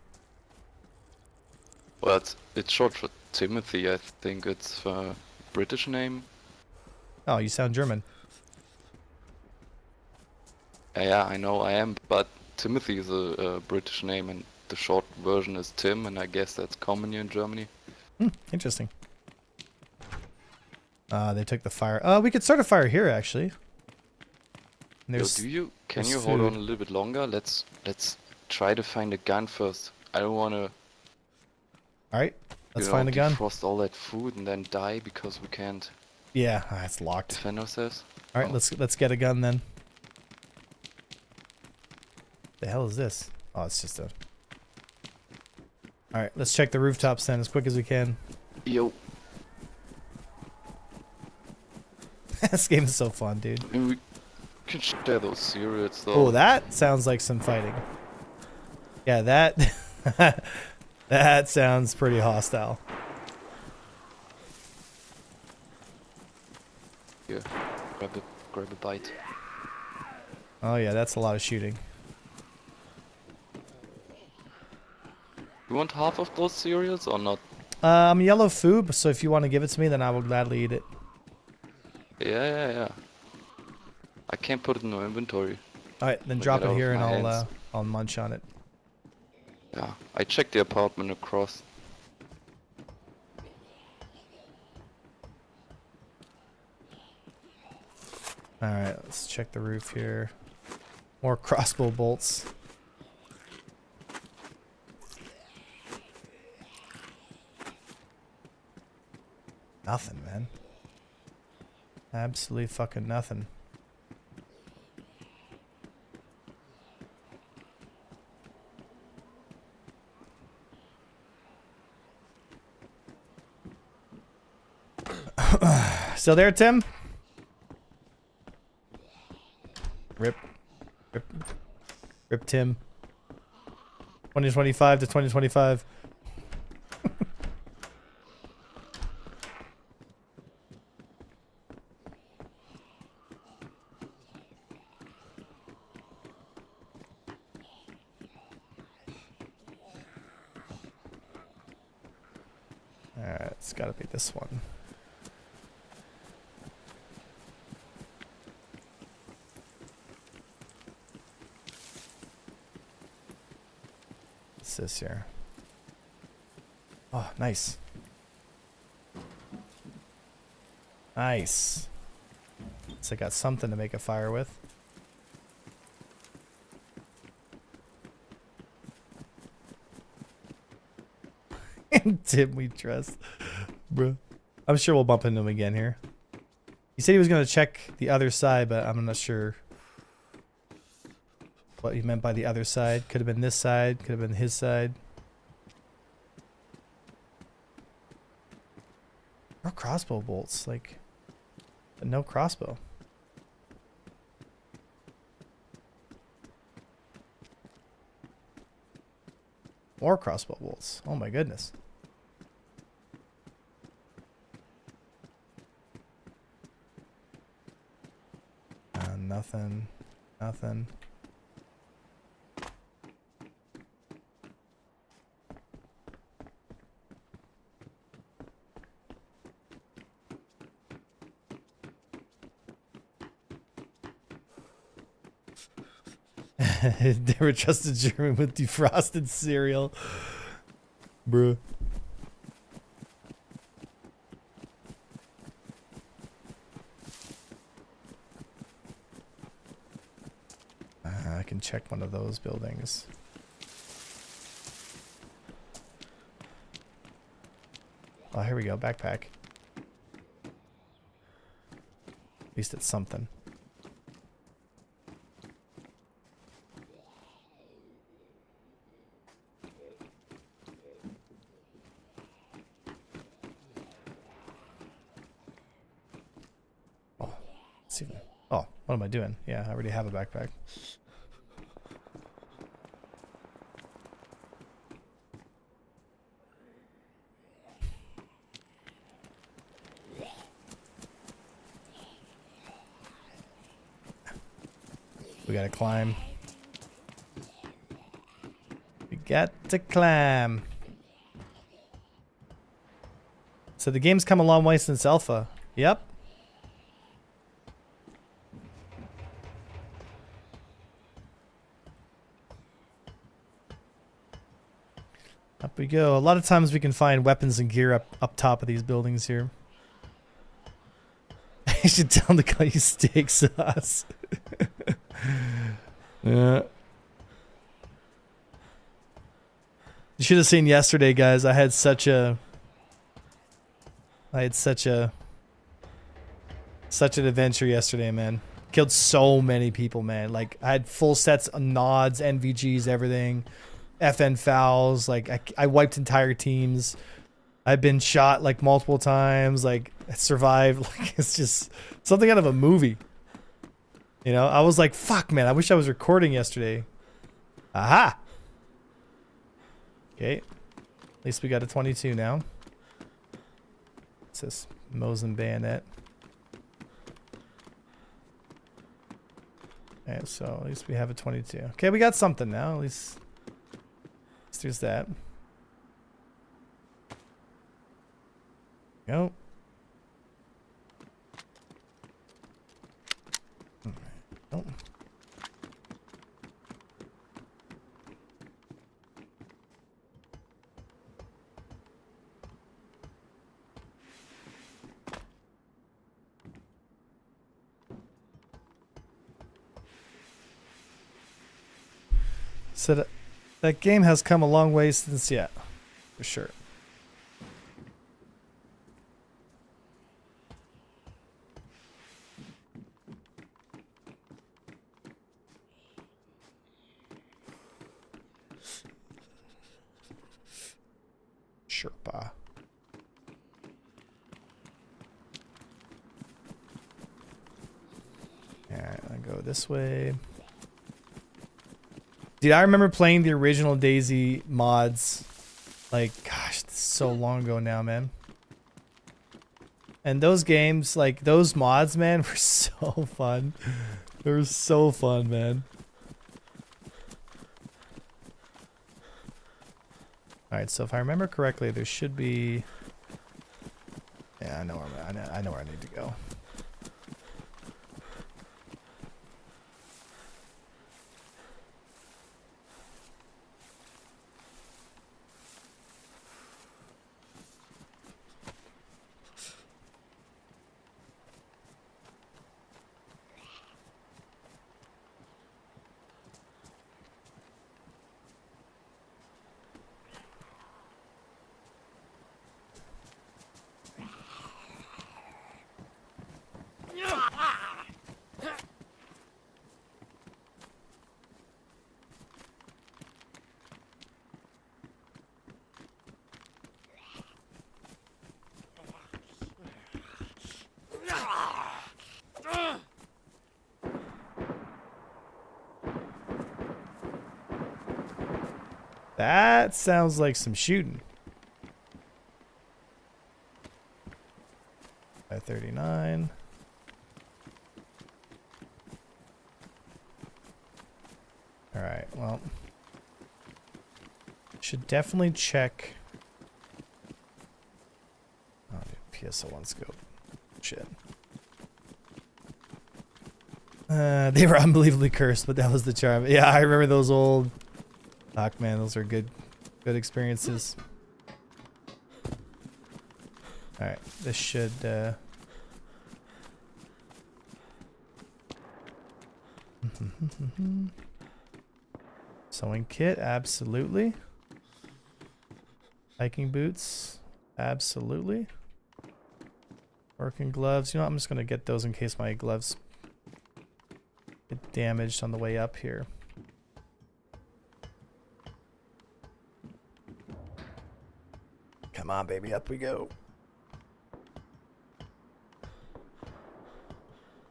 Well, it's short for Timothy. I think it's a British name. Oh, you sound German. Yeah, I know I am, but Timothy is a British name, and the short version is Tim, and I guess that's common here in Germany. Interesting. They took the fire. We could start a fire here, actually. Can you hold on a little bit longer? Let's try to find a gun first. I don't want to. All right, let's find a gun. Defrost all that food and then die because we can't. Yeah, it's locked. Defend ourselves. All right, let's get a gun then. The hell is this? Oh, it's just a... Alright, let's check the rooftops then as quick as we can. Yo. This game is so fun, dude. I mean, we can share those cereals though. Oh, that sounds like some fighting. Yeah, that that sounds pretty hostile. Yeah, grab a bite. Oh yeah, that's a lot of shooting. You want half of those cereals or not? I'm yellow food, so if you want to give it to me, then I will gladly eat it. Yeah. I can't put it in my inventory. All right, then Like, drop get it out of here, and my hands. I'll munch on it. Yeah, I checked the apartment across. All right, let's check the roof here. More crossbow bolts. Nothing, man. Absolutely fucking nothing. Still there, Tim? Rip. Rip Tim. 2025 to 2025. Alright, it's gotta be this one. What's this here? Oh, nice. Nice. So I got something to make a fire with. Tim we trust. Bro. I'm sure we'll bump into him again here. He said he was going to check the other side, but I'm not sure what he meant by the other side. Could have been this side, could have been his side. More crossbow bolts, like, but no crossbow. More crossbow bolts. Oh my goodness. Nothing. Nothing. Never trusted German with defrosted cereal. Bruh. I can check one of those buildings. Oh, here we go. Backpack. At least it's something. Oh, let's see. Oh, what am I doing? Yeah, I already have a backpack. We gotta climb. We got to climb. So the game's come a long way since alpha. Yep. Up we go. A lot of times we can find weapons and gear up top of these buildings here. I should tell them to call you steak sauce. Yeah. You should have seen yesterday, guys. I had such an adventure yesterday, man. Killed so many people, man. Like, I had full sets of nods, NVGs, everything. FN fouls. Like, I wiped entire teams. I've been shot like multiple times. Like, I survived. Like, it's just something out of a movie. You know, I was like, fuck, man, I wish I was recording yesterday. Aha! Okay. At least we got a 22 now. What's this? Mosin bayonet. Okay, so at least we have a 22. Okay, we got something now. At least there's that. Go. Oh. So that game has come a long way since, yeah, for sure. Sherpa. Alright, I'll go this way. Dude, I remember playing the original DayZ mods. Like, gosh, this is so long ago now, man. And those games, like, those mods, man, were so fun. They were so fun, man. Alright, so if I remember correctly, there should be... Yeah, I know where I need to go. That sounds like some shooting. 539. Alright, well. Should definitely check. Oh, dude, PSO1 scope. Shit. They were unbelievably cursed, but that was the charm. Yeah, I remember those old... Fuck, man, those are good experiences. Alright, this should, Sewing kit, absolutely. Hiking boots, absolutely. Working gloves, you know what, I'm just gonna get those in case my gloves get damaged on the way up here. Come on, baby, up we go.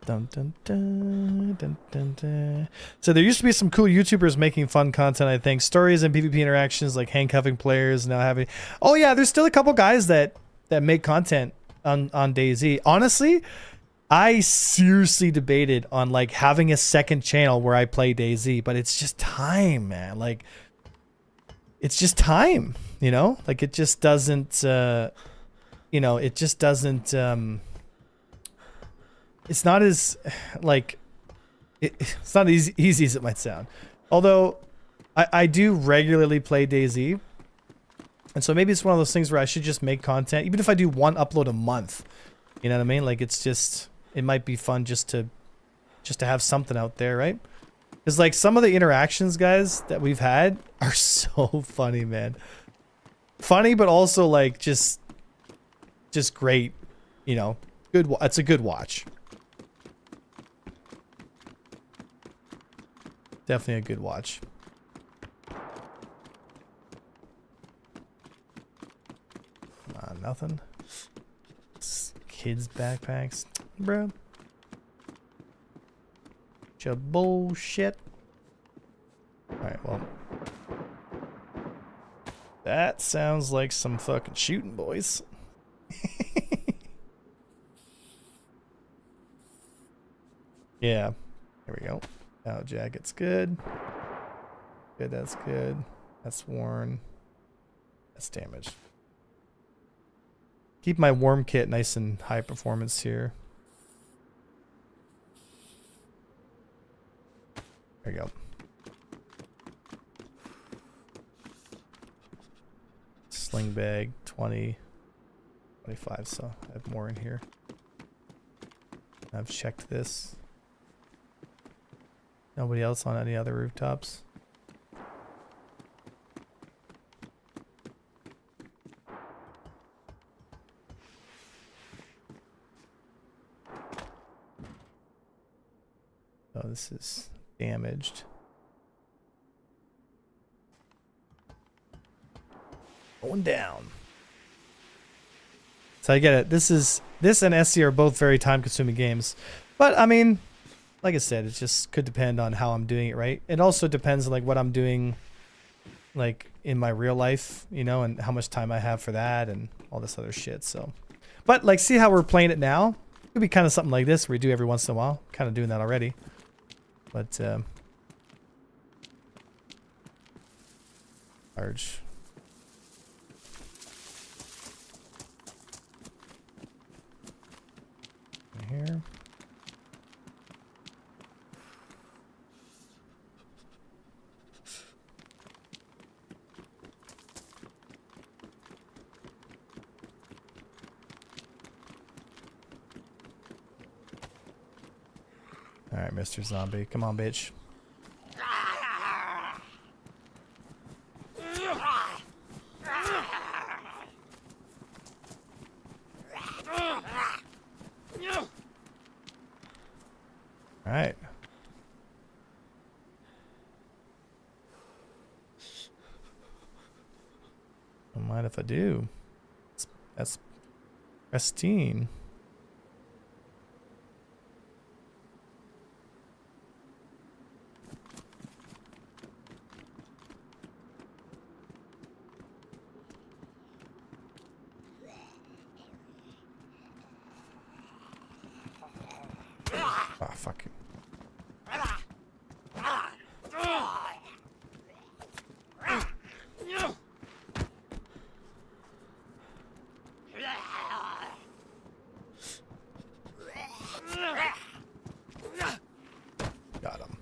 Dun, dun, dun, dun, dun, dun. So there used to be some cool YouTubers making fun content, I think. Stories and PvP interactions like handcuffing players, now having... Oh yeah, there's still a couple guys that make content on DayZ. Honestly, I seriously debated on like having a second channel where I play DayZ, but it's just time, man. Like, it's just time, you know? Like, it just doesn't, you know, it just doesn't, it's not as, like, it's not as easy as it might sound. Although, I do regularly play DayZ. And so maybe it's one of those things where I should just make content, even if I do one upload a month. You know what I mean? Like, it's just, it might be fun just to have something out there, right? Because, like, some of the interactions, guys, that we've had are so funny, man. Funny, but also, like, just great, you know. Good. It's a good watch. Definitely a good watch. Come on, nothing. Kids' backpacks, bro. Bullshit. All right, well, That sounds like some fucking shooting, boys. Yeah. There we go. Now jacket's good. Good, that's good. That's worn. That's damaged. Keep my warm kit nice and high performance here. There you go. Sling bag, 20, 25, so I have more in here. I've checked this. Nobody else on any other rooftops? Oh, this is damaged. Going down. So I get it. This and SC are both very time-consuming games, but I mean, like I said, it just could depend on how I'm doing it, right? It also depends on like what I'm doing, like in my real life, you know, and how much time I have for that and all this other shit. So, but like, see how we're playing it now? It could be kind of something like this where we do every once in a while. Kind of doing that already, but large. Here. All right, Mr. Zombie, come on, bitch. All right. Don't mind if I do. That's pristine. Ah, fuck you. Got him.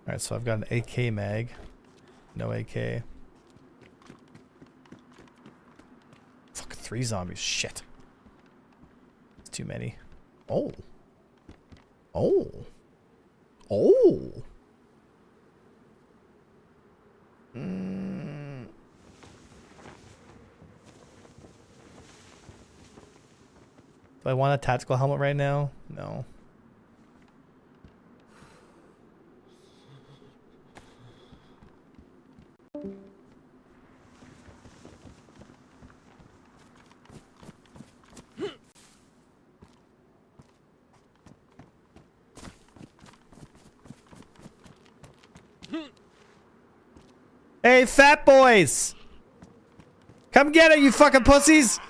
Alright, so I've got an AK mag. No AK. Fucking 3 zombies. Shit. It's too many. Oh. Oh. Oh. Do I want a tactical helmet right now? No. Hey, fat boys! Come get it, you fucking pussies!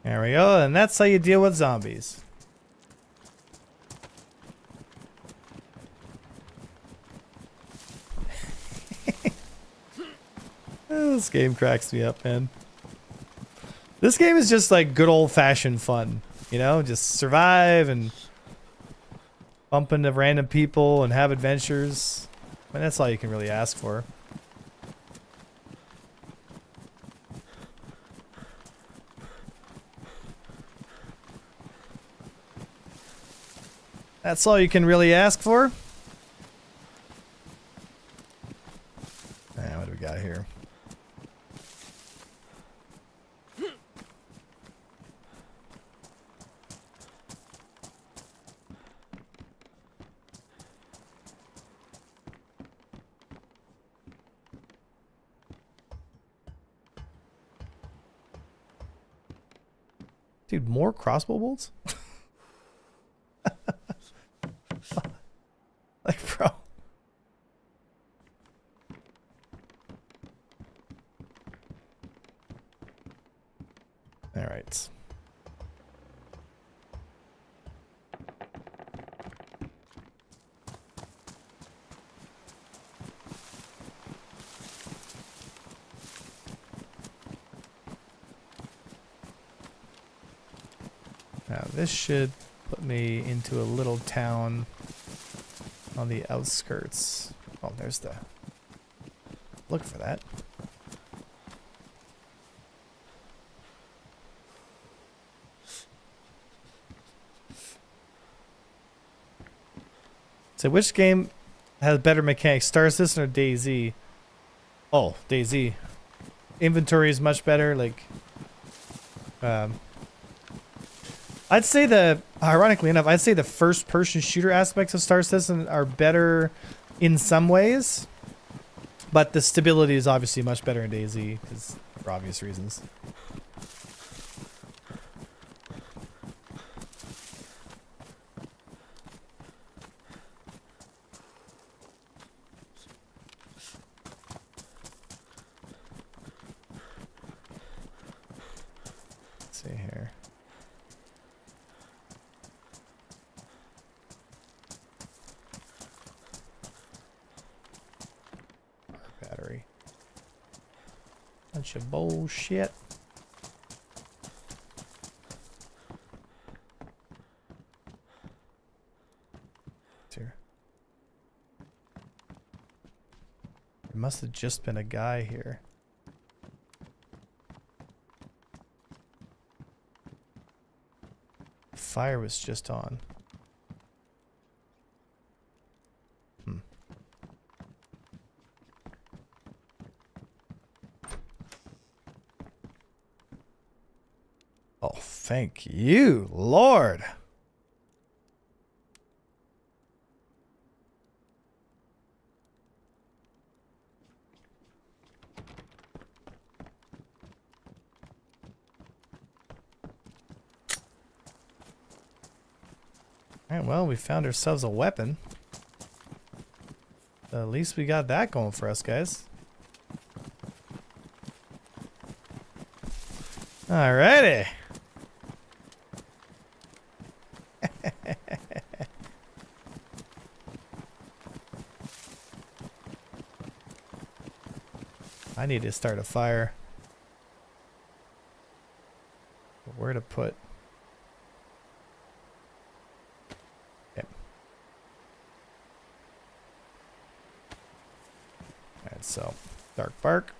There we go, and that's how you deal with zombies. This game cracks me up, man. This game is just like good old-fashioned fun, you know? Just survive and bump into random people and have adventures. I mean, that's all you can really ask for. That's all you can really ask for. What do we got here? Dude, more crossbow bolts? Like, bro. All right. Now this should put me into a little town on the outskirts. Oh, there's the... Look for that. So which game has better mechanics, Star Citizen or DayZ? Oh, DayZ. Inventory is much better, like... I'd say ironically enough, I'd say the first-person shooter aspects of Star Citizen are better in some ways, but the stability is obviously much better in DayZ, for obvious reasons. Let's see here. Battery. Bunch of bullshit. Here. There must have just been a guy here. Fire was just on. Oh, thank you, Lord. Alright, well, we found ourselves a weapon. At least we got that going for us, guys. Alrighty. I need to start a fire. Where to put? Yep. Alright, so dark bark.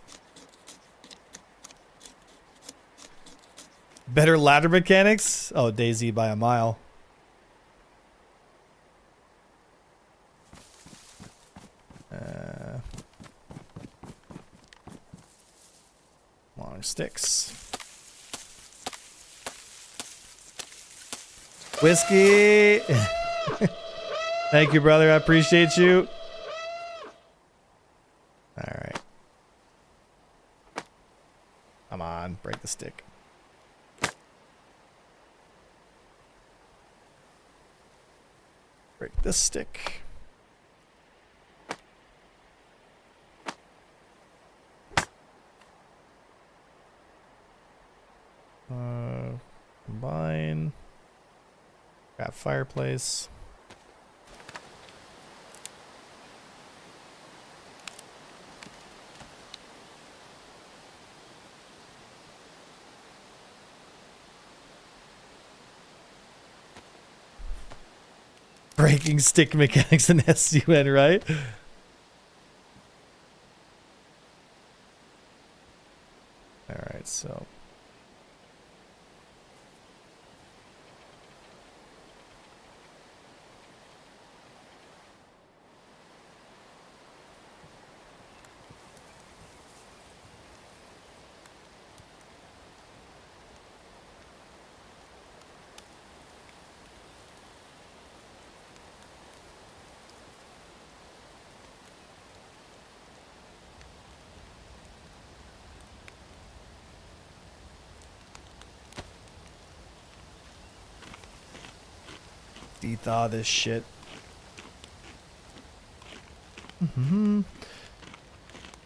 Better ladder mechanics? Oh, DayZ by a mile. Long sticks. Whiskey! Thank you, brother. I appreciate you. Alright. Come on, break the stick. Break this stick. Combine. Got fireplace. Breaking stick mechanics in SUN, right? Alright, so... Dethaw this shit.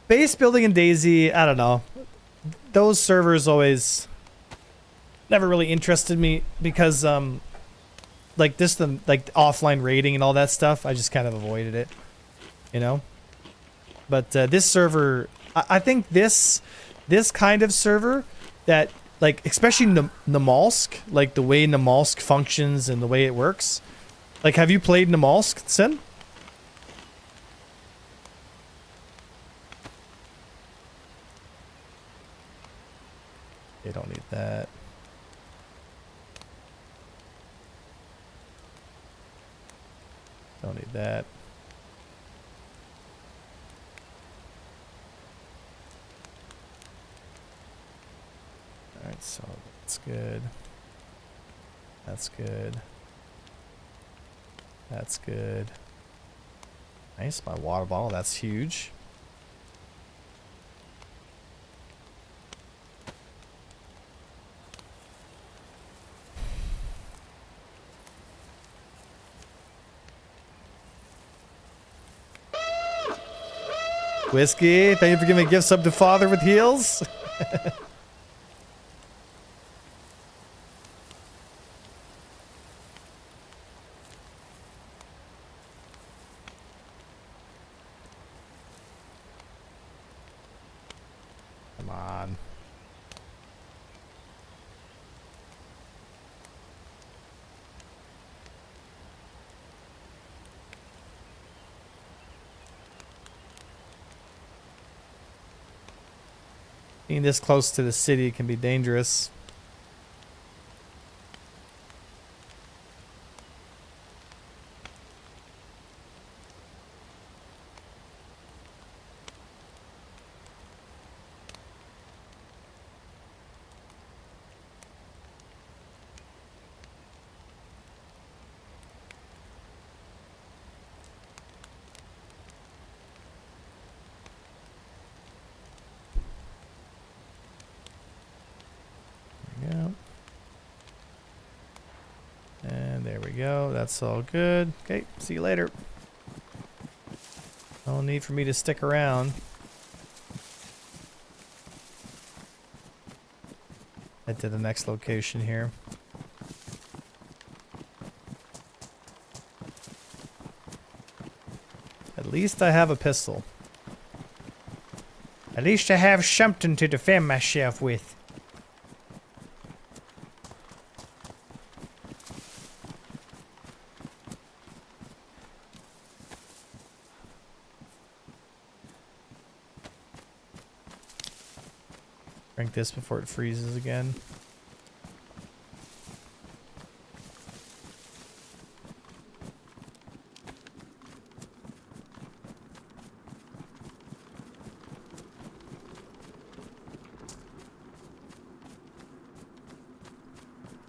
Base building in DayZ, I don't know. Those servers always never really interested me because like like offline raiding and all that stuff, I just kind of avoided it, you know. But this server, I think this kind of server that, like, especially Namalsk, like the way Namalsk functions and the way it works. Like, have you played Namalsk, Sin? You don't need that. Don't need that. Alright, so that's good. That's good. That's good. Nice, my water bottle, that's huge. Whiskey, thank you for giving a gift sub to Father with heels. Come on. Being this close to the city can be dangerous. And there we go. That's all good. Okay, see you later. No need for me to stick around. Head to the next location here. At least I have a pistol. At least I have something to defend myself with. Drink this before it freezes again.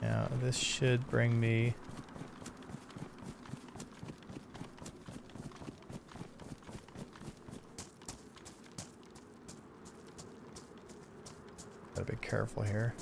Now this should bring me gotta be careful here.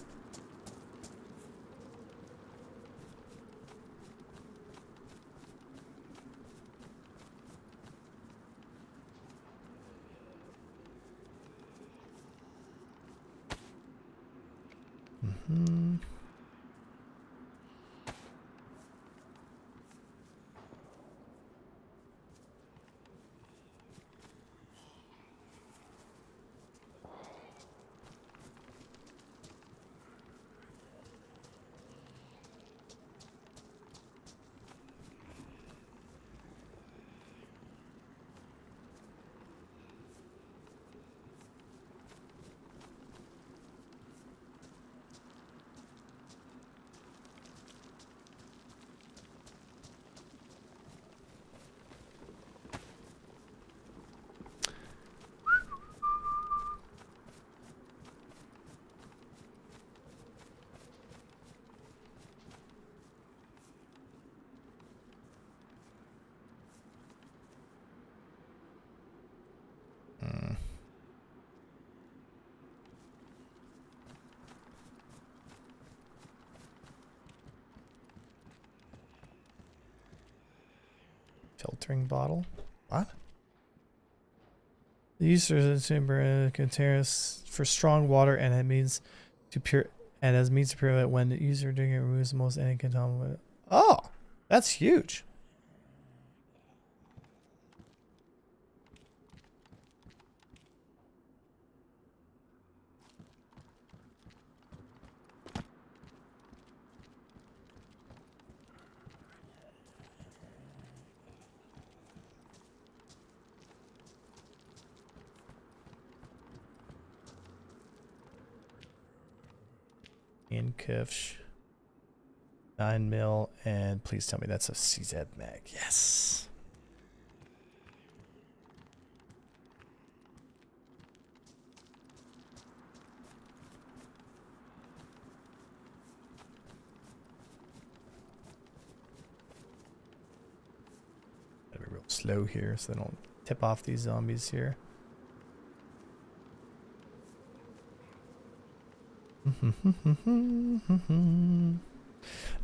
filtering bottle. What? The user is containers for strong water, and it means to pure and as means to purify when the user doing it removes the most any contaminant. Oh, that's huge. In Kufsh. 9 mil, and please tell me that's a CZ mag. Yes. Gotta be real slow here so they don't tip off these zombies here.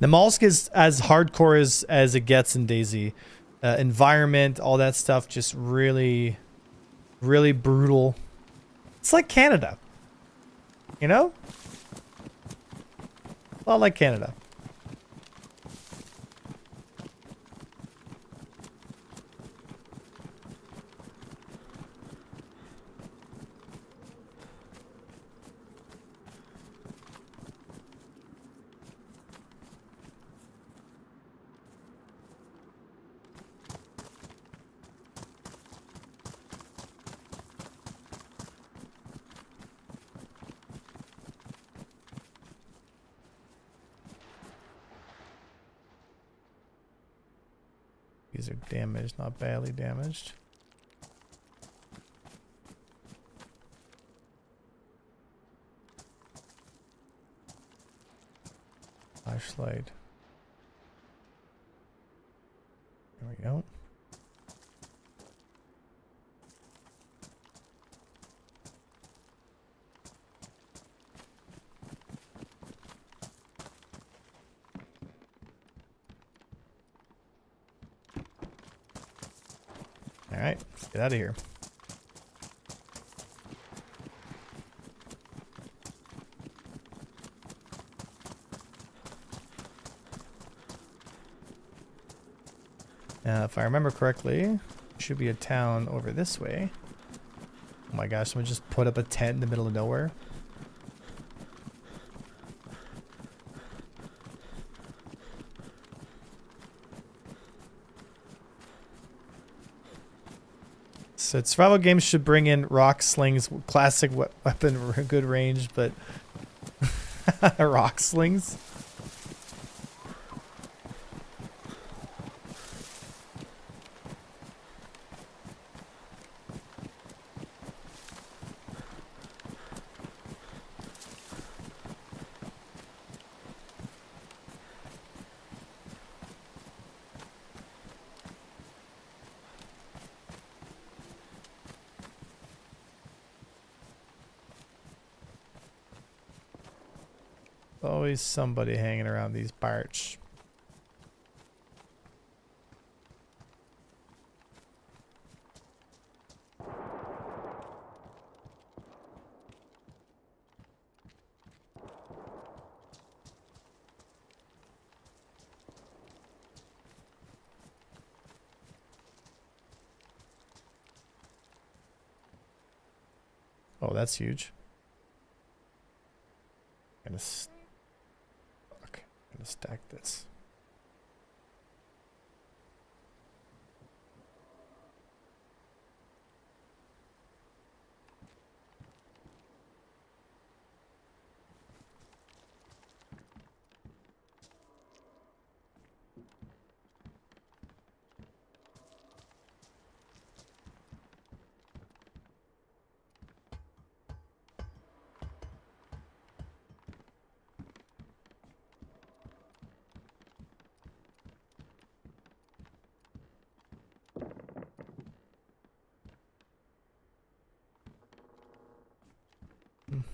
Namalsk is as hardcore as it gets in DayZ. Environment, all that stuff, just really, really brutal. It's like Canada, you know? A lot like Canada. These are damaged, not badly damaged. Flashlight. There we go. All right, let's get out of here. Now, if I remember correctly, should be a town over this way. Oh my gosh, someone just put up a tent in the middle of nowhere. So survival games should bring in rock slings, classic weapon, good range, but rock slings. Always somebody hanging around these parts. Oh, that's huge. Gonna stack this.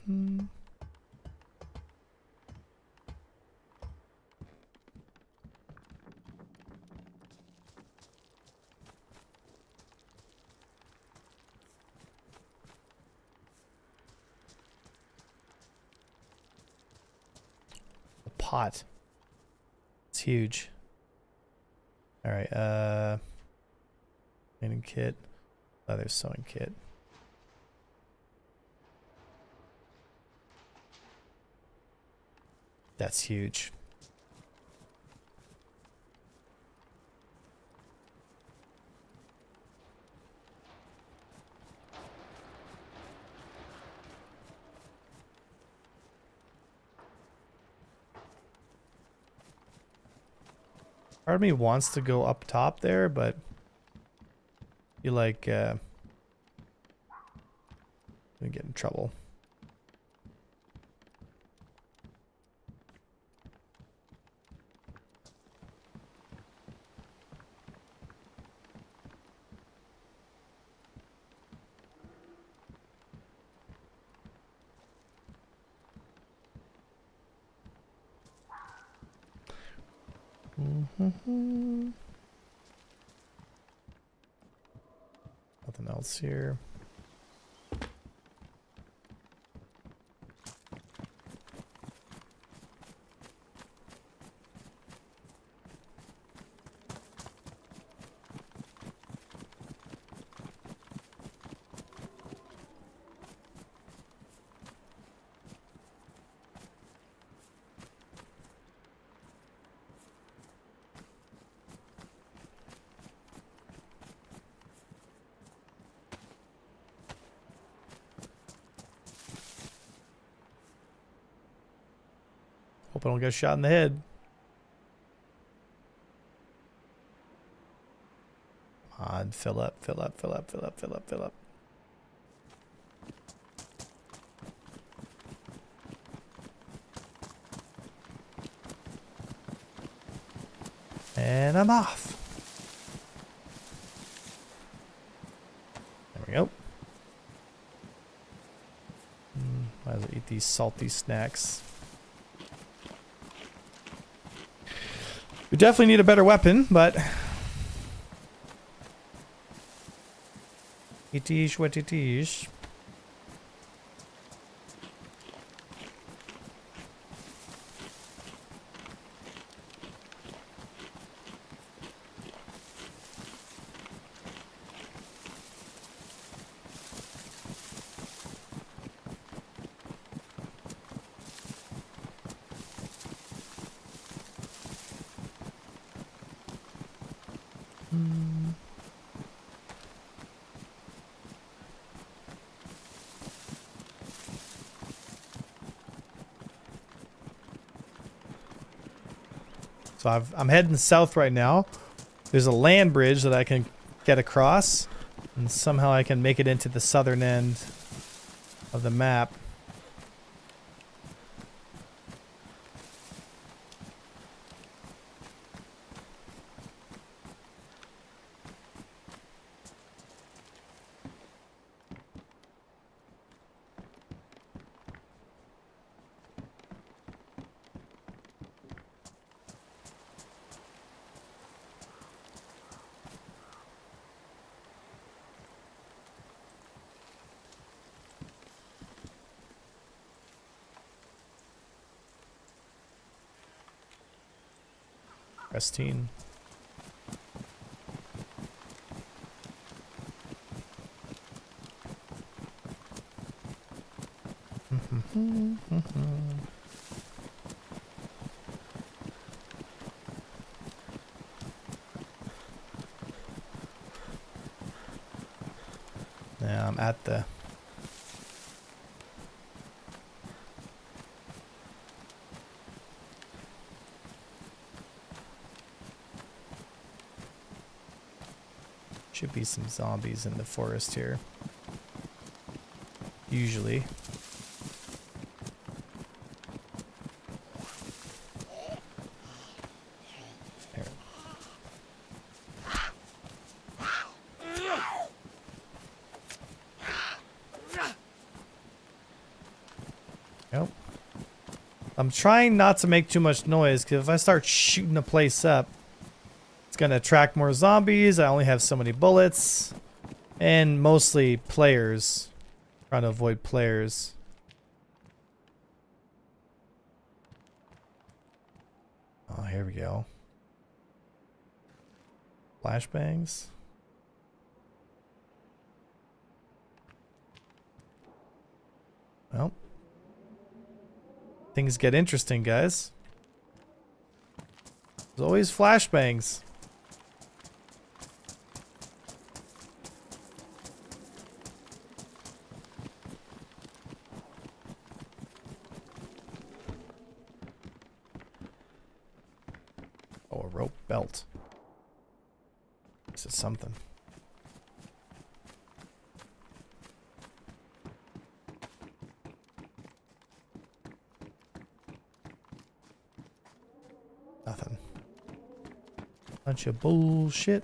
Mm-hmm. hot. It's huge. All right. Cleaning kit. Leather sewing kit. That's huge. Part of me wants to go up top there, but I feel like gonna get in trouble. Nothing else here. Hope I don't get shot in the head. Come on, fill up, fill up, fill up, fill up, fill up, fill up. And I'm off. There we go. Might as well eat these salty snacks. We definitely need a better weapon, but it is what it is. So I'm heading south right now. There's a land bridge that I can get across, and somehow I can make it into the southern end of the map. Pristine. Now I'm at the should be some zombies in the forest here. Usually. There. Nope. I'm trying not to make too much noise, because if I start shooting a place up, it's going to attract more zombies. I only have so many bullets. And mostly players. Trying to avoid players. here we go. Flashbangs. Well, things get interesting, guys. There's always flashbangs. Oh, a rope belt. This is something. Nothing. Bunch of bullshit.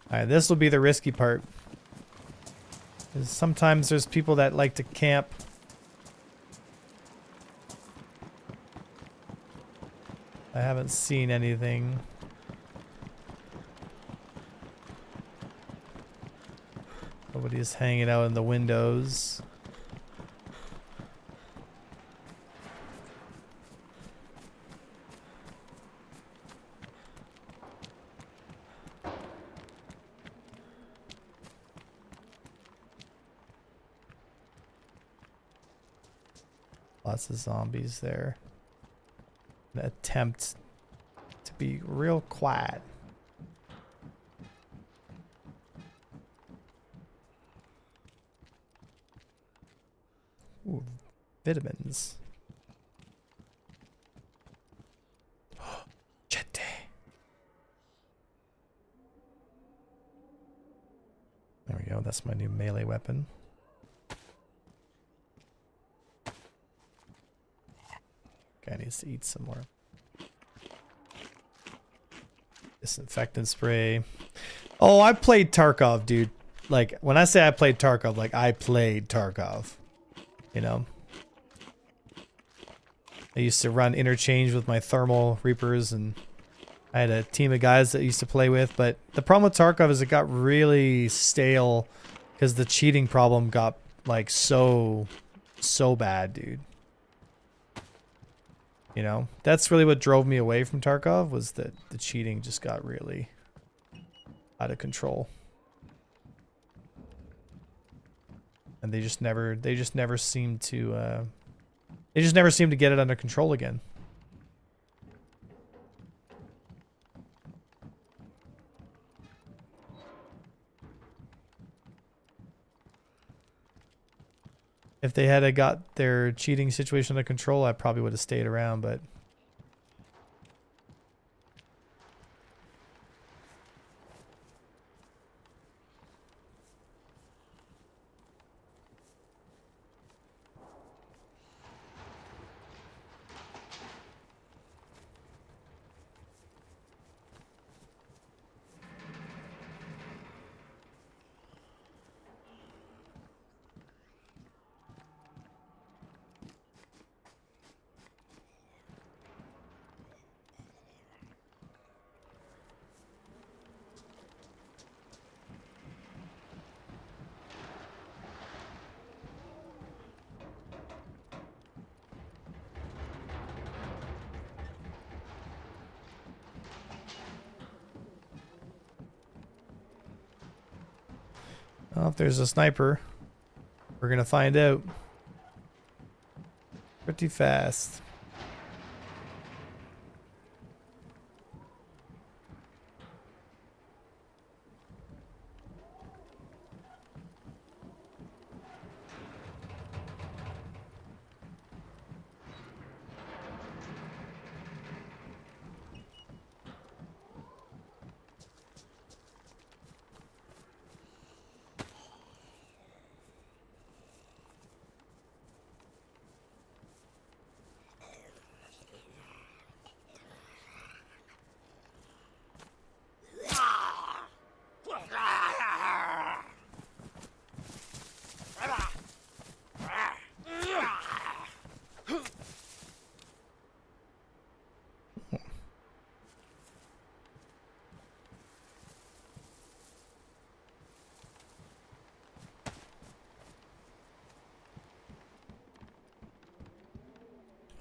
Alright, this will be the risky part. 'Cause sometimes there's people that like to camp. I haven't seen anything. Nobody's hanging out in the windows. Lots of zombies there. An attempt to be real quiet. Ooh, vitamins. Jedi. There we go. That's my new melee weapon. Guy needs to eat some more. Disinfectant spray. Oh, I played Tarkov, dude. Like, when I say I played Tarkov, like, I played Tarkov. You know? I used to run interchange with my thermal reapers, and I had a team of guys that I used to play with. But the problem with Tarkov is it got really stale because the cheating problem got, like, so bad, dude. You know, that's really what drove me away from Tarkov, was that the cheating just got really out of control. And they just never seemed to get it under control again. If they had got their cheating situation under control, I probably would have stayed around, but well, if there's a sniper, we're gonna find out pretty fast.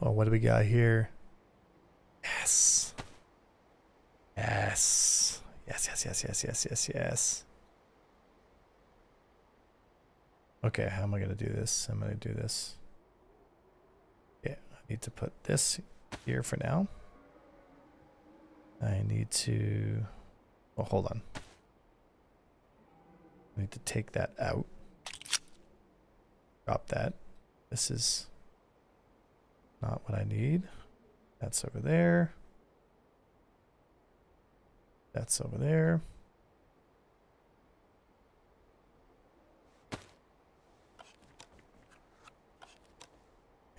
Oh, what do we got here? Yes. Yes. Okay, how am I going to do this? I'm going to do this. Yeah, I need to put this here for now. I need to... Oh, hold on. I need to take that out. Drop that. This is not what I need. That's over there. That's over there.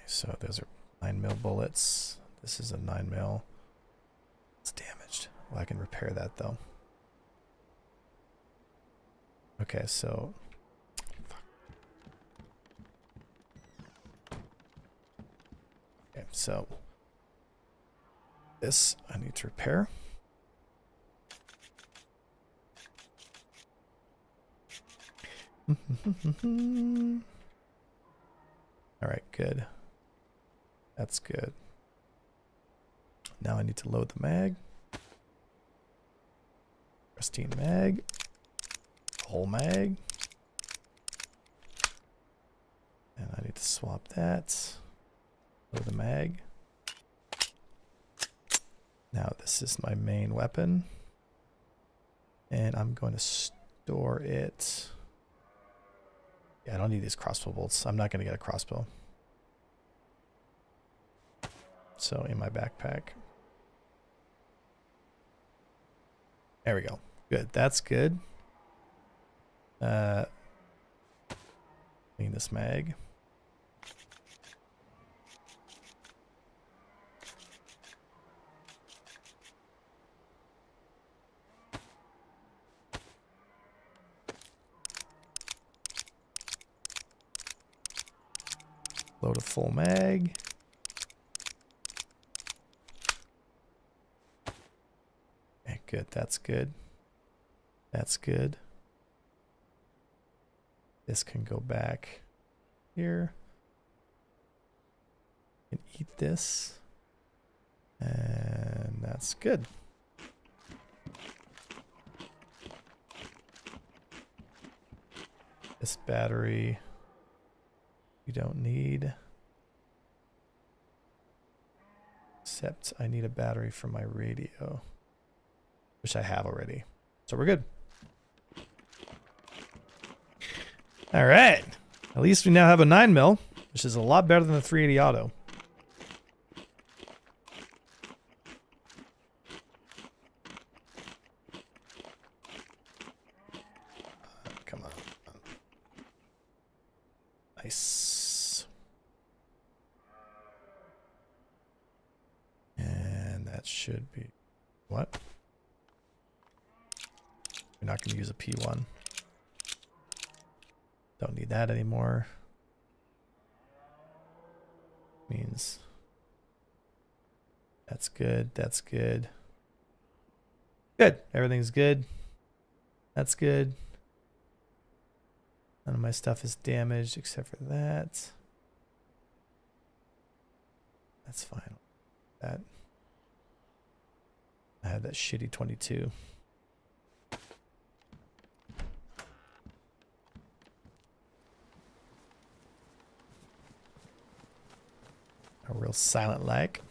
So those are 9mm bullets. This is a 9mm. It's damaged. Well, I can repair that though. Okay, so okay, so this I need to repair. All right, good. That's good. Now I need to load the mag. Pristine mag. Whole mag. And I need to swap that. Load the mag. Now this is my main weapon. And I'm going to store it. Yeah, I don't need these crossbow bolts. I'm not going to get a crossbow. So in my backpack. There we go. Good. That's good. Clean this mag. Load a full mag. Okay, good. That's good. That's good. This can go back here. You can eat this. And that's good. This battery we don't need. Except I need a battery for my radio, which I have already. So we're good. All right. At least we now have a 9mm, which is a lot better than the 380 auto. Come on. Nice. And that should be... What? We're not going to use a P1. Don't need that anymore. Means that's good. That's good. Good. Everything's good. That's good. None of my stuff is damaged except for that. That's fine. That I had that shitty 22. A real silent like.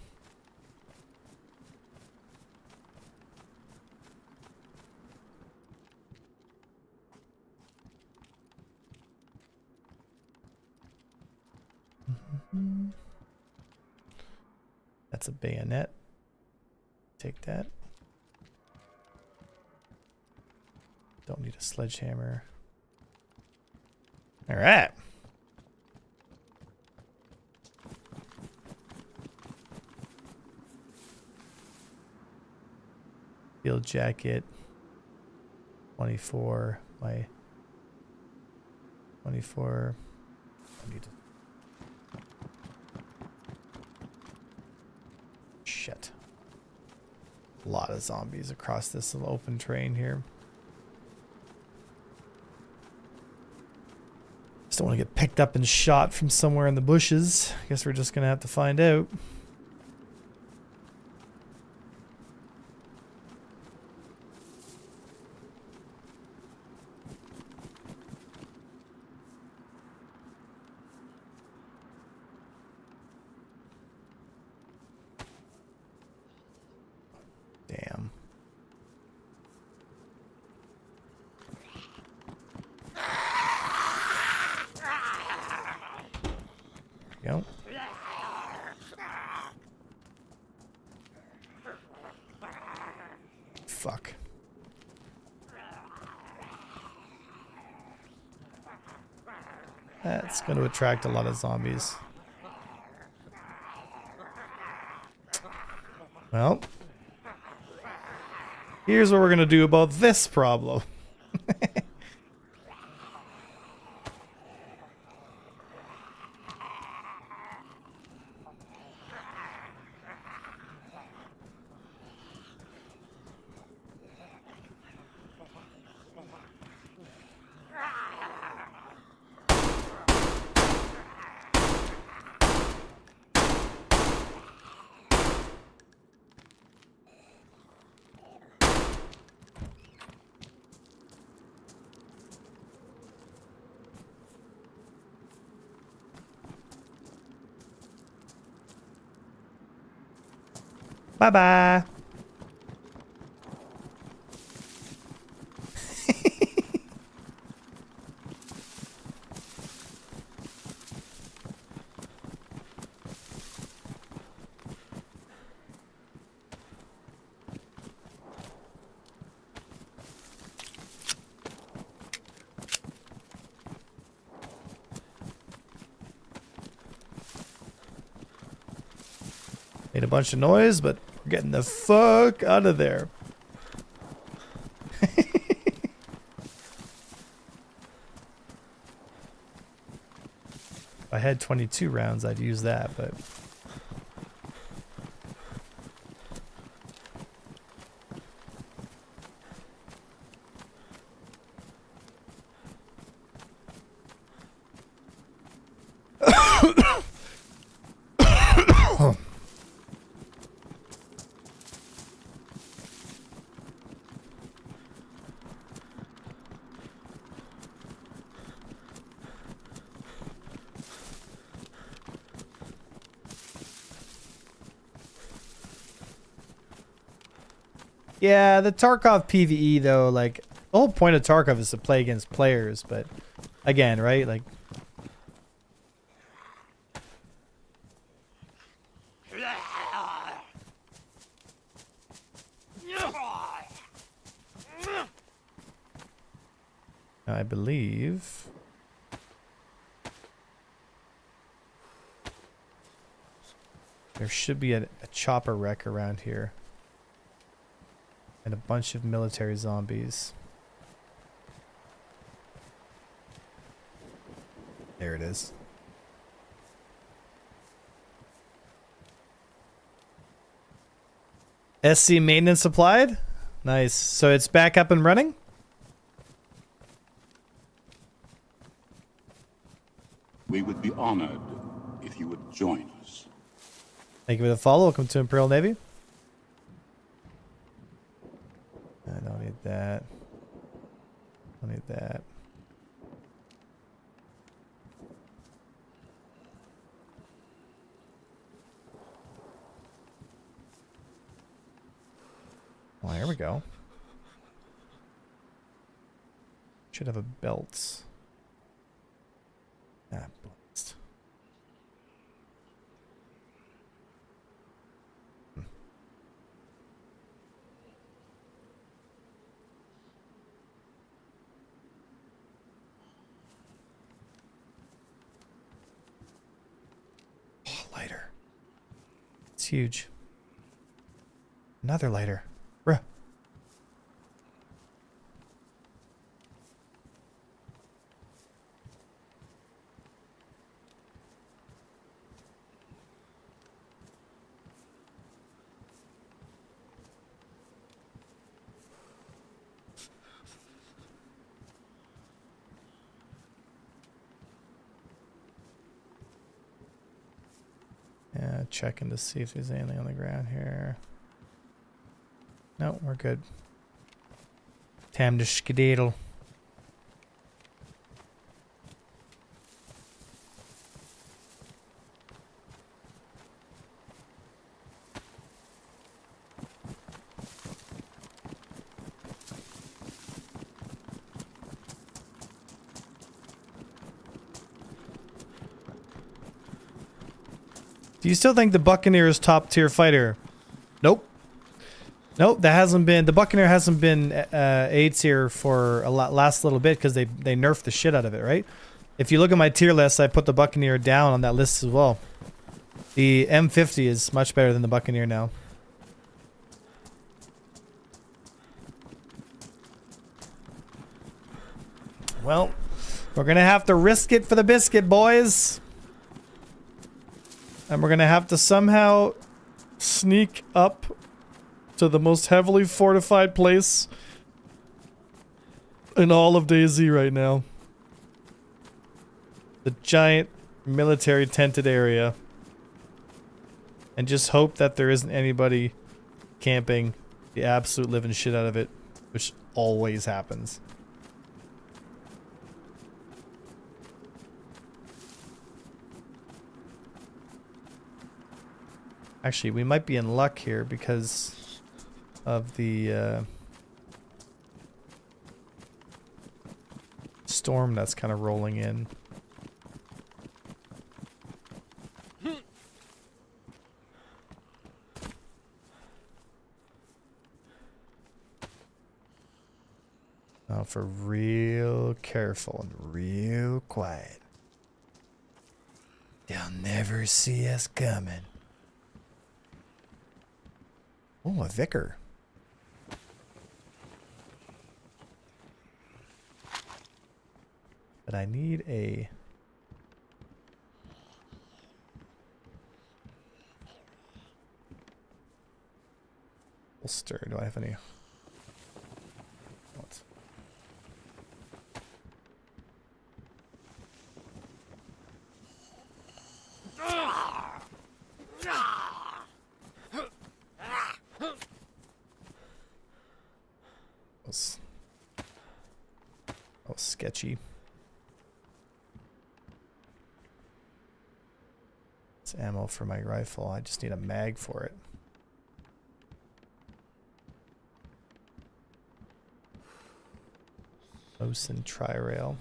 That's a bayonet. Take that. Don't need a sledgehammer. All right. Field jacket. 24. My 24. I need to. Shit. A lot of zombies across this little open terrain here. Just don't want to get picked up and shot from somewhere in the bushes. I guess we're just going to have to find out. Go. Fuck. That's going to attract a lot of zombies. Well, here's what we're going to do about this problem. Bye-bye. Made a bunch of noise, but we're getting the fuck out of there. If I had 22 rounds, I'd use that, but... Yeah, the Tarkov PvE though, like the whole point of Tarkov is to play against players, but again, right? Like I believe there should be a chopper wreck around here. And a bunch of military zombies. There it is. SC maintenance supplied? Nice. So it's back up and running? We would be honored if you would join us. Thank you for the follow. Welcome to Imperial Navy. I don't need that. I don't need that. Well, here we go. Should have a belt. Ah, blast. Lighter. It's huge. Another lighter. Bruh. Yeah, checking to see if there's anything on the ground here. No, we're good. Time to skedaddle. Do you still think the Buccaneer is top tier fighter? Nope. Nope, that hasn't been. The Buccaneer hasn't been A tier for last little bit because they nerfed the shit out of it, right? If you look at my tier list, I put the Buccaneer down on that list as well. The M50 is much better than the Buccaneer now. Well, we're gonna have to risk it for the biscuit, boys. And we're gonna have to somehow sneak up to the most heavily fortified place in all of DayZ right now. The giant military tented area. And just hope that there isn't anybody camping the absolute living shit out of it, which always happens. Actually, we might be in luck here because of the storm that's kind of rolling in. Oh, for real careful and real quiet. They'll never see us coming. Oh, a vicar. But I need a... holster. Do I have any? What? Oh, sketchy. It's ammo for my rifle. I just need a mag for it. Ocean tri-rail.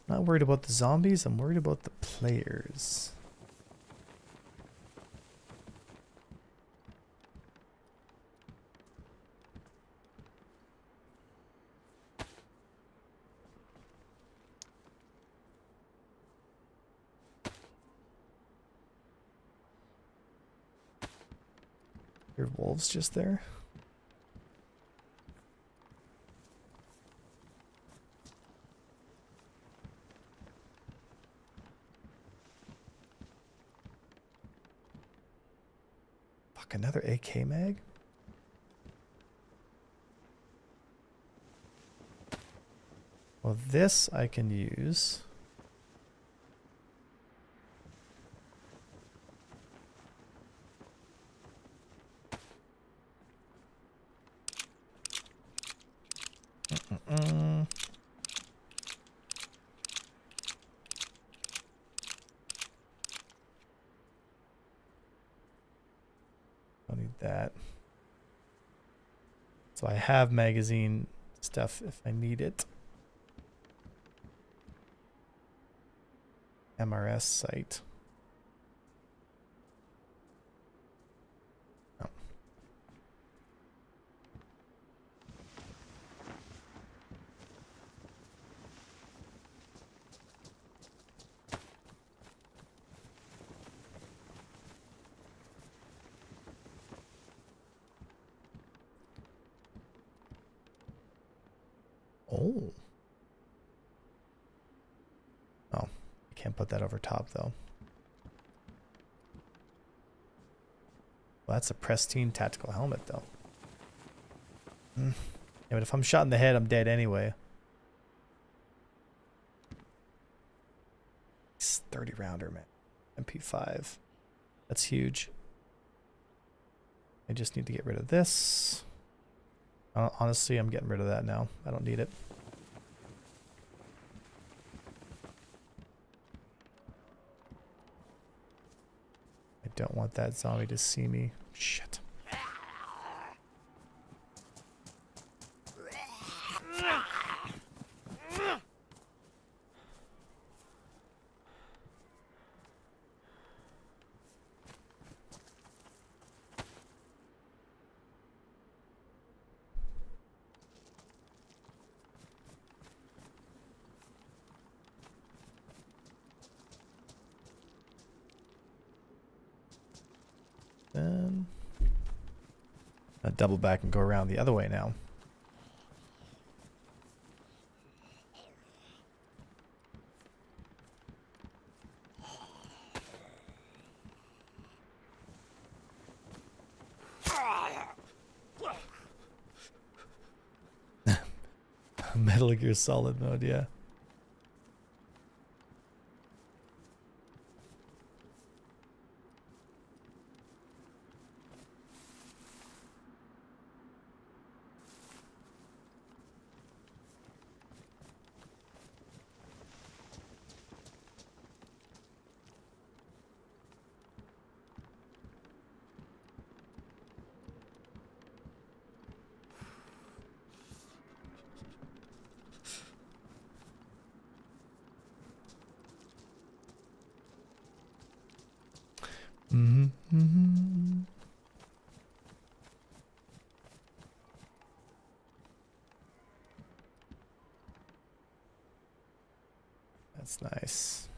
Not worried about the zombies, I'm worried about the players. Your wolves just there? Another AK mag? Well, this I can use. That. So I have magazine stuff if I need it. MRS site. Oh. Oh. Oh, I can't put that over top though. Well, that's a pristine tactical helmet though. Yeah, but if I'm shot in the head, I'm dead anyway. Nice 30 rounder, man. MP5. That's huge. I just need to get rid of this. Honestly, I'm getting rid of that now. I don't need it. I don't want that zombie to see me. Shit. Then I'll double back and go around the other way now. Metal Gear Solid mode, yeah. That's nice.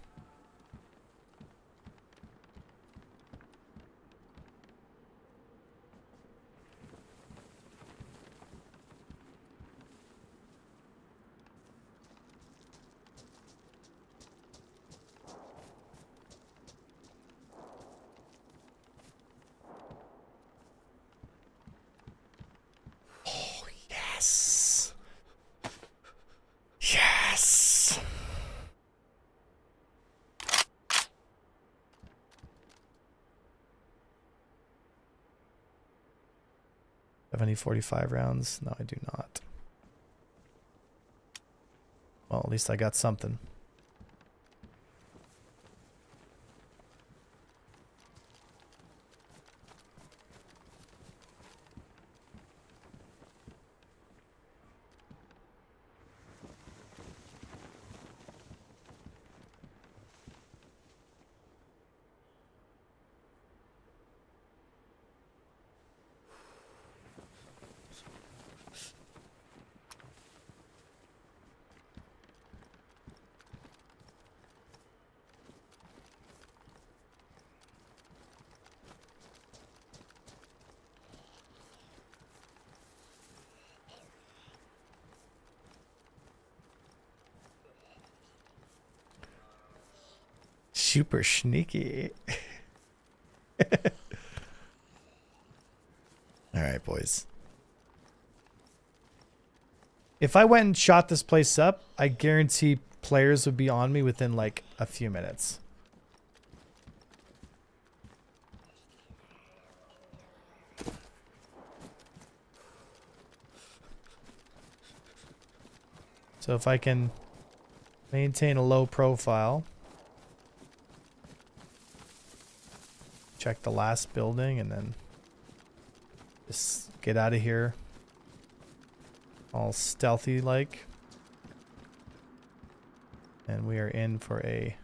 Oh, yes. Yes. 45 rounds? No, I do not. Well, at least I got something. Super sneaky. All right, boys. If I went and shot this place up, I guarantee players would be on me within like a few minutes. So if I can maintain a low profile, check the last building, and then just get out of here all stealthy like, and we are in for a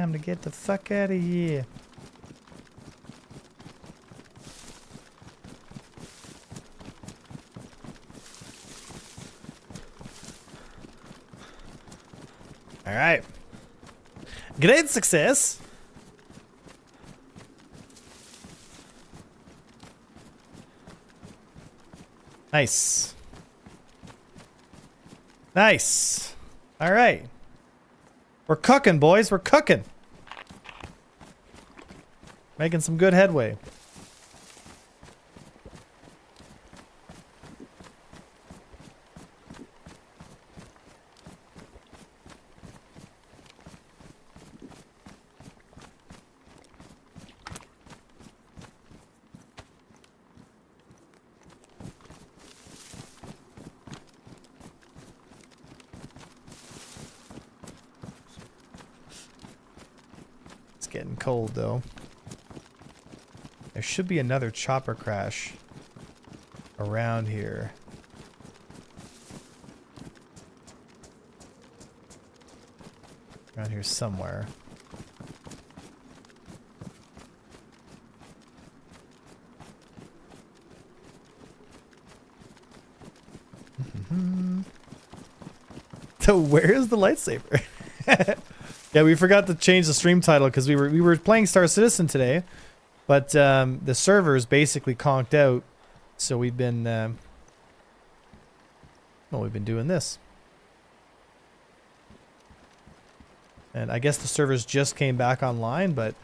time to get the fuck out of here. All right. Great success. Nice. Nice. All right. We're cooking, boys. We're cooking. Making some good headway. It's getting cold though. There should be another chopper crash around here. Around here somewhere. So where is the lightsaber? Yeah, we forgot to change the stream title because we were playing Star Citizen today, but the servers basically conked out, so we've been we've been doing this, and I guess the servers just came back online, but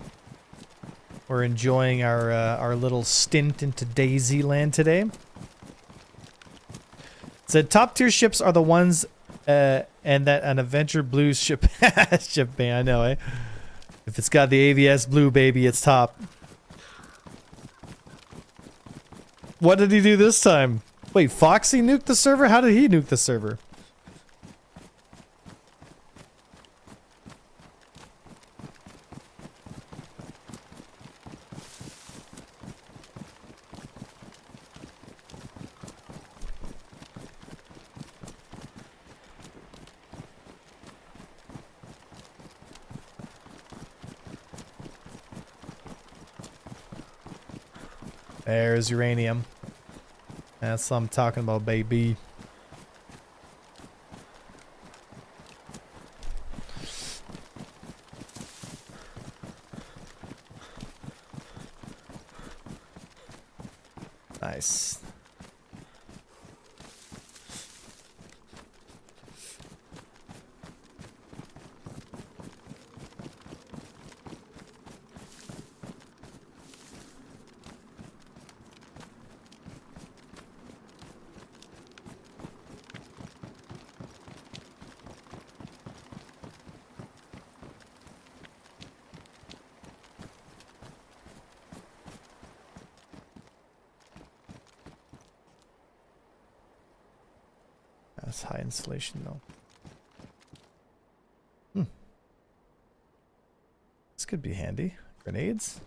we're enjoying our little stint into DayZ land today. So top tier ships are the ones. And that an Adventure Blue ship I know, eh? If it's got the AVS blue, baby, it's top. What did he do this time? Wait, Foxy nuked the server? How did he nuke the server? There's uranium. That's what I'm talking about, baby. Nice. That's high insulation though. This could be handy. Grenades?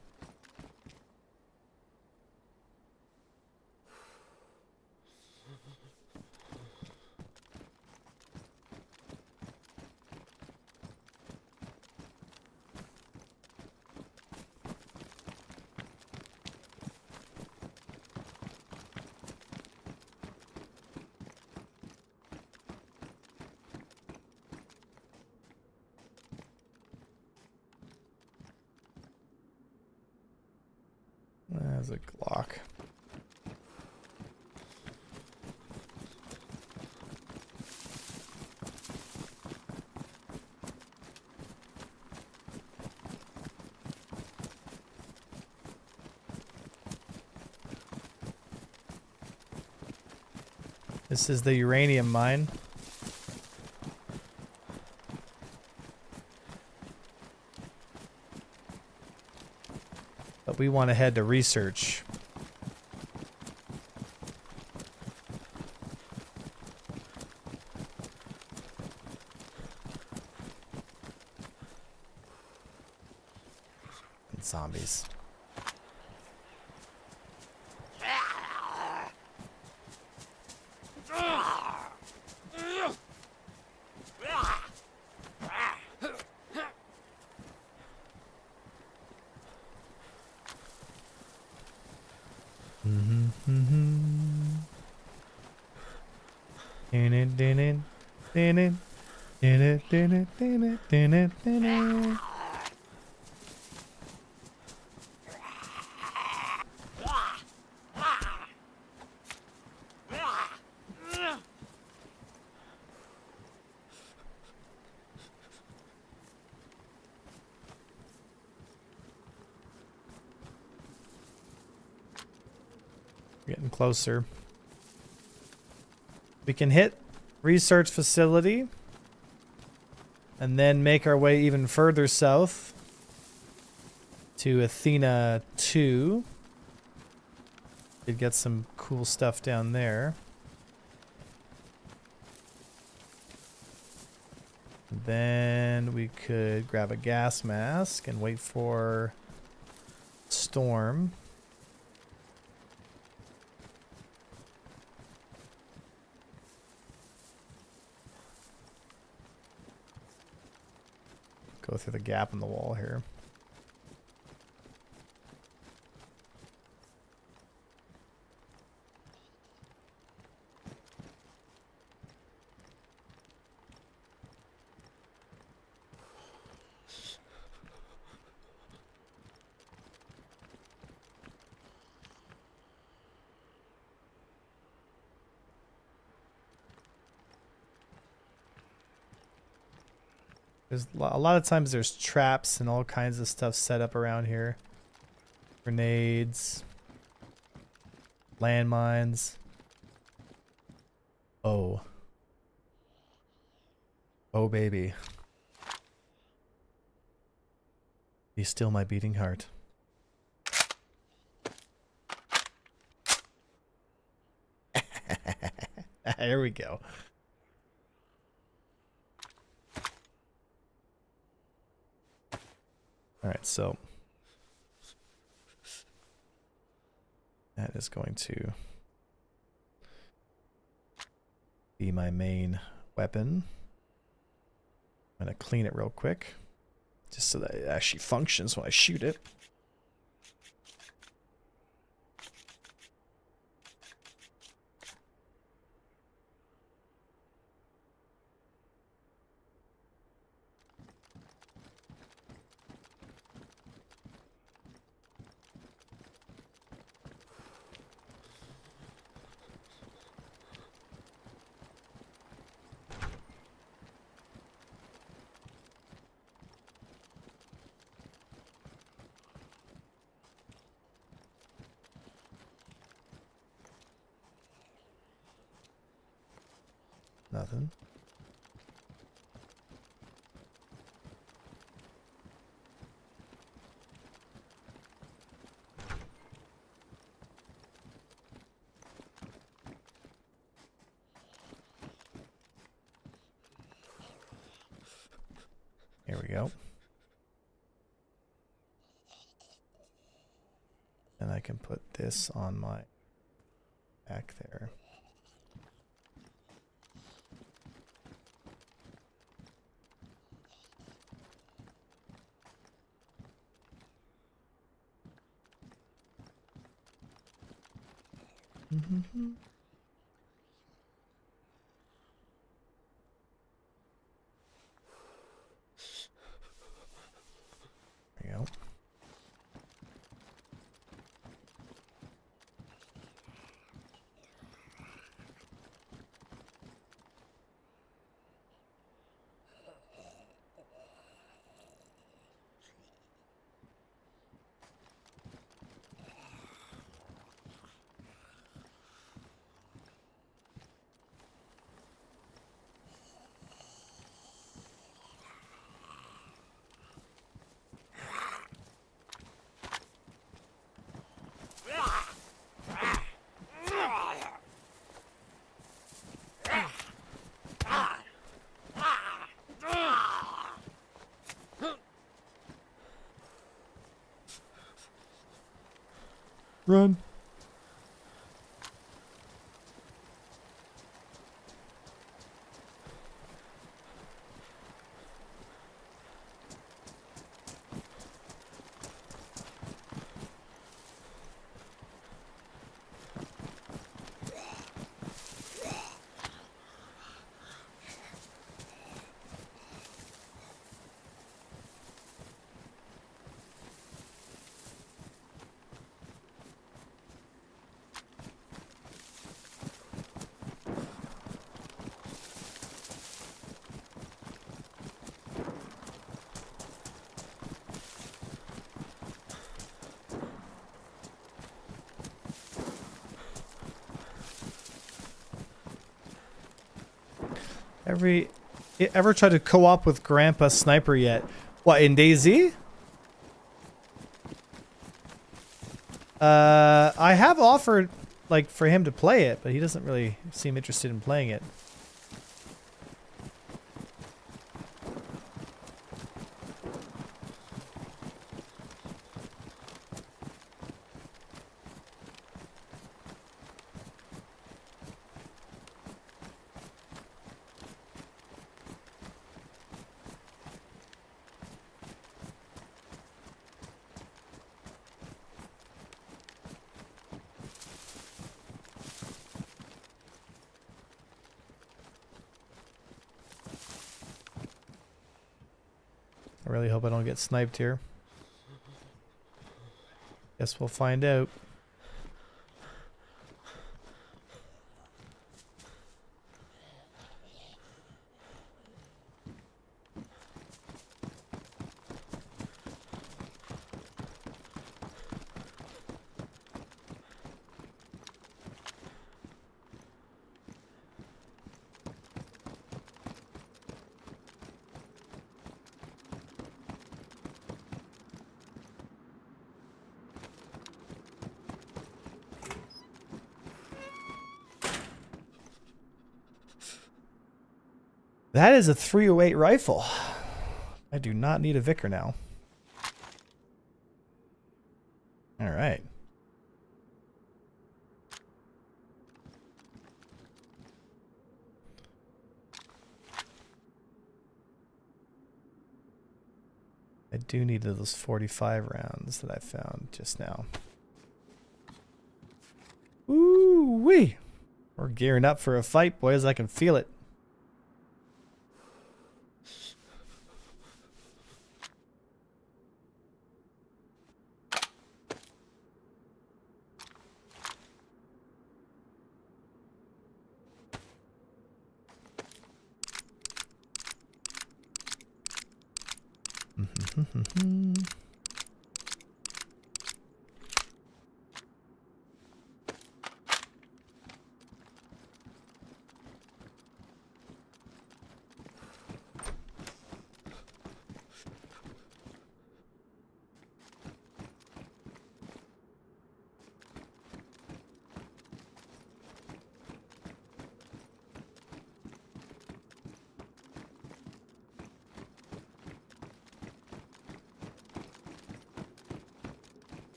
There's a Glock. This is the uranium mine. But we want to head to research. And zombies. Getting closer. We can hit research facility and then make our way even further south to Athena 2. Could get some cool stuff down there. Then we could grab a gas mask and wait for storm. Go through the gap in the wall here. There's a lot of times there's traps and all kinds of stuff set up around here. Grenades. Landmines. Oh. Oh, baby. Be still my beating heart. Here we go. All right, so that is going to be my main weapon. I'm going to clean it real quick, just so that it actually functions when I shoot it. Nothing. Here we go. And I can put this on my back there. Mm-hmm. There you go. Run. Ever tried to co-op with Grandpa Sniper yet? What, in DayZ? I have offered, like, for him to play it, but he doesn't really seem interested in playing it. I really hope I don't get sniped here. Guess we'll find out. That is a 308 rifle. I do not need a Vicar now. All right. I do need those 45 rounds that I found just now. Ooh-wee. We're gearing up for a fight, boys. I can feel it.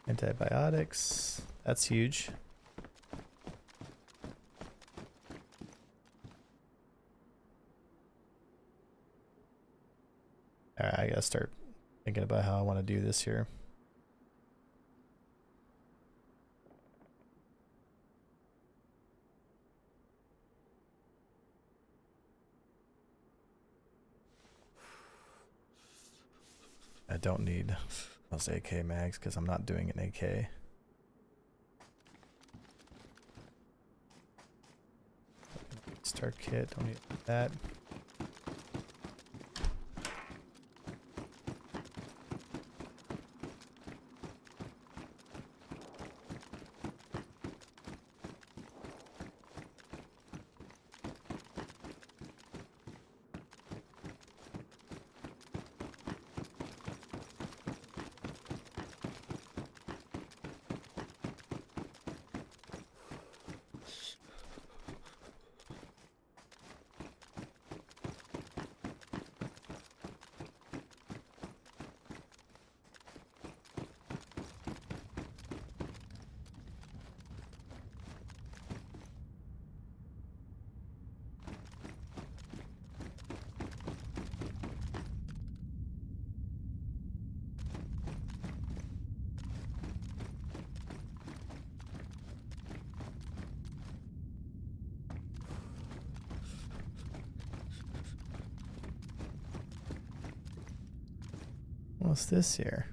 Antibiotics. That's huge. Alright, I gotta start thinking about how I want to do this here. I don't need those AK mags because I'm not doing an AK. Start kit, don't need that. What's this here?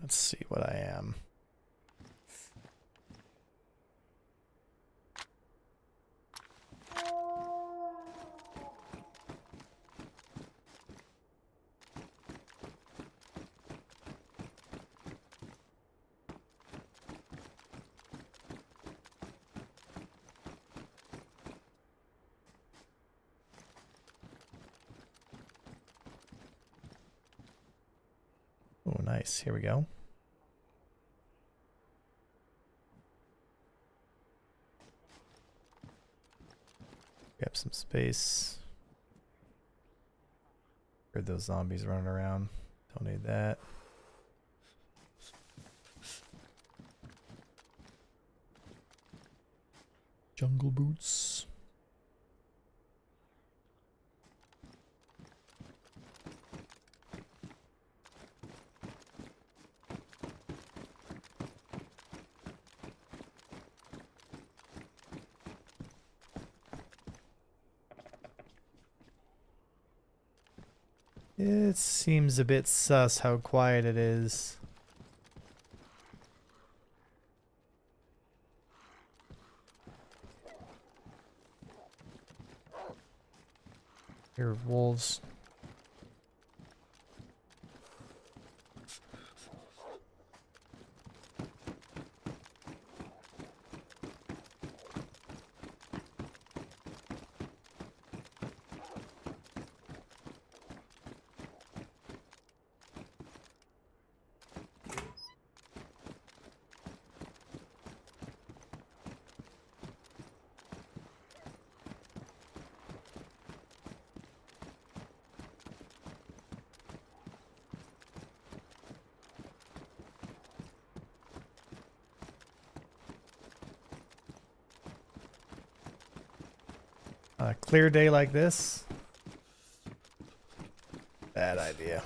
Let's see what I am. Oh, nice. Here we go. Grab some space. Heard those zombies running around. Don't need that. Jungle boots. It seems a bit sus how quiet it is. Here are wolves. On a clear day like this, bad idea.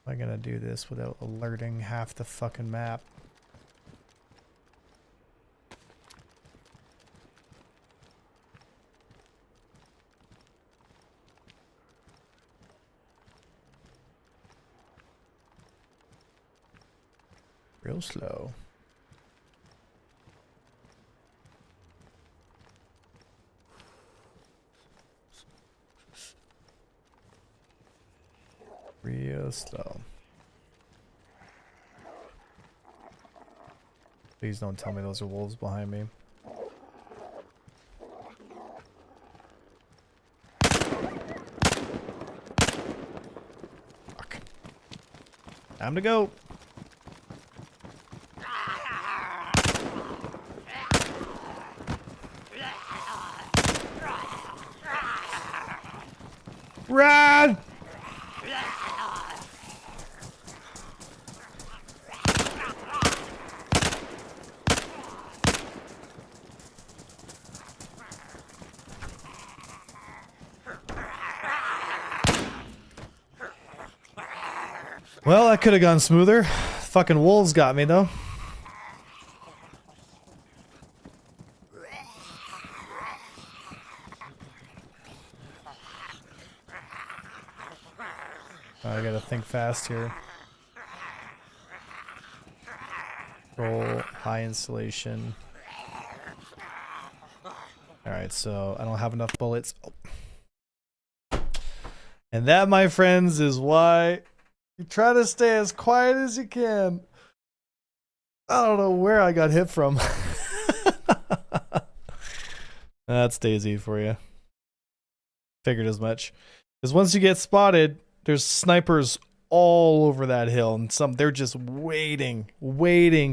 Am I gonna do this without alerting half the fucking map? Real slow. Real slow. Please don't tell me those are wolves behind me. Fuck. Time to go. Run! Well, that could have gone smoother. Fucking wolves got me though. I gotta think fast here. Roll high insulation. Alright, so I don't have enough bullets. Oh. And that, my friends, is why you try to stay as quiet as you can. I don't know where I got hit from. That's DayZ for you. Figured as much. Because once you get spotted, there's snipers all over that hill, and they're just waiting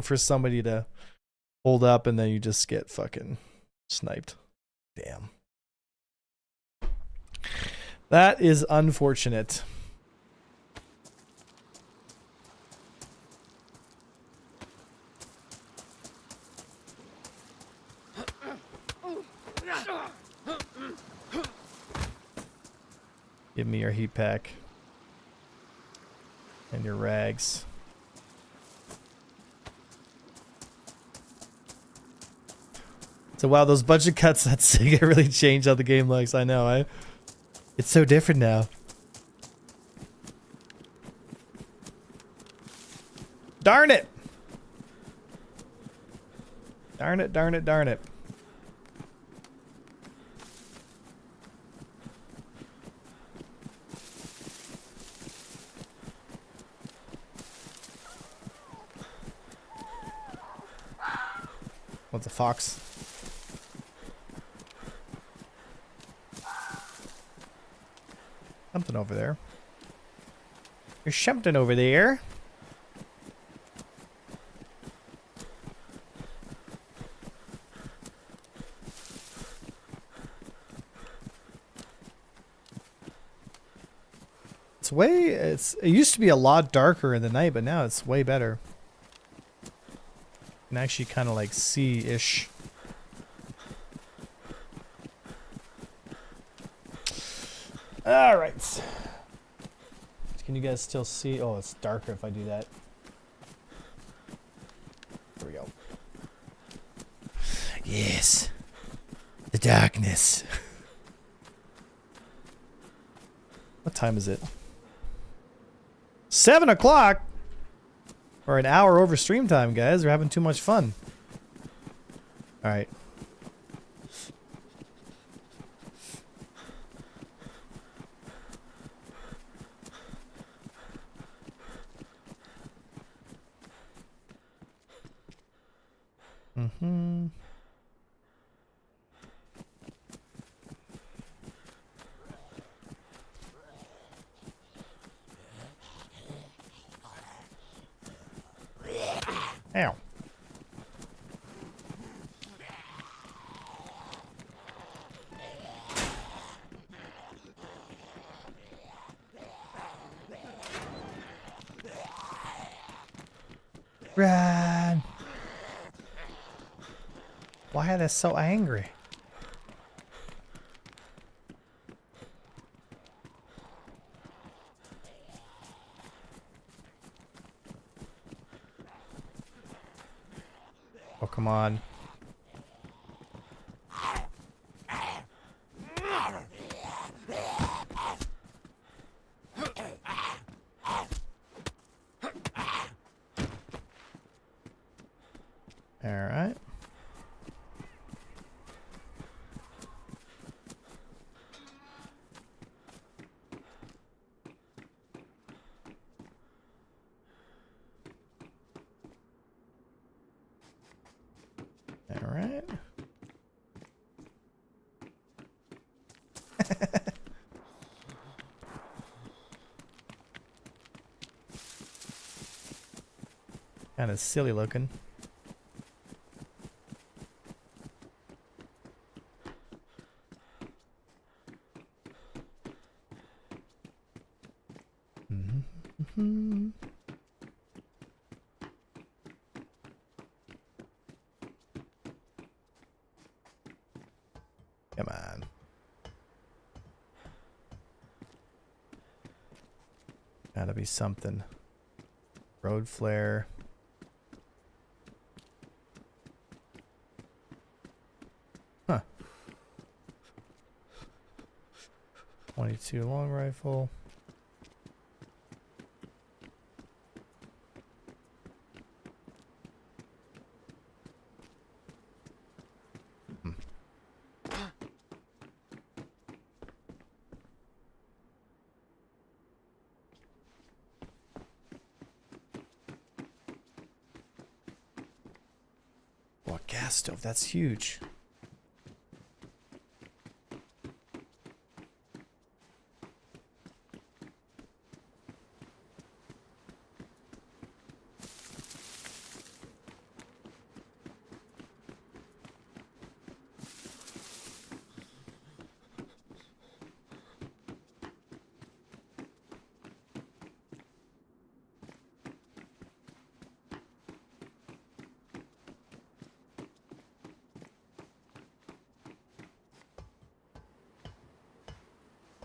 for somebody to hold up, and then you just get fucking sniped. Damn. That is unfortunate. Give me your heat pack. And your rags. So wow, those budget cuts, that's it really changed how the game looks. I know, it's so different now. Darn it! Darn it, darn it, darn it. What's a fox? Something over there. There's something over there. It used to be a lot darker in the night, but now it's way better. You can actually kind of like see-ish. All right. Can you guys still see? Oh, it's darker if I do that. There we go. Yes. The darkness. What time is it? 7 o'clock? Or an hour over stream time, guys. We're having too much fun. Alright. Mm-hmm. Ow. Run. Why are they so angry? Oh, come on. All right. All right. Kind of silly looking. Mm-hmm. Come on. Gotta be something. Road flare. Huh. 22 long rifle. What gas stove? That's huge.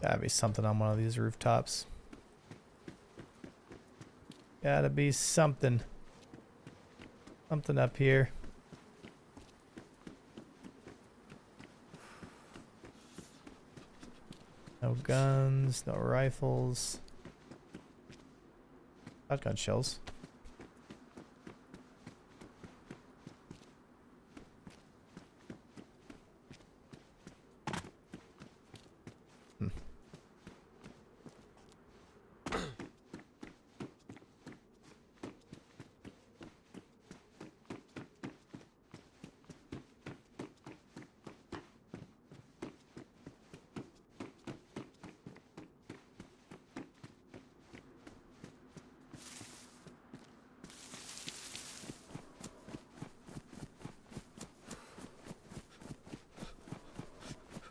Gotta be something on one of these rooftops. Gotta be something. Something up here. No guns, no rifles. Shotgun shells.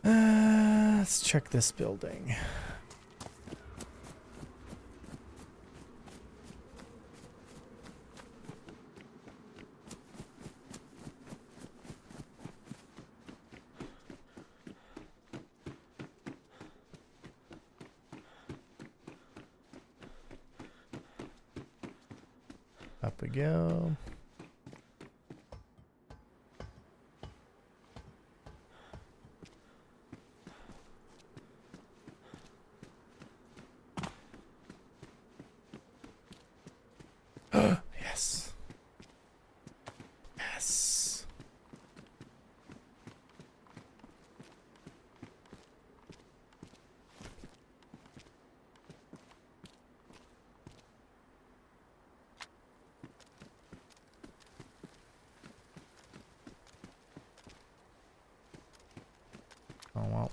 Let's check this building. Up we go. Yes. Yes. Oh well.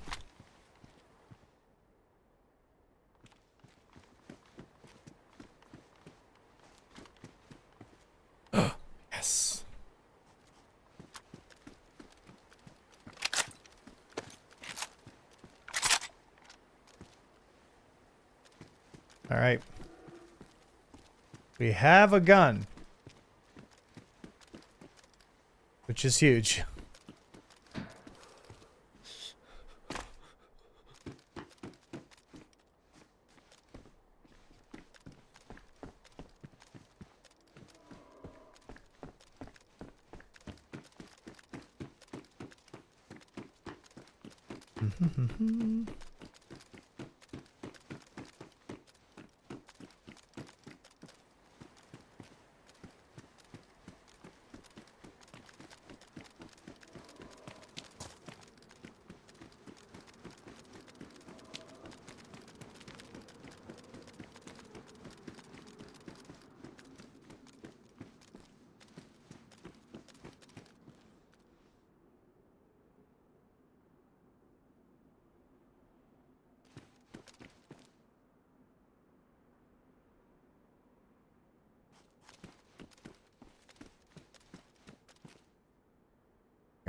Yes. All right. We have a gun, which is huge.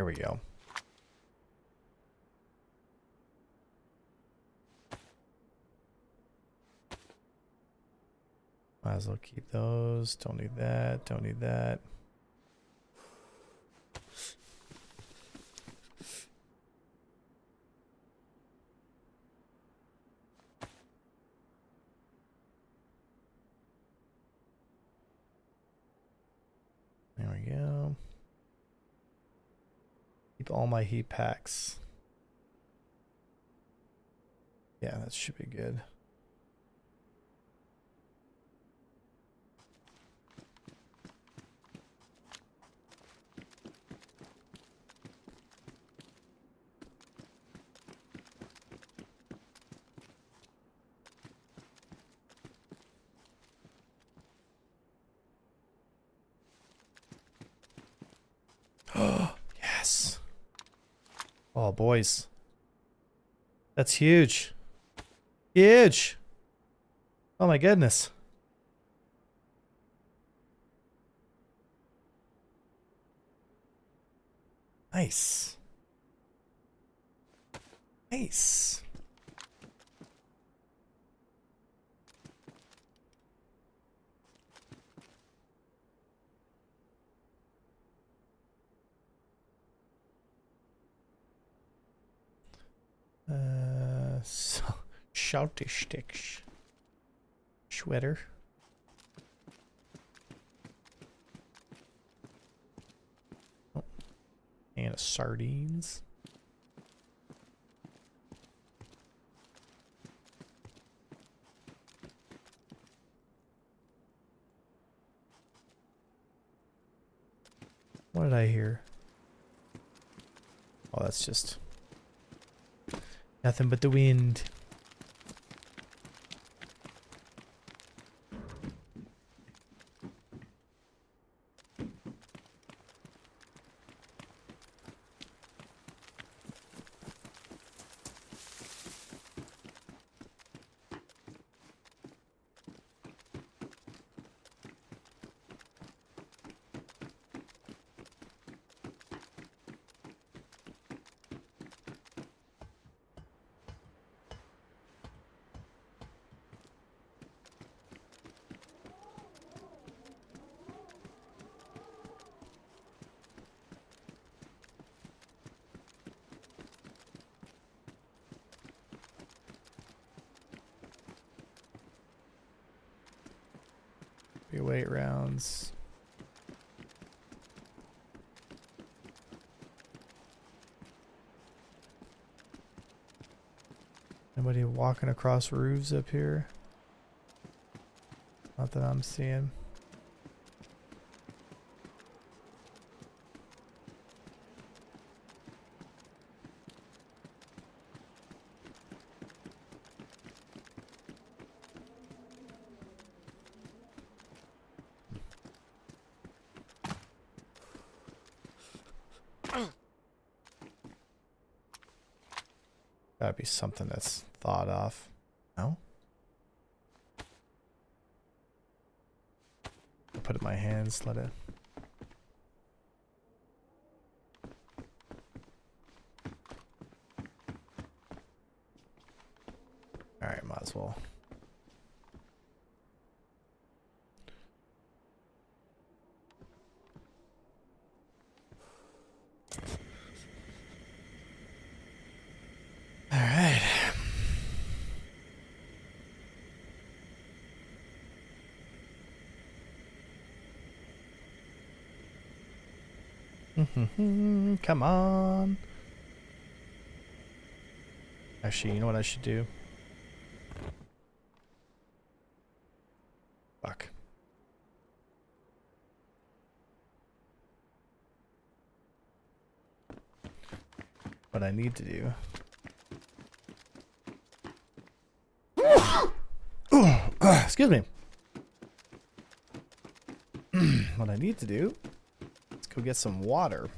Here we go. Might as well keep those. Don't need that. Don't need that. There we go. Keep all my heat packs. Yeah, that should be good. Yes. Oh, boys. That's huge. Huge. Oh my goodness. Nice. Nice. So Shouty sticks. Sweater. Oh. And sardines. What did I hear? Oh, that's just nothing but the wind. Weight rounds. Anybody walking across roofs up here? Not that I'm seeing. Gotta be something that's thought of. No? I'll put it in my hands, let it. Alright, might as well. Alright. Come on. Actually, you know what I should do? Fuck. What I need to do. Excuse me. What I need to do is go get some water.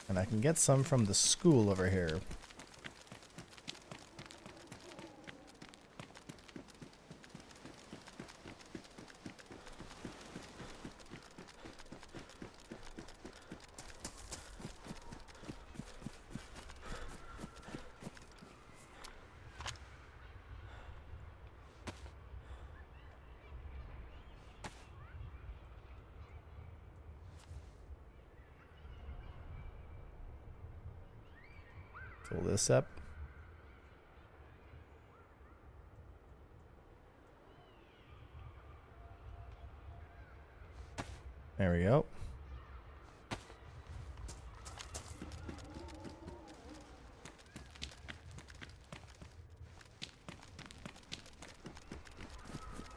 And I can get some from the school over here. Fill this up. There we go.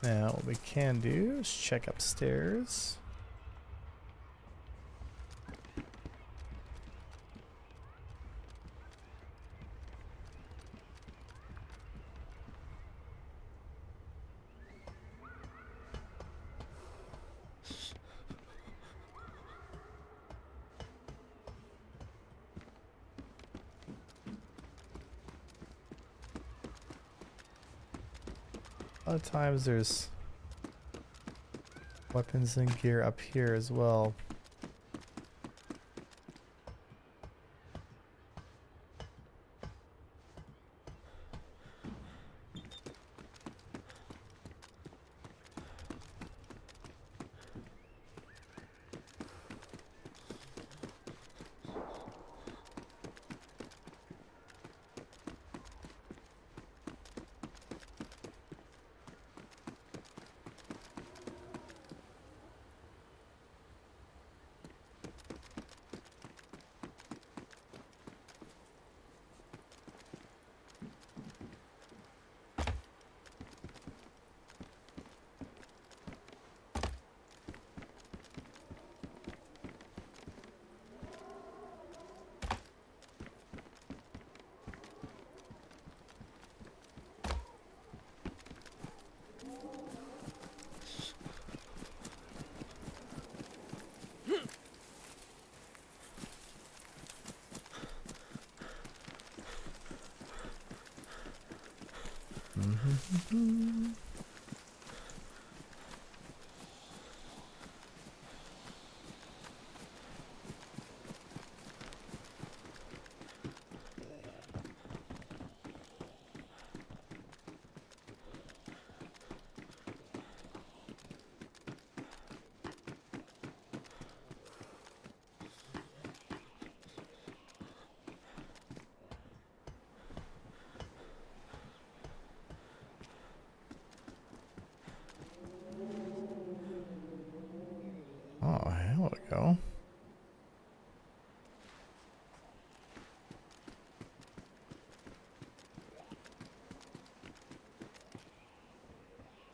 Now what we can do is check upstairs. A lot of times there's weapons and gear up here as well. Oh, here we go.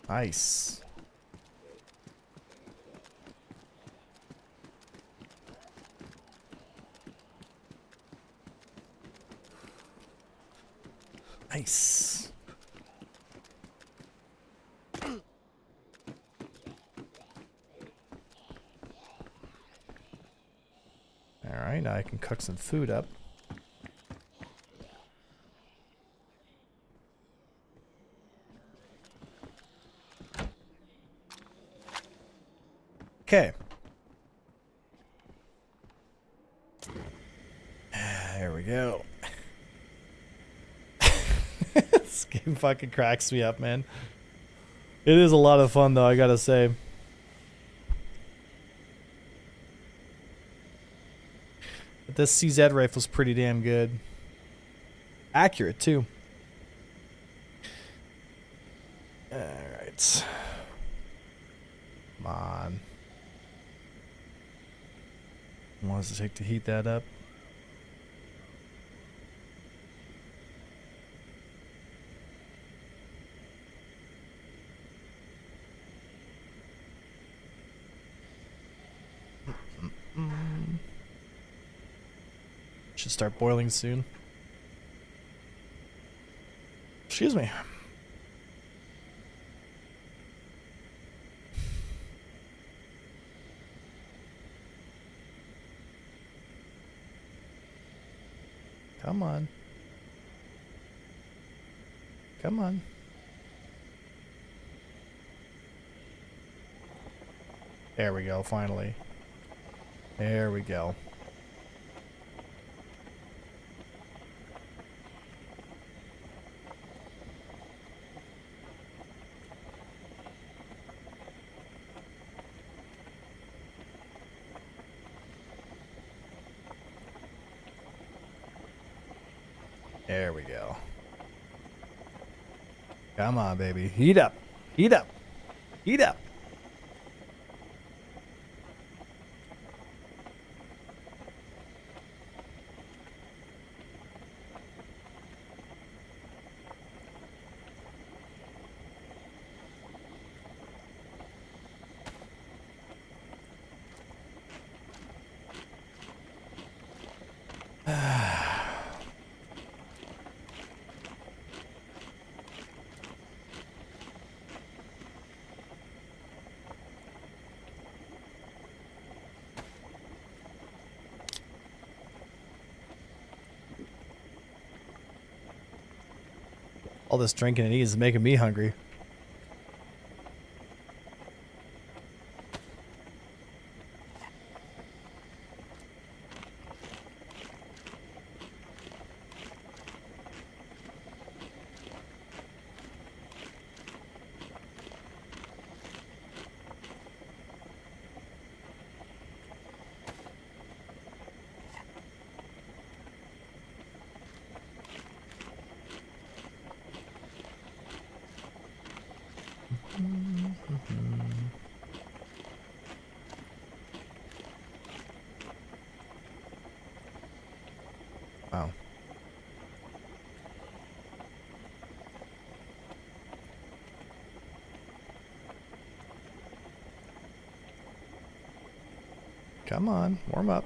Nice. Nice. All right, now I can cook some food up. Okay. There we go. This game fucking cracks me up, man. It is a lot of fun, though, I gotta say. But this CZ rifle's pretty damn good. Accurate, too. Alright. Come on. What does it take to heat that up? Should start boiling soon. Excuse me. Come on. Come on. There we go, finally. There we go. There we go. Come on, baby. Heat up. Heat up. Heat up. All this drinking and eating is making me hungry. Wow. Come on, warm up.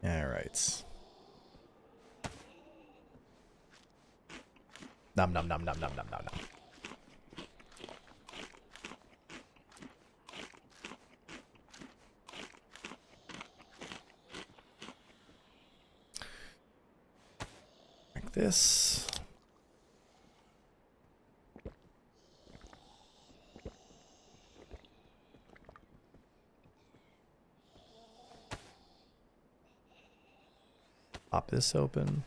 All right. Nom nom nom nom nom nom nom nom. Like this. Pop this open.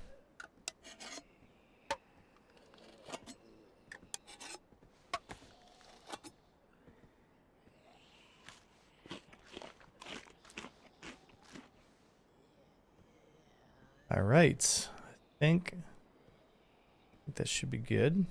All right, I think that should be good.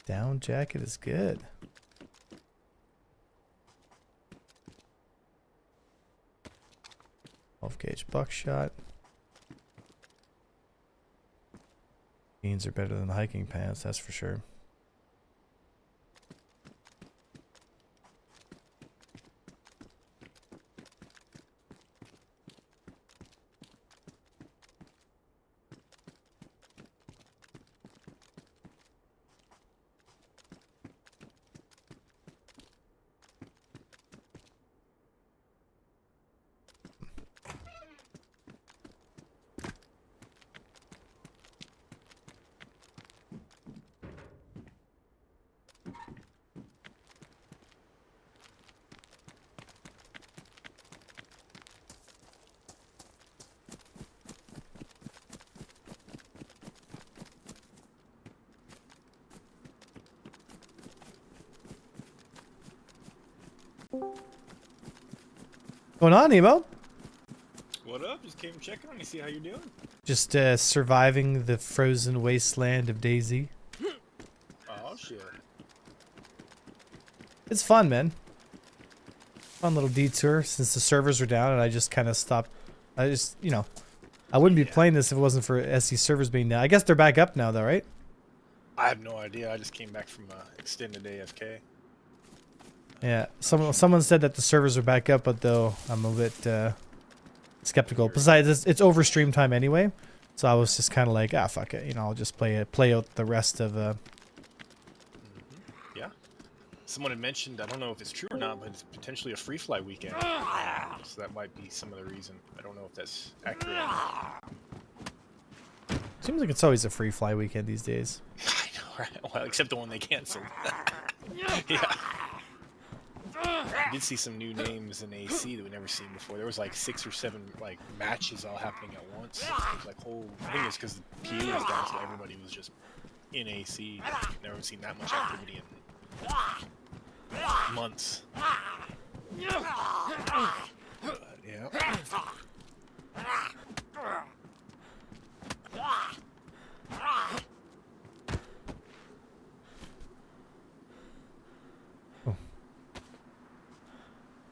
Down jacket is good. 12-gauge buckshot. Jeans are better than hiking pants, that's for sure. Going on, Emo? What up? Just came checking on you, see how you're doing. Just surviving the frozen wasteland of DayZ. Oh shit. It's fun, man. Fun little detour since the servers were down and I just kind of stopped. I just, you know, I wouldn't be playing this if it wasn't for SC servers being down. I guess they're back up now though, right? I have no idea. I just came back from extended AFK. Yeah, someone said that the servers are back up, but though I'm a bit skeptical. Besides, it's over stream time anyway, so I was just kind of like, ah, fuck it, you know, I'll just play out the rest of. Yeah, someone had mentioned, I don't know if it's true or not, but it's potentially a free fly weekend, so that might be some of the reason. I don't know if that's accurate. Seems like it's always a free fly weekend these days. I know, right? Well, except the one they canceled. Yeah. I did see some new names in AC that we've never seen before. There was like 6 or 7 like matches all happening at once. It was like whole. I think it's because the PU was down, so everybody was just in AC. Never seen that much activity in months. But, yeah.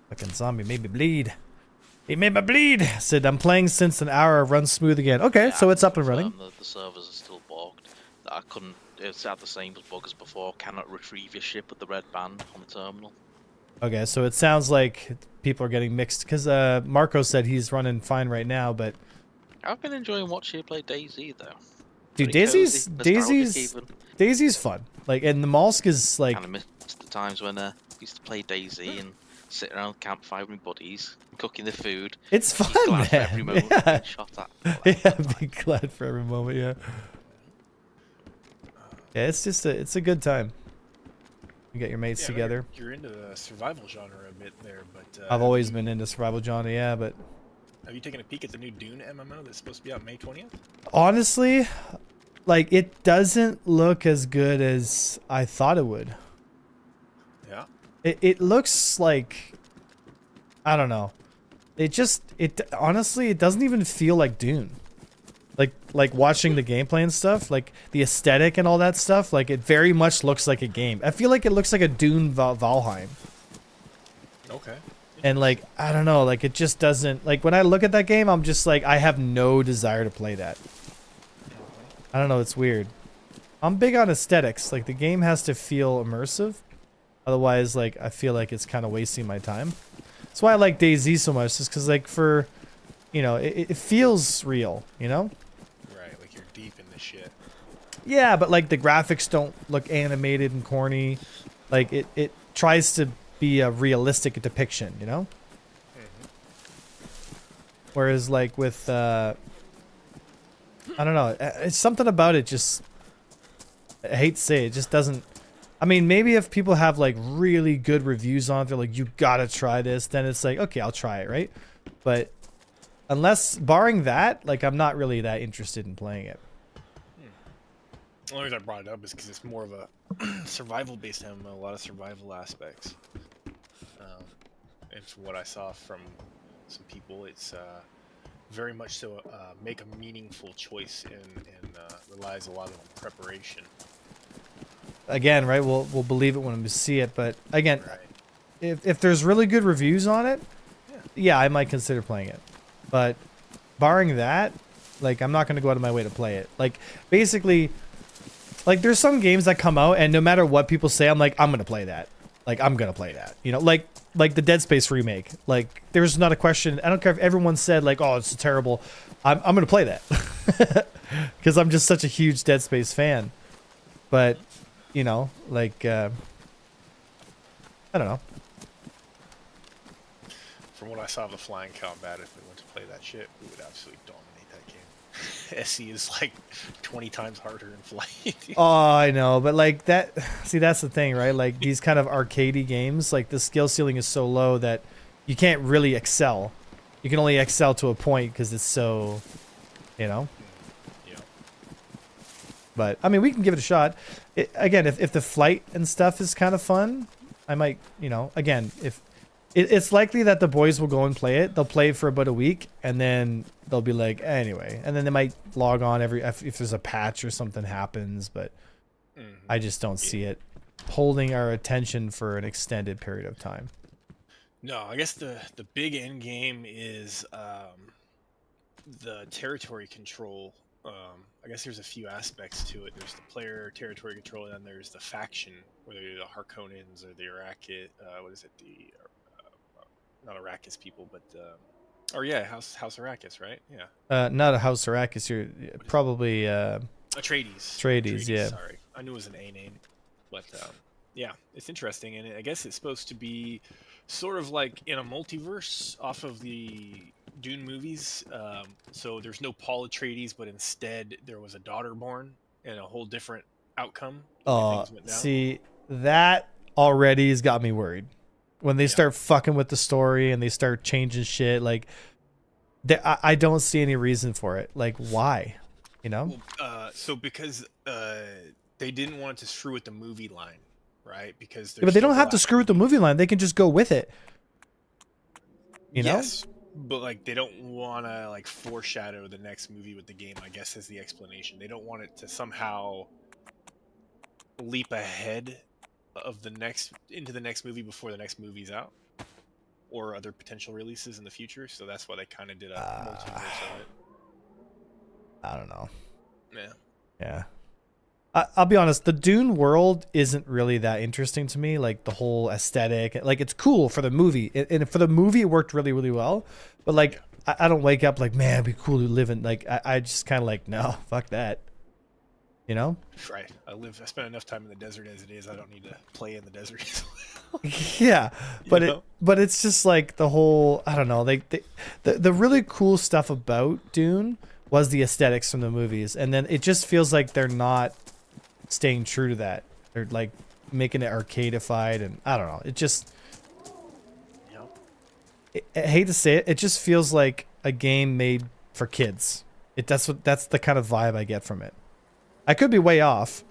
Fucking zombie made me bleed. He made me bleed. Said I'm playing since an hour. Run smooth again. Okay, yeah, so it's up and running. The servers are still bugged. I couldn't. It's had the same bug as before. Cannot retrieve your ship with the red band on the terminal. Okay, so it sounds like people are getting mixed because Marco said he's running fine right now, but I've been enjoying watching you play DayZ though. Dude, DayZ's fun. Like, and the Malsk is like. Kind of missed the times when I used to play DayZ and sit around the campfire with my buddies, cooking the food. It's fun, man. For every moment yeah. Shot at. Yeah, be glad for every moment. Yeah. Yeah, it's just it's a good time. You get your mates Yeah, together. You're into the survival genre a bit there, but I've always been into survival genre, yeah, but have you taken a peek at the new Dune MMO that's supposed to be out May 20th? honestly, like it doesn't look as good as I thought it would. Yeah. It looks like, I don't know. Honestly, it doesn't even feel like Dune. Like watching the gameplay and stuff, like the aesthetic and all that stuff, like it very much looks like a game. I feel like it looks like a Dune Valheim. Okay. And like, I don't know, like it just doesn't, like when I look at that game, I'm just like, I have no desire to play that. I don't know, it's weird. I'm big on aesthetics. Like the game has to feel immersive. Otherwise, like I feel like it's kind of wasting my time. That's why I like DayZ so much, just because like for, you know, it feels real, you know? Right, like you're deep in the shit. Yeah, but like the graphics don't look animated and corny. Like it tries to be a realistic depiction, you know? Whereas like with I don't know, it's something about it just, I hate to say it, just doesn't. I mean, maybe if people have like really good reviews on it, they're like, you gotta try this, then it's like, okay, I'll try it, right? But unless, barring that, like I'm not really that interested in playing it. The only reason I brought it up is because it's more of a survival-based MMO, a lot of survival aspects. And from what I saw from some people, it's very much so make a meaningful choice and relies a lot on preparation. Again, right? We'll believe it when we see it, but again, Right. if there's really good reviews on it, yeah, I might consider playing it. But barring that, like I'm not going to go out of my way to play it. Like basically, like there's some games that come out and no matter what people say, I'm like, I'm going to play that. Like I'm going to play that. You know, like the Dead Space remake. Like there's not a question. I don't care if everyone said like, oh, it's terrible. I'm going to play that. Because I'm just such a huge Dead Space fan. But, you know, like, I don't know. From what I saw of the flying combat, if we went to play that shit, we would absolutely dominate that game. SE is like 20 times harder in flight. Oh, I know, but like that, see, that's the thing, right? Like these kind of arcadey games, like the skill ceiling is so low that you can't really excel. You can only excel to a point because it's so, you know? Yeah. But, I mean, we can give it a shot. Again, if the flight and stuff is kind of fun, I might, you know, again, if it's likely that the boys will go and play it. They'll play it for about a week, and then they'll be like, anyway. And then they might log on if there's a patch or something happens, but I just don't see it holding our attention for an extended period of time. No, I guess the big end game is the territory control. I guess there's a few aspects to it. There's the player territory control, and then there's the faction, whether you're the Harkonnens or the Arrakis. What is it? The not Arrakis people, but or yeah, House Arrakis, right? Yeah. Not a House Arrakis. You're probably Atreides. Atreides, yeah. Sorry, I knew it was an A name, but yeah, it's interesting, and I guess it's supposed to be sort of like in a multiverse off of the Dune movies. So there's no Paul Atreides, but instead there was a daughter born, and a whole different outcome. See, that already has got me worried. When they start fucking with the story and they start changing shit, like, I don't see any reason for it. Like, why? You know? Well, so because they didn't want to screw with the movie line, right? Because Yeah, but they don't have to screw with the movie line. They can just go with it. You know? Yes, but like they don't want to like foreshadow the next movie with the game, I guess is the explanation. They don't want it to somehow leap ahead of the next into the next movie before the next movie's out, or other potential releases in the future. So that's why they kind of did a multiverse of it. I don't know. Yeah. Yeah. I'll be honest, the Dune world isn't really that interesting to me. Like the whole aesthetic, like it's cool for the movie, and for the movie it worked really, really well. But like, I don't wake up like, man, it'd be cool to live in. Like, I just kind of like, no, fuck that. You know? Right. I spent enough time in the desert as it is. I don't need to play in the desert. Yeah, but it's just like the whole, I don't know, like the really cool stuff about Dune was the aesthetics from the movies, and then it just feels like they're not staying true to that. They're like making it arcadified, and I don't know. It just, I hate to say it, it just feels like a game made for kids. That's the kind of vibe I get from it. I could be way off,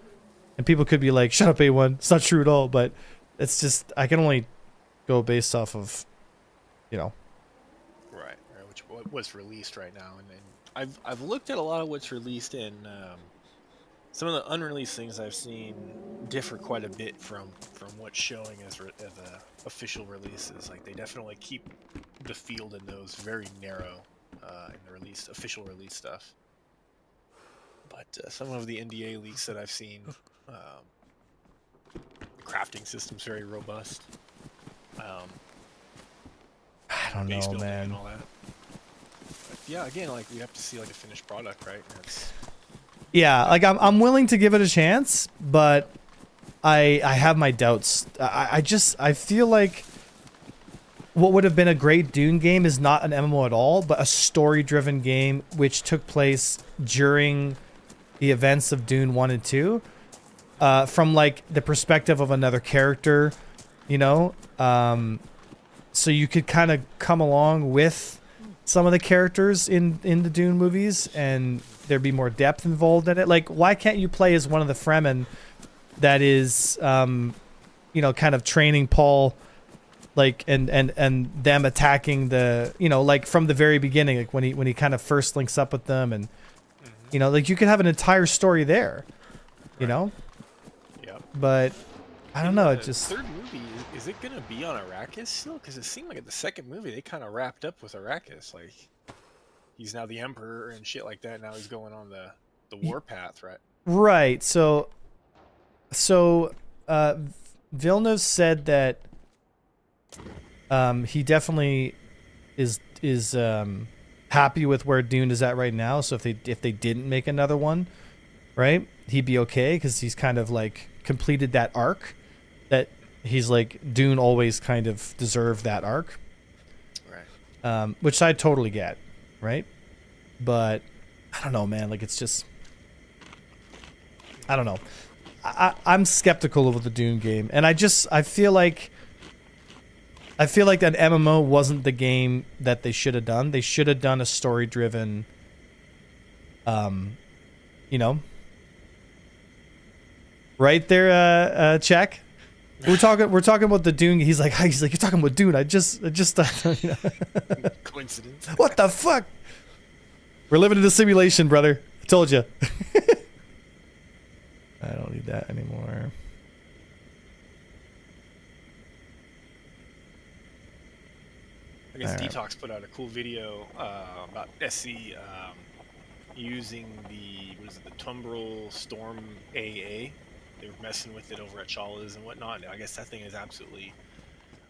and people could be like, "Shut up, A1. It's not true at all." But it's just I can only go based off of, right, which what's released right now, and I've looked at a lot of what's released, and some of the unreleased things I've seen differ quite a bit from what's showing as official releases. Like they definitely keep the field in those very narrow in the official release stuff. But some of the NDA leaks that I've seen, crafting system's very robust. I don't know, man. And all that. But yeah, again, like we have to see like a finished product, right? Yeah, like I'm willing to give it a chance, but I have my doubts. I feel like what would have been a great Dune game is not an MMO at all, but a story-driven game which took place during the events of Dune 1 and 2, from like the perspective of another character, you know, so you could kind of come along with some of the characters in the Dune movies, and there'd be more depth involved in it. Like, why can't you play as one of the Fremen that is, you know, kind of training Paul, like, and them attacking the, you know, like from the very beginning, like when he kind of first links up with them, and you know, like you could have an entire story there, you know. Yep. But I don't know. It just third movie, is it gonna be on Arrakis still? Because it seemed like at the second movie they kind of wrapped up with Arrakis, like he's now the emperor and shit like that. Now he's going on the warpath, right? Right. So Villeneuve said that he definitely is happy with where Dune is at right now. So if they didn't make another one, right, he'd be okay, because he's kind of like completed that arc that he's like, Dune always kind of deserved that arc, right? Which I totally get, right? But I don't know, man. Like, it's just, I don't know. I'm skeptical of the Dune game, and I feel like that MMO wasn't the game that they should have done. They should have done a story-driven, you know, right there, check. We're talking about the Dune. He's like, you're talking about Dune. I just you know. Coincidence. What the fuck? We're living in a simulation, brother. I told you. I don't need that anymore. I guess Detox put out a cool video about SC using the Tumbril Storm AA. They were messing with it over at Chala's and whatnot. I guess that thing is absolutely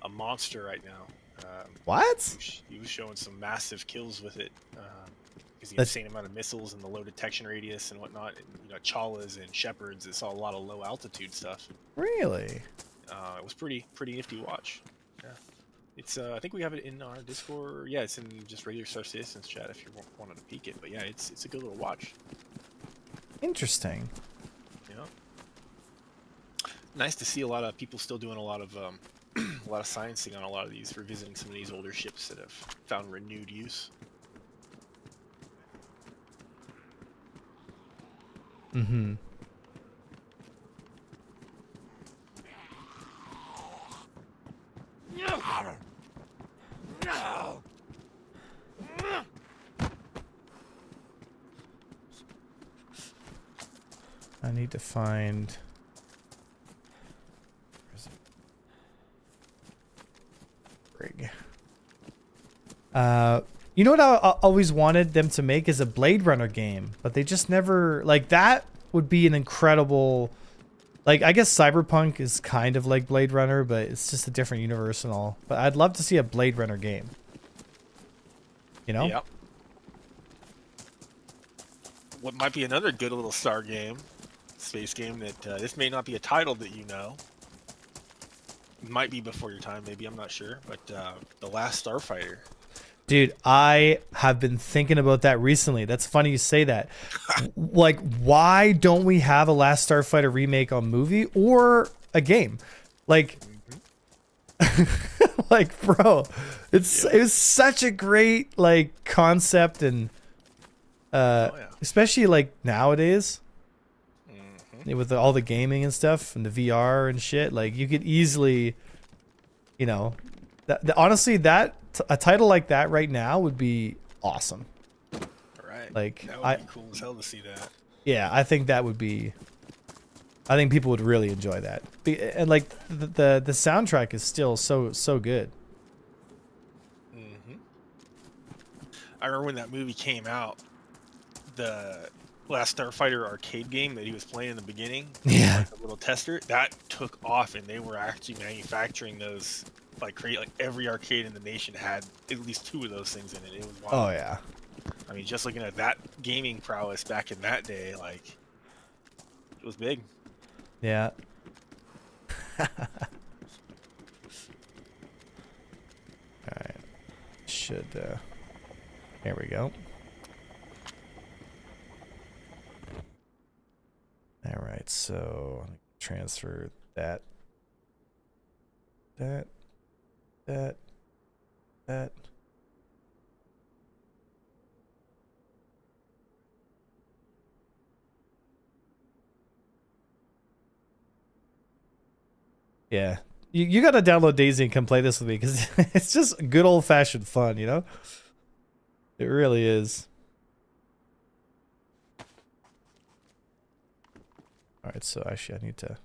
a monster right now. What? He was showing some massive kills with it. Because the insane amount of missiles and the low detection radius and whatnot. And, you know, Chala's and Shepherds, it's all a lot of low altitude stuff. Really? It was pretty nifty to watch. Yeah. It's I think we have it in our Discord. Yeah, it's in just regular Star Citizens chat if you wanted to peek it. But yeah, it's a good little watch. Interesting. Yeah. Nice to see a lot of people still doing a lot of sciencing on a lot of these, revisiting some of these older ships that have found renewed use. Mm-hmm. I need to find. Where is it? Brig. You know what I always wanted them to make is a Blade Runner game, but they just never, like, that would be an incredible, like, I guess Cyberpunk is kind of like Blade Runner, but it's just a different universe and all. But I'd love to see a Blade Runner game. You know? Yep. What might be another good little star game, space game that this may not be a title that you know. It might be before your time, maybe, I'm not sure. But The Last Starfighter. Dude, I have been thinking about that recently. That's funny you say that. Like, why don't we have a Last Starfighter remake on movie? Or a game. Like, like, bro, it was such a great like concept, and especially like nowadays with all the gaming and stuff and the VR and shit. Like, you could easily, you know, honestly, a title like that right now would be awesome. Right. Like, that would be cool as hell to see that. Yeah, I think that would be. I think people would really enjoy that, and like the soundtrack is still so good. I remember when that movie came out, the Last Starfighter arcade game that he was playing in the beginning, like a little tester, that took off, and they were actually manufacturing those, like every arcade in the nation had at least 2 of those things in it. It was wild. Oh yeah. I mean, just looking at that gaming prowess back in that day, like, it was big. Yeah. Alright. Should, there we go. Alright, so transfer that. That. Yeah. You gotta download DayZ and come play this with me, because it's just good old-fashioned fun, you know? It really is. Alright, so actually I need to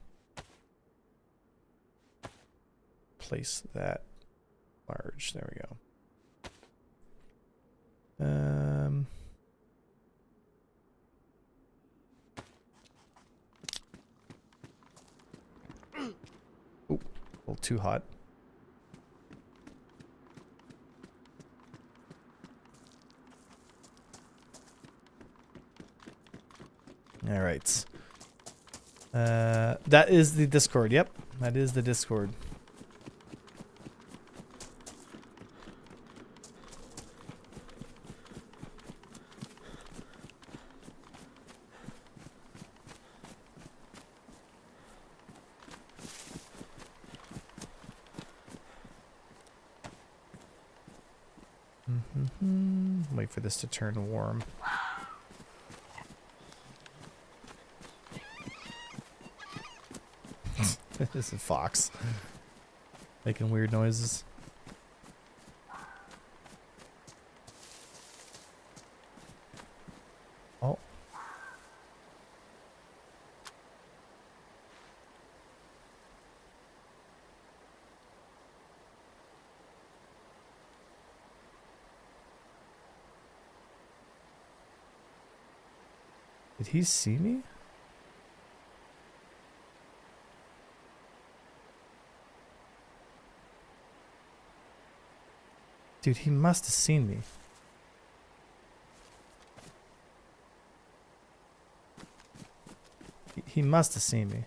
place that large. There we go. Ooh, a little too hot. All right. That is the Discord. Yep, that is the Discord. Wait for this to turn warm. This is Fox making weird noises. Oh. Did he see me? Dude, he must have seen me. He must have seen me.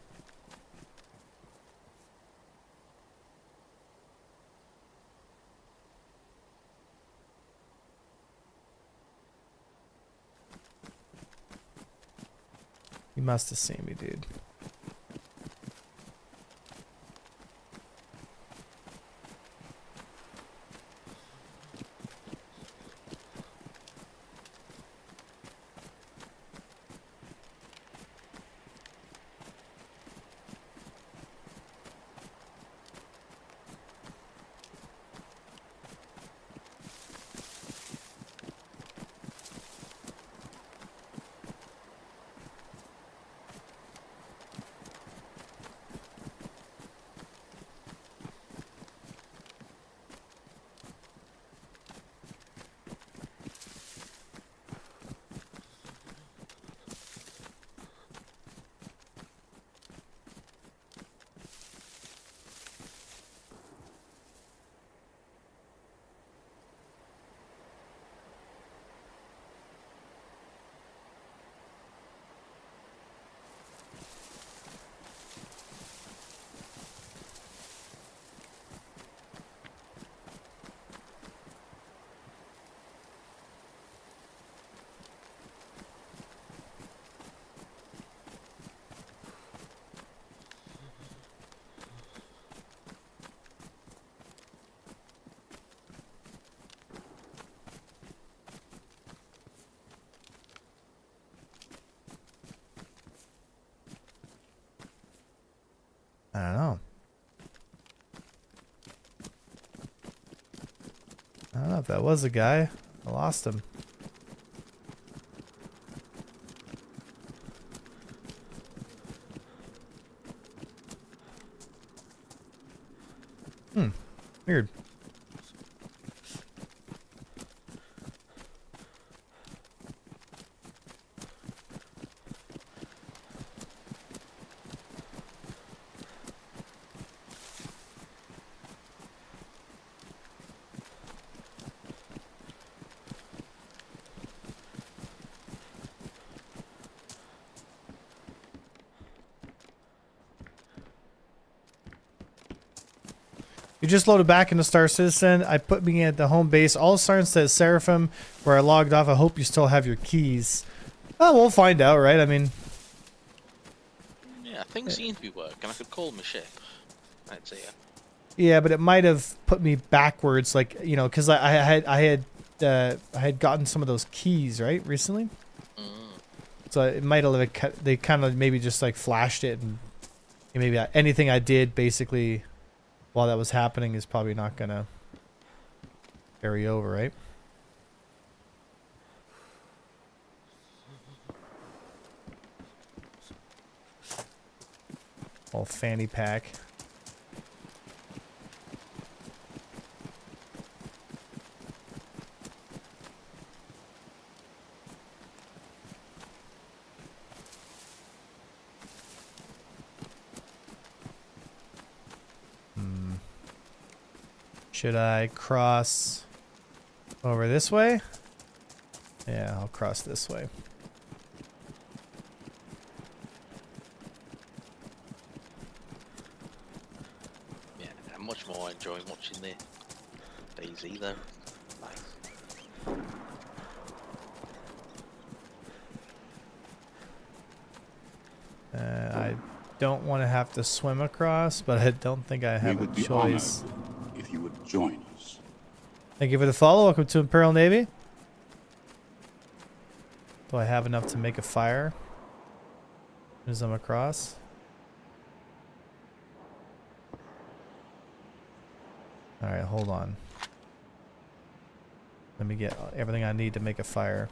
He must have seen me, dude. I don't know if that was a guy. I lost him. Weird. You just loaded back into Star Citizen. I put me at the home base. All Stars says Seraphim, where I logged off. I hope you still have your keys. Well, we'll find out, right? I mean... Yeah, things seem to be working. I could call my ship. I'd say, Yeah, but it might have put me backwards, like, you know, because I had gotten some of those keys, right, recently? So it might have, they kind of maybe just, like, flashed it, and maybe anything I did, basically... while that was happening is probably not gonna carry over, right? All fanny pack. Should I cross over this way? Yeah, I'll cross this way. yeah, I'm much more enjoying watching the DayZ though. Nice. I don't want to have to swim across, but I don't think I have a choice. If you would join us. Thank you for the follow. Welcome to Imperial Navy. Do I have enough to make a fire as I'm across? Alright, hold on. Let me get everything I need to make a fire.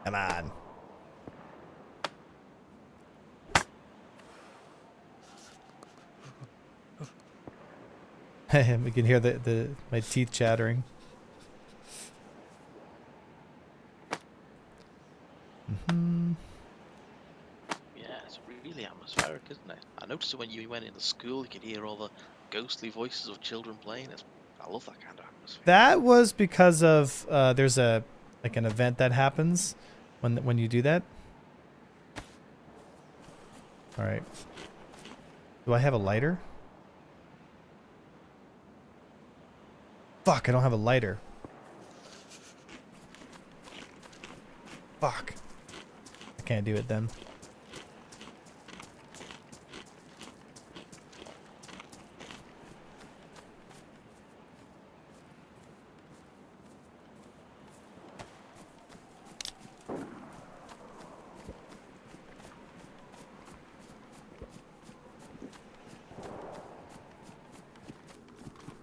Come on. We can hear my teeth chattering. Yeah, it's really atmospheric, isn't it? I noticed it when you went into school, you could hear all the ghostly voices of children playing. I love that kind of atmosphere. That was because of there's an event that happens when you do that. All right. Do I have a lighter? Fuck, I don't have a lighter. Fuck. I can't do it then.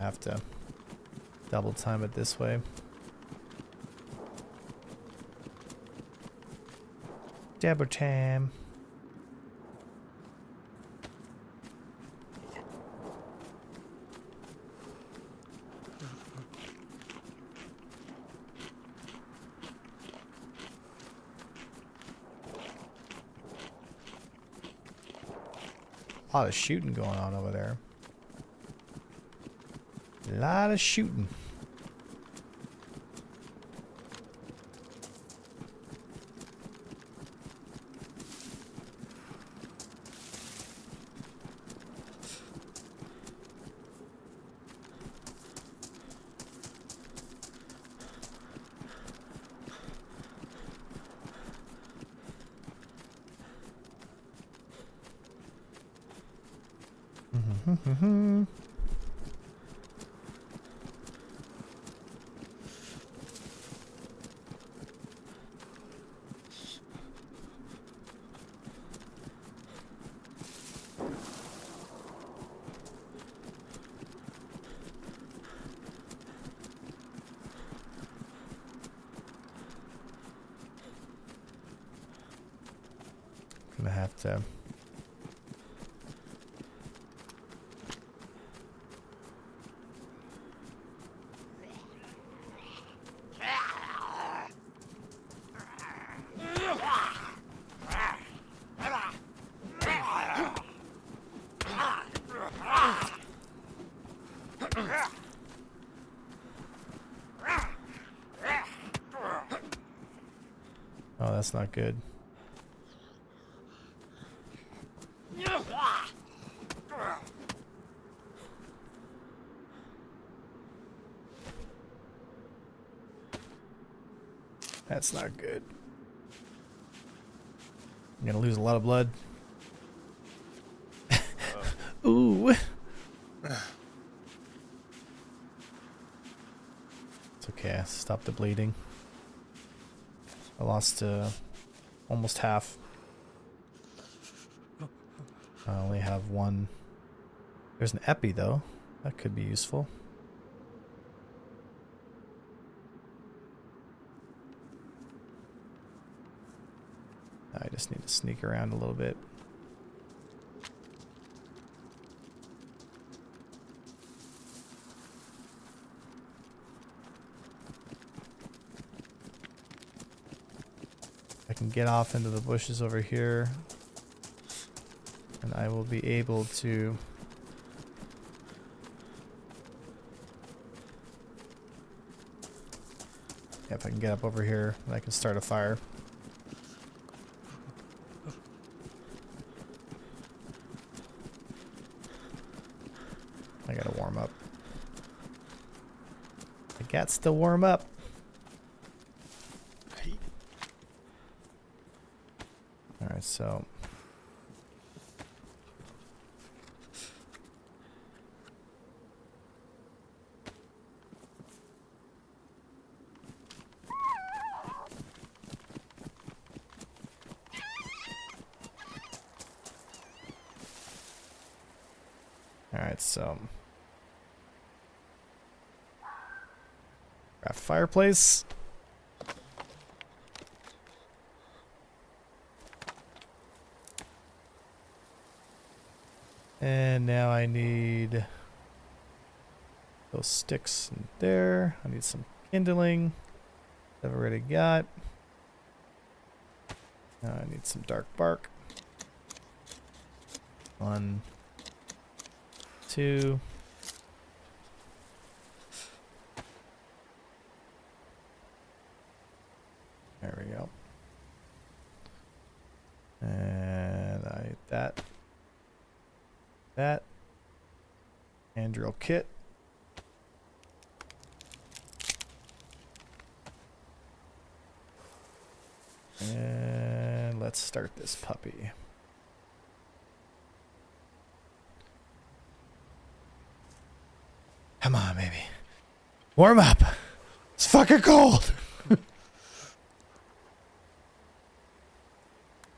I have to double time it this way. Double time. A lot of shooting going on over there. A lot of shooting. gonna have to. Oh, that's not good. That's not good. I'm gonna lose a lot of blood. Ooh. It's okay. Stop the bleeding. I lost almost half. I only have one. There's an epi though. That could be useful. I just need to sneak around a little bit. I can get off into the bushes over here, and I will be able to if I can get up over here, then I can start a fire. I gotta warm up. I got to warm up. Alright, so craft fireplace. And now I need those sticks in there. I need some kindling. I've already got. Now I need some dark bark. 1, 2. There we go. And I need that. That. And drill kit. And let's start this puppy. Come on, baby. Warm up. It's fucking cold.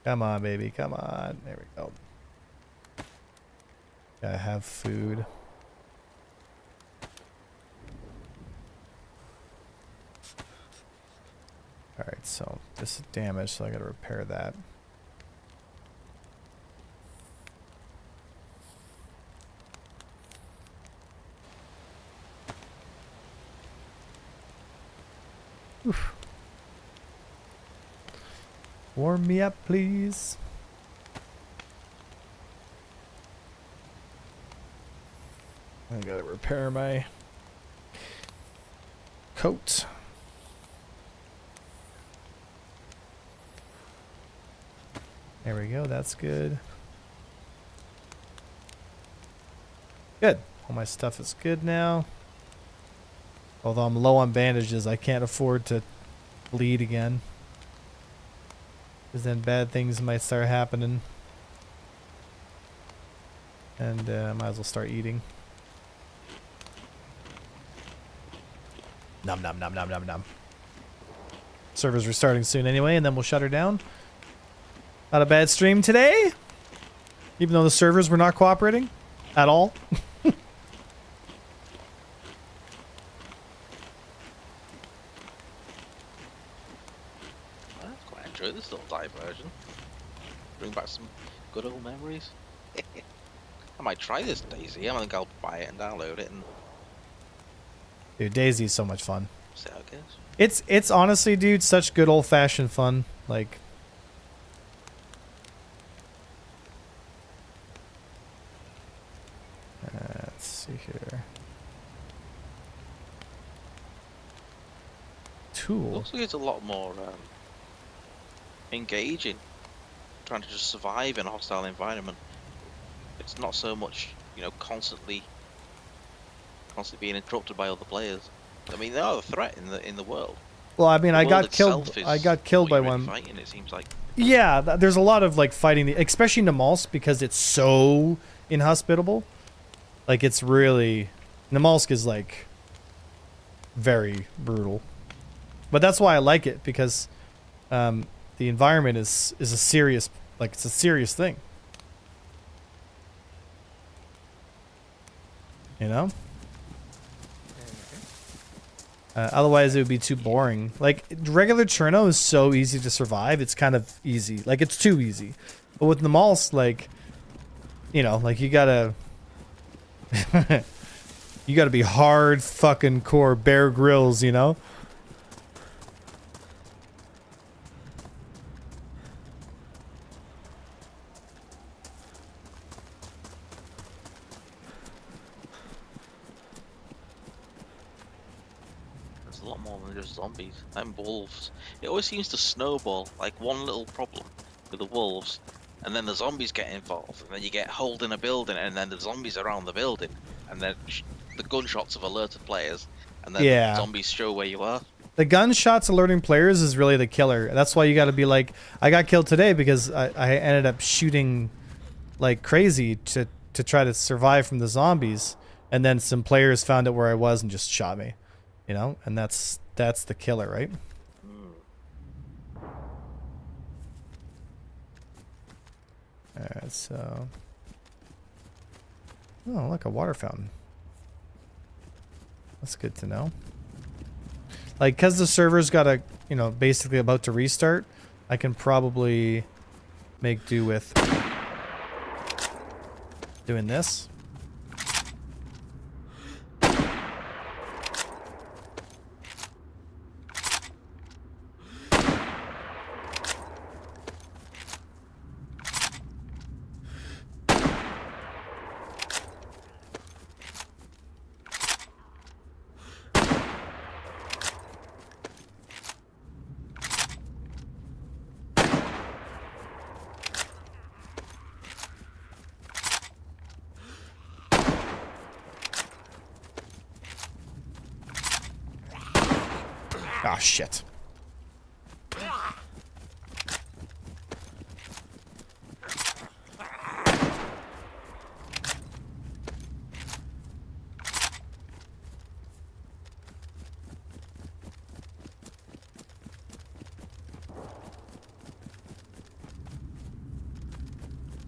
Come on, baby. Come on. There we go. Gotta have food. Alright, so this is damaged, so I gotta repair that. Oof. Warm me up, please. I gotta repair my coat. There we go, that's good. Good. All my stuff is good now. Although I'm low on bandages, I can't afford to bleed again. Because then bad things might start happening. And I might as well start eating. Nom nom nom nom nom nom. Server's restarting soon anyway, and then we'll shut her down. Not a bad stream today. Even though the servers were not cooperating at all. I quite enjoy this little diversion. Bring back some good old memories. I might try this DayZ. I think I'll buy it and download it and Dude, DayZ is so much fun. see how it goes. It's honestly, dude, such good old fashioned fun. Like, let's see here. Tool. Looks like it's a lot more engaging. Trying to just survive in a hostile environment. It's not so much, you know, constantly being interrupted by other players. I mean, they are a threat in the world. Well, I mean, The I world got killed. itself is I got killed what by you're really one. Fighting, it seems like. Yeah, there's a lot of like fighting, especially Namalsk, because it's so inhospitable. Like, it's really, Namalsk is like very brutal, but that's why I like it, because the environment is a serious, like, it's a serious thing. You know? Otherwise, it would be too boring. Like, regular Cherno is so easy to survive. It's kind of easy. Like, it's too easy. But with Namalsk, like, you know, like, you gotta... you gotta be hard fucking core Bear Grylls, you know? There's a lot more than just zombies. And wolves. It always seems to snowball. Like one little problem with the wolves, and then the zombies get involved, and then you get holed in a building, and then the zombies around the building, and then the gunshots have alerted players, and then Yeah. zombies show where you are. The gunshots alerting players is really the killer. That's why you gotta be like, I got killed today because I ended up shooting like crazy to try to survive from the zombies, and then some players found out where I was and just shot me, you know? And that's the killer, right? Alright, so... Oh, look, a water fountain. That's good to know. Like, because the server's got a, you know, basically about to restart, I can probably make do with doing this. Ah, shit.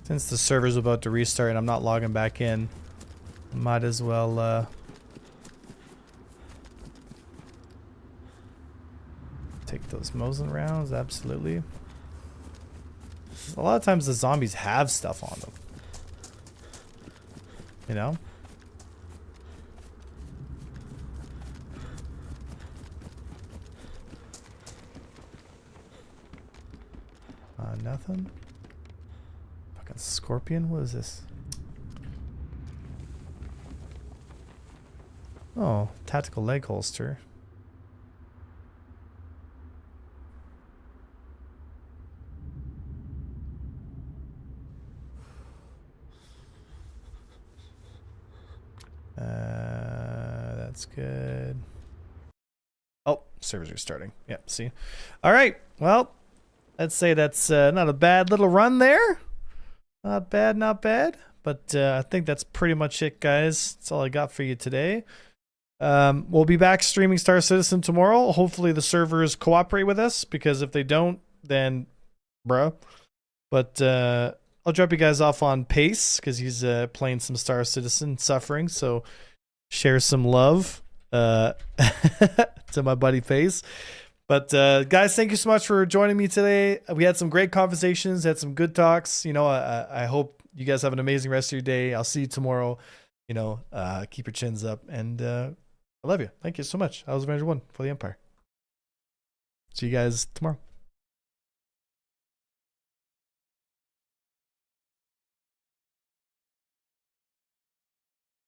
Since the server's about to restart and I'm not logging back in, might as well take those Mosin rounds, absolutely. A lot of times the zombies have stuff on them. You know? Nothing? Fucking scorpion? What is this? Oh, tactical leg holster. That's good. Oh, servers are starting. Yep, see. All right. Well, let's say that's not a bad little run there. Not bad, not bad. But I think that's pretty much it, guys. That's all I got for you today. We'll be back streaming Star Citizen tomorrow. Hopefully the servers cooperate with us, because if they don't, then bro. But I'll drop you guys off on Pace, because he's playing some Star Citizen, suffering. So share some love to my buddy Pace. But guys, thank you so much for joining me today. We had some great conversations, had some good talks. I hope you guys have an amazing rest of your day. I'll see you tomorrow. Keep your chins up, and I love you. Thank you so much. I was Avenger 1 for the Empire. See you guys tomorrow.